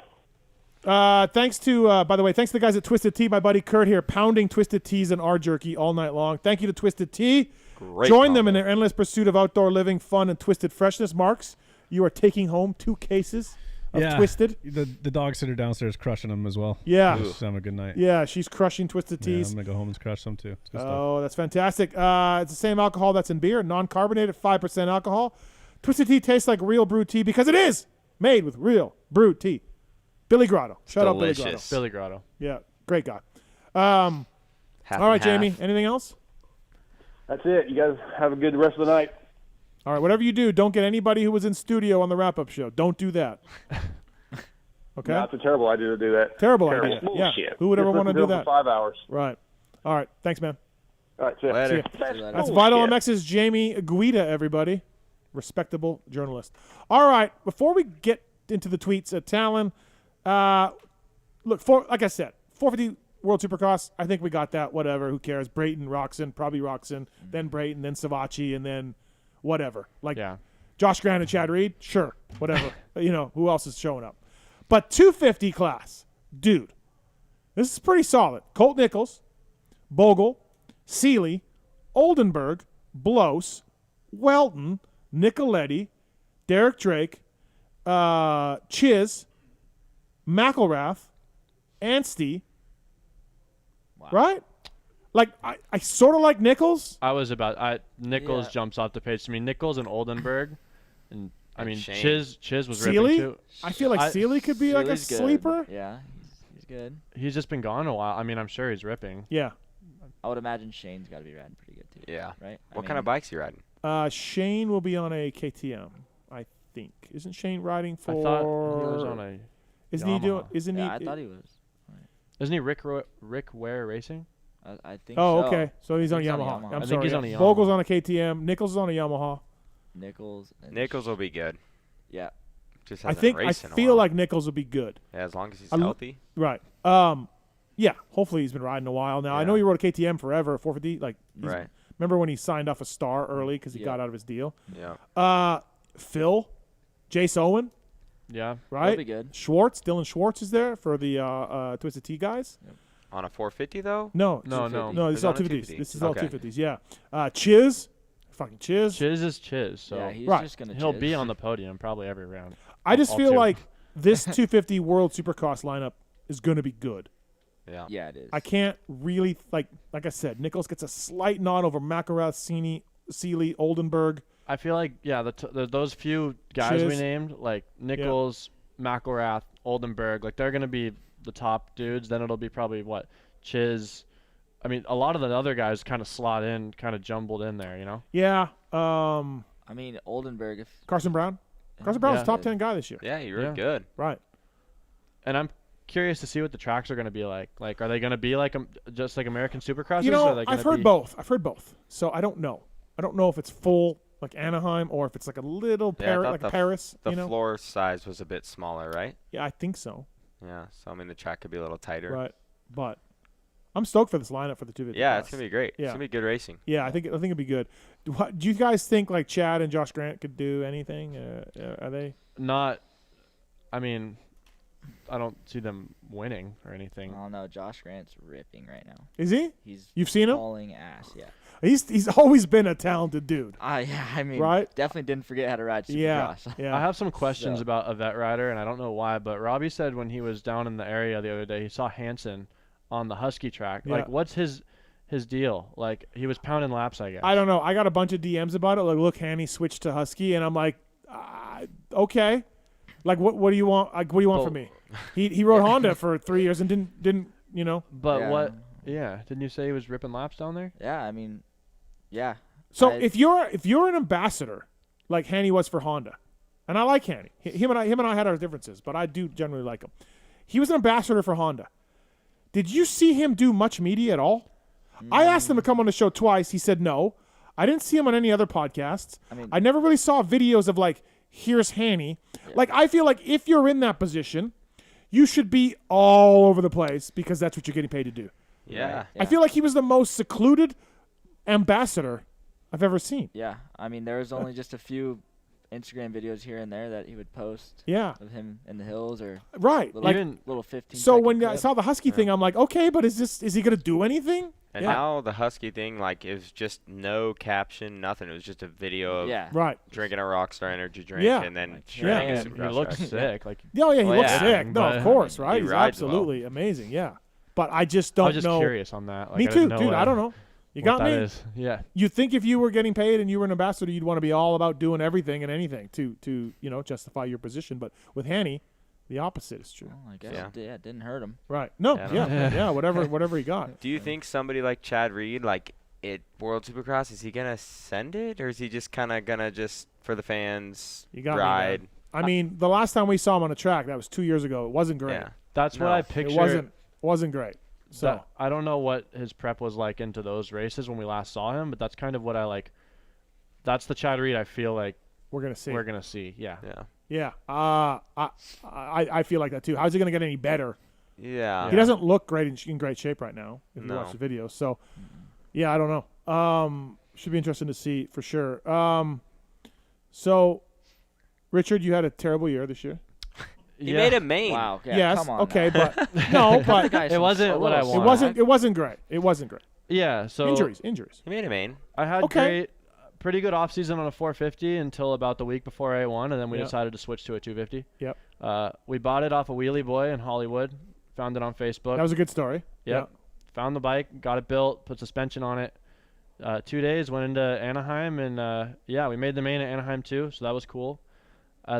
Thanks to, by the way, thanks to the guys at Twisted Tea. My buddy Kurt here, pounding Twisted Teas and our jerky all night long. Thank you to Twisted Tea. Great Join them in their endless pursuit of outdoor living, fun, and twisted freshness. Marks, you are taking home 2 cases of Twisted. The dog sitter downstairs crushing them as well. Yeah. Just have a good night. Yeah, she's crushing Twisted Teas. I'm going to go home and crush some too. It's good stuff. That's fantastic. It's the same alcohol that's in beer, non-carbonated, 5% alcohol. Twisted Tea tastes like real brewed tea because it is made with real brewed tea. Billy Grotto. Shout out Billy Grotto. Billy Grotto. Yeah, great guy. All right, Jamie, anything else? That's it. You guys have a good rest of the night. All right, whatever you do, don't get anybody who was in studio on the wrap-up show. Don't do that. Okay? No, it's a terrible idea to do that. Terrible idea. Yeah. Who would ever want to do that? For 5 hours. Right. All right. Thanks, man. All right, see ya. Later. That's Vital MX's Jamie Guida, everybody. Respectable journalist. All right, before we get into the tweets at Tallon, look, like I said, 450 World Supercross, I think we got that. Whatever, who cares? Brayton, Roxon, probably Roxon, then Brayton, then Savacci, and then whatever. Josh Grant and Chad Reed, sure, whatever. Who else is showing up? But 250 class, dude, this is pretty solid. Colt Nichols, Bogle, Seeley, Oldenburg, Blos, Welton, Nicoletti, Derek Drake, Chiz, McElrath, Anstey. Wow. Right? Like, I sort of like Nichols. Nichols jumps off the page to me. Nichols and Oldenburg. And Shane. Chiz was Seeley? ripping too. I feel like Seeley could be like a sleeper. Yeah, he's good. He's just been gone a while. I'm sure he's ripping. Yeah. I would imagine Shane's got to be riding pretty good too. Yeah. Right? What kind of bike's he riding? Shane will be on a KTM, I think. Isn't Shane riding for? I thought he was on a. Isn't Yamaha. he doing? Isn't he? I thought he was. Isn't he Rick Ware Racing? I think. Oh, so. okay. So he's on He's on Yamaha. Yamaha. I'm I sorry. think he's on a Yamaha. Vogel's on a KTM. Nichols is on a Yamaha. Nichols. And Nichols will be good. Yeah. Just I hasn't think I raced in a feel while. like Nichols will be good. Yeah, as long as he's I l- healthy. Right. Yeah. Hopefully he's been riding a while now. I know he rode a KTM forever, 450. Like, Right. Remember when he signed off a Star early because he got out of his deal? Yeah. Phil, Jace Owen. Yeah. Right. He'll be good. Schwartz, Dylan Schwartz is there for the Twisted Tea guys. Yep. On a 450 though? No. No. This is all 250s. This is all Okay. 250s. Yeah. Chiz. Fucking Chiz. Chiz is Chiz. So Yeah, he's Right. just gonna. he'll chiz. be on the podium probably every round. I just All feel two. like this 250 World Supercross lineup is going to be good. Yeah. Yeah, it is. I can't really like I said, Nichols gets a slight nod over McElrath, Seeley, Oldenburg. I feel like those few guys we Chiz. named, like Nichols, McElrath, Oldenburg, like they're gonna be the top dudes. Then it'll be probably Chiz. I mean, a lot of the other guys kind of slot in, kind of jumbled in there, you know. Yeah. I mean, Oldenburg. If Carson Brown. Carson Brown was Yeah. a top 10 guy this year. Yeah, he rode Yeah. good. Right. And I'm curious to see what the tracks are going to be like. Like, are they going to be like just like American Supercrossers? You or are know, they gonna I've heard be- both. So I don't know. I don't know if it's full like Anaheim or if it's like a little Yeah, I thought like a Paris. The you know? floor size was a bit smaller, right? Yeah, I think so. Yeah. So I mean, the track could be a little tighter. Right. But I'm stoked for this lineup for the 250. Yeah, it's gonna be great. Yeah. It's gonna be good racing. Yeah, I think it'll be good. Do you guys think like Chad and Josh Grant could do anything? Are they? Not. I mean, I don't see them winning or anything. I don't know. Josh Grant's ripping right now. Is he? He's. You've seen him? Hauling ass. Yeah. He's always been a talented dude. Yeah. I mean, right? Definitely didn't forget how to ride Supercross. Yeah. I have some questions So. about a vet rider, and I don't know why, but Robbie said when he was down in the area the other day, he saw Hansen on the Husky track. Yeah. Like, what's his deal? Like, he was pounding laps, I guess. I don't know. I got a bunch of DMs about it. Like, look, Hanny switched to Husky, and I'm like, okay. Like, what do you want? Like, what do you want from me? He rode Honda for 3 years and didn't you know? But Yeah. what? Yeah, didn't you say he was ripping laps down there? Yeah. I mean, yeah. So if you're an ambassador, like Hanny was for Honda, and I like Hanny. Him and I had our differences, but I do generally like him. He was an ambassador for Honda. Did you see him do much media at all? I asked him to come on the show twice. He said no. I didn't see him on any other podcasts. I never really saw videos of like, here's Hanny. Yeah. Like, I feel like if you're in that position, you should be all over the place because that's what you're getting paid to do. Yeah. I feel like he was the most secluded ambassador I've ever seen. Yeah. I mean, there was only just a few Instagram videos here and there that he would post. Yeah. Of him in the hills or right, little 15. So when clip. I saw the Husky thing, I'm like, okay, but is he gonna do anything? And now the Husky thing, like, it was just no caption, nothing. It was just a video of drinking a Rockstar energy drink and then shredding a He Supercross looks track. sick. Like, he looks sick. No, but of course, right? he He's rides absolutely amazing. Yeah, but I just don't I was just know. curious on that. Like, Me I didn't too, know dude. I don't know. You got me. Is. Yeah. You'd think if you were getting paid and you were an ambassador, you'd want to be all about doing everything and anything to justify your position. But with Hanny, the opposite is true. I guess it didn't hurt him. Right. No. Yeah. Whatever he got. Do you think somebody like Chad Reed, like at World Supercross, is he gonna send it, or is he just kind of gonna just for the fans You got ride? Me, I mean, the last time we saw him on a track, that was 2 years ago. It wasn't great. Yeah. That's what I picture. It wasn't great. So I don't know what his prep was like into those races when we last saw him, but that's kind of what I like. That's the Chad Reed I feel like we're gonna see. Yeah. Yeah. I feel like that too. How's he gonna get any better? Yeah. He doesn't look great in great shape right now. If you watch the video, so yeah, I don't know. Should be interesting to see for sure. So, Richard, you had a terrible year this year. He made a main. Wow. Yeah, yes. Come on okay, now. but no, but it wasn't what I wanted. It wasn't great. It wasn't great. Yeah. So injuries. He made a main. I had pretty good off season on a 450 until about the week before A1, and then we decided to switch to a 250. Yep. We bought it off a Wheelie Boy in Hollywood. Found it on Facebook. That was a good story. Yep. Found the bike, got it built, put suspension on it. 2 days, went into Anaheim, and we made the main at Anaheim too, so that was cool.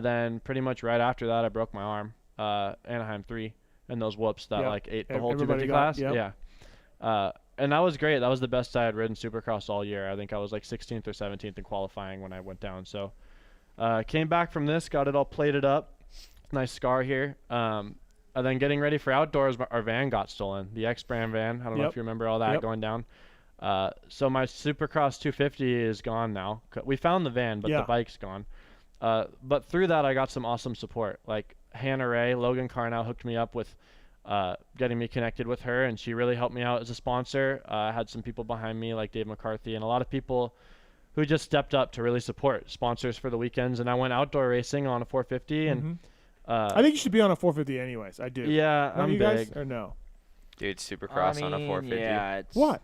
Then pretty much right after that, I broke my arm. Anaheim 3 and those whoops that ate the whole 250 class. Yeah. And that was great. That was the best I had ridden Supercross all year. I think I was like 16th or 17th in qualifying when I went down. So Came back from this, got it all plated up. Nice scar here. And then getting ready for outdoors, our van got stolen. The X brand van. I don't know if you remember all that going down. So my Supercross 250 is gone now. We found the van, but the bike's gone. But through that, I got some awesome support. Like Hannah Ray, Logan Carnow hooked me up with getting me connected with her, and she really helped me out as a sponsor. I had some people behind me like Dave McCarthy and a lot of people who just stepped up to really support sponsors for the weekends. And I went outdoor racing on a 450, and I think you should be on a 450 anyways. I do. Yeah, I'm you big. Guys, or no? Dude, Supercross on a 450. Yeah, it's what?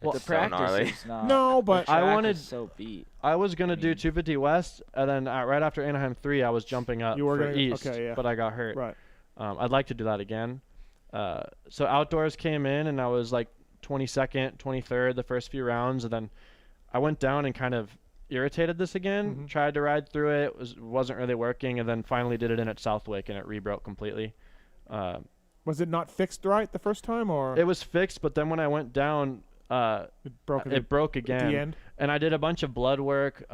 Well, the practice is not. No, but I wanted so beat. I was gonna do 250 West, and then right after Anaheim 3, I was jumping up for East, but I got hurt. Right. I'd like to do that again. So outdoors came in, and I was like 22nd, 23rd the first few rounds, and then I went down and kind of irritated this again. Tried to ride through it, wasn't really working, and then finally did it in at Southwick, and it rebroke completely. Was it not fixed right the first time, or? It was fixed, but then when I went down, it broke again. At the end? And I did a bunch of blood work,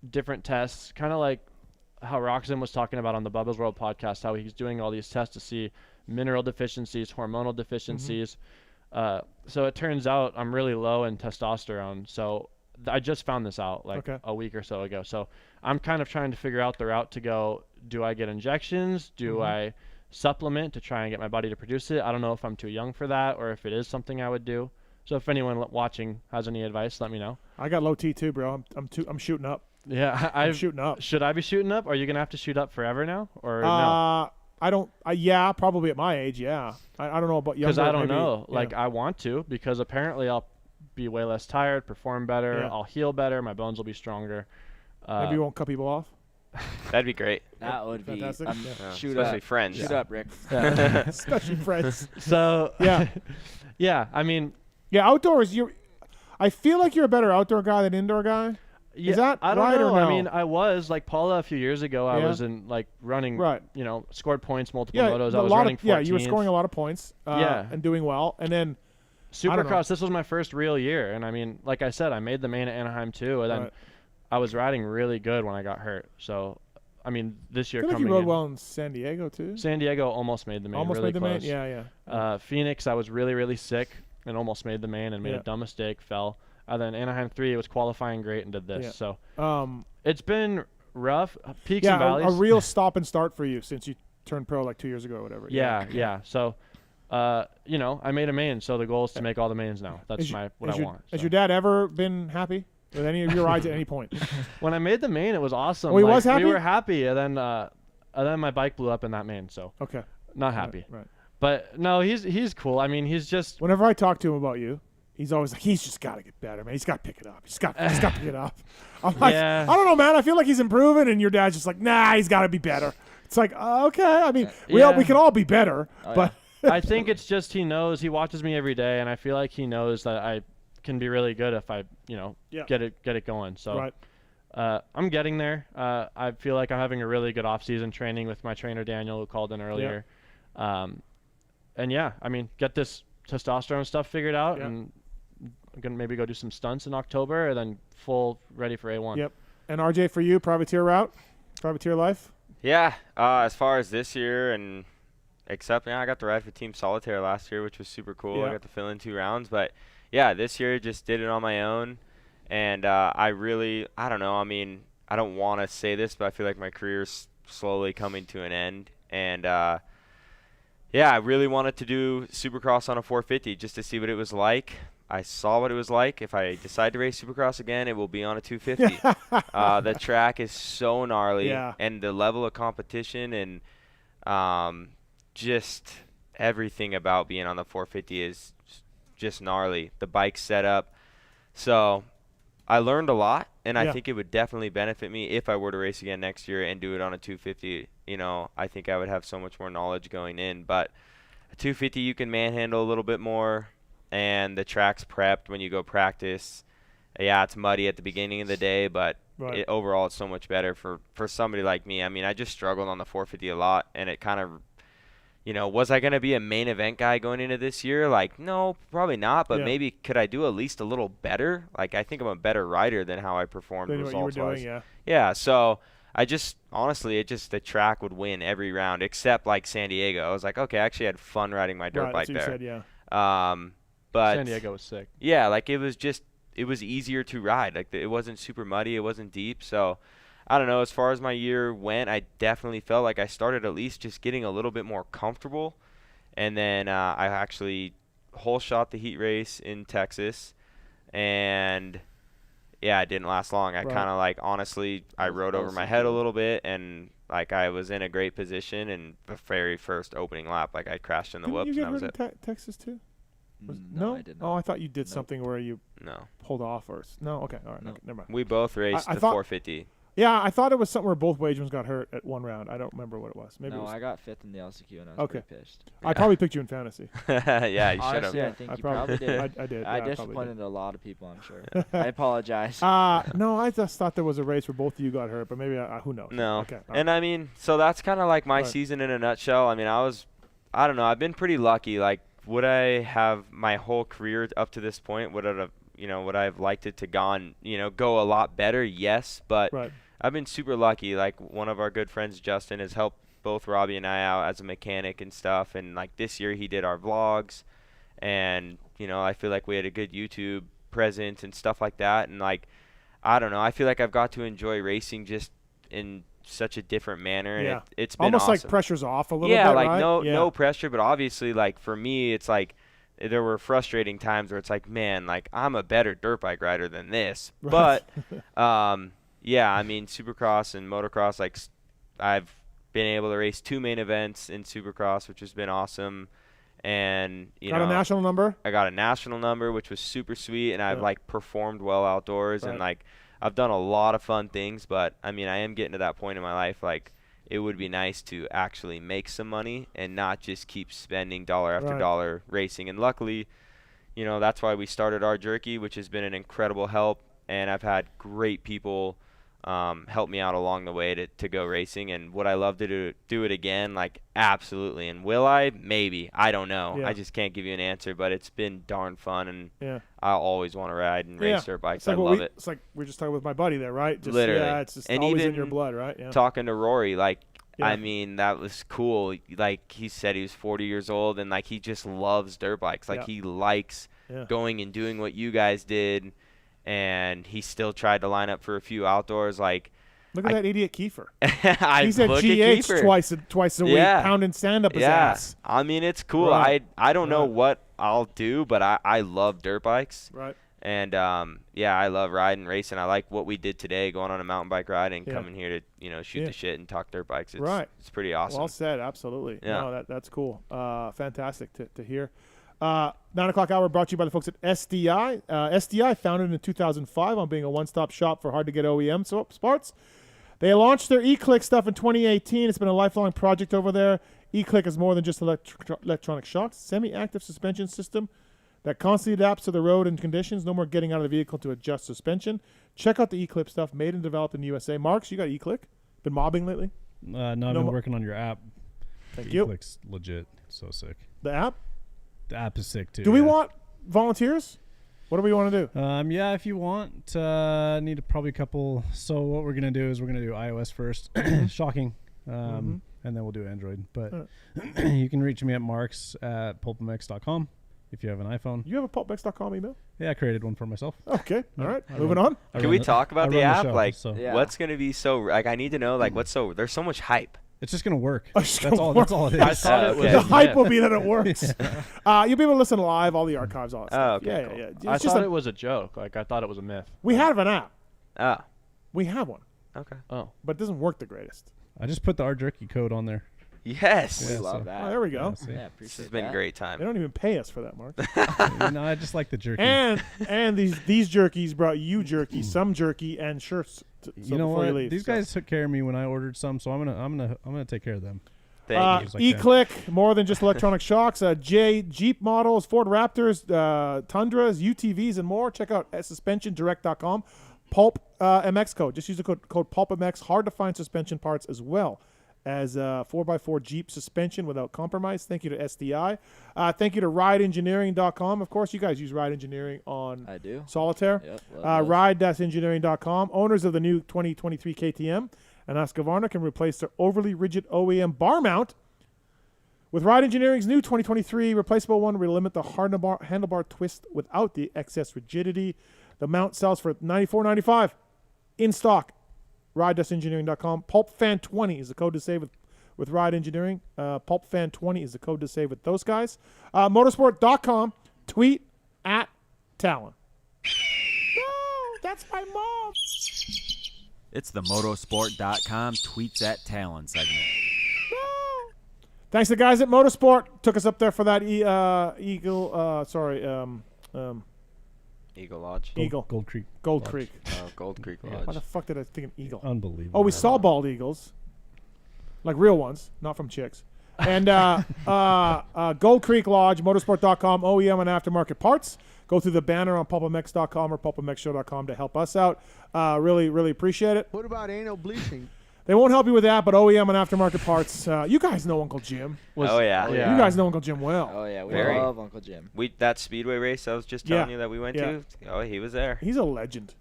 different tests, kind of like how Roxanne was talking about on the Bubba's World podcast, how he's doing all these tests to see mineral deficiencies, hormonal deficiencies. So it turns out I'm really low in testosterone. So I just found this out like a week or so ago. So I'm kind of trying to figure out the route to go. Do I get injections? Do I supplement to try and get my body to produce it? I don't know if I'm too young for that or if it is something I would do. So if anyone watching has any advice, let me know. I got low T too, bro. I'm shooting up. Yeah, I'm shooting up. Should I be shooting up? Are you gonna have to shoot up forever now, or no? I don't. Yeah, probably at my age. Yeah, I don't know about younger. Because I don't maybe, know. Yeah. Like I want to, because apparently I'll be way less tired, perform better, I'll heal better, my bones will be stronger. Maybe you won't cut people off. That'd be great. That would be fantastic. Shoot especially up. friends. Shoot up, Rick. Especially friends. So yeah. I mean, outdoors. I feel like you're a better outdoor guy than indoor guy. Yeah, Is that I don't right know. or no? I mean, I was like Paula a few years ago. I was in like running. Right. You know, scored points, multiple yeah, motos. a I was lot running of, 14th. Yeah, you were scoring a lot of points. Yeah. And doing well, and then Supercross. This was my first real year, and I mean, like I said, I made the main at Anaheim too, and then I was riding really good when I got hurt. So, I mean, this year I feel like coming you rode in, well in San Diego too. San Diego almost made the main. Almost really made the close. main. Yeah. Phoenix, I was really, really sick and almost made the main and made a dumb mistake, fell. And then Anaheim 3, it was qualifying great and did this. Yeah. So it's been rough, peaks and valleys. A real stop and start for you since you turned pro like 2 years ago or whatever. Yeah. So, you know, I made a main, so the goal is to make all the mains now. That's what I want. Has your dad ever been happy with any of your rides at any point? When I made the main, it was awesome. Oh, he was happy? We were happy, and then my bike blew up in that main, so not happy. Right. But no, he's cool. I mean, he's just. Whenever I talk to him about you, he's always like, he's just got to get better, man. He's got to pick it up. He's got to pick it up. I'm like, I don't know, man. I feel like he's improving, and your dad's just like, nah, he's got to be better. It's like, okay. I mean, we can all be better, but. I think it's just he knows. He watches me every day, and I feel like he knows that I can be really good if I, get it going. So I'm getting there. I feel like I'm having a really good off-season training with my trainer Daniel, who called in earlier. And yeah, I mean, get this testosterone stuff figured out, and I'm gonna maybe go do some stunts in October, and then full ready for A1. Yep. And RJ, for you, privateer route, privateer life. Yeah. As far as this year, and except I got to ride for Team Solitaire last year, which was super cool. I got to fill in 2 rounds, but yeah, this year just did it on my own, and I don't know. I mean, I don't want to say this, but I feel like my career's slowly coming to an end, and I really wanted to do Supercross on a 450 just to see what it was like. I saw what it was like. If I decide to race Supercross again, it will be on a 250. The track is so gnarly, and the level of competition and just everything about being on the 450 is just gnarly. The bike setup. So I learned a lot, and I think it would definitely benefit me if I were to race again next year and do it on a 250. I think I would have so much more knowledge going in. But a 250, you can manhandle a little bit more, and the track's prepped when you go practice. Yeah, it's muddy at the beginning of the day, but overall it's so much better for somebody like me. I mean, I just struggled on the 450 a lot, and it kind of, was I going to be a main event guy going into this year? Like, no, probably not, but maybe could I do at least a little better? Like, I think I'm a better rider than how I performed results-wise. Yeah. Yeah, so honestly, the track would win every round except like San Diego. I was like, okay, I actually had fun riding my dirt bike there. Said, yeah. But San Diego was sick. Yeah, like it was easier to ride. Like it wasn't super muddy, it wasn't deep. So I don't know. As far as my year went, I definitely felt like I started at least just getting a little bit more comfortable. And then I actually whole shot the heat race in Texas, and yeah, it didn't last long. I kind of like, honestly, I rode over my head a little bit, and like I was in a great position, and the very first opening lap, like I crashed in the whoops, and that was it. Texas too? No, I did not. Oh, I thought you did something where you pulled off or no. Okay, all right, okay, never mind. We both raced the 450. Yeah, I thought it was something where both Wagemans got hurt at one round. I don't remember what it was. Maybe no, it was I got 5th in the LCQ, and I was pretty pissed. I probably picked you in fantasy. Yeah, you should have. Honestly, I think you probably did. I did. I yeah, disappointed a lot of people, I'm sure. I apologize. No, I just thought there was a race where both of you got hurt, but maybe who knows? No. Okay. And I mean, so that's kind of like my season in a nutshell. I mean, I don't know. I've been pretty lucky. Like, would I have my whole career up to this point? Would I have liked it to go a lot better? Yes, but I've been super lucky. Like, one of our good friends, Justin, has helped both Robbie and I out as a mechanic and stuff. And like this year, he did our vlogs, and I feel like we had a good YouTube presence and stuff like that. And like, I don't know. I feel like I've got to enjoy racing just in such a different manner, and it's been almost awesome. like pressure's off a little bit. Yeah, like right? no pressure, but obviously, like for me, it's like there were frustrating times where it's like, man, like I'm a better dirt bike rider than this. Right. But yeah, I mean, Supercross and motocross, like I've been able to race 2 main events in Supercross, which has been awesome. And got a national number? I got a national number, which was super sweet, and I've like performed well outdoors, and like I've done a lot of fun things. But I mean, I am getting to that point in my life, like it would be nice to actually make some money and not just keep spending dollar after dollar racing. And luckily, that's why we started our jerky, which has been an incredible help, and I've had great people help me out along the way to go racing. And would I love to do it again? Like, absolutely. And will I? Maybe. I don't know. Yeah. I just can't give you an answer, but it's been darn fun, and I always want to ride and race dirt bikes. I love it. It's like we're just talking with my buddy there, right? Just, literally. Yeah, it's just and always even in your blood, right? Yeah. Talking to Rory, like, I mean, that was cool. Like, he said he was 40 years old, and like he just loves dirt bikes. Like, he likes going and doing what you guys did, and he still tried to line up for a few outdoors. Like, look at that idiot Kiefer. He's at GH twice a week, pounding stand up his ass. I mean, it's cool. I don't know what I'll do, but I love dirt bikes. Right. And I love riding, racing. I like what we did today, going on a mountain bike ride and coming here to shoot the shit and talk dirt bikes. It's pretty awesome. Well said, absolutely. Yeah. No, that's cool. Fantastic to hear. 9 o'clock hour brought to you by the folks at SDI. SDI, founded in 2005 on being a one-stop shop for hard-to-get OEM parts. They launched their eClick stuff in 2018. It's been a lifelong project over there. eClick is more than just electronic shocks. Semi-active suspension system that constantly adapts to the road and conditions. No more getting out of the vehicle to adjust suspension. Check out the eClick stuff, made and developed in the USA. Marks, you got eClick? Been mobbing lately? No, I've been working on your app. Thank you. eClick's legit. So sick. The app? The app is sick too. Do we want volunteers? What do we want to do? Yeah, if you want, need probably a couple. So what we're gonna do is we're gonna do iOS first, shocking, and then we'll do Android. But you can reach me at marks@pulpmx.com if you have an iPhone. You have a pulpmx.com email? Yeah, I created one for myself. Okay, all right. Moving on. Can we talk about the app? Show, like, what's gonna be so? Like, I need to know. Like, there's so much hype. It's just gonna work. That's all it is. I thought it was the hype will be that it works. You'll be able to listen live, all the archives, all that stuff. Okay, cool. I thought it was a joke. Like, I thought it was a myth. We have an app. Oh. We have one. Okay. Oh. But it doesn't work the greatest. I just put the our jerky code on there. Yes. We love that. Oh, there we go. This has been a great time. They don't even pay us for that, Mark. I just like the jerky. And these jerkies brought you jerky, some jerky, and shirts. You know what? These guys took care of me when I ordered some, so I'm gonna take care of them. Thank you. eClick, more than just electronic shocks. Jeep models, Ford Raptors, Tundras, UTVs, and more. Check out suspensiondirect.com. PulpMX code. Just use the code PulpMX. Hard to find suspension parts as well as 4x4 Jeep suspension without compromise. Thank you to SDI. Thank you to RideEngineering.com. Of course, you guys use Ride Engineering on I do. Solitaire. Yep, Ride-engineering.com. Owners of the new 2023 KTM and Husqvarna can replace their overly rigid OEM bar mount. With Ride Engineering's new 2023 replaceable one, we limit the handlebar twist without the excess rigidity. The mount sells for $94.95 in stock. RideDustEngineering.com. PulpFan20 is the code to save with Ride Engineering. PulpFan20 is the code to save with those guys. Motorsport.com. Tweet at Tallon. No, that's my mom. It's the Motorsport.com tweets at Tallon segment. Thanks to the guys at Motorsport. Took us up there for that Eagle Lodge. Gold Creek. Gold Lodge. Creek. Oh, Gold Creek Yeah, Lodge. why the fuck did I think of Eagle? Unbelievable. Oh, we saw bald eagles. Like real ones, not from chicks. And Gold Creek Lodge, motorsport.com, OEM and aftermarket parts. Go through the banner on PulpMX.com or PulpMXShow.com to help us out. Really, really appreciate it. What about anal bleaching? They won't help you with that, but OEM and aftermarket parts. You guys know Uncle Jim. Oh, yeah. You guys know Uncle Jim well. Oh, yeah. We Very. love Uncle Jim. That Speedway race I was just telling you that we went to, oh, he was there. He's a legend.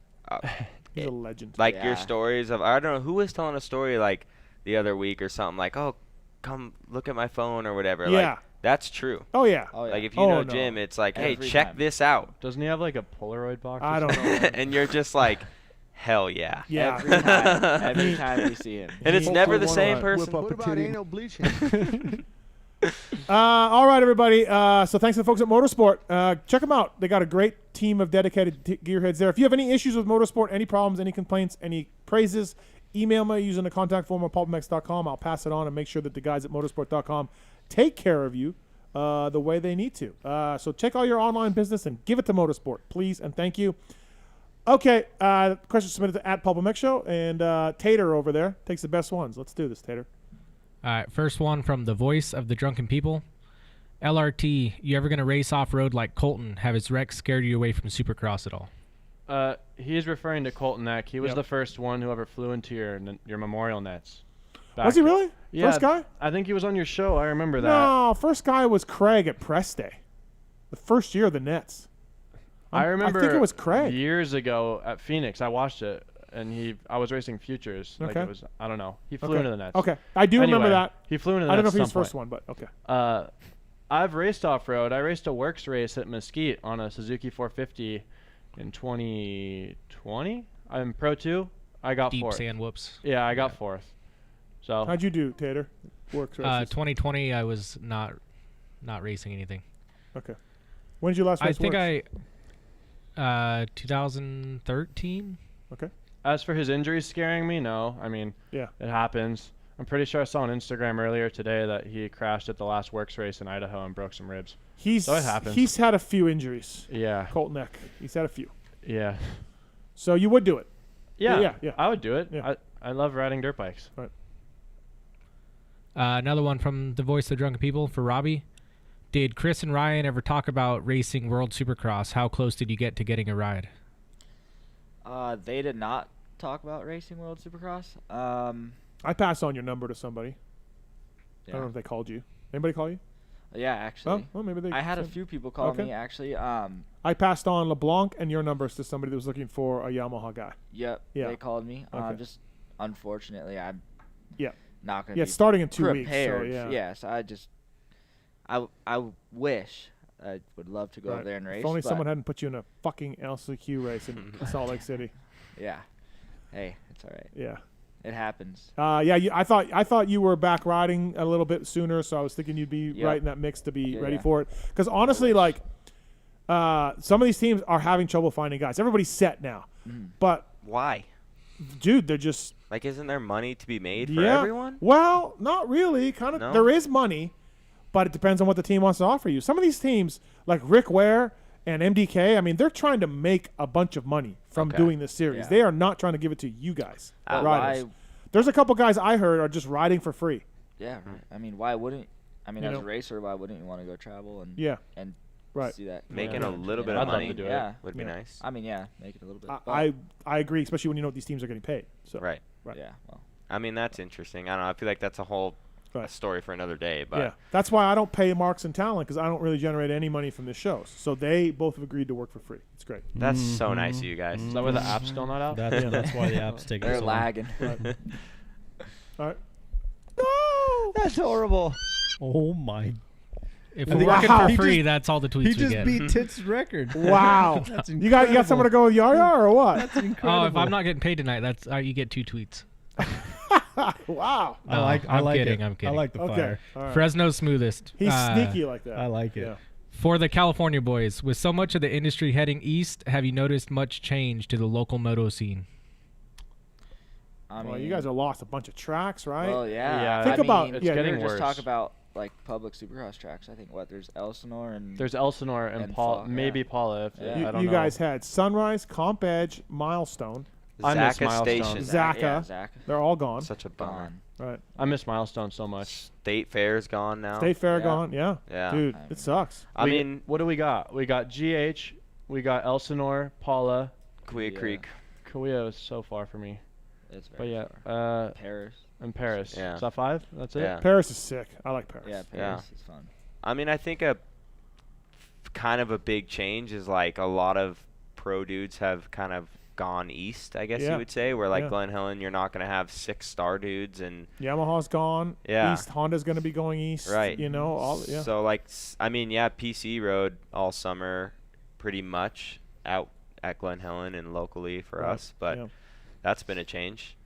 He's a legend. Like your stories of, I don't know, who was telling a story like the other week or something, like, oh, come look at my phone or whatever. Yeah. Like, that's true. Oh, yeah. Like, if you know Jim, it's like, hey, check this out. Doesn't he have like a Polaroid box? I don't know. And you're just like, hell yeah. Yeah. Every time we see him. And it's never the same person. What about anal bleaching? All right, everybody. So thanks to the folks at Motorsport. Check them out. They got a great team of dedicated gearheads there. If you have any issues with Motorsport, any problems, any complaints, any praises, email me using the contact form on PulpMX.com. I'll pass it on and make sure that the guys at Motorsport.com take care of you the way they need to. So check all your online business and give it to Motorsport, please, and thank you. Okay, question submitted to at PulpMX Show, and Tater over there takes the best ones. Let's do this, Tater. All right, first one from the voice of the drunken people. LRT, you ever going to race off-road like Colton? Have his wreck scared you away from Supercross at all? He's referring to Colton Eck. He was the first one who ever flew into your memorial nets. Was he really? Yeah, First guy? I think he was on your show. I remember that. No, first guy was Craig at Press Day. The first year of the Nets. I remember I think it was Craig. years ago at Phoenix. I watched it, and I was racing Futures. Like Okay. it was, I don't know. He flew into the Nets. Okay. I do remember Anyway, that. He flew into the I don't know Nets if he at was some first point. one, but okay. I've raced off-road. I raced a works race at Mesquite on a Suzuki 450 in 2020. I'm Pro 2. I got Deep fourth. sand whoops. Yeah, I got fourth. So How'd you do, Tater? Works races. 2020, I was not racing anything. Okay. When did you last race I think Works? 2013. Okay. As for his injuries scaring me, no. I mean, Yeah. it happens. I'm pretty sure I saw on Instagram earlier today that he crashed at the last works race in Idaho and broke some ribs. So it happens. He's had a few injuries. Yeah. Colton Eck. He's had a few. Yeah. So you would do it. Yeah. Yeah. I would do it. Yeah. I love riding dirt bikes. Right. Another one from the voice of the drunken people for Robbie. Did Chris and Ryan ever talk about racing World Supercross? How close did you get to getting a ride? They did not talk about racing World Supercross. I passed on your number to somebody. I Yeah. don't know if they called you. Anybody call you? Yeah, actually. Oh, well, maybe they. I had a said- few people call Okay. me, actually. I passed on LeBlanc and your numbers to somebody that was looking for a Yamaha guy. Yep, Yeah. they called me. Okay. Just unfortunately, I'm Yeah. not going to Yeah, be it's starting in 2 weeks, so, prepared. yeah. Yes, I wish I would love to go over there and race. If only but someone hadn't put you in a fucking LCQ race in Salt Lake City. Yeah. Hey, it's all right. Yeah. It happens. Yeah, I thought you were back riding a little bit sooner, so I was thinking you'd be Yep. right in that mix to be ready Yeah. for it. Because honestly, like, some of these teams are having trouble finding guys. Everybody's set now, but why? Dude, they're just like, isn't there money to be made for yeah. everyone? Well, not really. Kind of. No? There is money, but it depends on what the team wants to offer you. Some of these teams, like Rick Ware and MDK, I mean, they're trying to make a bunch of money from doing this series. Yeah. They are not trying to give it to you guys, But riders. why- There's a couple guys I heard are just riding for free. Yeah, right. I mean, why wouldn't? I mean, You as know? a racer, why wouldn't you want to go travel and Yeah. Right. see that Making a little bit I'd of love money to do it. Yeah, would be nice. I mean, yeah, make it a little bit. but- I agree, especially when you know what these teams are getting paid. So Right. Yeah. Well. I mean, that's interesting. I don't know. I feel like that's a whole a story for another day. But yeah, that's why I don't pay Marks and Tallon, because I don't really generate any money from the shows. So they both have agreed to work for free. It's great. That's so nice of you guys. Is that where the app's still not out? That's why the app's taking They're so long. lagging. All right. No, that's horrible. Oh my. If we're working for free, that's all the tweets we get. He just beat Tit's record. Wow. That's you got someone to go with Yaya or what? That's incredible. Oh, if I'm not getting paid tonight, that's you get 2 tweets. Wow. No, I like kidding. it. I'm kidding. I like the fire. All right. Fresno smoothest. He's sneaky like that. I like it. Yeah. For the California boys, with so much of the industry heading east, have you noticed much change to the local moto scene? Well, you guys have lost a bunch of tracks, right? Well, yeah. Yeah, Think I about mean, it's yeah. getting Just worse. talk about like public supercross tracks. I think there's Elsinore and There's Elsinore and Paul, maybe Paula. If I don't know. You guys had Sunrise, Comp Edge, Milestone, I miss Zaka Milestone. Station. Zaka. They're all gone. Such a bummer. Right. I miss Milestone so much. State Fair's gone now. State Fair gone. Yeah. Yeah. Dude, it sucks. I mean, what do we got? We got GH, we got Elsinore, Paula, Kuya Creek. Kuya is so far for me. It's but very yeah, Paris. And Paris. Yeah. Is that 5? That's it. Yeah. Paris is sick. I like Paris. Yeah, Paris is fun. I mean, I think a kind of a big change is like a lot of pro dudes have kind of gone east, I guess you would say, where like Glen Helen, you're not going to have 6-star dudes, and Yamaha's gone east. Honda's going to be going east. Right. You know, all So like, I mean, PC rode all summer pretty much out at Glen Helen and locally for us, but that's been a change.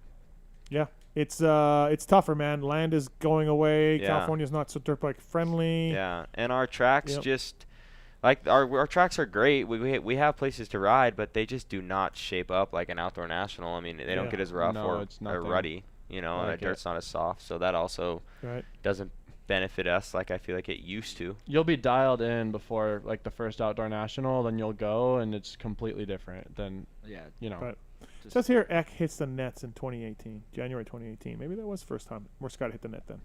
Yeah. It's tougher, man. Land is going away. Yeah. California's not so dirt bike friendly. Yeah, and our tracks just like our tracks are great. We have places to ride, but they just do not shape up like an outdoor national. I mean, they don't get as rough or ruddy. You know, like dirt's not as soft, so that also doesn't benefit us like I feel like it used to. You'll be dialed in before like the first outdoor national, then you'll go and it's completely different than you know. Right. It says here Eck hits the nets in 2018, January 2018. Maybe that was the first time where Scott hit the net then.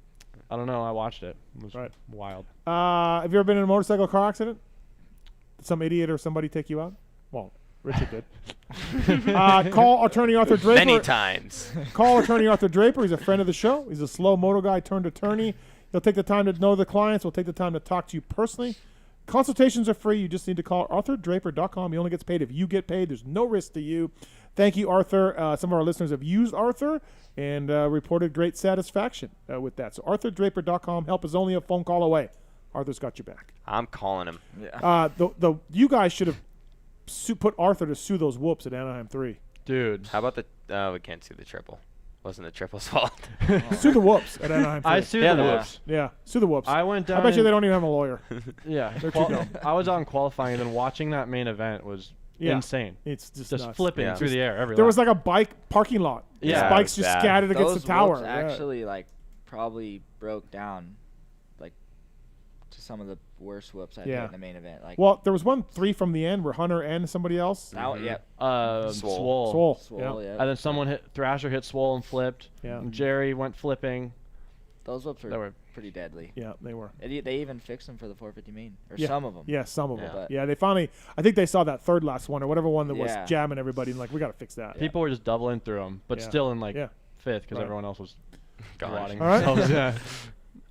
I don't know. I watched it. It was wild. Have you ever been in a motorcycle car accident? Did some idiot or somebody take you out? Well, Richard did. Call attorney Arthur Draper. Many times. Call attorney Arthur Draper. He's a friend of the show. He's a slow moto guy turned attorney. He'll take the time to know the clients. He'll take the time to talk to you personally. Consultations are free. You just need to call arthurdraper.com. He only gets paid if you get paid. There's no risk to you. Thank you, Arthur. Some of our listeners have used Arthur and reported great satisfaction with that. So arthurdraper.com. Help is only a phone call away. Arthur's got your back. I'm calling him. Yeah. You guys should have put Arthur to sue those whoops at Anaheim 3. Dude. How about the we can't sue the triple. Wasn't the triple's fault. Sue the whoops at Anaheim 3. I sued the whoops. Yeah, sue the whoops. I went down. I bet you they don't even have a lawyer. Yeah. They're too dumb. I was on qualifying, and then watching that main event was insane. It's just nuts. flipping through the air every There lap. was like a bike parking lot. Yeah. Bikes just scattered against Those the tower. whoops actually like probably broke down like to some of the worst whoops I've hit in the main event. Like, well, there was 3 from the end where Hunter and somebody else. Swole. Yeah. And then someone Thrasher hit Swole and flipped. Yeah. And Jerry went flipping. Those whoops They were were pretty deadly. Yeah, they were. They even fixed them for the 450 main, or Yeah. some of them. Yeah, some of them. But Yeah, they finally. I think they saw that third last one or whatever one that was Yeah. jamming everybody and like we got to fix that. People were just doubling through them, but Yeah. still in like Yeah. fifth because Right. everyone else was Gosh. rotting All right. themselves.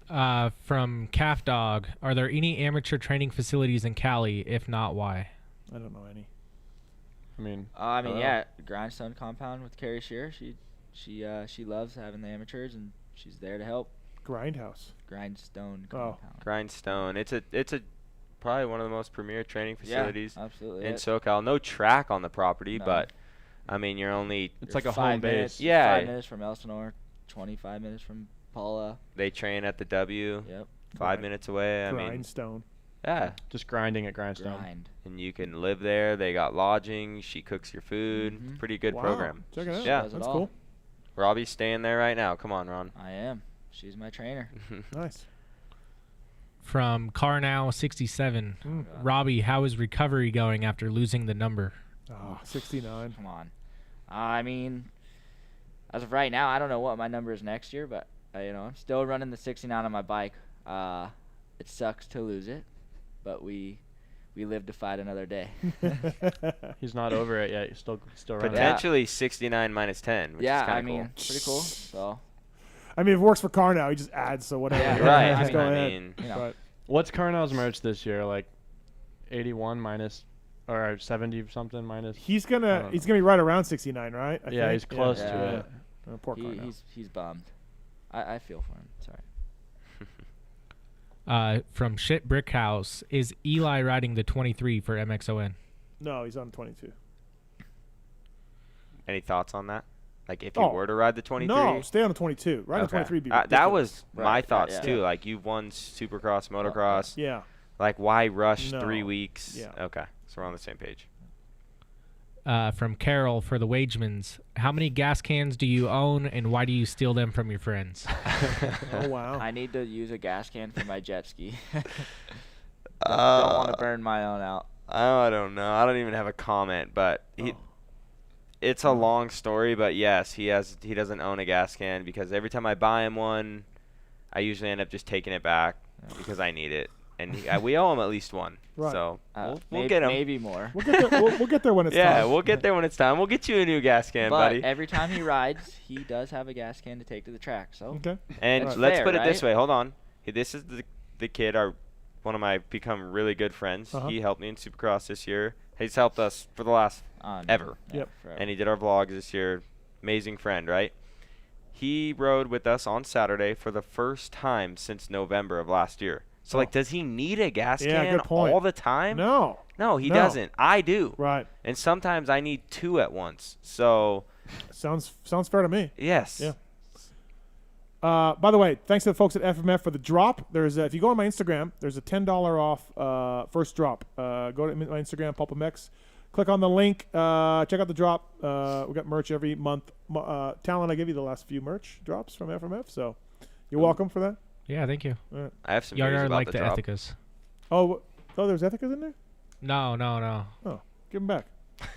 Yeah. From Calf Dog, are there any amateur training facilities in Cali? If not, why? I don't know any. I mean, yeah, Grindstone compound with Carrie Shearer. She loves having the amateurs and she's there to help. Grindhouse. Grindstone compound. Grindstone. It's a probably one of the most premier training facilities absolutely. in SoCal. No track on the property, but I mean you're only It's like a 5 home minutes, base. Yeah. 5 minutes from Elsinore, 25 minutes from Paula. They train at the W. Yep. 5 minutes away. I mean, Grindstone. yeah. Just grinding at Grindstone. Grind. And you can live there. They got lodging. She cooks your food. Pretty good Wow. program. Check it out. Yeah, Does it That's all. cool. Robbie's staying there right now. Come on, Ron. I am. She's my trainer. Nice. From Carnow67, Robbie, how is recovery going after losing the number? 69. Come on. I mean, as of right now, I don't know what my number is next year, but I'm still running the 69 on my bike. It sucks to lose it, but we live to fight another day. He's not over it yet. He's still running. Potentially 69 minus 10, which is kind of cool. Pretty cool. So. I mean, if it works for car now, he just adds, so whatever. Yeah, right. Just go I ahead. mean, But What's Carnell's merch this year? Like 81 minus, or 70 something minus? he's gonna be right around 69, right? I Yeah, think. he's close to Yeah. it. Poor Carnell. He's bummed. I feel for him. Sorry. From Shit Brick House, is Eli riding the 23 for MXON? No, he's on 22. Any thoughts on that? Like, if you were to ride the 23? No, stay on the 22. Ride the 23 would be ridiculous. That was my thoughts, yeah. too. Like, you've won Supercross, Motocross. Yeah. Like, why rush No. 3 weeks? Yeah. Okay, so we're on the same page. From Carol for the Wagemans, how many gas cans do you own, and why do you steal them from your friends? Oh, wow. I need to use a gas can for my jet ski. Don't want to burn my own out. I don't know. I don't even have a comment, but it's a long story. But yes, he doesn't own a gas can because every time I buy him one, I usually end up just taking it back because I need it, and we owe him at least one. Right. So we'll get him. Maybe more. We'll get there when it's time. Yeah, we'll get there when it's time. We'll get you a new gas can, but buddy. Every time he rides, he does have a gas can to take to the track. So okay. And that's let's fair, put it right? this way. Hold on. This is the kid, one of my become really good friends. He helped me in Supercross this year. He's helped us for the last ever. Yep. And he did our vlogs this year. Amazing friend, right? He rode with us on Saturday for the first time since November of last year. So, like, does he need a gas can good point. all the time? No. No, he doesn't. I do. Right. And sometimes I need 2 at once. So. Sounds fair to me. Yes. Yeah. By the way, thanks to the folks at FMF for the drop. There's if you go on my Instagram, there's a $10 off first drop. Go to my Instagram, PulpMX. Click on the link. Check out the drop. We got merch every month. Tallon, I give you the last few merch drops from FMF, so you're welcome for that. Yeah, thank you. Right. I have some Yard news about like the the drop. Ethicas. Oh, there's Ethicas in there? No. Oh, give them back.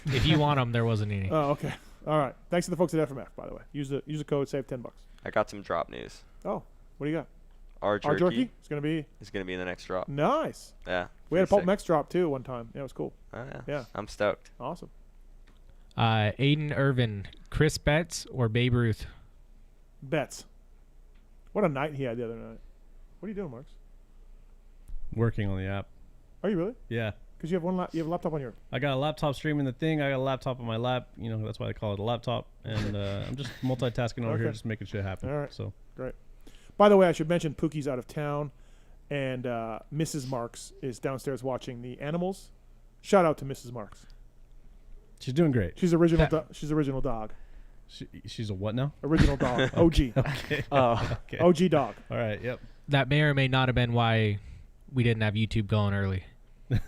If you want them, there wasn't any. Oh, okay. All right. Thanks to the folks at FMF, by the way. Use the code, save $10. I got some drop news. Oh, what do you got? Our jerky It's gonna be in the next drop. Nice. Yeah. We had a pretty PulpMX drop too one time. Yeah, it was cool. Oh, yeah. Yeah. I'm stoked. Awesome. Aiden Irvin, Chris Betts or Babe Ruth? Betts. What a night he had the other night. What are you doing, Marks? Working on the app. Are you really? Yeah. Because you have you have a laptop on your. I got a laptop streaming the thing. I got a laptop on my lap. You know, that's why I call it a laptop. And I'm just multitasking over here, just making shit happen. All right. So great. By the way, I should mention Pookie's out of town, and Mrs. Marks is downstairs watching the animals. Shout out to Mrs. Marks. She's doing great. She's original. She's original dog. She's a what now? Original dog. OG. Okay. Okay. OG dog. All right. Yep. That may or may not have been why we didn't have YouTube going early.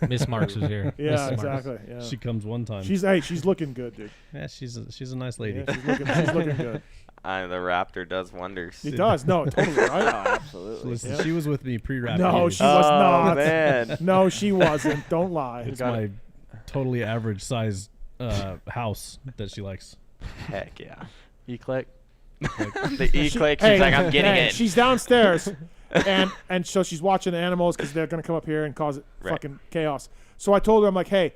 Miss Marks was here. Yeah, Mrs. exactly. Marks. Yeah. She comes one time. She's looking good, dude. Yeah, she's a nice lady. Yeah, she's looking good. The Raptor does wonders. It does. No, totally right. Absolutely. Listen, Yeah. she was with me pre-Raptor. No, days. she was not. Man. No, she wasn't. Don't lie. It's my totally average size house that she likes. Heck yeah. E-click. The E-click. She's like, I'm getting it. She's downstairs, and so she's watching the animals because they're gonna come up here and cause fucking chaos. So I told her, I'm like, hey,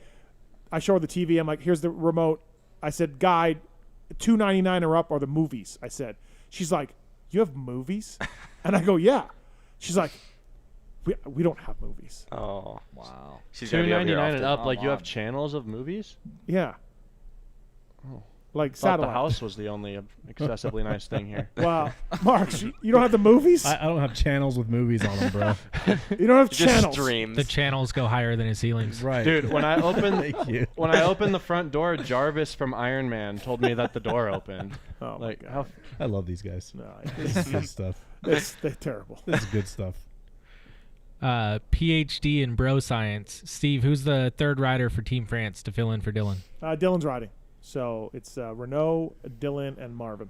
I show her the TV. I'm like, here's the remote. I said, guide, $2.99 or up are the movies. I said. She's like, you have movies? And I go, yeah. She's like, we don't have movies. Oh wow. She's $2.99 and up. Oh, Like you have Mom. channels of movies. Yeah. Oh. Like Thought satellite. the house was the only excessively nice thing here. Wow, Mark, you don't have the movies? I don't have channels with movies on them, bro. You don't have Just channels. streams. The channels go higher than his ceilings. Right. Dude, when I opened Thank you. when I opened the front door, Jarvis from Iron Man told me that the door opened. Oh like my how God. I love these guys. No, This is good stuff. they're terrible. This is good stuff. PhD in bro science. Steve, who's the third rider for Team France to fill in for Dylan? Dylan's riding. So it's Renault, Dylan, and Marvin.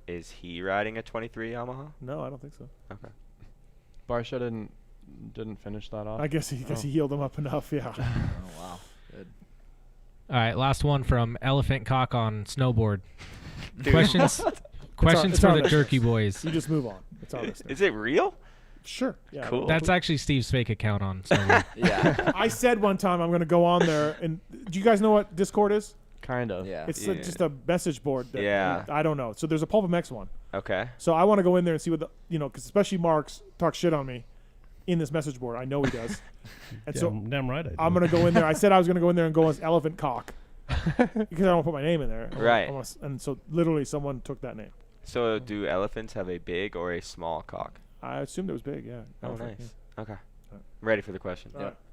Is he riding a 23 Yamaha? No, I don't think so. Okay. Barsha didn't finish that off. I guess he healed him up enough. Yeah. Oh wow. Good. All right, last one from Elephant Cock on snowboard. Dude. Questions it's for our the listeners. Jerky Boys. You just move on. It's all this. Is it real? Sure. Yeah. Cool. That's actually Steve's fake account on snowboard. Yeah. I said one time I'm going to go on there, and do you guys know what Discord is? Kind of. Yeah. It's just a message board. That, Yeah. I don't know. So there's a PulpMX one. Okay. So I want to go in there and see what because especially Mark's talks shit on me in this message board. I know he does. And so Damn right I do. I'm going to go in there. I said I was going to go in there and go as Elephant Cock because I don't put my name in there. Right. And so literally someone took that name. So do elephants have a big or a small cock? I assumed it was big. Yeah. Oh, Elephant, nice. yeah. Okay. Ready for the question.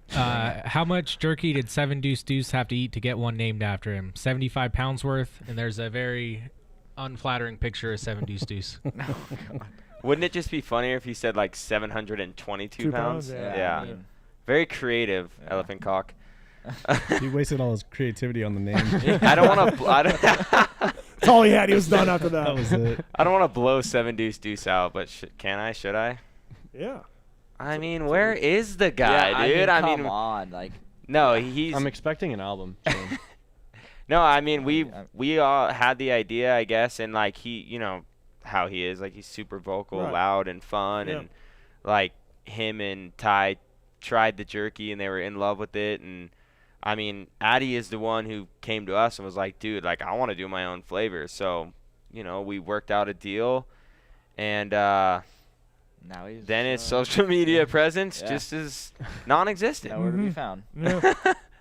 How much jerky did 7 Deuce Deuce have to eat to get one named after him? 75 pounds worth, and there's a very unflattering picture of 7 Deuce Deuce. Oh, God. Wouldn't it just be funnier if he said like 722 pounds? Yeah. I mean, very creative, elephant cock. He wasted all his creativity on the name. I don't want to. That's all he had. He was done after that. That was it. I don't want to blow 7 Deuce Deuce out, but can I? Should I? Yeah. I mean, where is the guy, dude? come on, like. No, he's. I'm expecting an album soon. No, I mean we all had the idea, I guess, and like he, you know, how he is, like he's super vocal, Right. loud, and fun, and like him and Ty tried the jerky and they were in love with it, and I mean Addy is the one who came to us and was like, dude, like I want to do my own flavor, so you know we worked out a deal, and now he's then his social media presence just is non-existent. Nowhere to be found.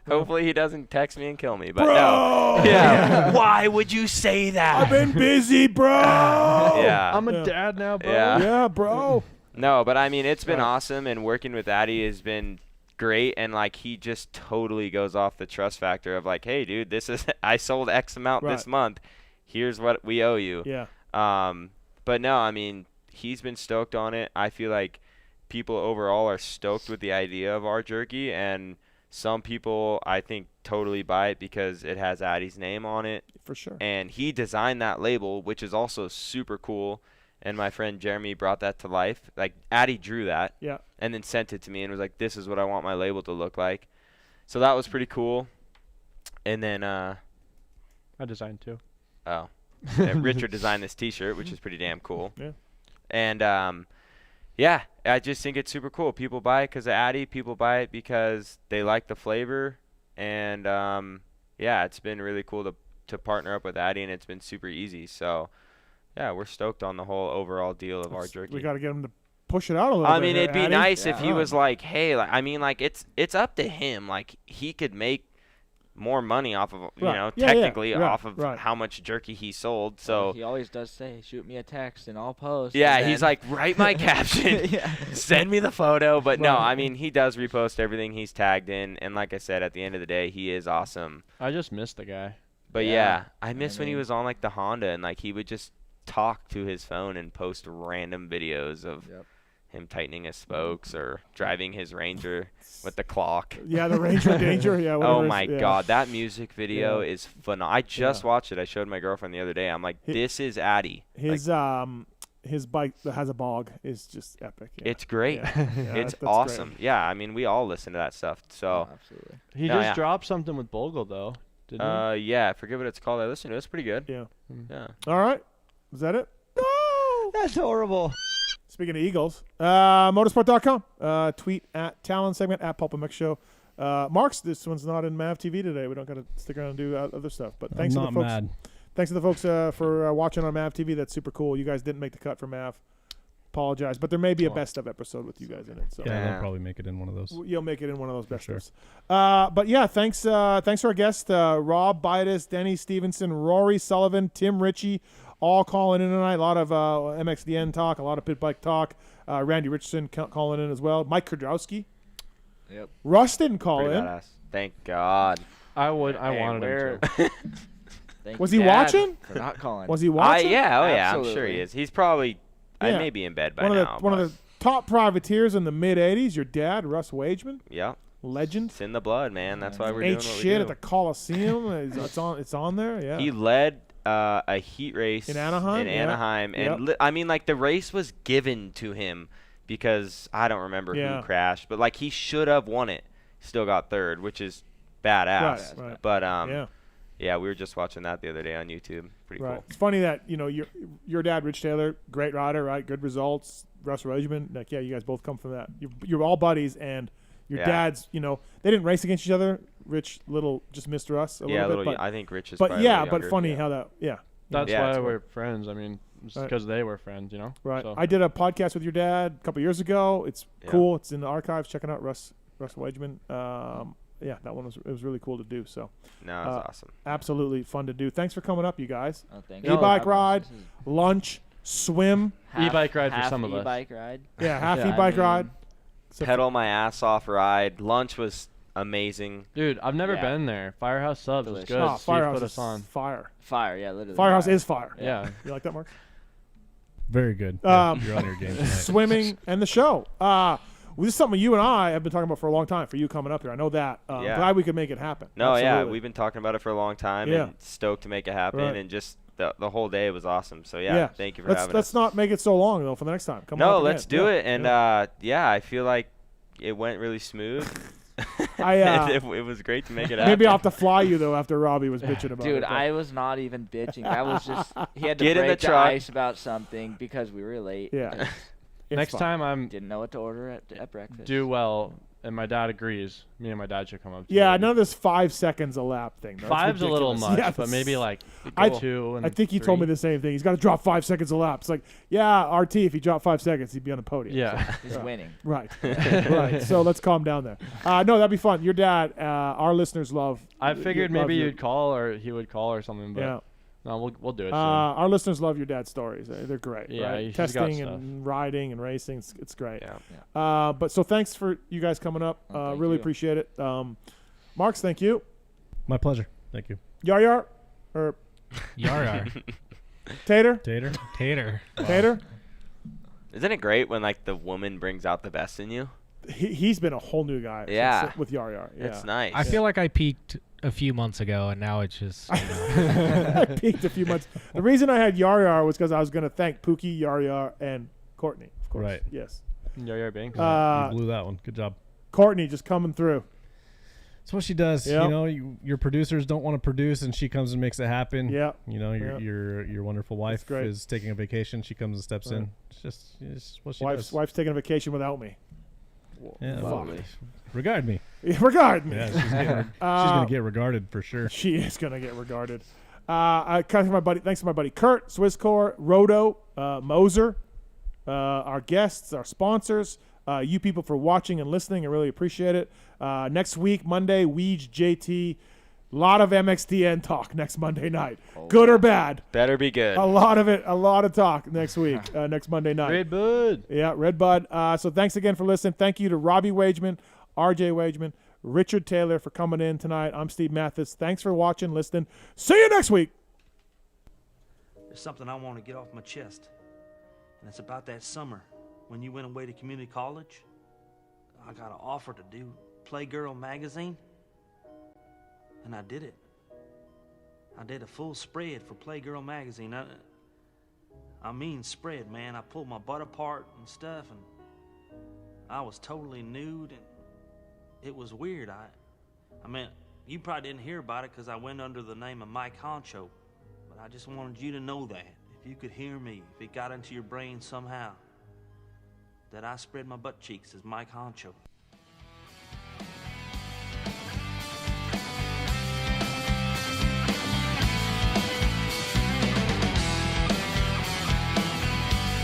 Hopefully he doesn't text me and kill me, but Bro! no. Yeah. Why would you say that? I've been busy, bro. Yeah. I'm a dad now, bro. Yeah, bro. No, but I mean it's been awesome, and working with Addy has been great, and like he just totally goes off the trust factor of like, hey, dude, this is I sold X amount this month. Here's what we owe you. Yeah. But no, I mean he's been stoked on it. I feel like people overall are stoked with the idea of our jerky, and some people I think totally buy it because it has Addy's name on it. For sure. And he designed that label, which is also super cool. And my friend Jeremy brought that to life. Like Addy drew that. Yeah. And then sent it to me and was like, this is what I want my label to look like. So that was pretty cool. And then I designed too. Oh. And Richard designed this t-shirt, which is pretty damn cool. Yeah. And yeah, I just think it's super cool. People buy it because of Addy. People buy it because they like the flavor. And yeah, it's been really cool to partner up with Addy, and it's been super easy. So yeah, we're stoked on the whole overall deal of our jerky. We got to get him to push it out a little bit. I mean, it'd be Addy. nice if he was like, hey, like, I mean, like it's up to him. Like he could make more money off of, you know, technically off of how much jerky he sold. So he always does say, shoot me a text and I'll post. Yeah, he's like, write my caption, send me the photo. But no, I mean, he does repost everything he's tagged in. And like I said, at the end of the day, he is awesome. I just miss the guy. But yeah, I miss when he was on like the Honda and like he would just talk to his phone and post random videos of him tightening his spokes or driving his Ranger with the clock. Yeah, the Ranger Danger. Yeah. Oh my God, that music video is phenomenal. I just watched it. I showed my girlfriend the other day. I'm like, this is Addy. His his bike that has a bog is just epic. Yeah. It's great. Yeah. It's awesome. Great. Yeah, I mean, we all listen to that stuff. So absolutely. He just dropped something with Bogle though, didn't he? Yeah, I forget what it's called. I listened to it. It's pretty good. Yeah. Yeah. All right. Is that it? No, that's horrible. Speaking of Eagles, motorsport.com. Tweet at Tallon segment at PulpMX show. Marks, this one's not in Mav TV today. We don't got to stick around and do other stuff. But thanks to the folks. Mad. Thanks to the folks for watching on Mav TV. That's super cool. You guys didn't make the cut for Mav. Apologize, but there may be a best of episode with you guys in it. So yeah, they'll probably make it in one of those. You'll make it in one of those best ofs. But yeah, thanks to our guests, Rob, Buydos, Denny Stephenson, Rory, Sullivan, Tim Ritchie, all calling in tonight. A lot of MXDN talk, a lot of pit bike talk. Randy Richardson calling in as well. Mike Kiedrowski. Yep. Russ didn't call Pretty in. Badass. Thank God. I wanted him to. Was he watching? For not calling. Was he watching? Yeah, I'm sure he is. He's probably. I may be in bed by now. One of the top privateers in the mid '80s. Your dad, Russ Wageman. Yeah. Legend. It's in the blood, man. That's why we're doing Ate what we shit do. at the Coliseum. It's on there. Yeah. He led a heat race in Anaheim. And I mean, like the race was given to him because I don't remember who crashed, but like he should have won it. Still got third, which is badass. Right. But yeah, we were just watching that the other day on YouTube. Pretty cool. It's funny that your dad, Rich Taylor, great rider, right? Good results. Russ Wageman, like you guys both come from that. You're all buddies, and your dads, they didn't race against each other. Rich just missed Russ a little bit. But, I think Rich is. But probably but funny how that. That's why we're friends. I mean, because they were friends, Right. So. I did a podcast with your dad a couple years ago. It's cool. It's in the archives. Check it out, Russ Wageman. that one was really cool to do. So no, it was awesome. Absolutely fun to do. Thanks for coming up, you guys. Oh, thank you. E-bike ride, lunch, swim. E-bike ride for some of us. E-bike ride. Yeah, half e-bike ride. Pedal my ass off ride. Lunch was amazing. Dude, I've never been there. Firehouse Subs was good. Oh, Firehouse put is us on. fire. Fire, yeah, literally. Firehouse is fire. Yeah. You like that, Mark? Very good. You're on your game tonight. Swimming and the show. This is something you and I have been talking about for a long time. For you coming up here, I know that. I'm glad we could make it happen. No, Absolutely. we've been talking about it for a long time, and stoked to make it happen. Right. And just the whole day was awesome. So thank you for having us. Let's not make it so long though for the next time. Come on. No, let's do it. And I feel like it went really smooth. It was great to make it happen. Maybe I'll have to fly you though after Robbie was bitching about it. Dude, I was not even bitching. That was just he had to Get in break the truck. ice about something because we were late. Yeah. Next time I'm didn't know what to order at breakfast. Do well, and my dad agrees. Me and my dad should come up. Yeah, none of this 5 seconds a lap thing. Though. 5's a little ridiculous. much, but maybe like 2 and I think he told me the same thing. He's got to drop 5 seconds a lap. It's like, RT, if he dropped 5 seconds, he'd be on the podium. Yeah. He's winning. Right. Right. So let's calm down there. No, that'd be fun. Your dad, our listeners love. I figured maybe you'd call or he would call or something, but no, we'll do it soon. Our listeners love your dad's stories. They're great. Yeah, right? he's got Testing stuff. and riding and racing. It's great. Yeah. But so thanks for you guys coming up. Really appreciate it. Marks, thank you. My pleasure. Thank you. Yar or Yar. Tater. Tater. Isn't it great when like the woman brings out the best in you? He's been a whole new guy. Yeah. With Yar. Yeah. It's nice. I feel like I peaked a few months ago, and now it's just. I peaked a few months. The reason I had Yar was because I was going to thank Pookie, Yar, and Courtney. Of course. Right. Yes. Yar Banks. You blew that one. Good job. Courtney just coming through. That's what she does. Yep. You know, your producers don't want to produce, and she comes and makes it happen. Yeah. You know, your wonderful wife is taking a vacation. She comes and steps in. It's just what she does. Wife's taking a vacation without me. Yeah. Fuck. Regard me. Regard me. Yeah, she's gonna get regarded for sure. She is gonna get regarded. Thanks to my buddy Kurt, Swisscore, Roto, Moser, our guests, our sponsors, you people for watching and listening. I really appreciate it. Next week, Monday, Weege JT. A lot of MXTN talk next Monday night. Good or bad? Better be good. A lot of it. A lot of talk next week, next Monday night. Red Bud. Yeah, Red Bud. So thanks again for listening. Thank you to Robbie Wageman, RJ Wageman, Richard Taylor for coming in tonight. I'm Steve Mathis. Thanks for watching, listening. See you next week. There's something I want to get off my chest, and it's about that summer when you went away to community college. I got an offer to do Playgirl magazine, and I did it. I did a full spread for Playgirl magazine. I mean spread, man. I pulled my butt apart and stuff, and I was totally nude, and it was weird. I mean, you probably didn't hear about it because I went under the name of Mike Honcho, but I just wanted you to know that. If you could hear me, if it got into your brain somehow, that I spread my butt cheeks as Mike Honcho.